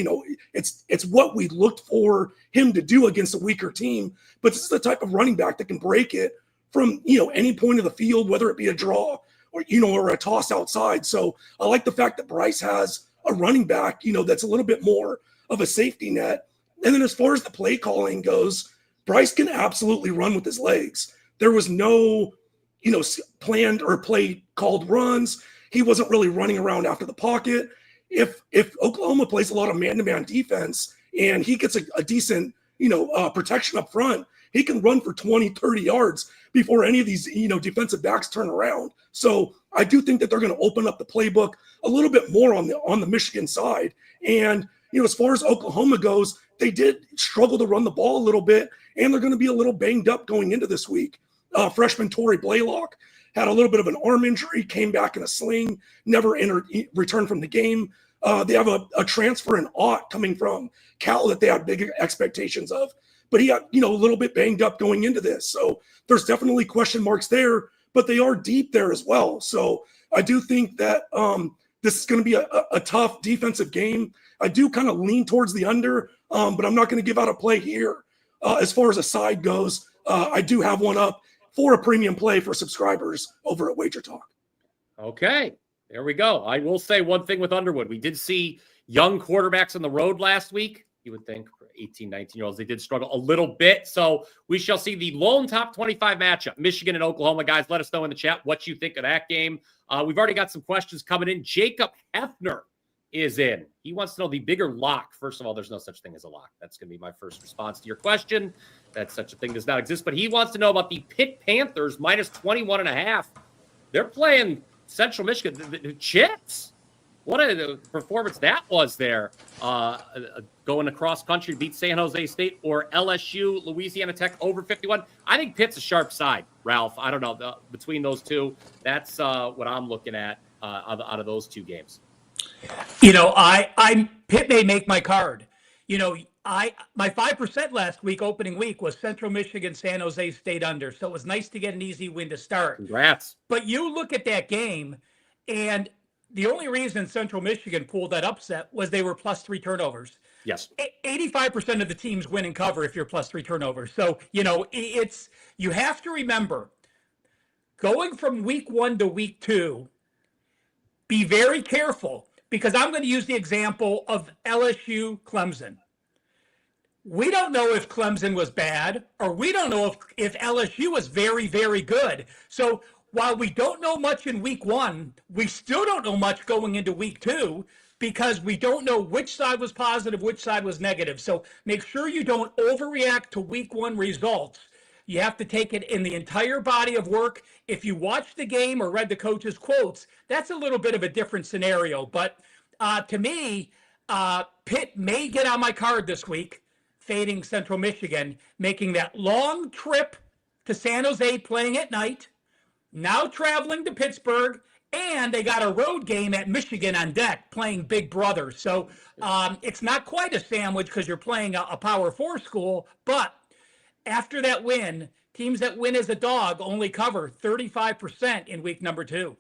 It's what we looked for him to do against a weaker team. But this is the type of running back that can break it from, any point of the field, whether it be a draw or a toss outside. So I like the fact that Bryce has a running back, that's a little bit more of a safety net. And then as far as the play calling goes, Bryce can absolutely run with his legs. There was no, planned or play called runs. He wasn't really running around after the pocket. If Oklahoma plays a lot of man-to-man defense and he gets a decent, protection up front, he can run for 20, 30 yards before any of these, defensive backs turn around. So I do think that they're going to open up the playbook a little bit more on the Michigan side. And, as far as Oklahoma goes, they did struggle to run the ball a little bit, and they're going to be a little banged up going into this week. Freshman Torrey Blaylock had a little bit of an arm injury, came back in a sling, never returned from the game. They have a transfer in Ott coming from Cal that they had big expectations of, but he got, a little bit banged up going into this. So there's definitely question marks there, but they are deep there as well. So I do think that this is going to be a tough defensive game. I do kind of lean towards the under, but I'm not going to give out a play here. As far as a side goes, I do have one up for a premium play for subscribers over at WagerTalk. Okay, there we go. I will say one thing with Underwood. We did see young quarterbacks on the road last week. You would think for 18, 19-year-olds, they did struggle a little bit. So we shall see the lone top 25 matchup, Michigan and Oklahoma. Guys, let us know in the chat what you think of that game. We've already got some questions coming in. Jacob Hefner is in. He wants to know the bigger lock. First of all, there's no such thing as a lock. That's going to be my first response to your question. That such a thing does not exist. But he wants to know about the Pitt Panthers minus 21.5. They're playing Central Michigan. The Chips. What a performance that was there. Going across country to beat San Jose State or LSU, Louisiana Tech over 51. I think Pitt's a sharp side, Ralph. I don't know. Between those two, that's what I'm looking at out of those two games. Pitt may make my card. My 5% last week, opening week, was Central Michigan, San Jose State under. So it was nice to get an easy win to start. Congrats. But you look at that game, and the only reason Central Michigan pulled that upset was they were plus 3 turnovers. Yes. 85% of the teams win and cover if you're plus 3 turnovers. So, you have to remember, going from week 1 to week 2, be very careful, because I'm going to use the example of LSU Clemson. We don't know if Clemson was bad, or we don't know if LSU was very, very good. So while we don't know much in week 1, we still don't know much going into week 2, because we don't know which side was positive, which side was negative. So make sure you don't overreact to week 1 results. You have to take it in the entire body of work. If you watched the game or read the coach's quotes, that's a little bit of a different scenario. But to me, Pitt may get on my card this week, fading Central Michigan, making that long trip to San Jose, playing at night, now traveling to Pittsburgh, and they got a road game at Michigan on deck, playing Big Brother. So it's not quite a sandwich because you're playing a Power 4 school, but after that win, teams that win as a dog only cover 35% in week number 2.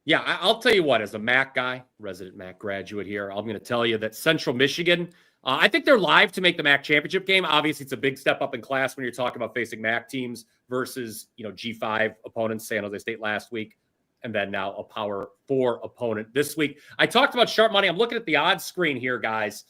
Yeah, I'll tell you what, as a MAC guy, resident MAC graduate here, I'm going to tell you that Central Michigan, I think they're live to make the MAC championship game. Obviously, it's a big step up in class when you're talking about facing MAC teams versus, G5 opponents, San Jose State last week, and then now a Power 4 opponent this week. I talked about sharp money. I'm looking at the odds screen here, guys.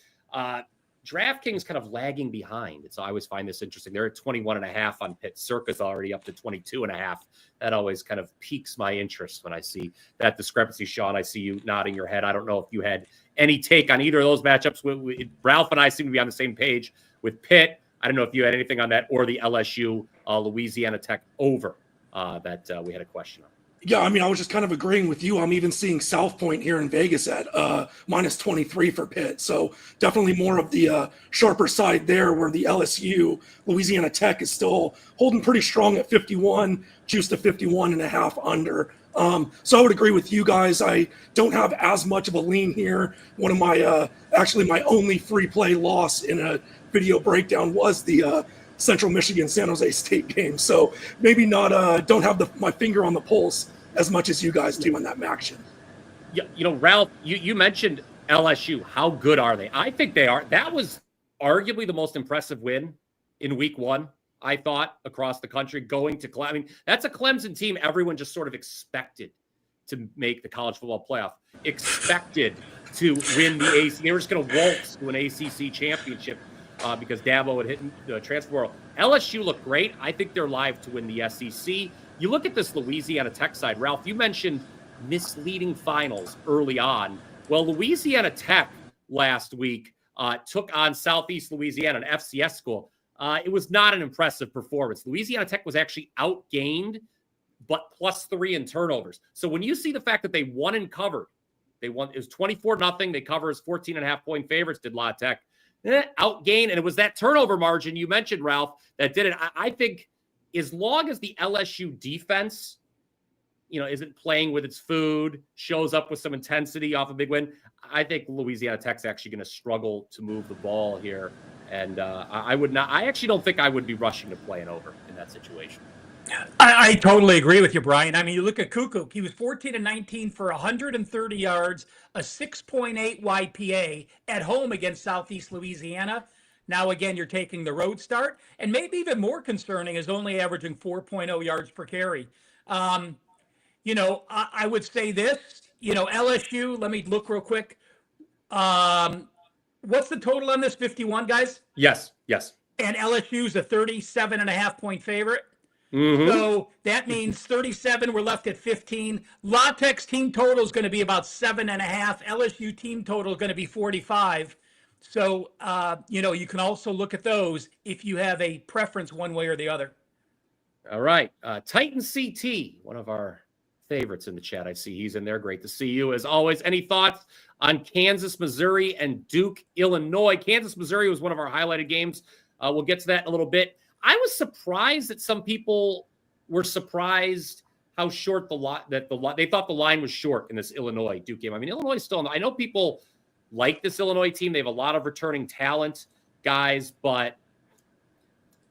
DraftKings kind of lagging behind. So I always find this interesting. They're at 21.5 on Pitt. Circa's already up to 22.5. That always kind of piques my interest when I see that discrepancy. Sean, I see you nodding your head. I don't know if you had any take on either of those matchups. Ralph and I seem to be on the same page with Pitt. I don't know if you had anything on that or the LSU Louisiana Tech over that we had a question on. Yeah, I mean, I was just kind of agreeing with you. I'm even seeing South Point here in Vegas at minus 23 for Pitt. So definitely more of the sharper side there, where the LSU Louisiana Tech is still holding pretty strong at 51, juice to 51.5 under. So I would agree with you guys. I don't have as much of a lean here. One of my, actually my only free play loss in a video breakdown was the Central Michigan San Jose State game. So maybe not, don't have my finger on the pulse as much as you guys do in that action. Yeah, Ralph, you mentioned LSU. How good are they? I think they are. That was arguably the most impressive win in week 1, I thought, across the country, going to Clemson. I mean, that's a Clemson team everyone just sort of expected to make the college football playoff, expected to win the ACC. They were just going to waltz to an ACC championship because Dabo had hit the transfer portal. LSU looked great. I think they're live to win the SEC. You look at this Louisiana Tech side. Ralph, you mentioned misleading finals early on. Well, Louisiana Tech last week took on Southeast Louisiana, an FCS school. It was not an impressive performance. Louisiana Tech was actually outgained, but +3 in turnovers. So when you see the fact that they won and covered, it was 24-0. They cover as 14.5-point favorites, did La Tech. Outgain, and it was that turnover margin you mentioned, Ralph, that did it. I think as long as the LSU defense, isn't playing with its food, shows up with some intensity off a big win, I think Louisiana Tech's actually going to struggle to move the ball here. And I actually don't think I would be rushing to play an over in that situation. I totally agree with you, Brian. I mean, you look at Kukuk. He was 14-19 for 130 yards, a 6.8 YPA at home against Southeast Louisiana. Now, again, you're taking the road start. And maybe even more concerning is only averaging 4.0 yards per carry. I would say this, LSU, let me look real quick. What's the total on this? 51, guys? Yes. And LSU's a 37.5-point favorite. Mm-hmm. So that means 37. We're left at 15. La Tech's team total is going to be about 7.5. LSU team total is going to be 45. So, you can also look at those if you have a preference one way or the other. All right. Titan CT, one of our favorites in the chat. I see he's in there. Great to see you as always. Any thoughts on Kansas, Missouri, and Duke, Illinois? Kansas, Missouri was one of our highlighted games. We'll get to that in a little bit. I was surprised that some people were surprised how short they thought the line was short in this Illinois Duke game. I mean, Illinois is still, I know people like this Illinois team. They have a lot of returning talent guys, but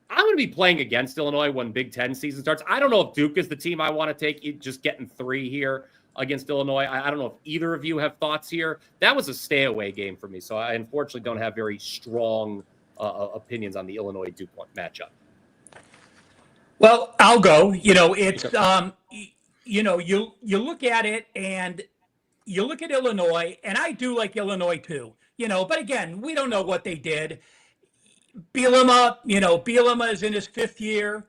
I'm going to be playing against Illinois when Big Ten season starts. I don't know if Duke is the team I want to take, just getting 3 here against Illinois. I don't know if either of you have thoughts here. That was a stay away game for me. So I unfortunately don't have very strong opinions on the Illinois Duke matchup. Well, I'll go. It's you look at it and you look at Illinois, and I do like Illinois too. But again, we don't know what they did. Bielema is in his 5th year.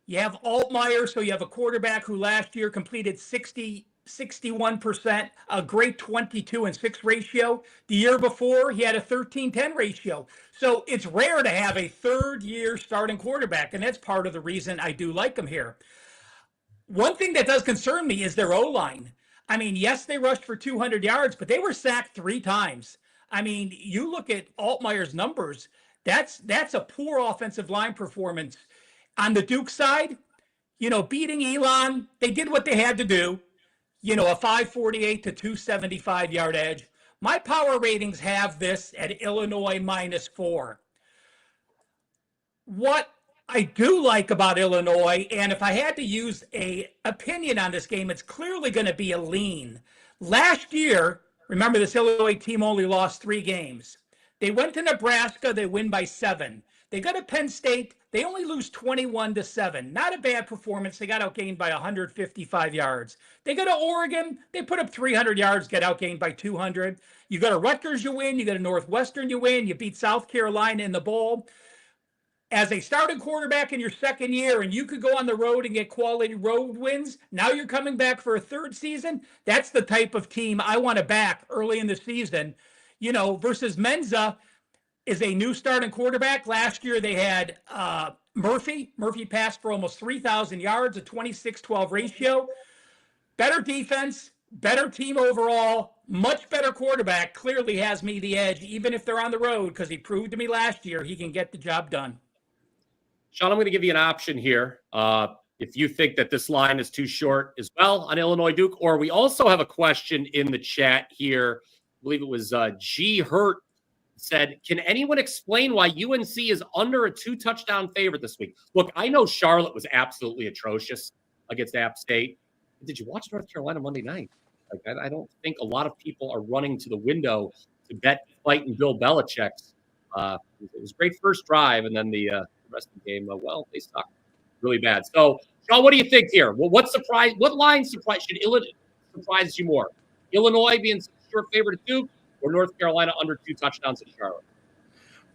You have Altmaier, so you have a quarterback who last year completed 61%, a great 22-6 ratio. The year before, he had a 13-10 ratio. So it's rare to have a 3rd-year starting quarterback, and that's part of the reason I do like him here. One thing that does concern me is their O-line. I mean, yes, they rushed for 200 yards, but they were sacked 3 times. I mean, you look at Altmaier's numbers, that's a poor offensive line performance. On the Duke side, beating Elon, they did what they had to do. A 548 to 275 yard edge. My power ratings have this at Illinois -4. What I do like about Illinois, and if I had to use a opinion on this game, it's clearly going to be a lean. Last year, remember this Illinois team only lost 3 games. They went to Nebraska, they win by 7. They go to Penn State, They only lose 21-7. Not a bad performance. They got outgained by 155 yards. They go to Oregon. They put up 300 yards, get outgained by 200. You go to Rutgers, you win. You go to Northwestern, you win. You beat South Carolina in the bowl. As a starting quarterback in your second year, and you could go on the road and get quality road wins, now you're coming back for a third season. That's the type of team I want to back early in the season. Versus Menza is a new starting quarterback. Last year they had Murphy. Murphy passed for almost 3,000 yards, a 26-12 ratio. Better defense, better team overall, much better quarterback. Clearly has me the edge, even if they're on the road, because he proved to me last year he can get the job done. Sean, I'm going to give you an option here. If you think that this line is too short as well on Illinois Duke, or we also have a question in the chat here. I believe it was G. Hurt said, can anyone explain why UNC is under a 2-touchdown favorite this week? Look, I know Charlotte was absolutely atrocious against App State. Did you watch North Carolina Monday night? Like, I don't think a lot of people are running to the window to bet fighting Bill Belichick's. It was a great first drive, and then the rest of the game, they sucked really bad. So, Sean, what do you think here? Well, what line should Illinois surprise you more? Illinois being short favorite at Duke, or North Carolina under 2 touchdowns at Charlotte?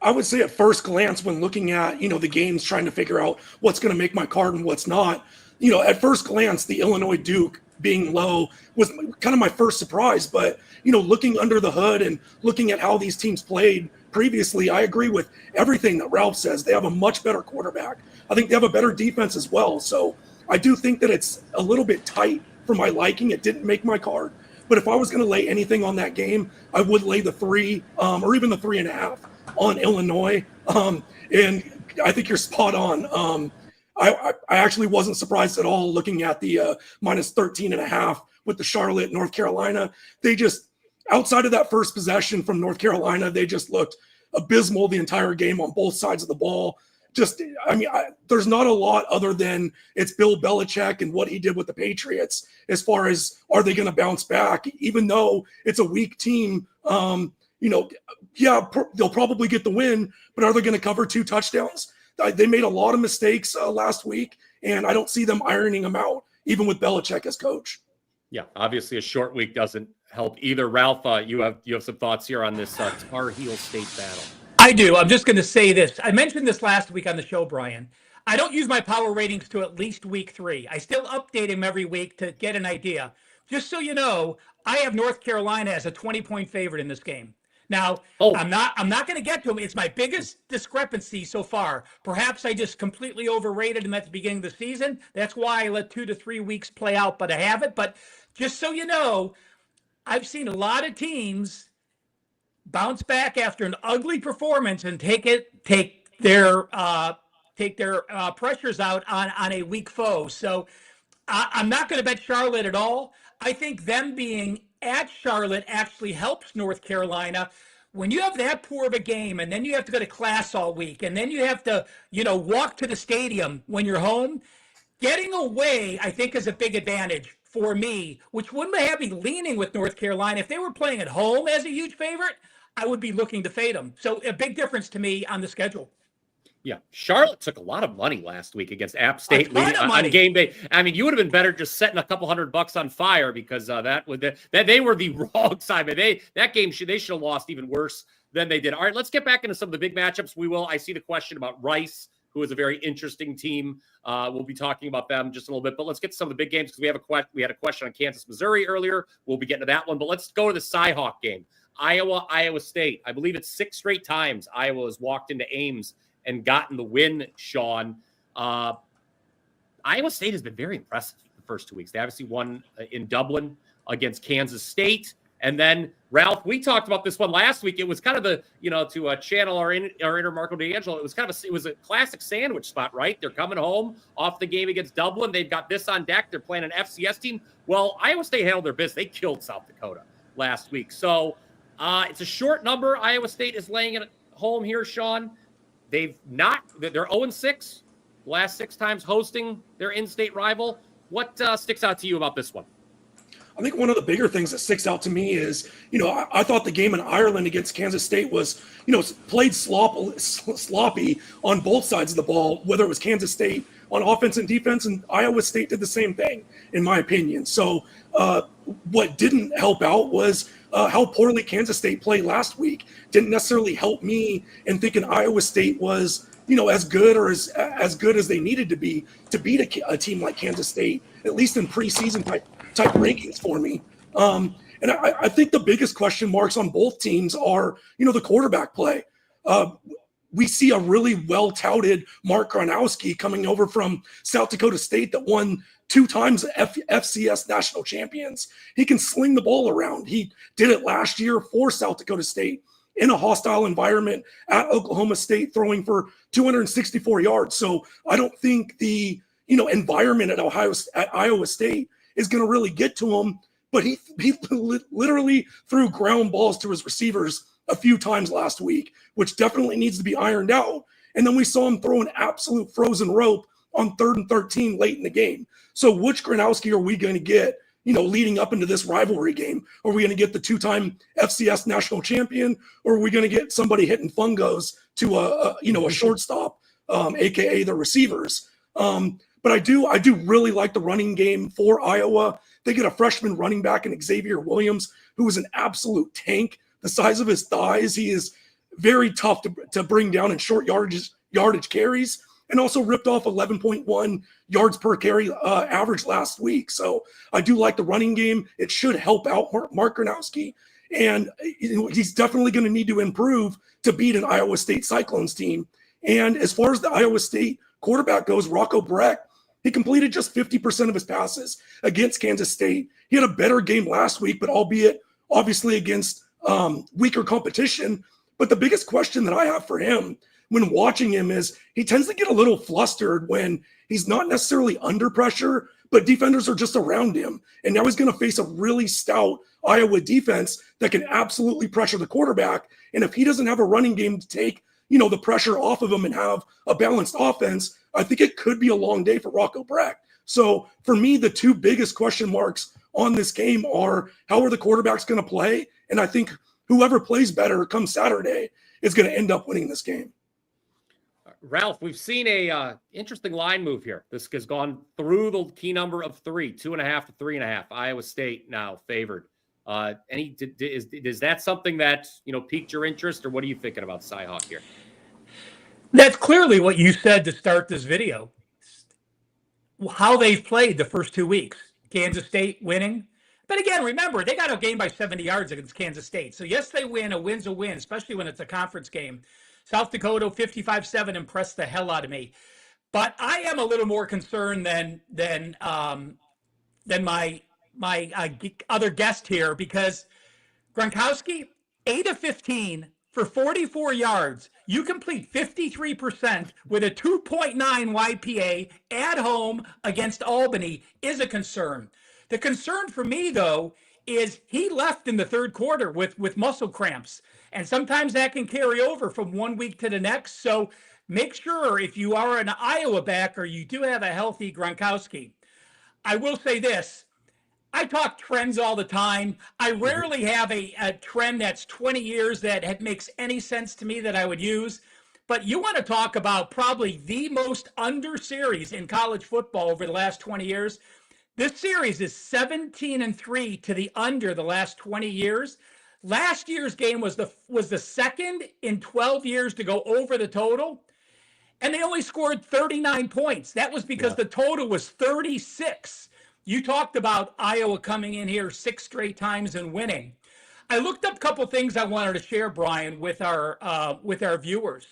I would say at first glance, when looking at, the games, trying to figure out what's going to make my card and what's not, at first glance, the Illinois Duke being low was kind of my first surprise. But, looking under the hood and looking at how these teams played previously, I agree with everything that Ralph says. They have a much better quarterback. I think they have a better defense as well. So I do think that it's a little bit tight for my liking. It didn't make my card. But if I was going to lay anything on that game, I would lay the 3 or even the 3.5 on Illinois. And I think you're spot on. I actually wasn't surprised at all looking at the minus 13.5 with the Charlotte, North Carolina. They just, outside of that first possession from North Carolina, they just looked abysmal the entire game on both sides of the ball. There's not a lot other than it's Bill Belichick and what he did with the Patriots as far as are they going to bounce back, even though it's a weak team. They'll probably get the win, but are they going to cover 2 touchdowns? They made a lot of mistakes last week, and I don't see them ironing them out, even with Belichick as coach. Yeah, obviously a short week doesn't help either. Ralph, you have some thoughts here on this Tar Heel State battle. I do. I'm just going to say this. I mentioned this last week on the show, Brian. I don't use my power ratings to at least week 3. I still update them every week to get an idea. Just so you know, I have North Carolina as a 20-point favorite in this game. Now, I'm not going to get to them. It's my biggest discrepancy so far. Perhaps I just completely overrated them at the beginning of the season. That's why I let 2 to 3 weeks play out, but I have it. But just so you know, I've seen a lot of teams bounce back after an ugly performance and take their pressures out on a weak foe. So I'm not going to bet Charlotte at all. I think them being at Charlotte actually helps North Carolina. When you have that poor of a game and then you have to go to class all week and then you have to, walk to the stadium when you're home, getting away, I think, is a big advantage for me, which wouldn't have me leaning with North Carolina. If they were playing at home as a huge favorite, I would be looking to fade them. So a big difference to me on the schedule. Yeah, Charlotte took a lot of money last week against App State on game day. I mean, you would have been better just setting a couple $100 on fire because that they were the wrong side. But that game they should have lost even worse than they did. All right, let's get back into some of the big matchups. We will. I see the question about Rice, who is a very interesting team. We'll be talking about them just a little bit, but let's get to some of the big games because we had a question on Kansas, Missouri earlier. We'll be getting to that one, but let's go to the Cyhawk game. Iowa State. I believe it's 6 straight times Iowa has walked into Ames and gotten the win, Sean. Iowa State has been very impressive the first 2 weeks. They obviously won in Dublin against Kansas State. And then, Ralph, we talked about this one last week. It was kind of to channel our inner Marco D'Angelo, it was a classic sandwich spot, right? They're coming home off the game against Dublin. They've got this on deck. They're playing an FCS team. Well, Iowa State handled their business. They killed South Dakota last week. So it's a short number. Iowa State is laying it home here, Sean. They're 0-6, last 6 times hosting their in-state rival. What sticks out to you about this one? I think one of the bigger things that sticks out to me is, I thought the game in Ireland against Kansas State was, played sloppy on both sides of the ball, whether it was Kansas State on offense and defense, and Iowa State did the same thing, in my opinion. So what didn't help out was how poorly Kansas State played last week. Didn't necessarily help me in thinking Iowa State was, as good or as good as they needed to be to beat a team like Kansas State, at least in preseason type rankings for me. And I think the biggest question marks on both teams are, the quarterback play. We see a really well-touted Mark Gronowski coming over from South Dakota State that won 2 times FCS national champions. He can sling the ball around. He did it last year for South Dakota State in a hostile environment at Oklahoma State, throwing for 264 yards. So I don't think the environment at Iowa State is going to really get to him. But he literally threw ground balls to his receivers a few times last week, which definitely needs to be ironed out. And then we saw him throw an absolute frozen rope on 3rd and 13 late in the game. So which Gronowski are we going to get, leading up into this rivalry game? Are we going to get the 2-time FCS national champion, or are we going to get somebody hitting fungos to a shortstop, aka the receivers? But I do really like the running game for Iowa. They get a freshman running back in Xavier Williams, who is an absolute tank. The size of his thighs, he is very tough to bring down in short yardage carries, and also ripped off 11.1 yards per carry average last week. So I do like the running game. It should help out Mark Gronowski, and he's definitely going to need to improve to beat an Iowa State Cyclones team. And as far as the Iowa State quarterback goes, Rocco Breck, he completed just 50% of his passes against Kansas State. He had a better game last week, but albeit obviously against weaker competition. But the biggest question that I have for him when watching him is he tends to get a little flustered when he's not necessarily under pressure, but defenders are just around him. And now he's going to face a really stout Iowa defense that can absolutely pressure the quarterback. And if he doesn't have a running game to take, the pressure off of him and have a balanced offense, I think it could be a long day for Rocco Breck. So for me, the 2 biggest question marks on this game are how are the quarterbacks going to play? And I think whoever plays better come Saturday is going to end up winning this game. Ralph, we've seen a interesting line move here. This has gone through the key number of 3, 2.5 to 3.5. Iowa State now favored. Is that something that piqued your interest, or what are you thinking about Cyhawk here? That's clearly what you said to start this video. How they've played the first 2 weeks. Kansas State winning. But again, remember, they got a game by 70 yards against Kansas State. So yes, they win. A win's a win, especially when it's a conference game. South Dakota 55-7 impressed the hell out of me. But I am a little more concerned than my other guest here, because Gronkowski, 8 of 15 for 44 yards. You complete 53% with a 2.9 YPA at home against Albany is a concern. The concern for me, though, is he left in the 3rd quarter with muscle cramps. And sometimes that can carry over from 1 week to the next. So make sure if you are an Iowa backer, you do have a healthy Gronkowski. I will say this. I talk trends all the time. I rarely have a trend that's 20 years that makes any sense to me that I would use. But you want to talk about probably the most under series in college football over the last 20 years. This series is 17-3 to the under the last 20 years. Last year's game was the second in 12 years to go over the total. And they only scored 39 points. That was because the total was 36. You talked about Iowa coming in here 6 straight times and winning. I looked up a couple things I wanted to share, Brian, with our viewers.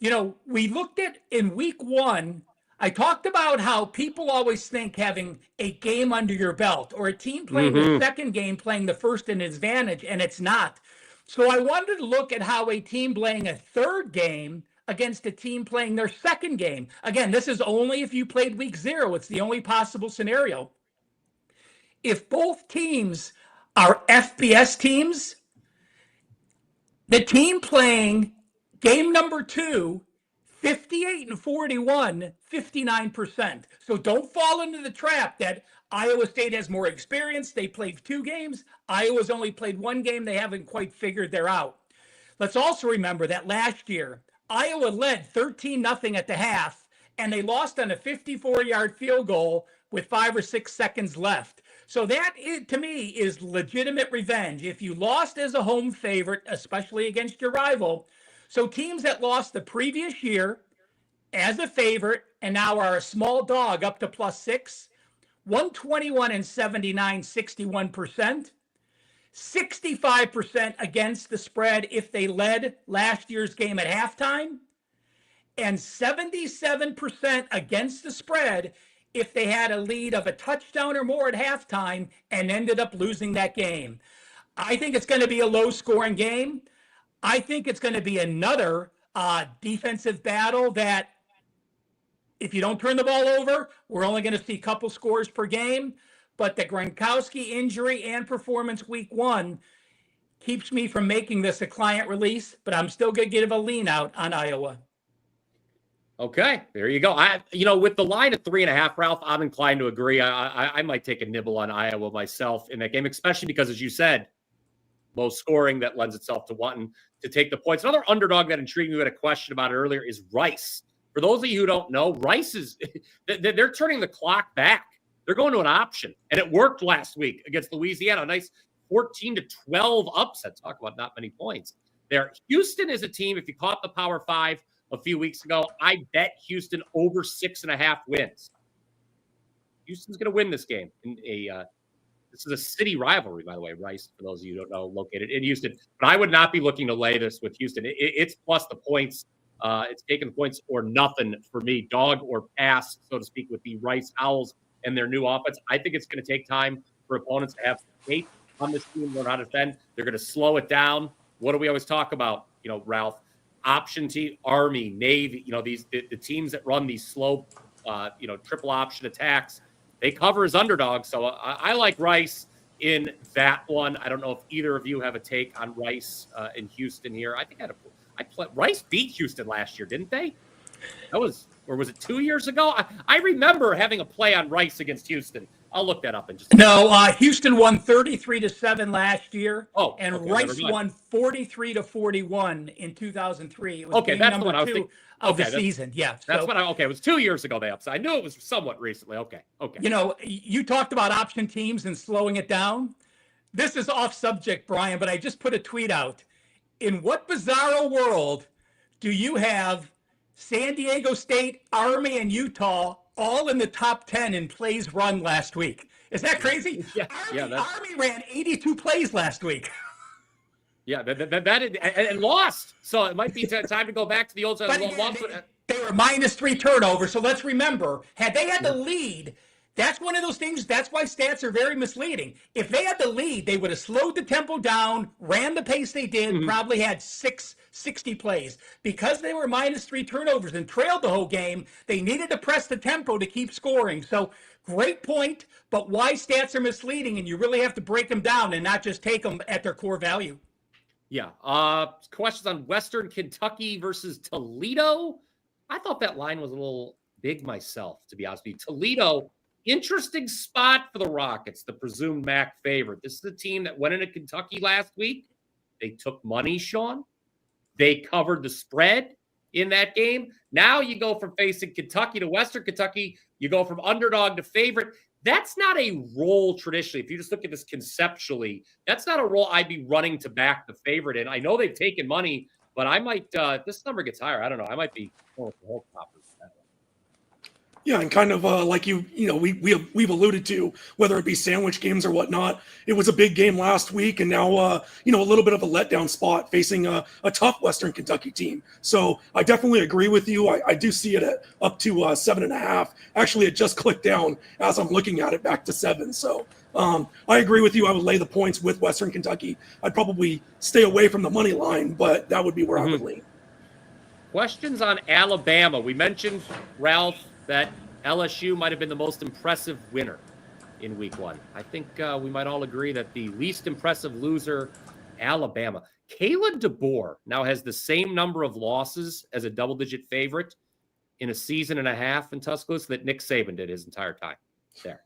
We looked at in week 1, I talked about how people always think having a game under your belt or a team playing the second game playing the first an advantage, and it's not. So I wanted to look at how a team playing a 3rd game against a team playing their 2nd game. Again, this is only if you played week 0. It's the only possible scenario. If both teams are FBS teams, the team playing game number 2, 58-41, 59%. So don't fall into the trap that Iowa State has more experience. They played 2 games. Iowa's only played 1 game. They haven't quite figured their out. Let's also remember that last year, Iowa led 13-0 at the half, and they lost on a 54-yard field goal with 5 or 6 seconds left. So that, to me, is legitimate revenge. If you lost as a home favorite, especially against your rival, so teams that lost the previous year as a favorite and now are a small dog up to +6, 121-79, 61%. 65% against the spread if they led last year's game at halftime, and 77% against the spread if they had a lead of a touchdown or more at halftime and ended up losing that game. I think it's going to be a low-scoring game. I think it's going to be another defensive battle that if you don't turn the ball over, we're only going to see a couple scores per game. But the Gronkowski injury and performance week 1 keeps me from making this a client release, but I'm still going to give a lean out on Iowa. Okay, there you go. With the line at 3.5, Ralph, I'm inclined to agree. I might take a nibble on Iowa myself in that game, especially because, as you said, low scoring that lends itself to wanting to take the points. Another underdog that intrigued me, we had a question about it earlier, is Rice. For those of you who don't know, Rice is they're turning the clock back. They're going to an option, and it worked last week against Louisiana. A nice 14-12 upset. Talk about not many points there. Houston is a team, if you caught the Power 5 a few weeks ago, I bet Houston over 6.5 wins. Houston's going to win this game. This is a city rivalry, by the way, Rice, for those of you who don't know, located in Houston. But I would not be looking to lay this with Houston. It's plus the points. It's taking the points or nothing for me, dog or pass, so to speak, with the Rice Owls and their new offense. I think it's going to take time for opponents to have faith on this team, learn how to defend. They're going to slow it down. What do we always talk about, Ralph? Option team, Army, Navy, the teams that run these slow, triple option attacks, they cover as underdogs. So I like Rice in that one. I don't know if either of you have a take on Rice in Houston here. I think Rice beat Houston last year, didn't they? Or was it 2 years ago? I remember having a play on Rice against Houston. I'll look that up in just a No, Houston won 33-7 last year. Oh, and okay, Rice won 43-41 in 2003. It was okay, game that's number the one I was 2 thinking. of Okay, the season. Yeah, that's what it was 2 years ago. They upset. I knew it was somewhat recently. Okay. You talked about option teams and slowing it down. This is off subject, Brian, but I just put a tweet out. In what bizarro world do you have San Diego State, Army, and Utah all in the top 10 in plays run last week? Is that crazy? Army ran 82 plays last week. Yeah, and lost. So it might be time to go back to the old. But again, they were -3 turnovers. So let's remember, had they had the lead, that's one of those things. That's why stats are very misleading. If they had the lead, they would have slowed the tempo down, ran the pace they did, probably had 60 plays. Because they were -3 turnovers and trailed the whole game, they needed to press the tempo to keep scoring. So great point, but why stats are misleading, and you really have to break them down and not just take them at their core value. Yeah. Questions on Western Kentucky versus Toledo. I thought that line was a little big myself, to be honest with you. Toledo, interesting spot for the Rockets, the presumed MAC favorite. This is a team that went into Kentucky last week. They took money, Sean. They covered the spread in that game. Now you go from facing Kentucky to Western Kentucky. You go from underdog to favorite. That's not a role traditionally. If you just look at this conceptually, that's not a role I'd be running to back the favorite in. I know they've taken money, but I might, if this number gets higher, I don't know. I might be going with the whole toppers. Yeah, and kind of like we've alluded to, whether it be sandwich games or whatnot, it was a big game last week, and now a little bit of a letdown spot facing a tough Western Kentucky team. So I definitely agree with you. I do see it at up to 7.5. Actually, it just clicked down as I'm looking at it back to 7. So I agree with you. I would lay the points with Western Kentucky. I'd probably stay away from the money line, but that would be where I would lean. Questions on Alabama. We mentioned, Ralph, that LSU might have been the most impressive winner in week 1. I think we might all agree that the least impressive loser, Alabama. Kalen DeBoer now has the same number of losses as a double-digit favorite in a season and a half in Tuscaloosa that Nick Saban did his entire time there.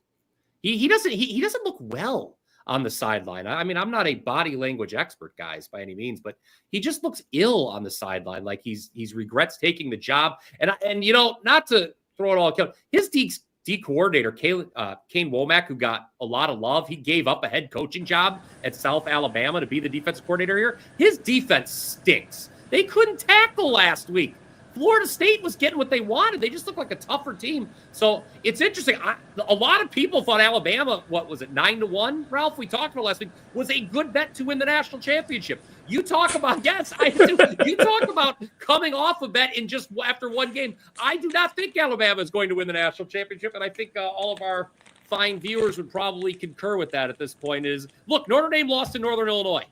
He doesn't look well on the sideline. I mean, I'm not a body language expert, guys, by any means, but he just looks ill on the sideline, like he's regrets taking the job. And not to throw it all, his D coordinator, Kane Womack, who got a lot of love, he gave up a head coaching job at South Alabama to be the defensive coordinator here. His defense stinks. They couldn't tackle last week. Florida State was getting what they wanted. They just look like a tougher team. So it's interesting. A lot of people thought Alabama, 9-1, Ralph, we talked about last week, was a good bet to win the national championship. You talk about, yes, I do. You talk about coming off a bet in just after one game. I do not think Alabama is going to win the national championship, and I think all of our fine viewers would probably concur with that at this point. Look, Notre Dame lost to Northern Illinois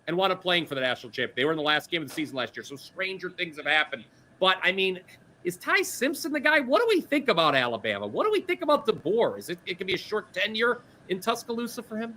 and wound up playing for the national championship. They were in the last game of the season last year, so stranger things have happened. But, I mean, is Ty Simpson the guy? What do we think about Alabama? What do we think about DeBoer? It can be a short tenure in Tuscaloosa for him?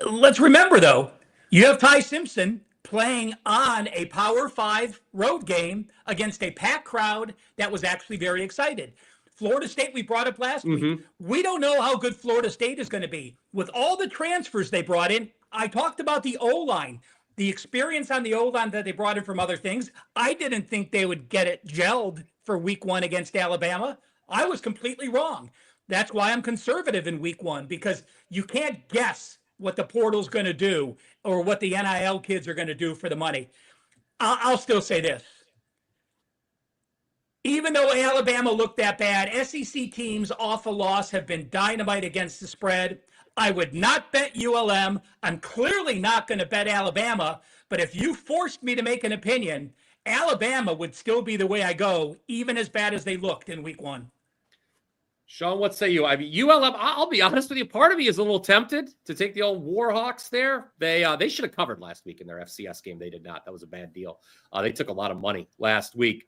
Let's remember, though, you have Ty Simpson playing on a Power 5 road game against a packed crowd that was actually very excited. Florida State, we brought up last week. We don't know how good Florida State is going to be. With all the transfers they brought in, I talked about the O-line. The experience on the O-line that they brought in from other things, I didn't think they would get it gelled for week 1 against Alabama. I was completely wrong. That's why I'm conservative in week 1, because you can't guess what the portal's going to do or what the NIL kids are going to do for the money. I'll still say this. Even though Alabama looked that bad, SEC teams off a loss have been dynamite against the spread. I would not bet ULM. I'm clearly not going to bet Alabama. But if you forced me to make an opinion, Alabama would still be the way I go, even as bad as they looked in week 1. Sean, what say you? I mean, ULM, I'll be honest with you, part of me is a little tempted to take the old Warhawks there. They should have covered last week in their FCS game. They did not. That was a bad deal. They took a lot of money last week.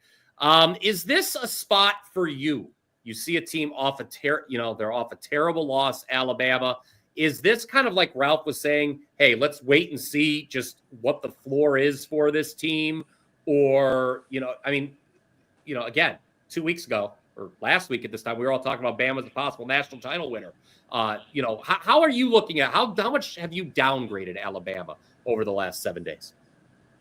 Is this a spot for you? You see a team off they're off a terrible loss, Alabama. Is this kind of like Ralph was saying, hey, let's wait and see just what the floor is for this team? Or, again, 2 weeks ago or last week at this time, we were all talking about Bama as a possible national title winner. How are you looking at how much have you downgraded Alabama over the last 7 days?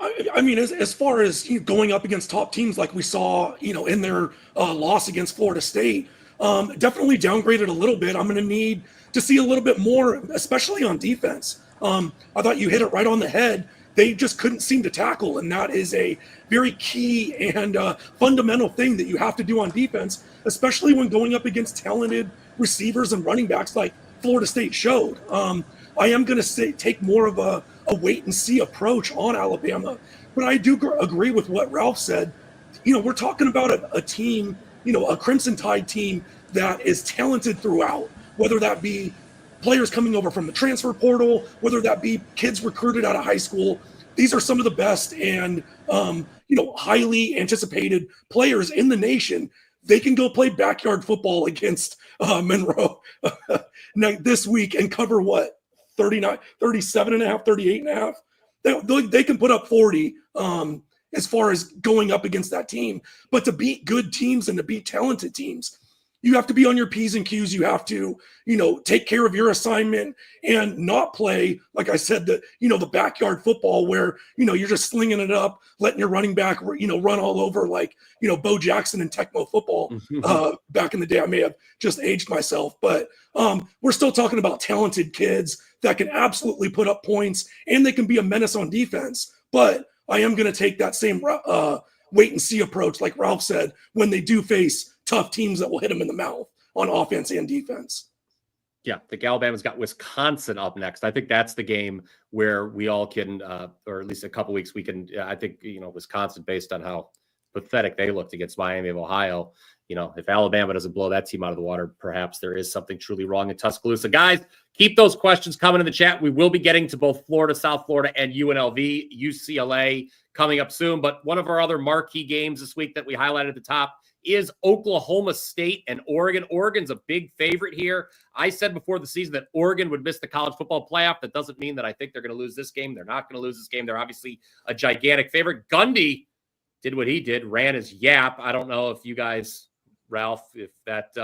I mean, as far as going up against top teams like we saw, in their loss against Florida State, definitely downgraded a little bit. I'm going to need to see a little bit more, especially on defense. I thought you hit it right on the head. They just couldn't seem to tackle, and that is a very key and fundamental thing that you have to do on defense, especially when going up against talented receivers and running backs like Florida State showed. I am going to take more of a wait-and-see approach on Alabama, but I do agree with what Ralph said. We're talking about a team, a Crimson Tide team that is talented throughout, whether that be players coming over from the transfer portal, whether that be kids recruited out of high school. These are some of the best and, highly anticipated players in the nation. They can go play backyard football against Monroe this week and cover 37 and a half, 38 and a half. They can put up 40 as far as going up against that team. But to beat good teams and to beat talented teams, you have to be on your P's and Q's. You have to, take care of your assignment and not play, like I said, the backyard football where, you're just slinging it up, letting your running back, run all over like, Bo Jackson and Tecmo football back in the day. I may have just aged myself, but we're still talking about talented kids that can absolutely put up points and they can be a menace on defense. But I am going to take that same wait and see approach, like Ralph said, when they do face tough teams that will hit them in the mouth on offense and defense. Yeah, I think Alabama's got Wisconsin up next. I think that's the game where we all can, or at least a couple weeks we can, I think, Wisconsin, based on how pathetic they looked against Miami of Ohio, if Alabama doesn't blow that team out of the water, perhaps there is something truly wrong in Tuscaloosa. Guys, keep those questions coming in the chat. We will be getting to both Florida, South Florida, and UNLV, UCLA coming up soon. But one of our other marquee games this week that we highlighted at the top is Oklahoma State and Oregon. Oregon's a big favorite here. I said before the season that Oregon would miss the college football playoff. That doesn't mean that I think they're going to lose this game. They're not going to lose this game. They're obviously a gigantic favorite. Gundy did what he did, ran his yap. I don't know if you guys, Ralph, if that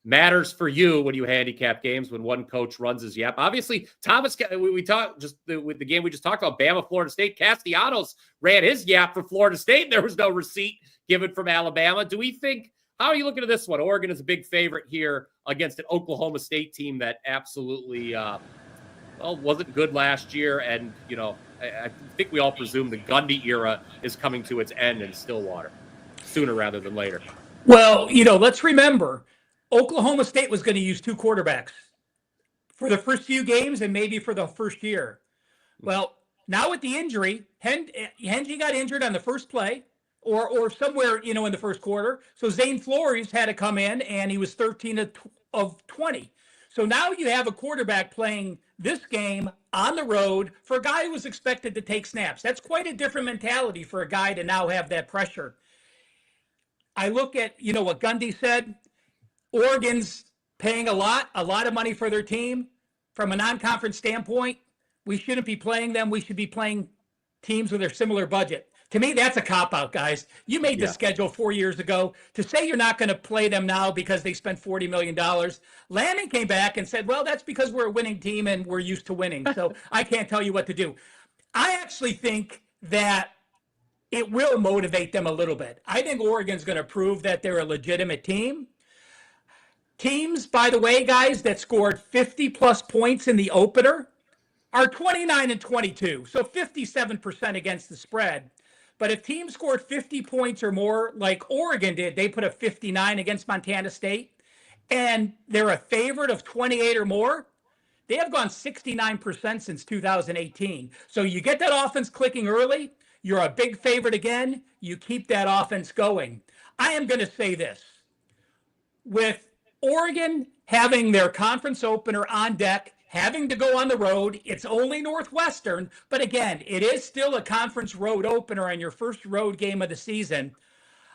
matters for you when you handicap games, when one coach runs his yap. Obviously, Thomas, we talked just with the game we just talked about, Bama, Florida State. Castellanos ran his yap for Florida State. There was no receipt given from Alabama. Do we think, how are you looking at this one? Oregon is a big favorite here against an Oklahoma State team that absolutely, wasn't good last year. And, I think we all presume the Gundy era is coming to its end in Stillwater sooner rather than later. Well, let's remember, Oklahoma State was going to use 2 quarterbacks for the first few games and maybe for the first year. Well, now with the injury, Henry got injured on the first play or somewhere, in the first quarter. So Zane Flores had to come in, and he was 13 of 20. So now you have a quarterback playing this game on the road for a guy who was expected to take snaps. That's quite a different mentality for a guy to now have that pressure. I look at, what Gundy said. Oregon's paying a lot of money for their team. From a non-conference standpoint, we shouldn't be playing them. We should be playing teams with a similar budget. To me, that's a cop-out, guys. You made the schedule 4 years ago. To say you're not going to play them now because they spent $40 million. Lanning came back and said, well, that's because we're a winning team and we're used to winning. So I can't tell you what to do. I actually think that it will motivate them a little bit. I think Oregon's going to prove that they're a legitimate team. Teams, by the way, guys, that scored 50-plus points in the opener are 29-22, so 57% against the spread. But if teams scored 50 points or more, like Oregon did, they put a 59 against Montana State, and they're a favorite of 28 or more, they have gone 69% since 2018. So you get that offense clicking early, you're a big favorite again, you keep that offense going. I am going to say this. With Oregon having their conference opener on deck, having to go on the road, it's only Northwestern, but again, it is still a conference road opener on your first road game of the season.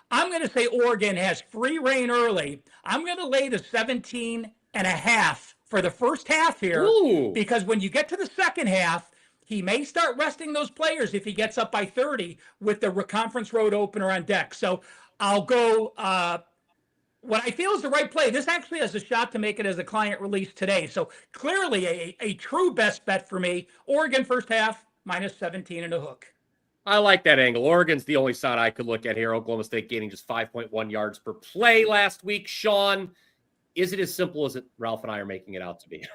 I'm going to say Oregon has free reign early. I'm going to lay the 17.5 for the first half here. Ooh. Because when you get to the second half, he may start resting those players if he gets up by 30 with the conference road opener on deck. So I'll go what I feel is the right play. This actually has a shot to make it as a client release today. So clearly a true best bet for me. Oregon first half, minus 17 and a hook. I like that angle. Oregon's the only side I could look at here. Oklahoma State gaining just 5.1 yards per play last week. Sean, is it as simple as Ralph and I are making it out to be?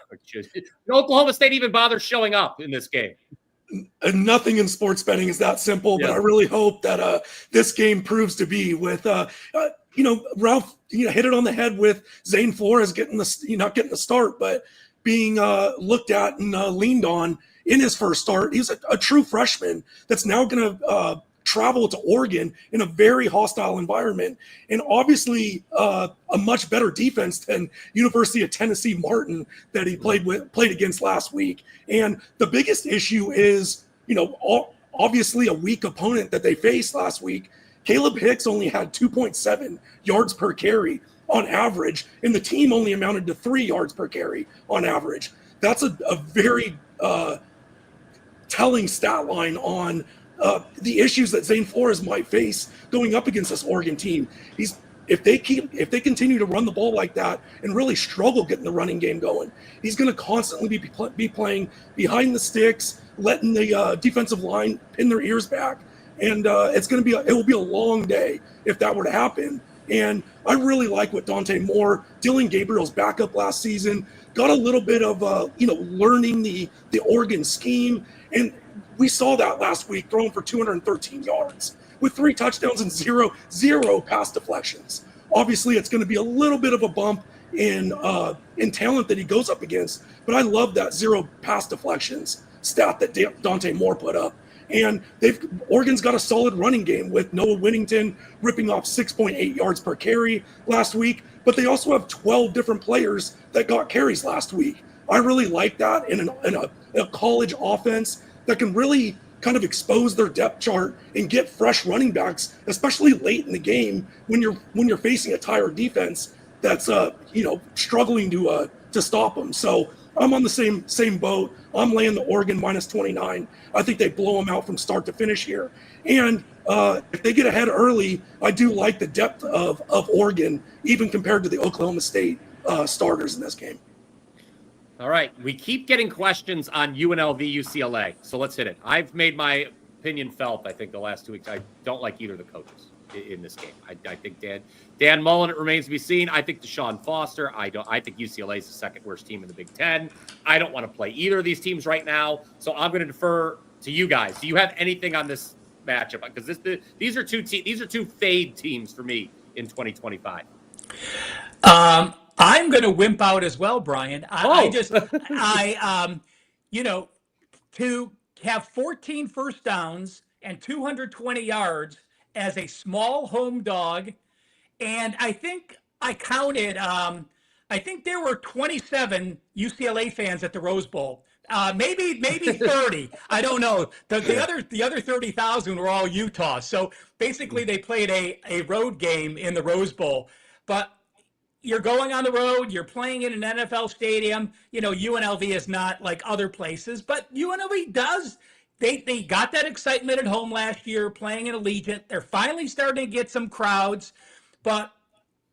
Oklahoma State even bother showing up in this game? Nothing in sports betting is that simple, but I really hope that this game proves to be with Ralph, hit it on the head with Zane Flores not getting the start, but being looked at and leaned on in his first start. He's a true freshman that's now going to travel to Oregon in a very hostile environment, and obviously a much better defense than University of Tennessee Martin that he played against last week. And the biggest issue is, obviously a weak opponent that they faced last week. Caleb Hicks only had 2.7 yards per carry on average, and the team only amounted to 3 yards per carry on average. That's a very telling stat line on the issues that Zane Flores might face going up against this Oregon team. If they continue to run the ball like that and really struggle getting the running game going, he's going to constantly be playing behind the sticks, letting the defensive line pin their ears back. And it will be a long day if that were to happen. And I really like what Dante Moore, Dylan Gabriel's backup last season, got a little bit of learning the Oregon scheme, and we saw that last week, throwing for 213 yards with 3 touchdowns and zero pass deflections. Obviously, it's going to be a little bit of a bump in talent that he goes up against, but I love that 0 pass deflections stat that Dante Moore put up. And Oregon's got a solid running game with Noah Whittington ripping off 6.8 yards per carry last week, but they also have 12 different players that got carries last week. I really like that in a college offense that can really kind of expose their depth chart and get fresh running backs, especially late in the game when you're facing a tired defense that's struggling to stop them. So I'm on the same boat. I'm laying the Oregon minus 29. I think they blow them out from start to finish here. And if they get ahead early, I do like the depth of Oregon, even compared to the Oklahoma State starters in this game. All right. We keep getting questions on UNLV, UCLA. So let's hit it. I've made my opinion felt, I think, the last 2 weeks. I don't like either of the coaches in this game. I think Dan Mullen, it remains to be seen. I think Deshaun Foster. I think UCLA is the second worst team in the Big Ten. I don't want to play either of these teams right now. So I'm going to defer to you guys. Do you have anything on this matchup? Because these are two fade teams for me in 2025. I'm going to wimp out as well, Brian. To have 14 first downs and 220 yards as a small home dog. And I think I counted, I think there were 27 UCLA fans at the Rose Bowl. Maybe 30. I don't know. The other 30,000 were all Utah. So basically they played a road game in the Rose Bowl. But you're going on the road, you're playing in an NFL stadium. UNLV is not like other places, but UNLV does. They got that excitement at home last year playing in Allegiant. They're finally starting to get some crowds. But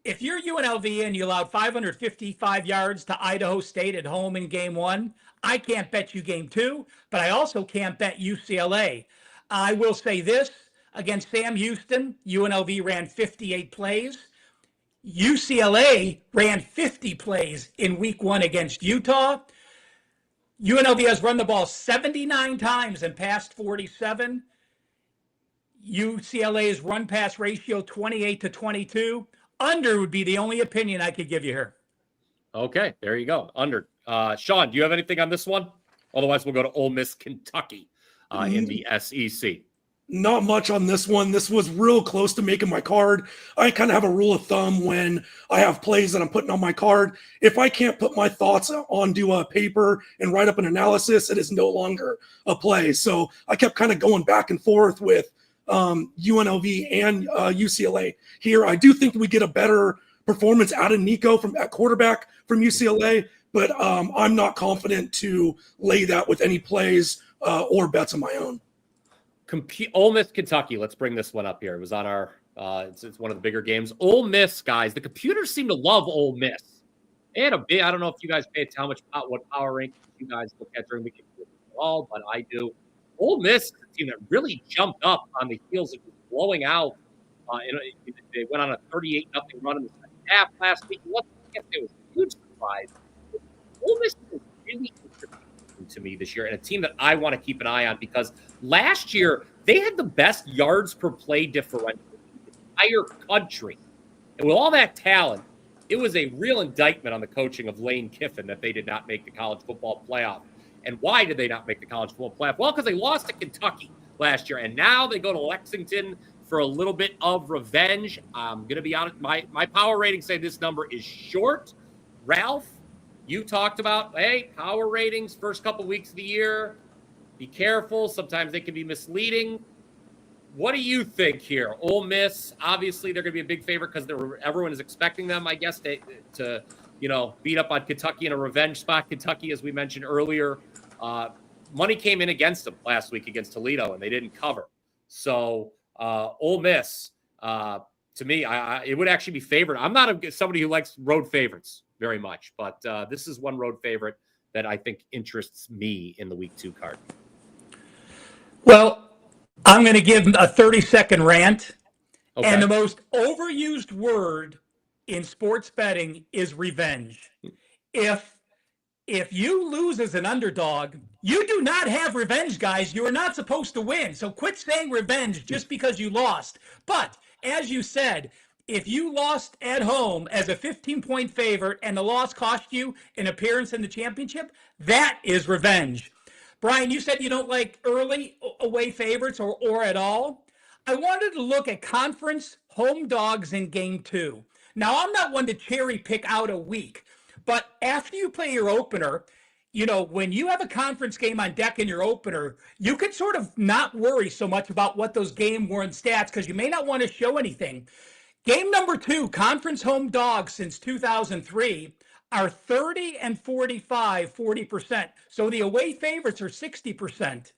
if you're UNLV and you allowed 555 yards to Idaho State at home in game 1, I can't bet you game 2, but I also can't bet UCLA. I will say this, against Sam Houston, UNLV ran 58 plays. UCLA ran 50 plays in week 1 against Utah. UNLV has run the ball 79 times and passed 47. UCLA's run-pass ratio 28-22. Under would be the only opinion I could give you here. Okay, there you go. Under. Sean, do you have anything on this one? Otherwise, we'll go to Ole Miss, Kentucky in the SEC. Not much on this one. This was real close to making my card. I kind of have a rule of thumb when I have plays that I'm putting on my card. If I can't put my thoughts onto a paper and write up an analysis, it is no longer a play. So I kept kind of going back and forth with UNLV and UCLA here. I do think we get a better performance out of Nico at quarterback from UCLA, but I'm not confident to lay that with any plays or bets of my own. Ole Miss, Kentucky. Let's bring this one up here. It was on our, it's one of the bigger games. Ole Miss, guys. The computers seem to love Ole Miss. They had I don't know if you guys pay attention how much, what power rankings you guys look at during the game at all, but I do. Ole Miss is a team that really jumped up on the heels of blowing out. They went on a 38-0 run in the second half last week. It was a huge surprise. Ole Miss is really interesting to me this year, and a team that I want to keep an eye on because last year they had the best yards per play differential in the entire country. And with all that talent, it was a real indictment on the coaching of Lane Kiffin that they did not make the college football playoff. And why did they not make the college football playoff? Well, because they lost to Kentucky last year, and now they go to Lexington for a little bit of revenge. I'm going to be honest, my power ratings say this number is short. Ralph, you talked about, hey, power ratings first couple weeks of the year. Be careful. Sometimes they can be misleading. What do you think here? Ole Miss, obviously they're going to be a big favorite because everyone is expecting them, I guess, to beat up on Kentucky in a revenge spot. Kentucky, as we mentioned earlier, money came in against them last week against Toledo, and they didn't cover. So Ole Miss, to me, it would actually be favored. I'm not somebody who likes road favorites very much, but this is one road favorite that I think interests me in the week 2 card. Well, I'm going to give a 30-second rant. Okay. And the most overused word in sports betting is revenge. If you lose as an underdog, you do not have revenge, guys. You are not supposed to win. So quit saying revenge just because you lost. But as you said, if you lost at home as a 15-point favorite and the loss cost you an appearance in the championship, that is revenge. Brian, you said you don't like early away favorites or at all. I wanted to look at conference home dogs in game 2. Now, I'm not one to cherry pick out a week, but after you play your opener, when you have a conference game on deck in your opener, you can sort of not worry so much about what those game-worn stats, because you may not want to show anything. Game number 2, conference home dogs since 2003, are 30 and 45, 40%. So the away favorites are 60%.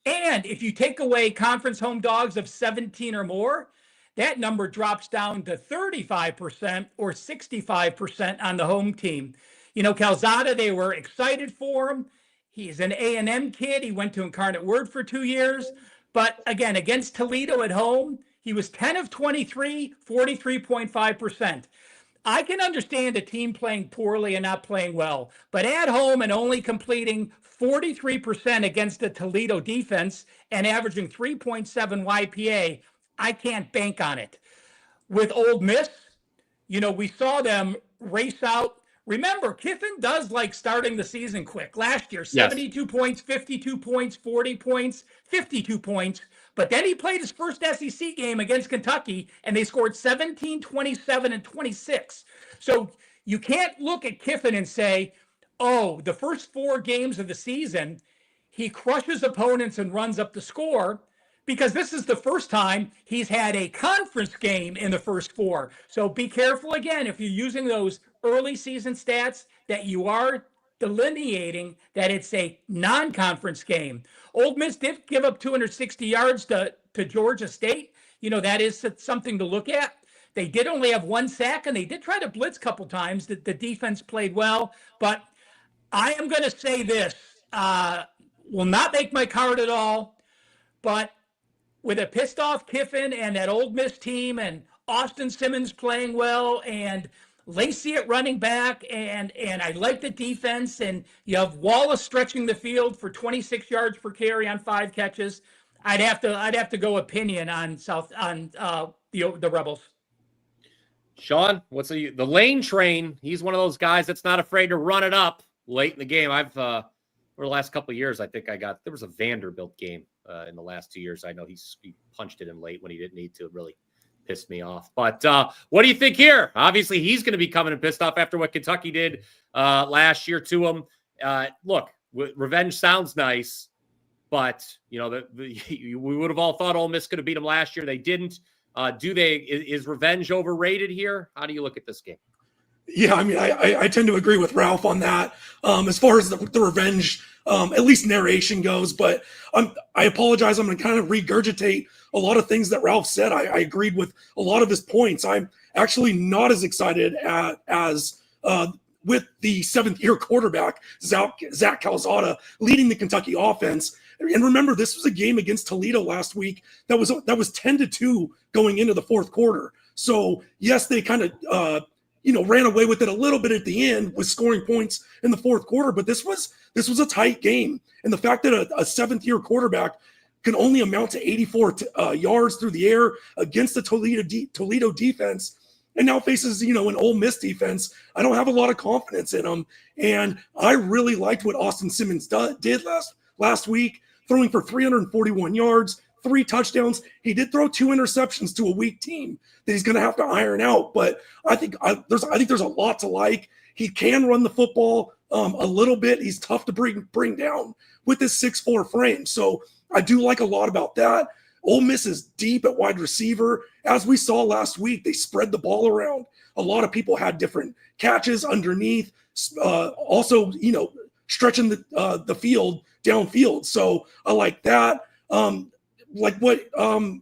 And if you take away conference home dogs of 17 or more, that number drops down to 35% or 65% on the home team. You know, Calzada, they were excited for him. He's an A&M kid. He went to Incarnate Word for 2 years. But again, against Toledo at home, he was 10 of 23, 43.5%. I can understand a team playing poorly and not playing well, but at home and only completing 43% against the Toledo defense and averaging 3.7 YPA, I can't bank on it. With Ole Miss, you know, we saw them race out. Remember, Kiffin does like starting the season quick. Last year, 72 points, 52 points, 40 points, 52 points. But then he played his first SEC game against Kentucky, and they scored 17, 27, and 26. So you can't look at Kiffin and say, oh, the first 4 games of the season, he crushes opponents and runs up the score, because this is the first time he's had a conference game in the first 4. So be careful again if you're using those early season stats that you are delineating that it's a non-conference game. Ole Miss did give up 260 yards to Georgia State. You know, that is something to look at. They did only have 1 sack, and they did try to blitz a couple times. The defense played well. But I am going to say this, will not make my card at all, but with a pissed off Kiffin and that Ole Miss team and Austin Simmons playing well and Lacey at running back, and I like the defense, and you have Wallace stretching the field for 26 yards per carry on 5 catches. I'd have to go opinion on the Rebels. Sean, what's the Lane Train? He's one of those guys that's not afraid to run it up late in the game. I've over the last couple of years, I think there was a Vanderbilt game in the last 2 years. I know he punched it in late when he didn't need to. It really pissed me off. But what do you think here? Obviously, he's going to be coming and pissed off after what Kentucky did last year to him. Look, revenge sounds nice, but you know we would have all thought Ole Miss could have beat him last year. They didn't. Is revenge overrated here? How do you look at this game? Yeah, I mean, I tend to agree with Ralph on that. As far as the revenge, at least narration goes, but I apologize. I'm going to kind of regurgitate a lot of things that Ralph said. I agreed with a lot of his points. I'm actually not as excited as with the 7th-year quarterback, Zach Calzada, leading the Kentucky offense. And remember, this was a game against Toledo last week that was 10-2 going into the 4th quarter. So yes, they kind of ran away with it a little bit at the end with scoring points in the 4th quarter, but this was a tight game. And the fact that a 7th-year quarterback can only amount to 84 yards through the air against the Toledo defense, and now faces an Ole Miss defense, I don't have a lot of confidence in them. And I really liked what Austin Simmons did last week, throwing for 341 yards, 3 touchdowns. He did throw 2 interceptions to a weak team that he's going to have to iron out. But I think there's a lot to like. He can run the football a little bit. He's tough to bring down with his 6'4" frame. So I do like a lot about that. Ole Miss is deep at wide receiver. As we saw last week, they spread the ball around. A lot of people had different catches underneath. Also, stretching the field downfield. So I like that. Like what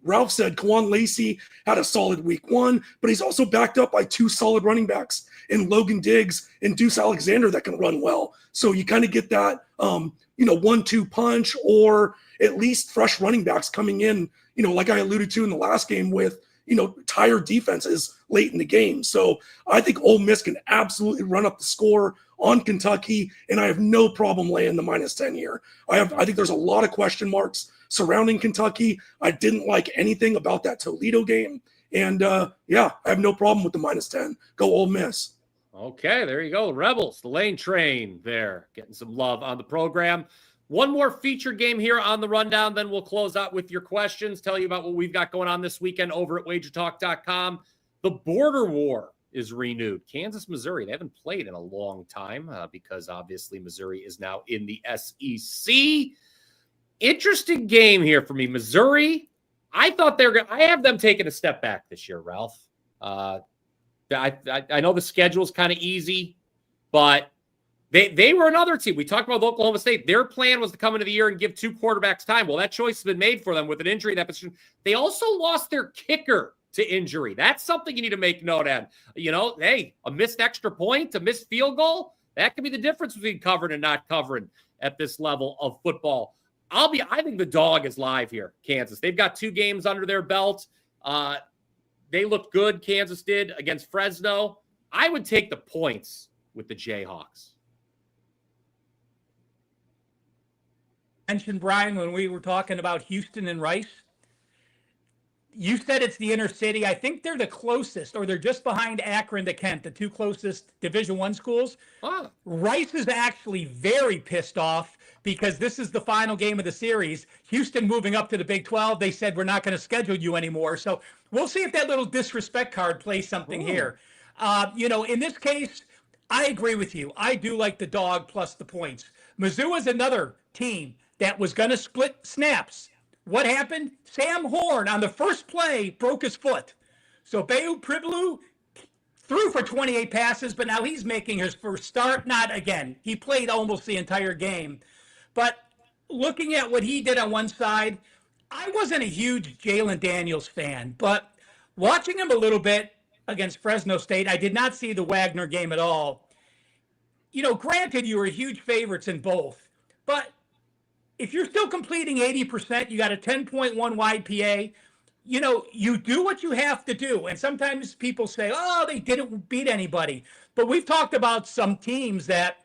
Ralph said, Kawan Lacey had a solid week 1, but he's also backed up by 2 solid running backs in Logan Diggs and Deuce Alexander that can run well. So you kind of get that, 1-2 punch, or at least fresh running backs coming in, like I alluded to in the last game with, tired defenses late in the game. So I think Ole Miss can absolutely run up the score on Kentucky, and I have no problem laying the -10 here. I think there's a lot of question marks surrounding Kentucky. I didn't like anything about that Toledo game. And I have no problem with the -10. Go Ole Miss. Okay, there you go. Rebels, the Lane Train there, getting some love on the program. One more featured game here on the rundown, then we'll close out with your questions, tell you about what we've got going on this weekend over at WagerTalk.com. The border war is renewed. Kansas, Missouri, they haven't played in a long time because obviously Missouri is now in the SEC. Interesting game here for me. Missouri, I thought I have them taking a step back this year, Ralph. I know the schedule's kind of easy, but they were another team. We talked about Oklahoma State. Their plan was to come into the year and give 2 quarterbacks time. Well, that choice has been made for them with an injury in that position. They also lost their kicker to injury. That's something you need to make note of. You know, hey, a missed extra point, a missed field goal, that could be the difference between covering and not covering at this level of football. I think the dog is live here, Kansas. They've got 2 games under their belt. They looked good, Kansas did, against Fresno. I would take the points with the Jayhawks. Mentioned, Brian, when we were talking about Houston and Rice. You said it's the inner city. I think they're the closest, or they're just behind Akron to Kent, the 2 closest Division I schools. Oh. Rice is actually very pissed off because this is the final game of the series. Houston moving up to the Big 12, they said, we're not going to schedule you anymore. So we'll see if that little disrespect card plays something here. You know, in this case, I agree with you. I do like the dog plus the points. Mizzou is another team that was going to split snaps. What happened? Sam Horn on the first play broke his foot. So Bayu Priblu threw for 28 passes, but now he's making his first start. Not again. He played almost the entire game. But looking at what he did on one side, I wasn't a huge Jalen Daniels fan, but watching him a little bit against Fresno State, I did not see the Wagner game at all. You know, granted, you were huge favorites in both, but if you're still completing 80%, you got a 10.1 YPA, you know, you do what you have to do. And sometimes people say, oh, they didn't beat anybody. But we've talked about some teams that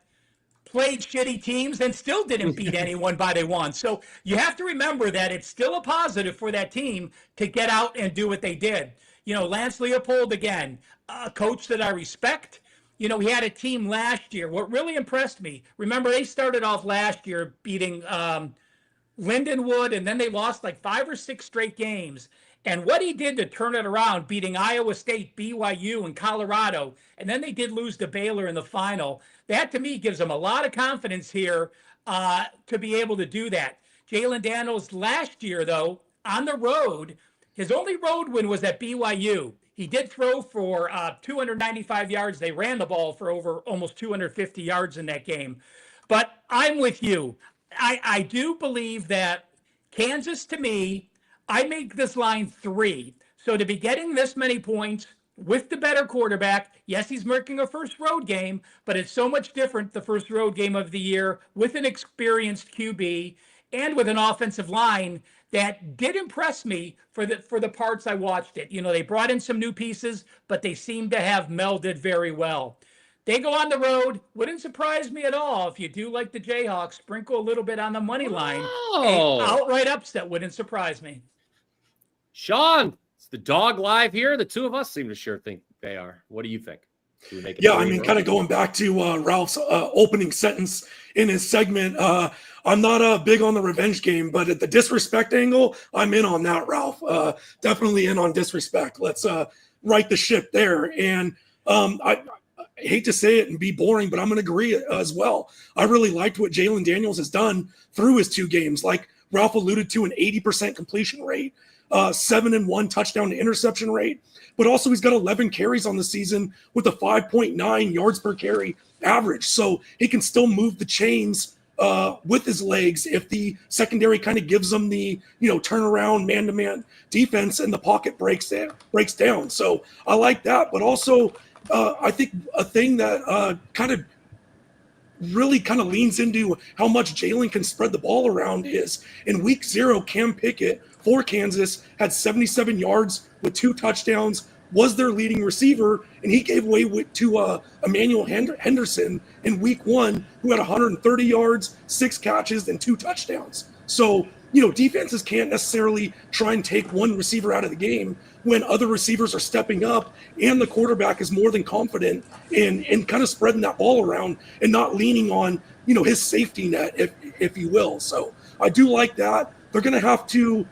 played shitty teams and still didn't beat anyone by they won. So you have to remember that it's still a positive for that team to get out and do what they did. You know, Lance Leopold, again, a coach that I respect. You know, he had a team last year. What really impressed me, remember they started off last year beating Lindenwood, and then they lost like 5 or 6 straight games. And what he did to turn it around, beating Iowa State, BYU, and Colorado, and then they did lose to Baylor in the final. That, to me, gives them a lot of confidence here to be able to do that. Jalen Daniels last year, though, on the road, his only road win was at BYU. He did throw for 295 yards. They ran the ball for over almost 250 yards in that game. But I'm with you. I do believe that Kansas, to me, I make this line 3. So to be getting this many points with the better quarterback, yes, he's making a first road game, but it's so much different the first road game of the year with an experienced QB and with an offensive line that did impress me for the parts I watched it. You know, they brought in some new pieces, but they seem to have melded very well. They go on the road. Wouldn't surprise me at all if you do like the Jayhawks, sprinkle a little bit on the money line. Oh. Outright upset wouldn't surprise me. Sean, is the dog live here? The two of us seem to sure think they are. What do you think? Yeah, I mean, kind of going back to Ralph's opening sentence in his segment, I'm not big on the revenge game, but at the disrespect angle, I'm in on that, Ralph. Definitely in on disrespect. Let's right the ship there. And I hate to say it and be boring, but I'm going to agree as well. I really liked what Jalen Daniels has done through his 2 games. Like Ralph alluded to, an 80% completion rate, 7-1 touchdown to interception rate, but also he's got 11 carries on the season with a 5.9 yards per carry average. So he can still move the chains with his legs if the secondary kind of gives him the, turnaround man-to-man defense and the pocket breaks down. So I like that. But also I think a thing that kind of leans into how much Jalen can spread the ball around is in week 0, Cam Pickett for Kansas had 77 yards with 2 touchdowns, was their leading receiver, and he gave away to Emmanuel Henderson in week 1, who had 130 yards, 6 catches, and 2 touchdowns. So, defenses can't necessarily try and take one receiver out of the game when other receivers are stepping up and the quarterback is more than confident in kind of spreading that ball around and not leaning on, his safety net, if you will. So I do like that. They're going to have to,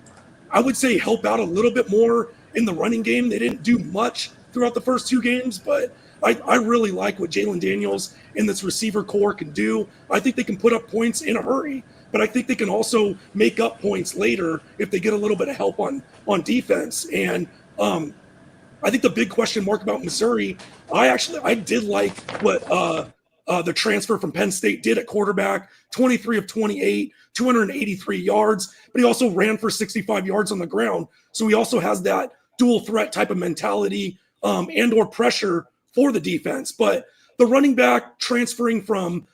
I would say, help out a little bit more in the running game. They didn't do much throughout the first 2 games, but I really like what Jalen Daniels and this receiver core can do. I think they can put up points in a hurry, but I think they can also make up points later if they get a little bit of help on defense. And I think the big question mark about Missouri, I did like what the transfer from Penn State did at quarterback, 23 of 28, 283 yards, but he also ran for 65 yards on the ground. So he also has that dual threat type of mentality and or pressure for the defense. But the running back transferring from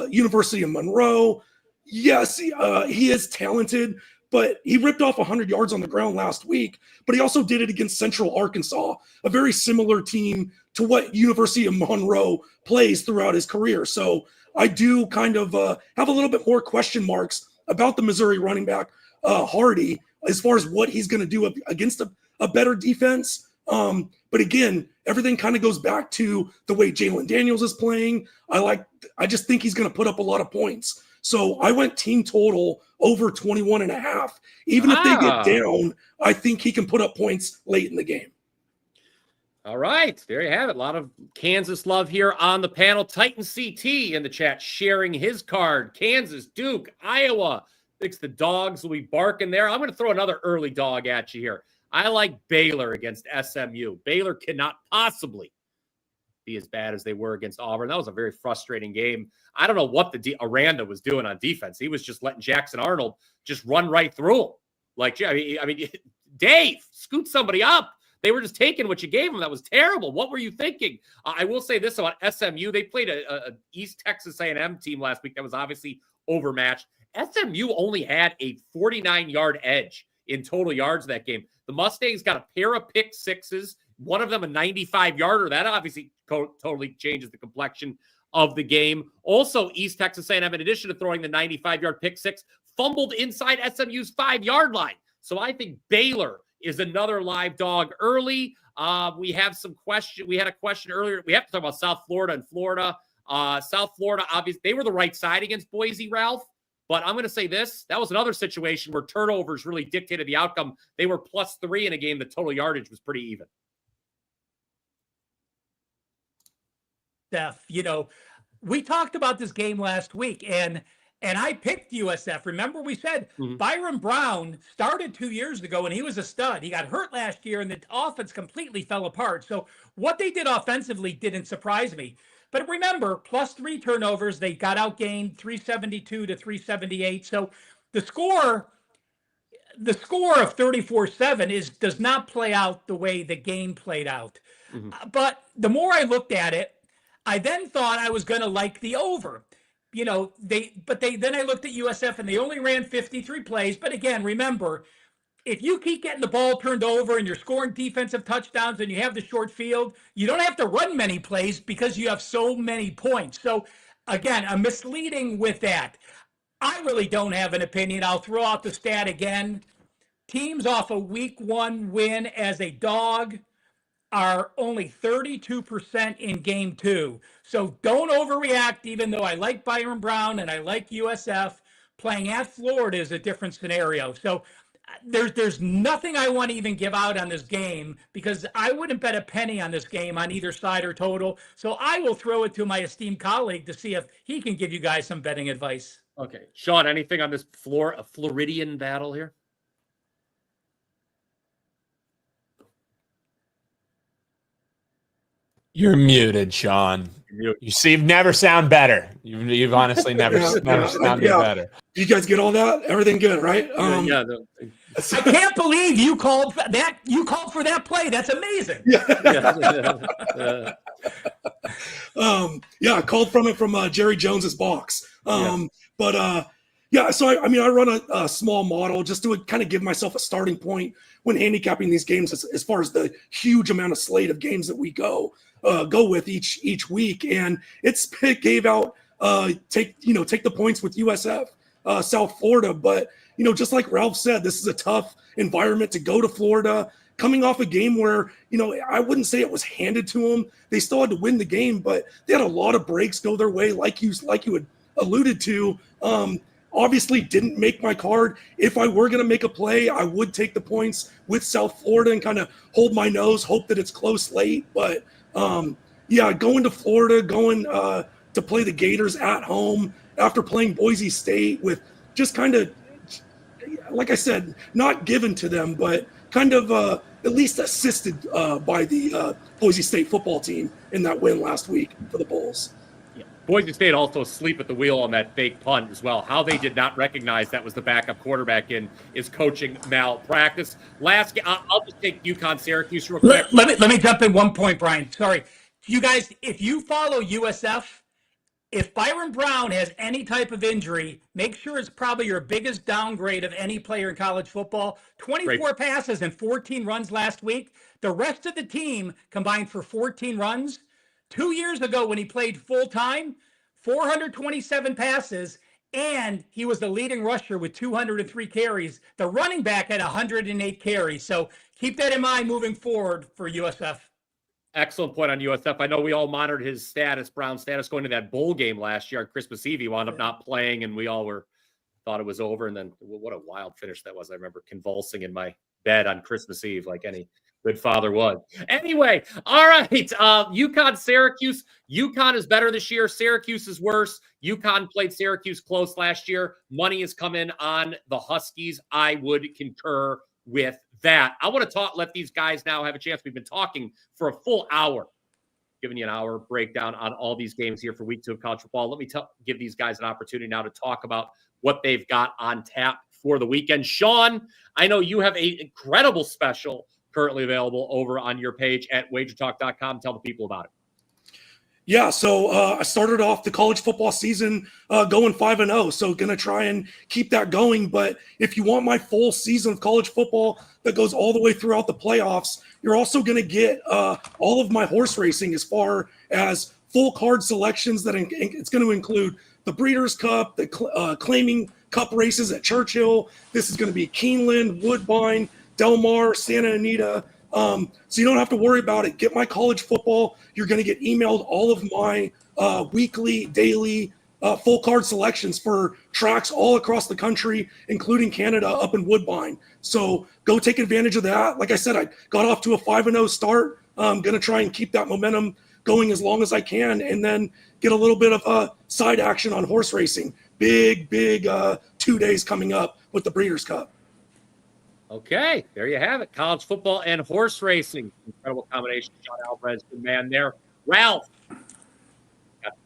University of Monroe, yes, he is talented, but he ripped off 100 yards on the ground last week, but he also did it against Central Arkansas, a very similar team to what University of Monroe plays throughout his career. So I do kind of have a little bit more question marks about the Missouri running back, Hardy, as far as what he's going to do against a better defense. But again, everything kind of goes back to the way Jalen Daniels is playing. I just think he's going to put up a lot of points. So I went team total over 21.5. Even if they get down, I think he can put up points late in the game. All right, there you have it. A lot of Kansas love here on the panel. Titan CT in the chat sharing his card. Kansas, Duke, Iowa. Thinks the dogs will be barking there. I'm going to throw another early dog at you here. I like Baylor against SMU. Baylor cannot possibly be as bad as they were against Auburn. That was a very frustrating game. I don't know what Aranda was doing on defense. He was just letting Jackson Arnold just run right through him. Like, I mean, Dave, scoot somebody up. They were just taking what you gave them. That was terrible. What were you thinking? I will say this about SMU. They played a East Texas A&M team last week that was obviously overmatched. SMU only had a 49-yard edge in total yards that game. The Mustangs got a pair of pick sixes, one of them a 95-yarder. That obviously totally changes the complexion of the game. Also, East Texas A&M, in addition to throwing the 95-yard pick six, fumbled inside SMU's 5-yard line. So I think Baylor is another live dog early. We have some question. We had a question earlier. We have to talk about South Florida and Florida. South Florida, obviously, they were the right side against Boise, Ralph. But I'm going to say this. That was another situation where turnovers really dictated the outcome. They were +3 in a game. The total yardage was pretty even. Steph, we talked about this game last week, and I picked USF. Remember, we said Byron Brown started 2 years ago, and he was a stud. He got hurt last year, and the offense completely fell apart. So what they did offensively didn't surprise me. But remember, +3 turnovers, they got outgained 372 to 378. So the score of 34-7 does not play out the way the game played out. But the more I looked at it, I then thought I was going to like the over. Then I looked at USF and they only ran 53 plays. But again, remember, if you keep getting the ball turned over and you're scoring defensive touchdowns and you have the short field, you don't have to run many plays because you have so many points. So again, I'm misleading with that. I really don't have an opinion. I'll throw out the stat again. Teams off a week 1 win as a dog are only 32% in game 2. So don't overreact, even though I like Byron Brown and I like USF. Playing at Florida is a different scenario. So there's nothing I want to even give out on this game because I wouldn't bet a penny on this game on either side or total. So I will throw it to my esteemed colleague to see if he can give you guys some betting advice. Okay. Sean, anything on this Floridian battle here? You're muted, Sean. You see, you've never sound better. You've honestly never sounded better. You guys get all that? Everything good, right? I can't believe you called that. You called for that play. That's amazing. I called from Jerry Jones's box. So I run a small model just to kind of give myself a starting point when handicapping these games as far as the huge amount of slate of games that we go with each week, and it gave out take the points with USF South Florida, but just like Ralph said, this is a tough environment to go to Florida, coming off a game where I wouldn't say it was handed to them. They still had to win the game, but they had a lot of breaks go their way, like you had alluded to. Obviously didn't make my card. If I were going to make a play, I would take the points with South Florida and kind of hold my nose, hope that it's close late. But going to Florida, going to play the Gators at home after playing Boise State with just kind of, like I said, not given to them, but kind of at least assisted by the Boise State football team in that win last week for the Bulls. Boise State also asleep at the wheel on that fake punt as well. How they did not recognize that was the backup quarterback in is coaching malpractice. I'll just take UConn Syracuse real quick. Let me jump in 1 point, Brian. Sorry. You guys, if you follow USF, if Byron Brown has any type of injury, make sure it's probably your biggest downgrade of any player in college football. 24 passes and 14 runs last week. The rest of the team combined for 14 runs. 2 years ago when he played full-time, 427 passes, and he was the leading rusher with 203 carries. The running back had 108 carries. So keep that in mind moving forward for USF. Excellent point on USF. I know we all monitored his status, Brown's status, going to that bowl game last year on Christmas Eve. He wound up not playing, and we all thought it was over. And then what a wild finish that was. I remember convulsing in my bed on Christmas Eve like any good father would. Anyway, all right. UConn, Syracuse. UConn is better this year. Syracuse is worse. UConn played Syracuse close last year. Money has come in on the Huskies. I would concur with that. I want to let these guys now have a chance. We've been talking for a full hour, giving you an hour breakdown on all these games here for week 2 of college football. Let me give these guys an opportunity now to talk about what they've got on tap for the weekend. Sean, I know you have an incredible special currently available over on your page at WagerTalk.com. Tell the people about it. Yeah, so I started off the college football season going 5-0, so going to try and keep that going. But if you want my full season of college football that goes all the way throughout the playoffs, you're also going to get all of my horse racing as far as full card selections. That it's going to include the Breeders' Cup, the Claiming Cup races at Churchill. This is going to be Keeneland, Woodbine, Del Mar, Santa Anita. So you don't have to worry about it. Get my college football. You're going to get emailed all of my weekly, daily, full card selections for tracks all across the country, including Canada up in Woodbine. So go take advantage of that. Like I said, I got off to a 5-0 start. I'm going to try and keep that momentum going as long as I can, and then get a little bit of side action on horse racing. Big 2 days coming up with the Breeders' Cup. Okay, there you have it. College football and horse racing. Incredible combination. John Alvarez, good man there. Ralph,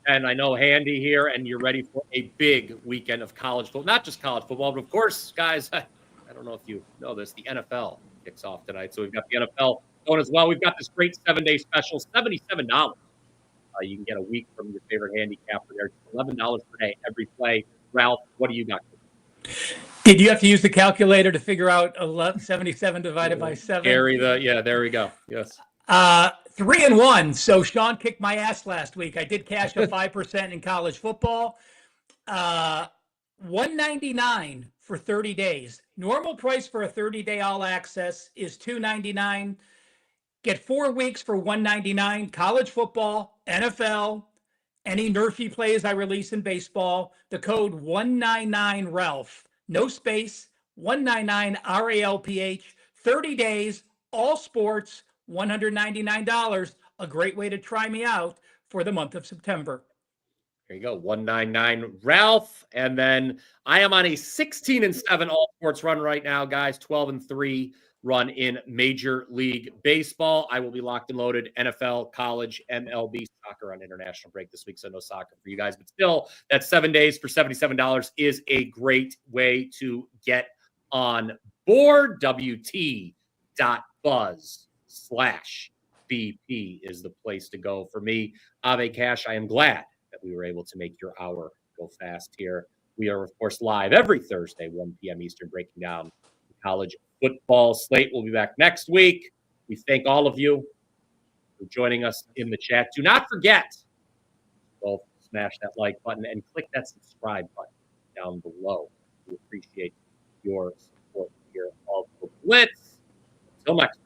and I know Handy here, and you're ready for a big weekend of college football. Not just college football, but of course, guys, I don't know if you know this, the NFL kicks off tonight. So we've got the NFL going as well. We've got this great 7-day special, $77. You can get a week from your favorite handicapper there. $11 per day, every play. Ralph, what do you got? Did you have to use the calculator to figure out 77 divided by 7? Yeah, there we go. Yes. 3-1. So Sean kicked my ass last week. I did cash a 5% in college football. $199 for 30 days. Normal price for a 30-day all access is $299. Get 4 weeks for $199. College football, NFL, any Nerfy plays I release in baseball. The code 199Ralph. No space, 199 RALPH, 30 days, all sports, $199. A great way to try me out for the month of September. There you go, 199 Ralph. And then I am on a 16-7 all sports run right now, guys. 12-3 run in Major League Baseball. I will be locked and loaded. NFL, college, MLB, soccer on international break this week, so no soccer for you guys. But still, that 7 days for $77 is a great way to get on board. WT.buzz/BP is the place to go for me. Ave Cash, I am glad that we were able to make your hour go fast here. We are, of course, live every Thursday, 1 p.m. Eastern, breaking down the college football slate. We'll be back next week. We thank all of you for joining us in the chat. Do not forget, well, smash that like button and click that subscribe button down below. We appreciate your support here of the Blitz. Until next time.